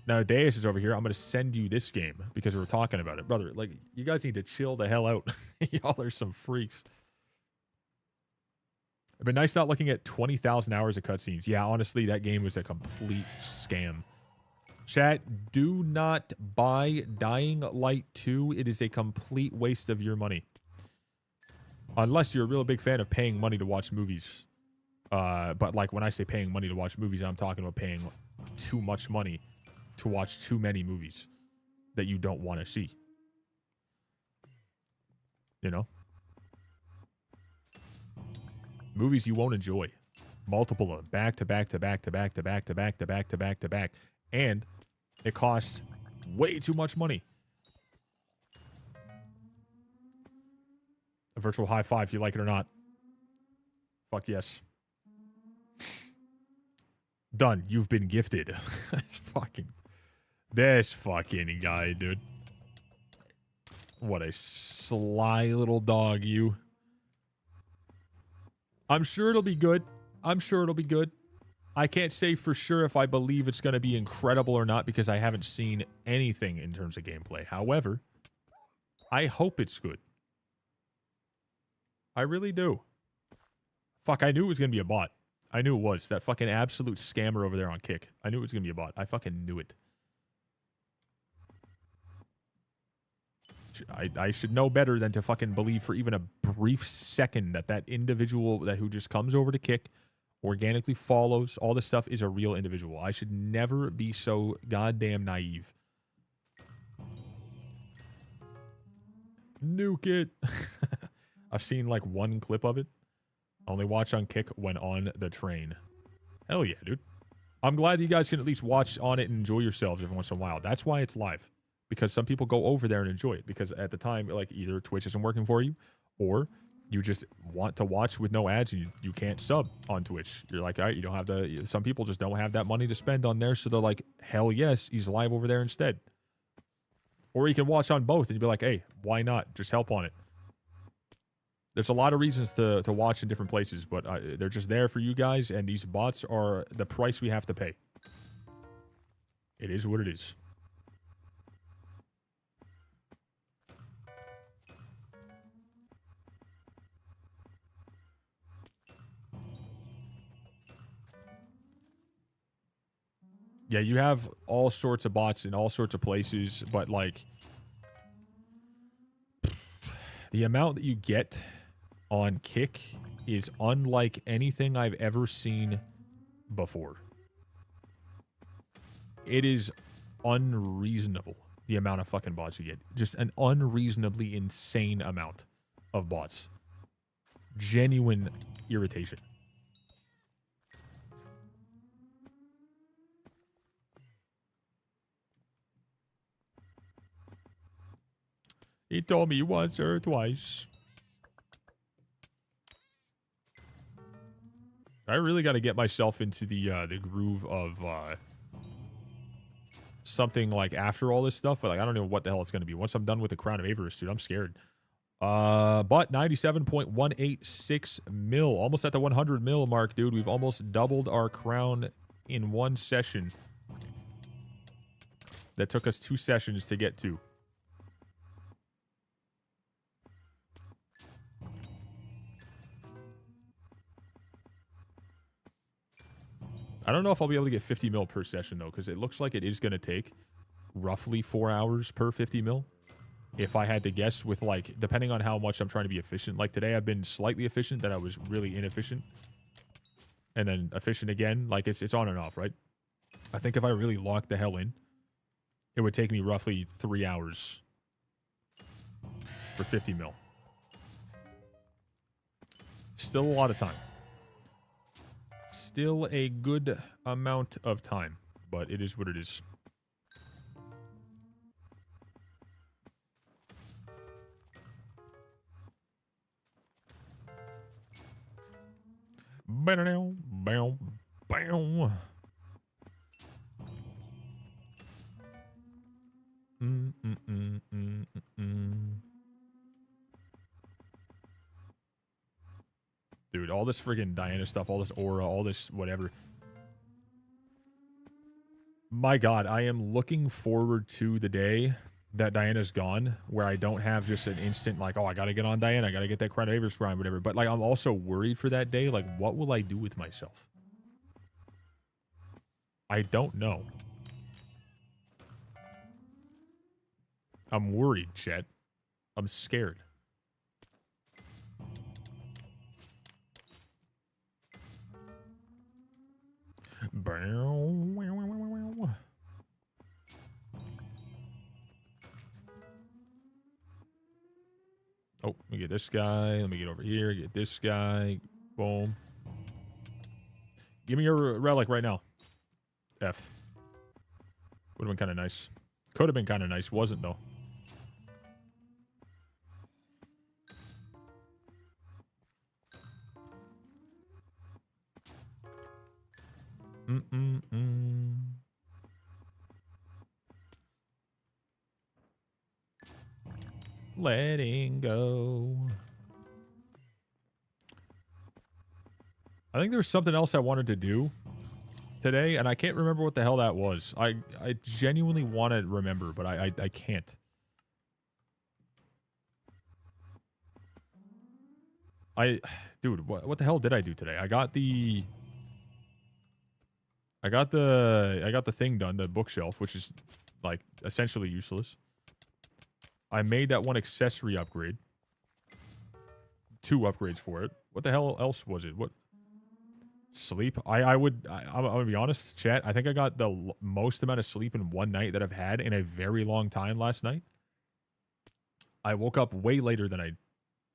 now Deus is over here. I'm going to send you this game because we're talking about it. Brother, like, you guys need to chill the hell out. Y'all are some freaks. It'd been nice not looking at 20,000 hours of cutscenes. Yeah, honestly, that game was a complete scam. Chat, do not buy Dying Light 2. It is a complete waste of your money. Unless you're a real big fan of paying money to watch movies. But like when I say paying money to watch movies, I'm talking about paying too much money to watch too many movies that you don't want to see. You know? Movies you won't enjoy. Multiple of them. Back to back to back to back to back to back to back to back to back. And it costs way too much money. A virtual high five if you like it or not. Fuck yes. Done. You've been gifted. This fucking guy, dude. What a sly little dog, you. I'm sure it'll be good. I'm sure it'll be good. I can't say for sure if I believe it's going to be incredible or not because I haven't seen anything in terms of gameplay. However, I hope it's good. I really do. Fuck, I knew it was going to be a bot. I knew it was. That fucking absolute scammer over there on Kick. I knew it was going to be a bot. I fucking knew it. I should know better than to fucking believe for even a brief second that that individual that who just comes over to Kick, organically follows, all this stuff is a real individual. I should never be so goddamn naive. Nuke it. I've seen like one clip of it. Only watch on Kick when on the train. Hell yeah, dude. I'm glad you guys can at least watch on it and enjoy yourselves every once in a while. That's why it's live. Because some people go over there and enjoy it. Because at the time, like, either Twitch isn't working for you, or you just want to watch with no ads and you can't sub on Twitch. You're like, all right, you don't have the... Some people just don't have that money to spend on there, so they're like, hell yes, he's live over there instead. Or you can watch on both and you'd be like, hey, why not? Just help on it. There's a lot of reasons to watch in different places, but they're just there for you guys, and these bots are the price we have to pay. It is what it is. Yeah, you have all sorts of bots in all sorts of places, but, like, the amount that you get on Kick is unlike anything I've ever seen before. It is unreasonable, the amount of fucking bots you get. Just an unreasonably insane amount of bots. Genuine irritation. He told me once or twice. I really got to get myself into the groove of something like after all this stuff. But like, I don't know what the hell it's going to be. Once I'm done with the Crown of Avarice, dude, I'm scared. But 97.186 mil, almost at the 100 mil mark, dude. We've almost doubled our crown in one session. That took us 2 sessions to get to. I don't know if I'll be able to get 50 mil per session, though, because it looks like it is going to take roughly 4 hours per 50 mil. If I had to guess with, like, depending on how much I'm trying to be efficient. Like, today I've been slightly efficient, then I was really inefficient. And then efficient again. Like, it's on and off, right? I think if I really locked the hell in, it would take me roughly 3 hours for 50 mil. Still a lot of time. Still a good amount of time, but it is what it is. Bow, bow, bow. Dude, all this friggin' Diana stuff, all this aura, all this whatever. My God, I am looking forward to the day that Diana's gone, where I don't have just an instant, like, oh, I gotta get on Diana, I gotta get that Crown of Avarice grind, whatever. But, like, I'm also worried for that day. Like, what will I do with myself? I don't know. I'm worried, chat. I'm scared. Oh, let me get this guy. Let me get over here. Get this guy. Boom. Give me your relic right now. F. Would have been kind of nice. Could have been kind of nice. Wasn't, though. Letting go. I think there's something else I wanted to do today, and I can't remember what the hell that was. I genuinely want to remember, but I can't. Dude, what the hell did I do today? I got the thing done, the bookshelf, which is like essentially useless. I made that one accessory upgrade. 2 upgrades for it. What the hell else was it? What? Sleep. I'm gonna be honest, chat. I think I got the most amount of sleep in one night that I've had in a very long time last night. I woke up way later than I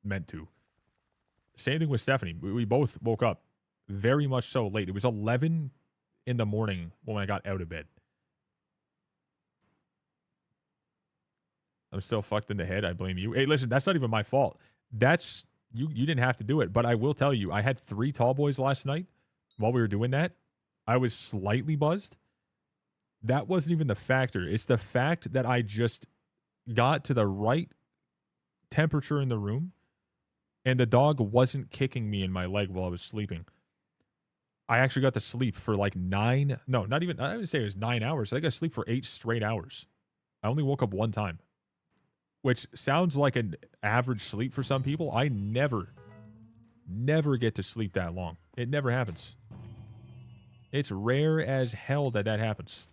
meant to. Same thing with Stephanie. We both woke up very much so late. It was 11 in the morning when I got out of bed. I'm still fucked in the head. I blame you. Hey, listen, that's not even my fault. That's you didn't have to do it, but I will tell you, I had 3 tall boys last night while we were doing that. I was slightly buzzed. That wasn't even the factor. It's the fact that I just got to the right temperature in the room and the dog wasn't kicking me in my leg while I was sleeping. I actually got to sleep for like 9, no, not even, I would say it was 9 hours. I think I sleep for 8 straight hours. I only woke up one time, which sounds like an average sleep for some people. I never get to sleep that long. It never happens. It's rare as hell that happens.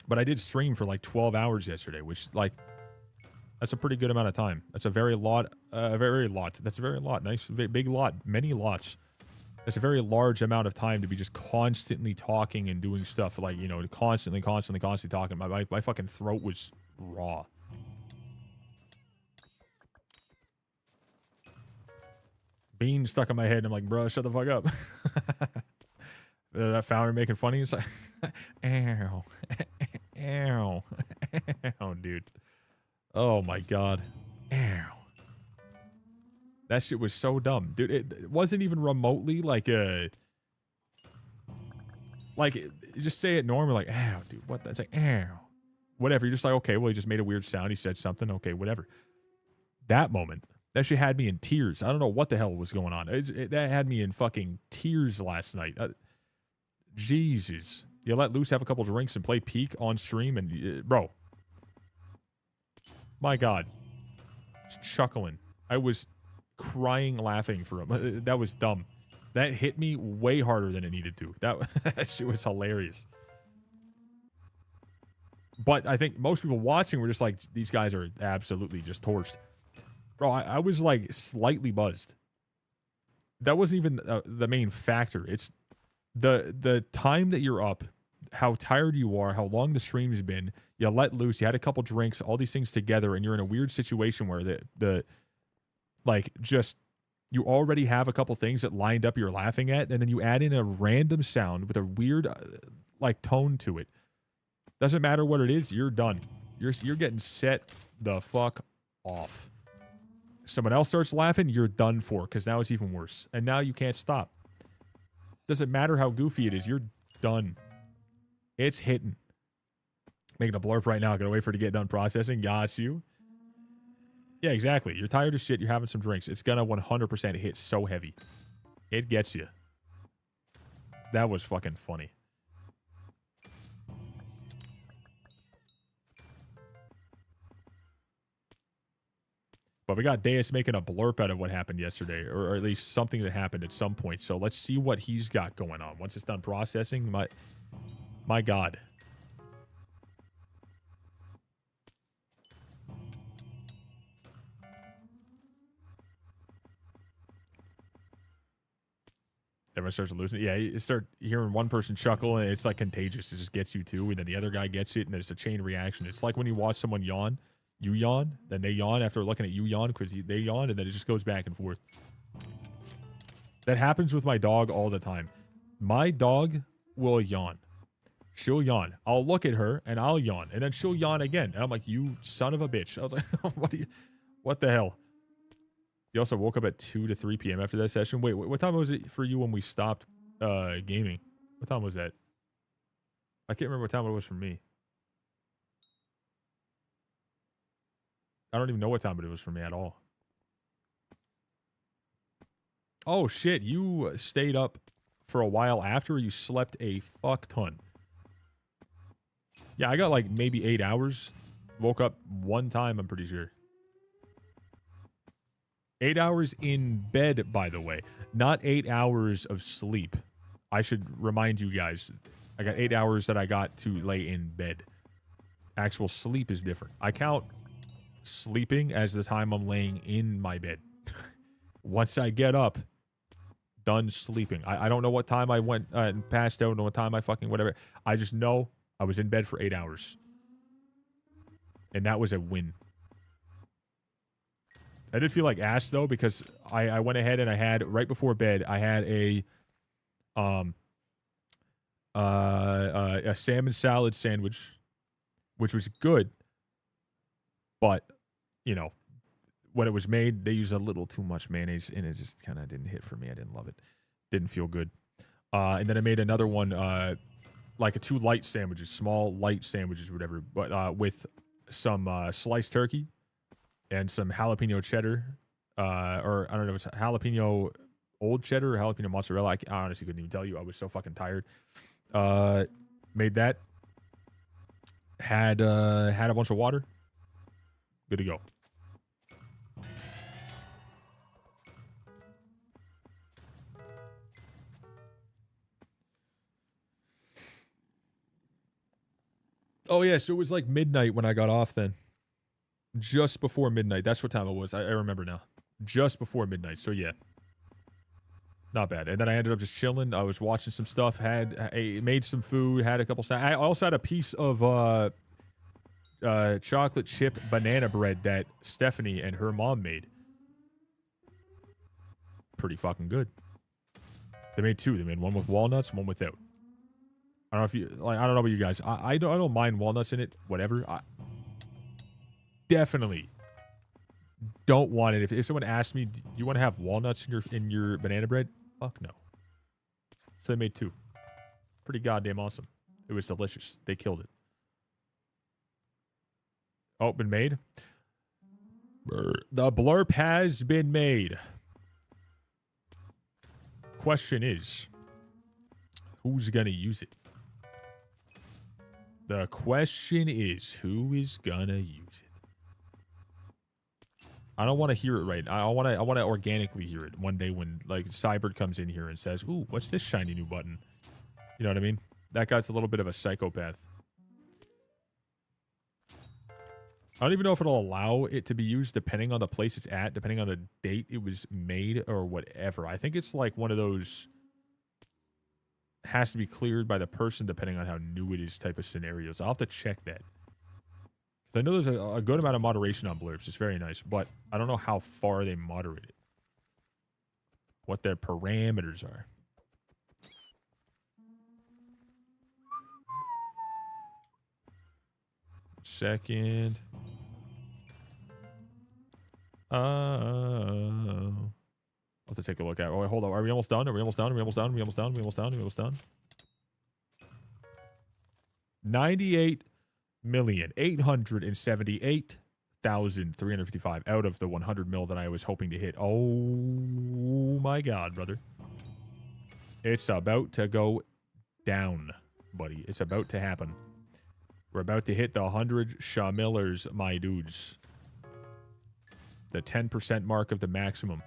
But I did stream for like 12 hours yesterday, which like, that's a pretty good amount of time. That's a very lot. That's a very lot. Nice, big lot. Many lots. That's a very large amount of time to be just constantly talking and doing stuff like, you know, constantly talking. My fucking throat was raw. Bean stuck in my head and I'm like, bro, shut the fuck up. That founder making funny. It's like, ow, ow, ow, dude. Oh my god. Ow. That shit was so dumb. Dude, it wasn't even remotely like a... Like, just say it normally, like, ow, dude, what? That's like, ow. Whatever, you're just like, okay, well, he just made a weird sound. He said something. Okay, whatever. That moment, that shit had me in tears. I don't know what the hell was going on. That had me in fucking tears last night. Jesus. You let loose, have a couple drinks, and play Peak on stream, and... bro. My god. Just chuckling. I was crying laughing for him. That was dumb. That hit me way harder than it needed to. That shit was hilarious. But I think most people watching were just like, these guys are absolutely just torched. Bro, I was like slightly buzzed. That wasn't even the main factor. It's the time that you're up, how tired you are, how long the stream's been. You let loose, you had a couple drinks, all these things together, and you're in a weird situation where like, just, you already have a couple things that lined up you're laughing at, and then you add in a random sound with a weird, like, tone to it. Doesn't matter what it is, you're done. You're getting set the fuck off. Someone else starts laughing, you're done for, because now it's even worse. And now you can't stop. Doesn't matter how goofy it is, you're done. It's hitting. Making a blurp right now, gotta wait for it to get done processing. Got you. Yeah, exactly. You're tired of shit. You're having some drinks. It's gonna 100% hit so heavy. It gets you. That was fucking funny. But we got Deus making a blurp out of what happened yesterday, or at least something that happened at some point. So let's see what he's got going on. Once it's done processing, my god. Everyone starts losing. Yeah, you start hearing one person chuckle, and it's like contagious. It just gets you too, and then the other guy gets it, and it's a chain reaction. It's like when you watch someone yawn, you yawn, then they yawn after looking at you yawn because they yawn, and then it just goes back and forth. That happens with my dog all the time. My dog will yawn. She'll yawn. I'll look at her and I'll yawn, and then she'll yawn again. And I'm like, you son of a bitch. I was like, what the hell? You also woke up at 2 to 3 p.m. after that session. Wait, what time was it for you when we stopped gaming? What time was that? I can't remember what time it was for me. I don't even know what time it was for me at all. Oh, shit. You stayed up for a while after, or you slept a fuck ton? Yeah, I got like maybe 8 hours. Woke up one time, I'm pretty sure. 8 hours in bed, by the way. Not 8 hours of sleep. I should remind you guys. I got 8 hours that I got to lay in bed. Actual sleep is different. I count sleeping as the time I'm laying in my bed. Once I get up, done sleeping. I don't know what time I went and passed out, and what time I fucking whatever. I just know I was in bed for 8 hours. And that was a win. I did feel like ass, though, because I went ahead and I had, right before bed, I had a salmon salad sandwich, which was good. But, you know, when it was made, they used a little too much mayonnaise, and it just kind of didn't hit for me. I didn't love it. Didn't feel good. And then I made another one, like 2 light sandwiches, small light sandwiches, whatever, but with some sliced turkey and some jalapeno cheddar, or I don't know if it's jalapeno old cheddar or jalapeno mozzarella. I honestly couldn't even tell you. I was so fucking tired. Made that. Had a bunch of water. Good to go. Oh yeah, so it was like midnight when I got off then. Just before midnight. That's what time it was. I remember now. Just before midnight. So yeah. Not bad. And then I ended up just chilling. I was watching some stuff. Made some food. Had a couple snacks. I also had a piece of chocolate chip banana bread that Stephanie and her mom made. Pretty fucking good. They made 2. They made one with walnuts, one without. I don't know if you like. I don't know about you guys. I don't mind walnuts in it. Whatever. I definitely don't want it. If someone asked me, do you want to have walnuts in your banana bread? Fuck no. So they made 2. Pretty goddamn awesome. It was delicious. They killed it. Oh, been made? The blurp has been made. Question is, who's gonna use it? The question is, who is gonna use it? I don't want to hear it right. I want to organically hear it one day when like Cybert comes in here and says, "Ooh, what's this shiny new button?" You know what I mean? That guy's a little bit of a psychopath. I don't even know if it'll allow it to be used depending on the place it's at, depending on the date it was made or whatever. I think it's like one of those has to be cleared by the person depending on how new it is type of scenarios. I'll have to check that. I know there's a good amount of moderation on blurbs. It's very nice, but I don't know how far they moderate it. What their parameters are. Second. I'll have to take a look at it. Oh, wait, hold on. Are we almost done? Are we almost done? Are we almost done? Are we almost done? Are we almost done? Are we almost done? 98,878,355 out of the 100 mil that I was hoping to hit. Oh my God, brother. It's about to go down, buddy. It's about to happen. We're about to hit the 100 Shamillers, my dudes. The 10% mark of the maximum.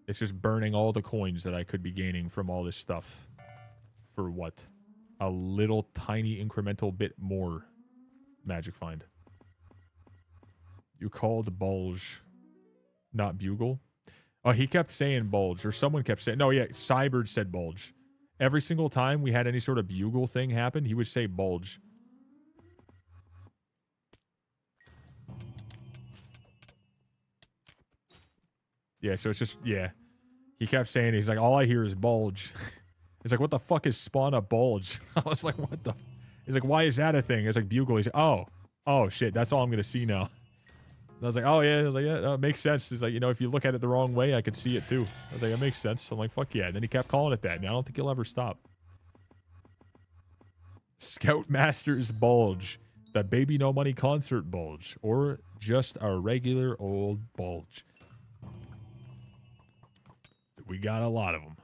It's just burning all the coins that I could be gaining from all this stuff. For what? A little tiny incremental bit more magic find. You called bulge, not bugle? Oh, he kept saying bulge, or someone kept saying... No, yeah, Cybert said bulge. Every single time we had any sort of bugle thing happen, he would say bulge. Yeah, so it's just... Yeah. He kept saying, he's like, all I hear is bulge. He's like, what the fuck is spawn a bulge? I was like, what the? He's like, why is that a thing? It's like bugle. He's like, oh shit, that's all I'm gonna see now. And I was like, oh yeah. I was like, yeah, no, it makes sense. He's like, you know, if you look at it the wrong way, I could see it too. I was like, it makes sense. I'm like, fuck yeah. And then he kept calling it that, and I don't think he'll ever stop. Scoutmaster's bulge, the Baby No Money concert bulge, or just a regular old bulge. We got a lot of them.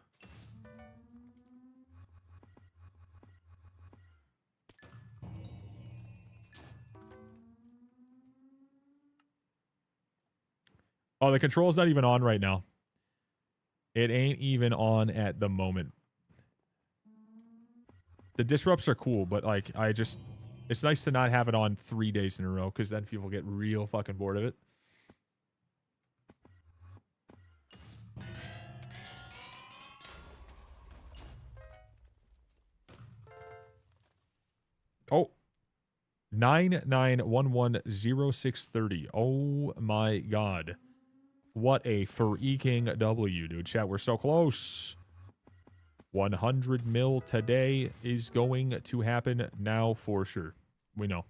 Oh, the control's not even on right now. It ain't even on at the moment. The disrupts are cool, but like, it's nice to not have it on 3 days in a row, because then people get real fucking bored of it. Oh. 99110630. Oh my god. What a freaking W, dude. Chat, we're so close. 100 mil today is going to happen now for sure. We know.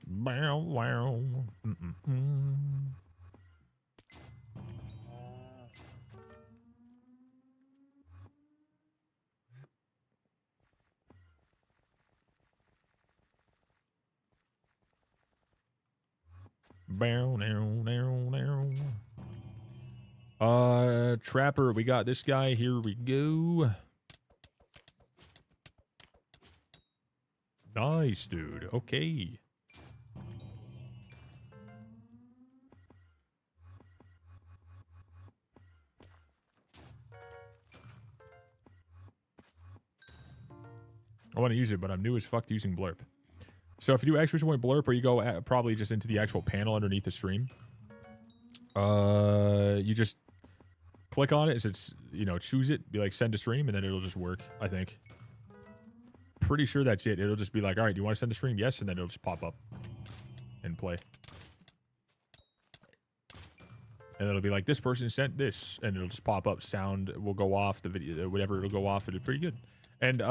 Bow, wow. Bow, now, now, now. Trapper, we got this guy. Here we go. Nice, dude. Okay. I want to use it, but I'm new as fuck to using Blurp. So if you do exclamation point Blurp, or you go probably just into the actual panel underneath the stream, you just click on it. It's, you know, choose it, be like send to stream, and then it'll just work, I think. Pretty sure that's it. It'll just be like, all right, do you want to send to stream? Yes, and then it'll just pop up and play. And it'll be like, this person sent this, and it'll just pop up. Sound will go off, the video, whatever, it'll go off. It'll be pretty good. And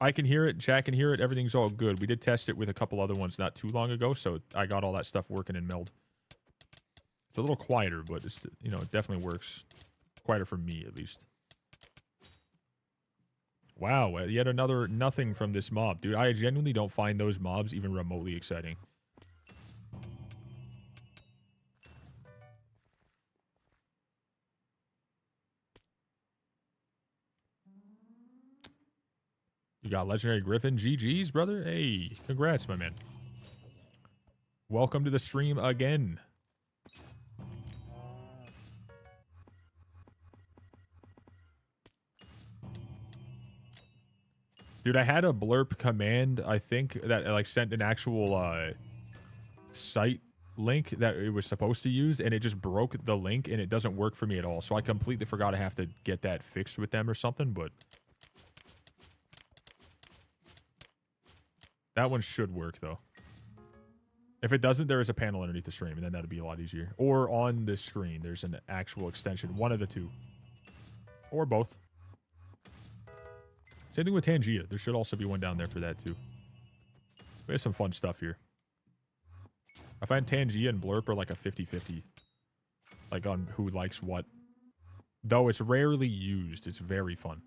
I can hear it, chat can hear it, everything's all good. We did test it with a couple other ones not too long ago, so I got all that stuff working in Meld. It's a little quieter, but it's, you know, it definitely works. Quieter for me, at least. Wow, yet another nothing from this mob. Dude, I genuinely don't find those mobs even remotely exciting. You got Legendary Griffin. GG's, brother. Hey, congrats, my man. Welcome to the stream again. Dude, I had a Blurp command, I think, that like sent an actual site link that it was supposed to use, and it just broke the link, and it doesn't work for me at all. So I completely forgot I have to get that fixed with them or something, but that one should work, though. If it doesn't, there is a panel underneath the stream, and then that'd be a lot easier. Or on the screen, there's an actual extension. One of the two. Or both. Same thing with Tangia. There should also be one down there for that, too. We have some fun stuff here. I find Tangia and Blurp are like a 50-50. Like on who likes what. Though it's rarely used. It's very fun.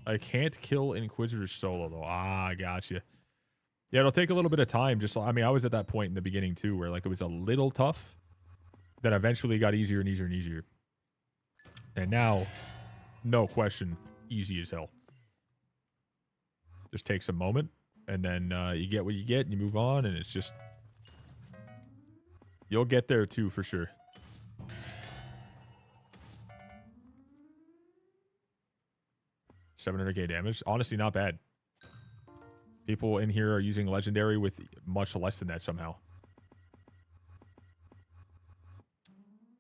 I can't kill Inquisitors solo, though. Ah, I gotcha. Yeah, it'll take a little bit of time. Just, I mean, I was at that point in the beginning, too, where, like, it was a little tough. That eventually got easier and easier and easier. And now, no question, easy as hell. Just takes a moment, and then you get what you get, and you move on, and it's just... You'll get there, too, for sure. $700k damage. Honestly, not bad. People in here are using Legendary with much less than that somehow.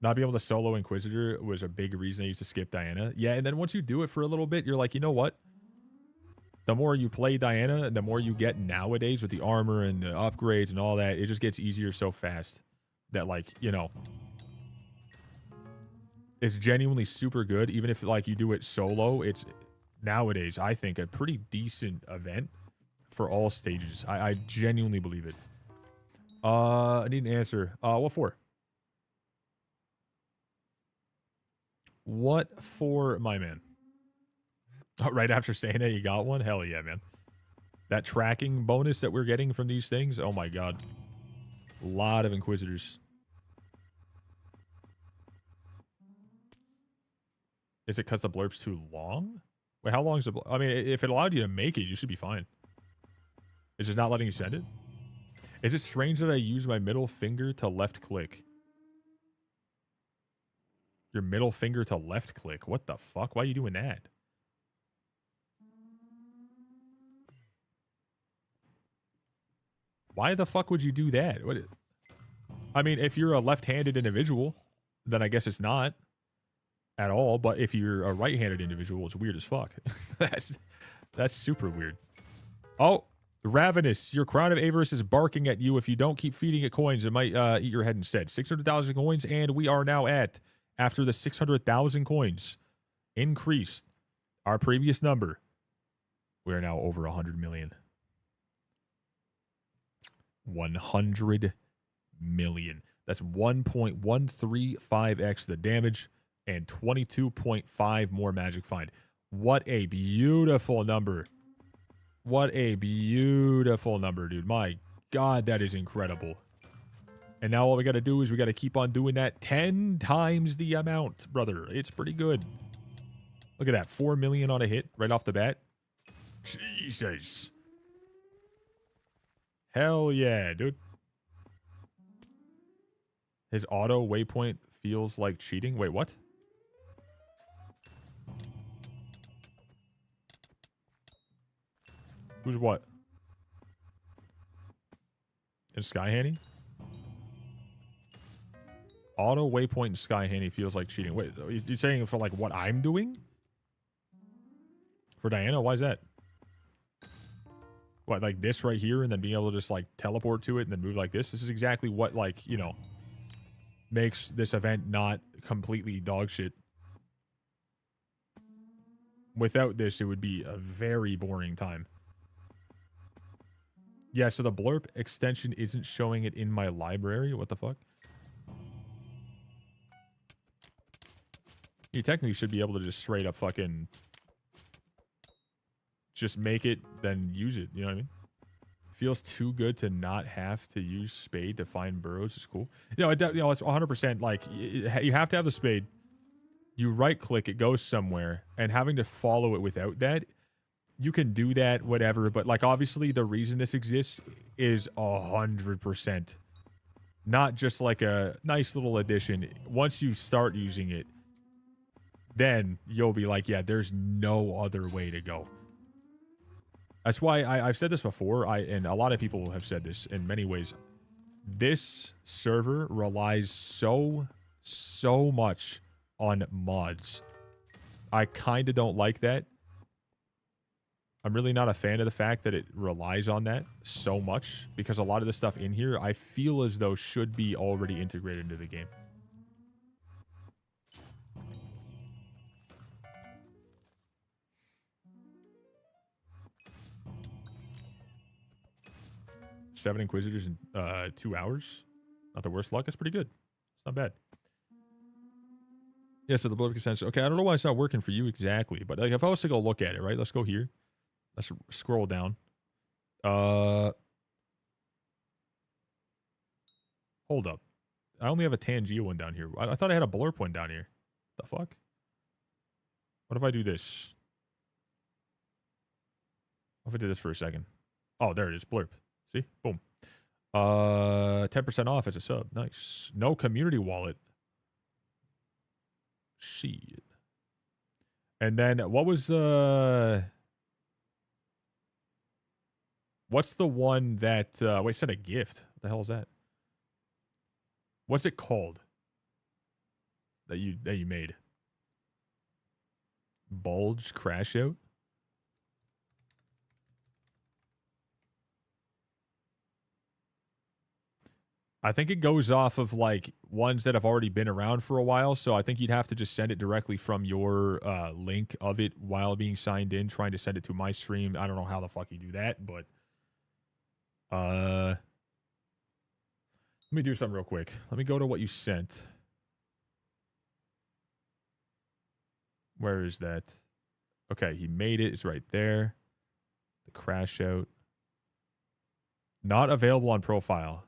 Not being able to solo Inquisitor was a big reason I used to skip Diana. Yeah, and then once you do it for a little bit, you're like, you know what? the more you play Diana and the more you get nowadays with the armor and the upgrades and all that, it just gets easier so fast that, like, you know, it's genuinely super good. Even if, like, you do it solo, it's nowadays, I think, a pretty decent event for all stages. I genuinely believe it. I need an answer. What for? What for, my man? Oh, right after saying that, you got one? Hell yeah, man. That tracking bonus that we're getting from these things, oh my god. A lot of Inquisitors. Is it because the blurp's too long? Wait, how long is the blurp? I mean, if it allowed you to make it, you should be fine. It's just not letting you send it? Is it strange that I use my middle finger to left click? Your middle finger to left click? What the fuck? Why are you doing that? Why the fuck would you do that? What? I mean, if you're a left-handed individual, then I guess it's not at all. But if you're a right-handed individual, it's weird as fuck. That's super weird. Oh, Ravenous, your crown of avarice is barking at you. If you don't keep feeding it coins, it might eat your head instead. 600,000 coins, and we are now at, after the 600,000 coins increased our previous number, we are now over 100 million. 100 million. That's 1.135x the damage and 22.5 more magic find. What a beautiful number. What a beautiful number, dude. My god, that is incredible. And now all we got to do is we got to keep on doing that 10 times the amount, brother. It's pretty good. Look at that. 4 million on a hit right off the bat. Jesus. Hell yeah, dude. His auto waypoint feels like cheating. Wait, what? Who's what? In Sky Handy? Auto waypoint in Sky Handy feels like cheating. Wait, you're saying for like what I'm doing? For Diana? Why is that? What, like this right here and then being able to just like teleport to it and then move like this? This is exactly what, like, you know, makes this event not completely dog shit. Without this, it would be a very boring time. Yeah, so the blurb extension isn't showing it in my library. What the fuck? You technically should be able to just straight up fucking just make it, then use it. You know what I mean? Feels too good to not have to use spade to find burrows. Is cool. You know, it's 100% like you have to have the spade. You right click, it goes somewhere, and having to follow it without that, you can do that, whatever. But like, obviously, the reason this exists is 100%. Not just like a nice little addition. Once you start using it, then you'll be like, yeah, there's no other way to go. That's why I've said this before, and a lot of people have said this in many ways. This server relies so much on mods. I kind of don't like that. I'm really not a fan of the fact that it relies on that so much, because a lot of the stuff in here I feel as though should be already integrated into the game. Seven Inquisitors in 2 hours. Not the worst luck. That's pretty good. It's not bad. Yeah, so the blurb extension. Okay, I don't know why it's not working for you exactly, but like if I was to go look at it, right? Let's go here. Let's scroll down. Hold up. I only have a Tangeo one down here. I thought I had a blurb one down here. The fuck? What if I do this? What if I did this for a second? Oh, there it is. Blurb. See? Boom. 10% off as a sub. Nice. No community wallet. Shit. And then what was what's the one that wait, sent a gift? What the hell is that? What's it called? That you made? Bulge crash out? I think it goes off of like ones that have already been around for a while. So I think you'd have to just send it directly from your link of it while being signed in, trying to send it to my stream. I don't know how the fuck you do that, but let me do something real quick. Let me go to what you sent. Where is that? Okay, he made it. It's right there. The crash out. Not available on profile.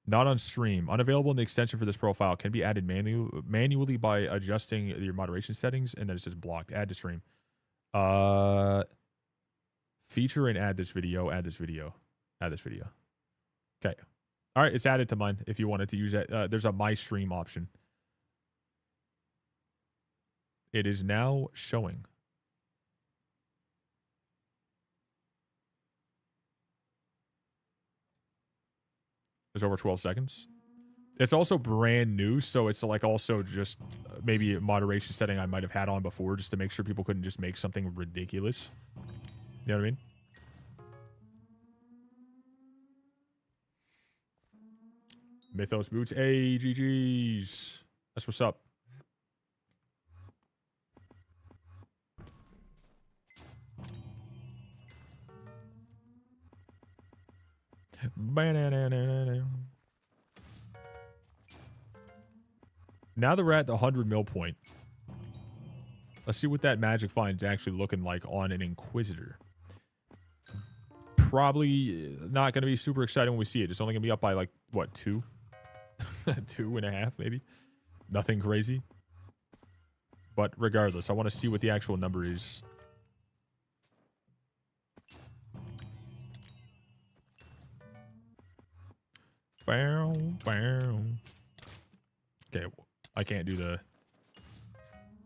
Not on stream. Unavailable in the extension for this profile. Can be added manually by adjusting your moderation settings. And then it says blocked. Add to stream. Feature and add this video. Add this video. Add this video. Okay. All right. It's added to mine if you wanted to use it. There's a my stream option. It is now showing. There's over 12 seconds. It's also brand new, so it's like also just maybe a moderation setting I might have had on before just to make sure people couldn't just make something ridiculous. You know what I mean? Mythos boots. Hey, GG's. That's what's up. Now that we're at the 100 mil point, let's see what that magic find's actually looking like on an Inquisitor. Probably not going to be super exciting when we see it. It's only going to be up by like, what, 2? 2.5 maybe? Nothing crazy. But regardless, I want to see what the actual number is. Okay, I can't do the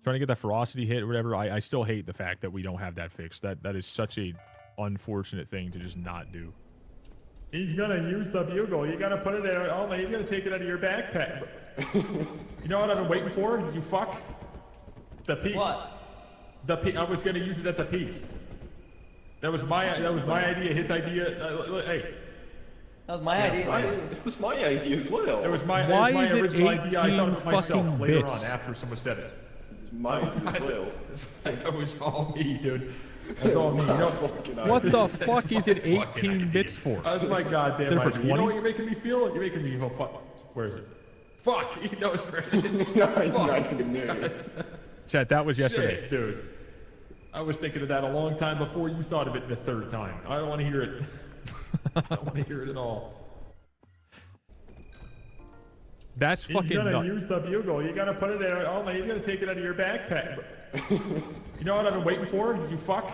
trying to get that ferocity hit or whatever. I still hate the fact that we don't have that fixed. That is such a unfortunate thing to just not do. He's gonna use the bugle. You gotta put it there. Oh man, you gotta take it out of your backpack. You know what I've been waiting for? You fuck. The peak. What? The peak. I was gonna use it at the peak. That was my idea. His idea. Hey. That was my idea. It was my idea as well. It was my. Why it was my is it original idea. I thought 18 of myself fucking later bits? on after someone said it. It was my idea as well. That was all me, dude. That's all me. You know, What the fuck is it 18 bits for? that's my goddamn They're for idea. You know 20? what you're making me feel? You're making me. Oh fuck. Where is it? Fuck. He knows where it is. I didn't know. Chat, that was yesterday. Shit, dude. I was thinking of that a long time before you thought of it the third time. I don't want to hear it. I don't want to hear it at all. That's He's fucking gonna nuts. use the bugle. You gotta put it there. Oh man, you gotta take it out of your backpack. You know what I've been waiting for? You fuck.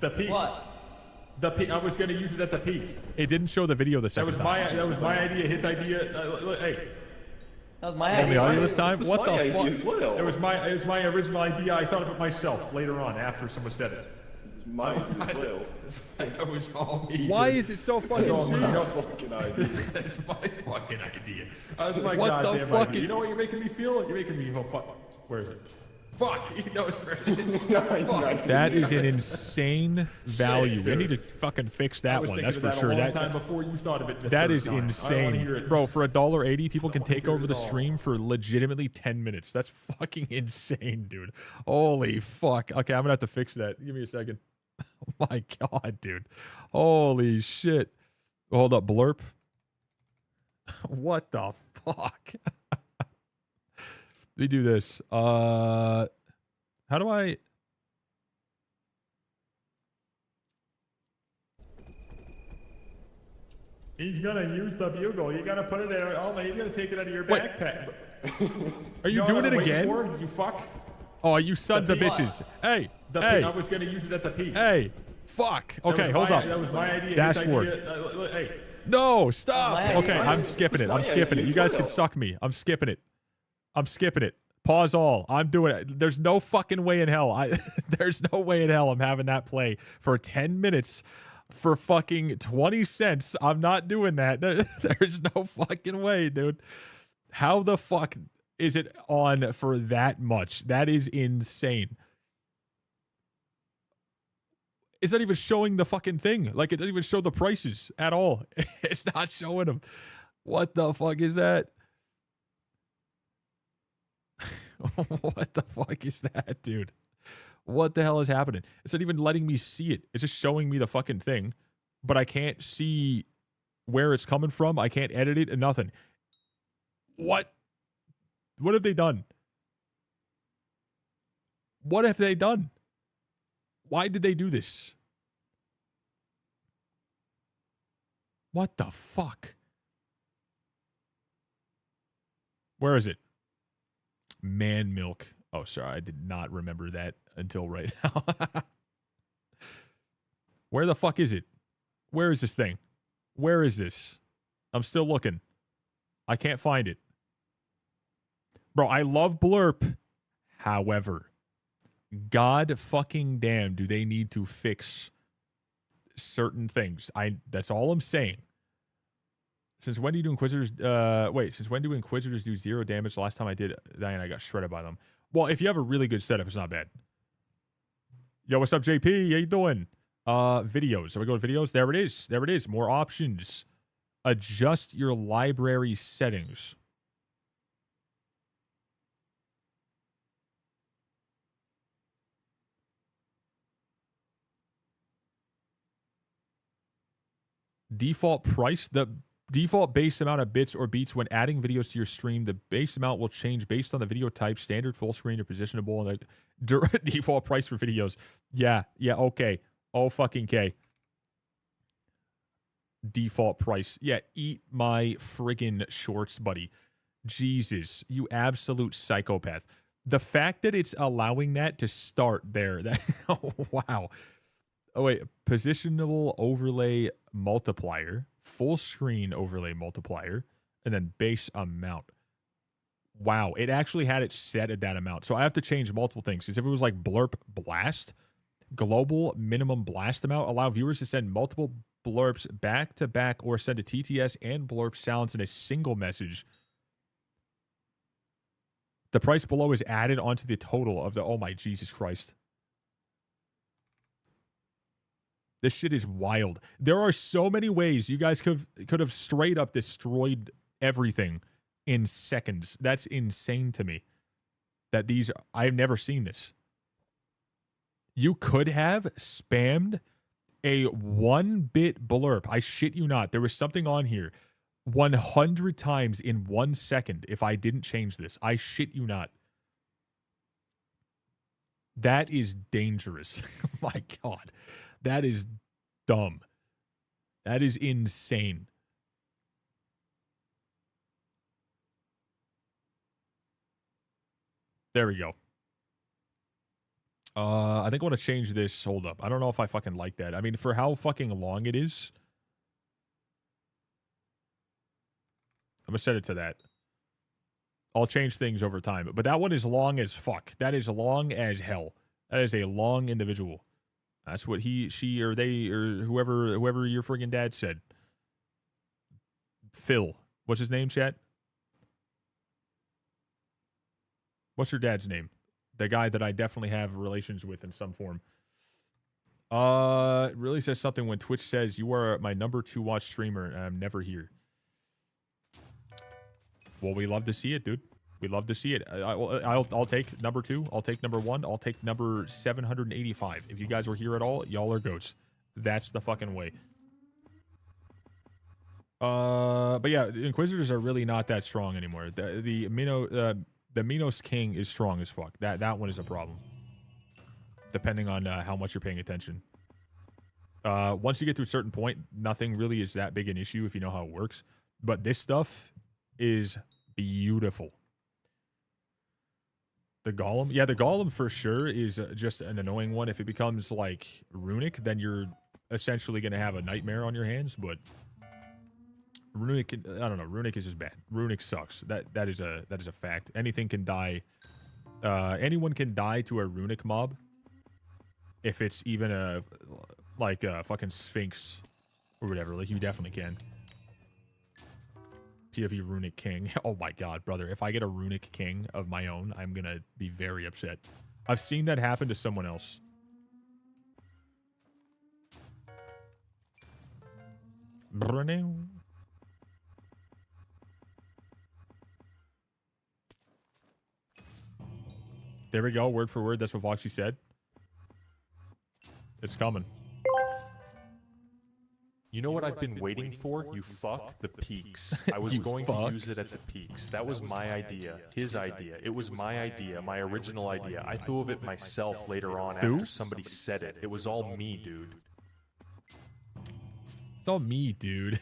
The peak. What? The peak. I was gonna use it at the peak. It didn't show the video the That second was time. my idea. His idea. Hey. That was my On the idea. audio this time? It was What my the idea fuck? as well. It was my original idea. I thought of it myself later on after someone said it. It was my idea as well. That was all me. Why dude. is it so That's fucking all me. You serious? know, Fucking idea. that's my fucking idea. That's my What the goddamn fuck idea. is- You know what you're making me feel? You're making me. Oh fuck. Where is it? Fuck. He knows where it is. That is an insane value. We dude. need to fucking fix I that was one. thinking That's of for that sure. a long time before you thought of it. The That third is time. I don't wanna hear insane. it. Bro, for $1.80, people can take hear over it the at all. stream for legitimately 10 minutes. That's fucking insane, dude. Holy fuck. Okay, I'm gonna have to fix that. Give me a second. Oh my god, dude. Holy shit. Hold up, blurp. What the fuck? Let me do this. How do I... He's gonna use the bugle. You gotta put it there. Oh man, you gotta take it out of your Wait. backpack. Are you know what doing I've it been waiting again? for? You fuck. Oh, you sons of peak. bitches. Hey, The hey, peak. I was gonna use it at the peak. hey. Fuck. That Okay, was hold my- up. That was my idea. His Dashboard. idea. Hey. No, stop. My Okay, idea. I'm skipping it. I'm My skipping it. idea You guys as can well. suck me. I'm skipping it. I'm skipping it. Pause all. I'm doing it. There's no fucking way in hell. There's no way in hell I'm having that play for 10 minutes for fucking 20 cents. I'm not doing that. There's no fucking way, dude. How the fuck is it on for that much? That is insane. It's not even showing the fucking thing. Like, it doesn't even show the prices at all. It's not showing them. What the fuck is that? What the fuck is that, dude? What the hell is happening? It's not even letting me see it. It's just showing me the fucking thing, but I can't see where it's coming from. I can't edit it and nothing. What? What have they done? What have they done? Why did they do this? What the fuck? Where is it? Man milk. Oh, sorry. I did not remember that until right now. Where the fuck is it? Where is this thing? Where is this? I'm still looking. I can't find it. Bro, I love Blurp. However, God fucking damn, do they need to fix certain things. That's all I'm saying. Since when do Inquisitors since when do Inquisitors do 0 damage? The last time I did that, I got shredded by them. Well, if you have a really good setup, it's not bad. Yo, what's up, JP? How you doing? Videos. So we go to videos. There it is. There it is. More options. Adjust your library settings. Default price. The default base amount of bits or beats when adding videos to your stream. The base amount will change based on the video type, standard, full screen, or positionable, and the default price for videos. Yeah, okay. Oh, fucking K. Default price. Yeah, eat my friggin' shorts, buddy. Jesus, you absolute psychopath. The fact that it's allowing that to start there. That, oh, wow. Oh, wait. Positionable overlay multiplier. Full screen overlay multiplier. And then base amount. Wow. It actually had it set at that amount. So I have to change multiple things. Because if it was like blurp blast, global minimum blast amount, allow viewers to send multiple blurps back to back or send a TTS and blurp sounds in a single message. The price below is added onto the total of the... Oh my Jesus Christ. This shit is wild. There are so many ways you guys could have straight up destroyed everything in seconds. That's insane to me. That these... I've never seen this. You could have spammed a 1-bit blurb. I shit you not. There was something on here 100 times in 1 second if I didn't change this. I shit you not. That is dangerous. My God. That is dumb. That is insane. There we go. I think I want to change this. Hold up. I don't know if I fucking like that. I mean, for how fucking long it is, I'm going to set it to that. I'll change things over time. But that one is long as fuck. That is long as hell. That is a long individual. That's what he, she, or they, or whoever your friggin' dad said. Phil. What's his name, chat? What's your dad's name? The guy that I definitely have relations with in some form. It really says something when Twitch says you are my #2 watch streamer and I'm never here. Well, we love to see it, dude. We love to see it. I'll take #2. I'll take #1. I'll take number 785. If you guys were here at all, y'all are goats. That's the fucking way. But yeah, the Inquisitors are really not that strong anymore. The Minos King is strong as fuck. That one is a problem. Depending on how much you're paying attention. Once you get to a certain point, nothing really is that big an issue if you know how it works. But this stuff is beautiful. The Golem? Yeah, the Golem for sure is just an annoying one. If it becomes like Runic, then you're essentially going to have a nightmare on your hands. But Runic, I don't know. Runic is just bad. Runic sucks. That is a fact. Anything can die. Anyone can die to a Runic mob. If it's even a fucking Sphinx or whatever, like you definitely can. PFE Runic King. Oh my God, brother! If I get a Runic King of my own, I'm gonna be very upset. I've seen that happen to someone else. There we go. Word for word. That's what Voxy said. It's coming. You know what I've been waiting for? You fuck the peaks. I was You going fuck. to use it at the peaks. That was my idea. His idea. It was my idea. My original idea. I threw of it myself later on after somebody said it. It was all me, dude. It's all me, dude.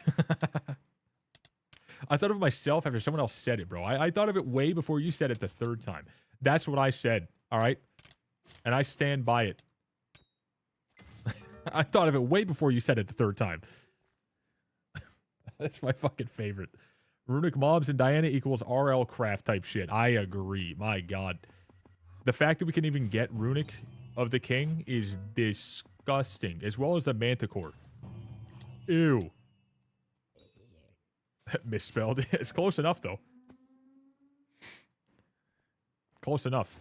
I thought of it myself after someone else said it, bro. I thought of it way before you said it the third time. That's what I said, all right? And I stand by it. I thought of it way before you said it the third time. That's my fucking favorite. Runic mobs and Diana equals RL craft type shit. I agree. My God. The fact that we can even get Runic of the King is disgusting. As well as the Manticore. Ew. Misspelled. It's close enough, though. Close enough.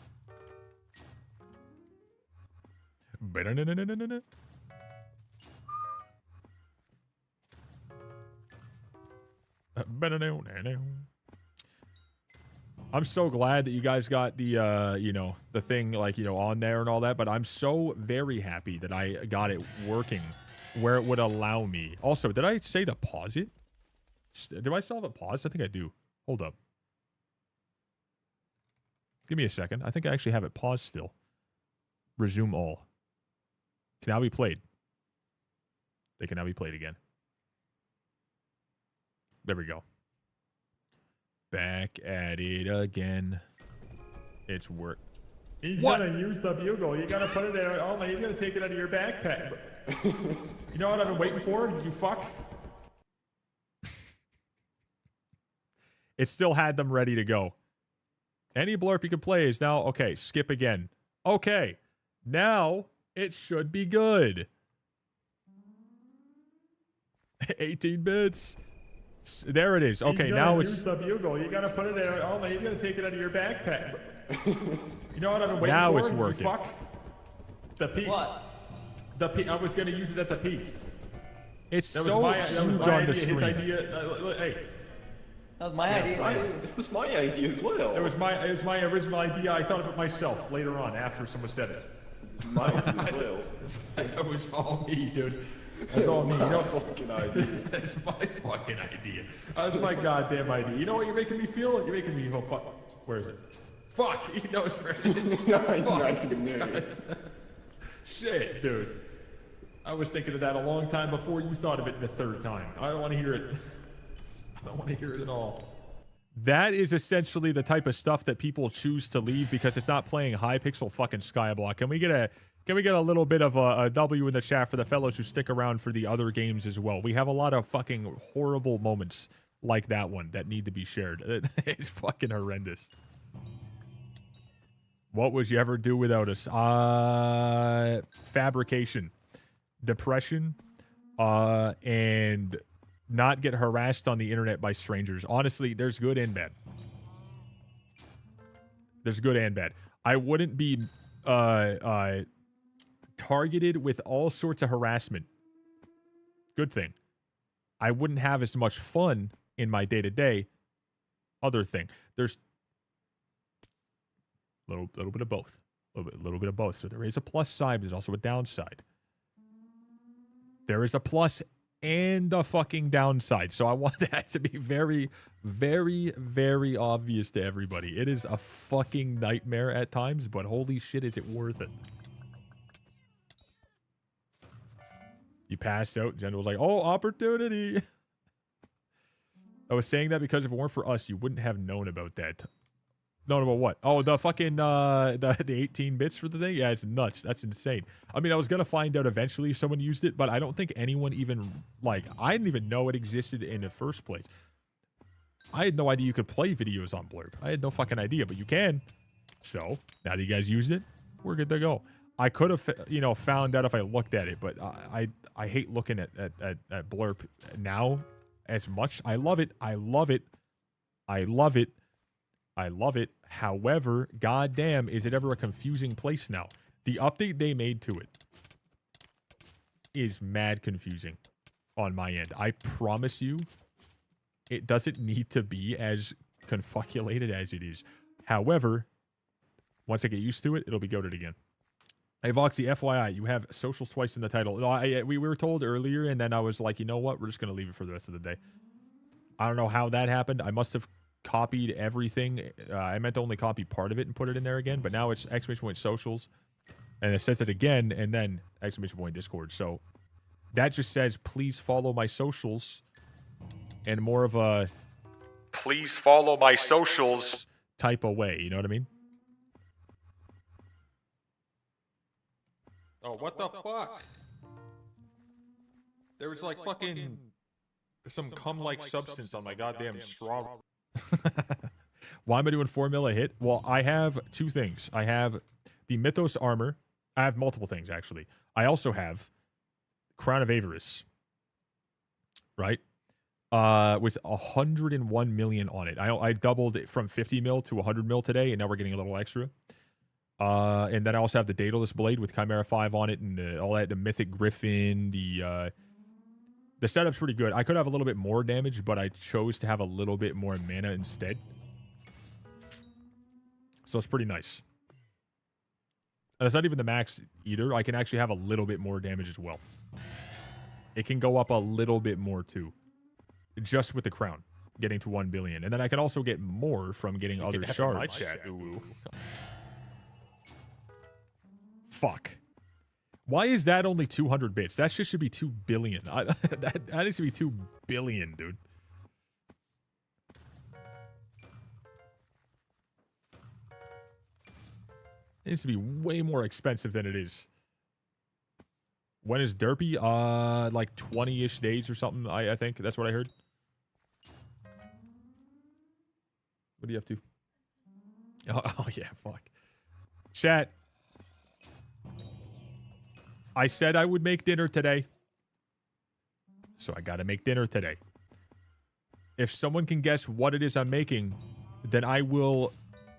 I'm so glad that you guys got the, you know, the thing, like, you know, on there and all that, but I'm so very happy that I got it working where it would allow me. Also, did I say to pause it? Do I still have it paused? I think I do. Hold up. Give me a second. I think I actually have it paused still. Resume all. Can now be played. They can now be played again. There we go. Back at it again. It's work. He's What? gonna use the bugle. You gotta put it there. Oh man, you gotta take it out of your backpack. You know what I've been waiting for? You fuck. It still had them ready to go. Any blurb you can play is now, okay, skip again. Okay, now it should be good. 18 bits. There it is. Okay, He's now gonna it's... use the bugle. You gotta put it there. Oh man, you gotta take it out of your backpack. You know what I've been waiting Now for? it's working. You fuck. The peak. What? The peak. I was gonna use it at the peak. It's That was so my, that was huge my on the idea. His screen. idea. Hey, That was my idea. It was my idea as well. it was my original idea. I thought of it myself later on after someone said it. my idea as well. That was all me, dude. That's all me. You know, Fucking idea. that's my fucking idea. That's my goddamn idea. You know what you're making me feel? You're making me go fuck. Where is it? Fuck. He knows where it is. I can know. Shit, dude. I was thinking of that a long time before you thought of it the third time. I don't want to hear it. I don't want to hear it at all. That is essentially the type of stuff that people choose to leave because it's not playing Hypixel fucking Skyblock. Can we get a little bit of a W in the chat for the fellows who stick around for the other games as well? We have a lot of fucking horrible moments like that one that need to be shared. It's fucking horrendous. What would you ever do without us? Fabrication, depression, and not get harassed on the internet by strangers. Honestly, there's good and bad. There's good and bad. I wouldn't be targeted with all sorts of harassment. Good thing. I wouldn't have as much fun in my day-to-day. Other thing. There's a little bit of both. A little bit of both. So there is a plus side. There's also a downside. There is a plus and a fucking downside. So I want that to be very, very, very obvious to everybody. It is a fucking nightmare at times, but holy shit, is it worth it. You passed out. Jen was like, oh, opportunity. I was saying that because if it weren't for us, you wouldn't have known about that. Known about what? Oh, the fucking, the 18 bits for the thing? Yeah, it's nuts. That's insane. I mean, I was going to find out eventually if someone used it, but I don't think anyone even, like, I didn't even know it existed in the first place. I had no idea you could play videos on Blurb. I had no fucking idea, but you can. So, now that you guys used it, we're good to go. I could have, you know, found out if I looked at it, but I hate looking at Blurb now as much. I love it. I love it. I love it. I love it. However, goddamn, is it ever a confusing place now? The update they made to it is mad confusing on my end. I promise you, it doesn't need to be as confuculated as it is. However, Once I get used to it, it'll be goated again. Hey, Voxy, FYI, you have socials twice in the title. No, we were told earlier, and then I was like, you know what? We're just going to leave it for the rest of the day. I don't know how that happened. I must have copied everything. I meant to only copy part of it and put it in there again, but now it's exclamation point socials, and it says it again, and then exclamation point Discord. So that just says, please follow my socials, and more of a please follow my socials type of way. You know what I mean? Oh, what the fuck? There was like fucking some cum-like substance on my goddamn straw. Why am I doing 4 mil a hit? Well, I have 2 things. I have the Mythos armor. I have multiple things, actually. I also have Crown of Avarice. Right? With 101 million on it. I doubled it from 50 mil to 100 mil today, and now we're getting a little extra. And then I also have the Daedalus Blade with Chimera 5 on it, and all that, the Mythic Griffin, the setup's pretty good. I could have a little bit more damage, but I chose to have a little bit more mana instead. So it's pretty nice. And it's not even the max either. I can actually have a little bit more damage as well. It can go up a little bit more too. Just with the crown, getting to 1 billion. And then I can also get more from getting other shards. My chat. Ooh. Fuck. Why is that only 200 bits? That shit should be 2 billion. That needs to be 2 billion, dude. It needs to be way more expensive than it is. When is Derpy? Like 20-ish days or something, I think. That's what I heard. What are you up to? Oh yeah, fuck. Chat. I said I would make dinner today. So I gotta make dinner today. If someone can guess what it is I'm making, then I will...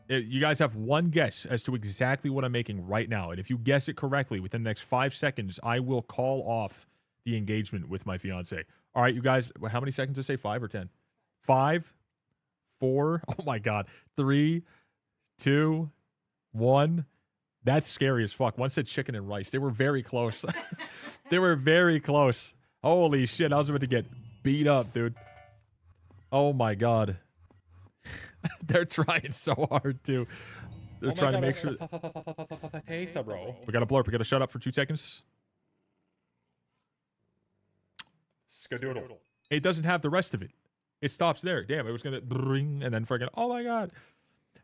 You guys have one guess as to exactly what I'm making right now. And if you guess it correctly within the next 5 seconds, I will call off the engagement with my fiance. All right, you guys, how many seconds did I say? 5 or 10? 5, 4, oh my God, 3, 2, 1. That's scary as fuck. One said chicken and rice. They were very close. They were very close. Holy shit, I was about to get beat up, dude. Oh my God. They're trying so hard, too. They're trying to make sure... bro. We got a blurb. We got to shut up for 2 seconds. Skadoodle. It doesn't have the rest of it. It stops there. Damn, it was going to bring and then freaking... Oh my God.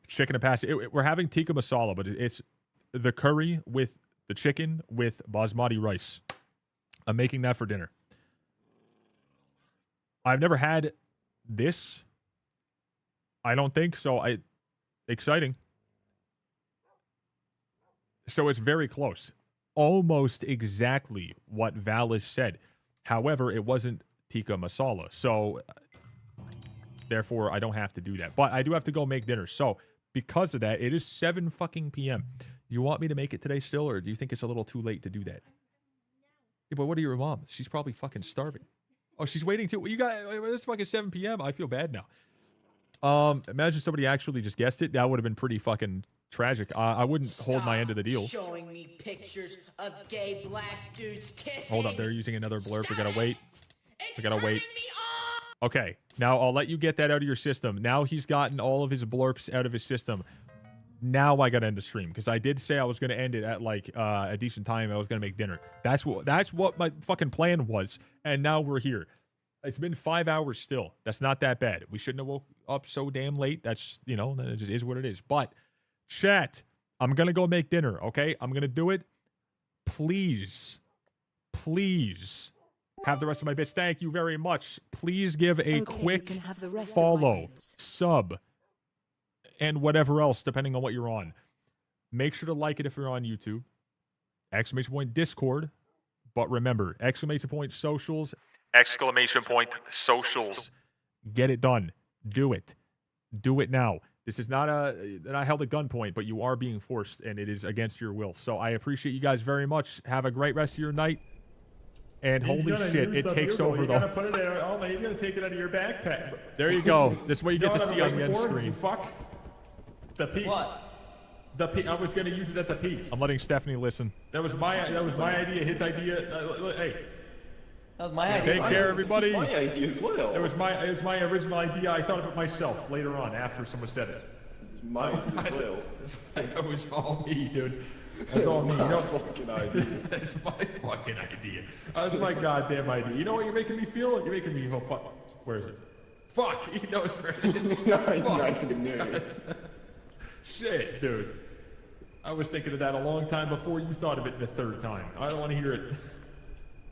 Chicken and pasta. We're having tikka masala, but it's the curry with the chicken with basmati rice. I'm making that for dinner. I've never had this. I don't think so. Exciting. So it's very close. Almost exactly what Valis said. However, it wasn't tikka masala. So, therefore, I don't have to do that. But I do have to go make dinner. So, because of that, it is 7 fucking p.m. You want me to make it today still, or do you think it's a little too late to do that? Yeah, but what are your mom? She's probably fucking starving. Oh, she's waiting too. You got it's fucking 7 p.m. I feel bad now. Imagine somebody actually just guessed it. That would have been pretty fucking tragic. I wouldn't hold my end of the deal. Showing me pictures of gay black dudes kissing. Hold up, they're using another blurb. We gotta wait. It's We gotta wait. turning me on. Okay, now I'll let you get that out of your system. Now he's gotten all of his blurps out of his system. Now I gotta end the stream because I did say I was gonna end it at like a decent time. I was gonna make dinner. That's what my fucking plan was, and now we're here. It's been 5 hours still. That's not that bad. We shouldn't have woke up so damn late. That's, you know, that just is what it is. But, chat, I'm going to go make dinner, okay? I'm going to do it. Please, please have the rest of my bits. Thank you very much. Please give a quick follow, sub, and whatever else, depending on what you're on. Make sure to like it if you're on YouTube. Exclamation point Discord. But remember, exclamation point socials. Exclamation point socials. Get it done. Do it. Do it now. This is not held at gunpoint, but you are being forced, and it is against your will. So I appreciate you guys very much. Have a great rest of your night. And holy shit, it takes over the... You're gonna put it there. Oh, you're gonna take it out of your backpack. There you go. This is what you get to what see I'm on the end waiting for? screen. You fuck. The peak. What? I was gonna use it at the peak. I'm letting Stephanie listen. That was my idea. His idea. Hey, That was my idea. Take care, everybody. It's my idea as well. it was my original idea. I thought of it myself later on after someone said it. It's my idea as well. That was all me, dude. That's all me. You know, Fucking idea. that's my fucking idea. That's my goddamn idea. You know what you're making me feel? You're making me. Oh fuck. Where is it? Fuck. He knows where it is. I Fuck. fucking knew it. Shit, dude. I was thinking of that a long time before you thought of it the third time. I don't want to hear it.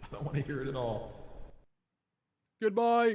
I don't want to hear it at all. Goodbye.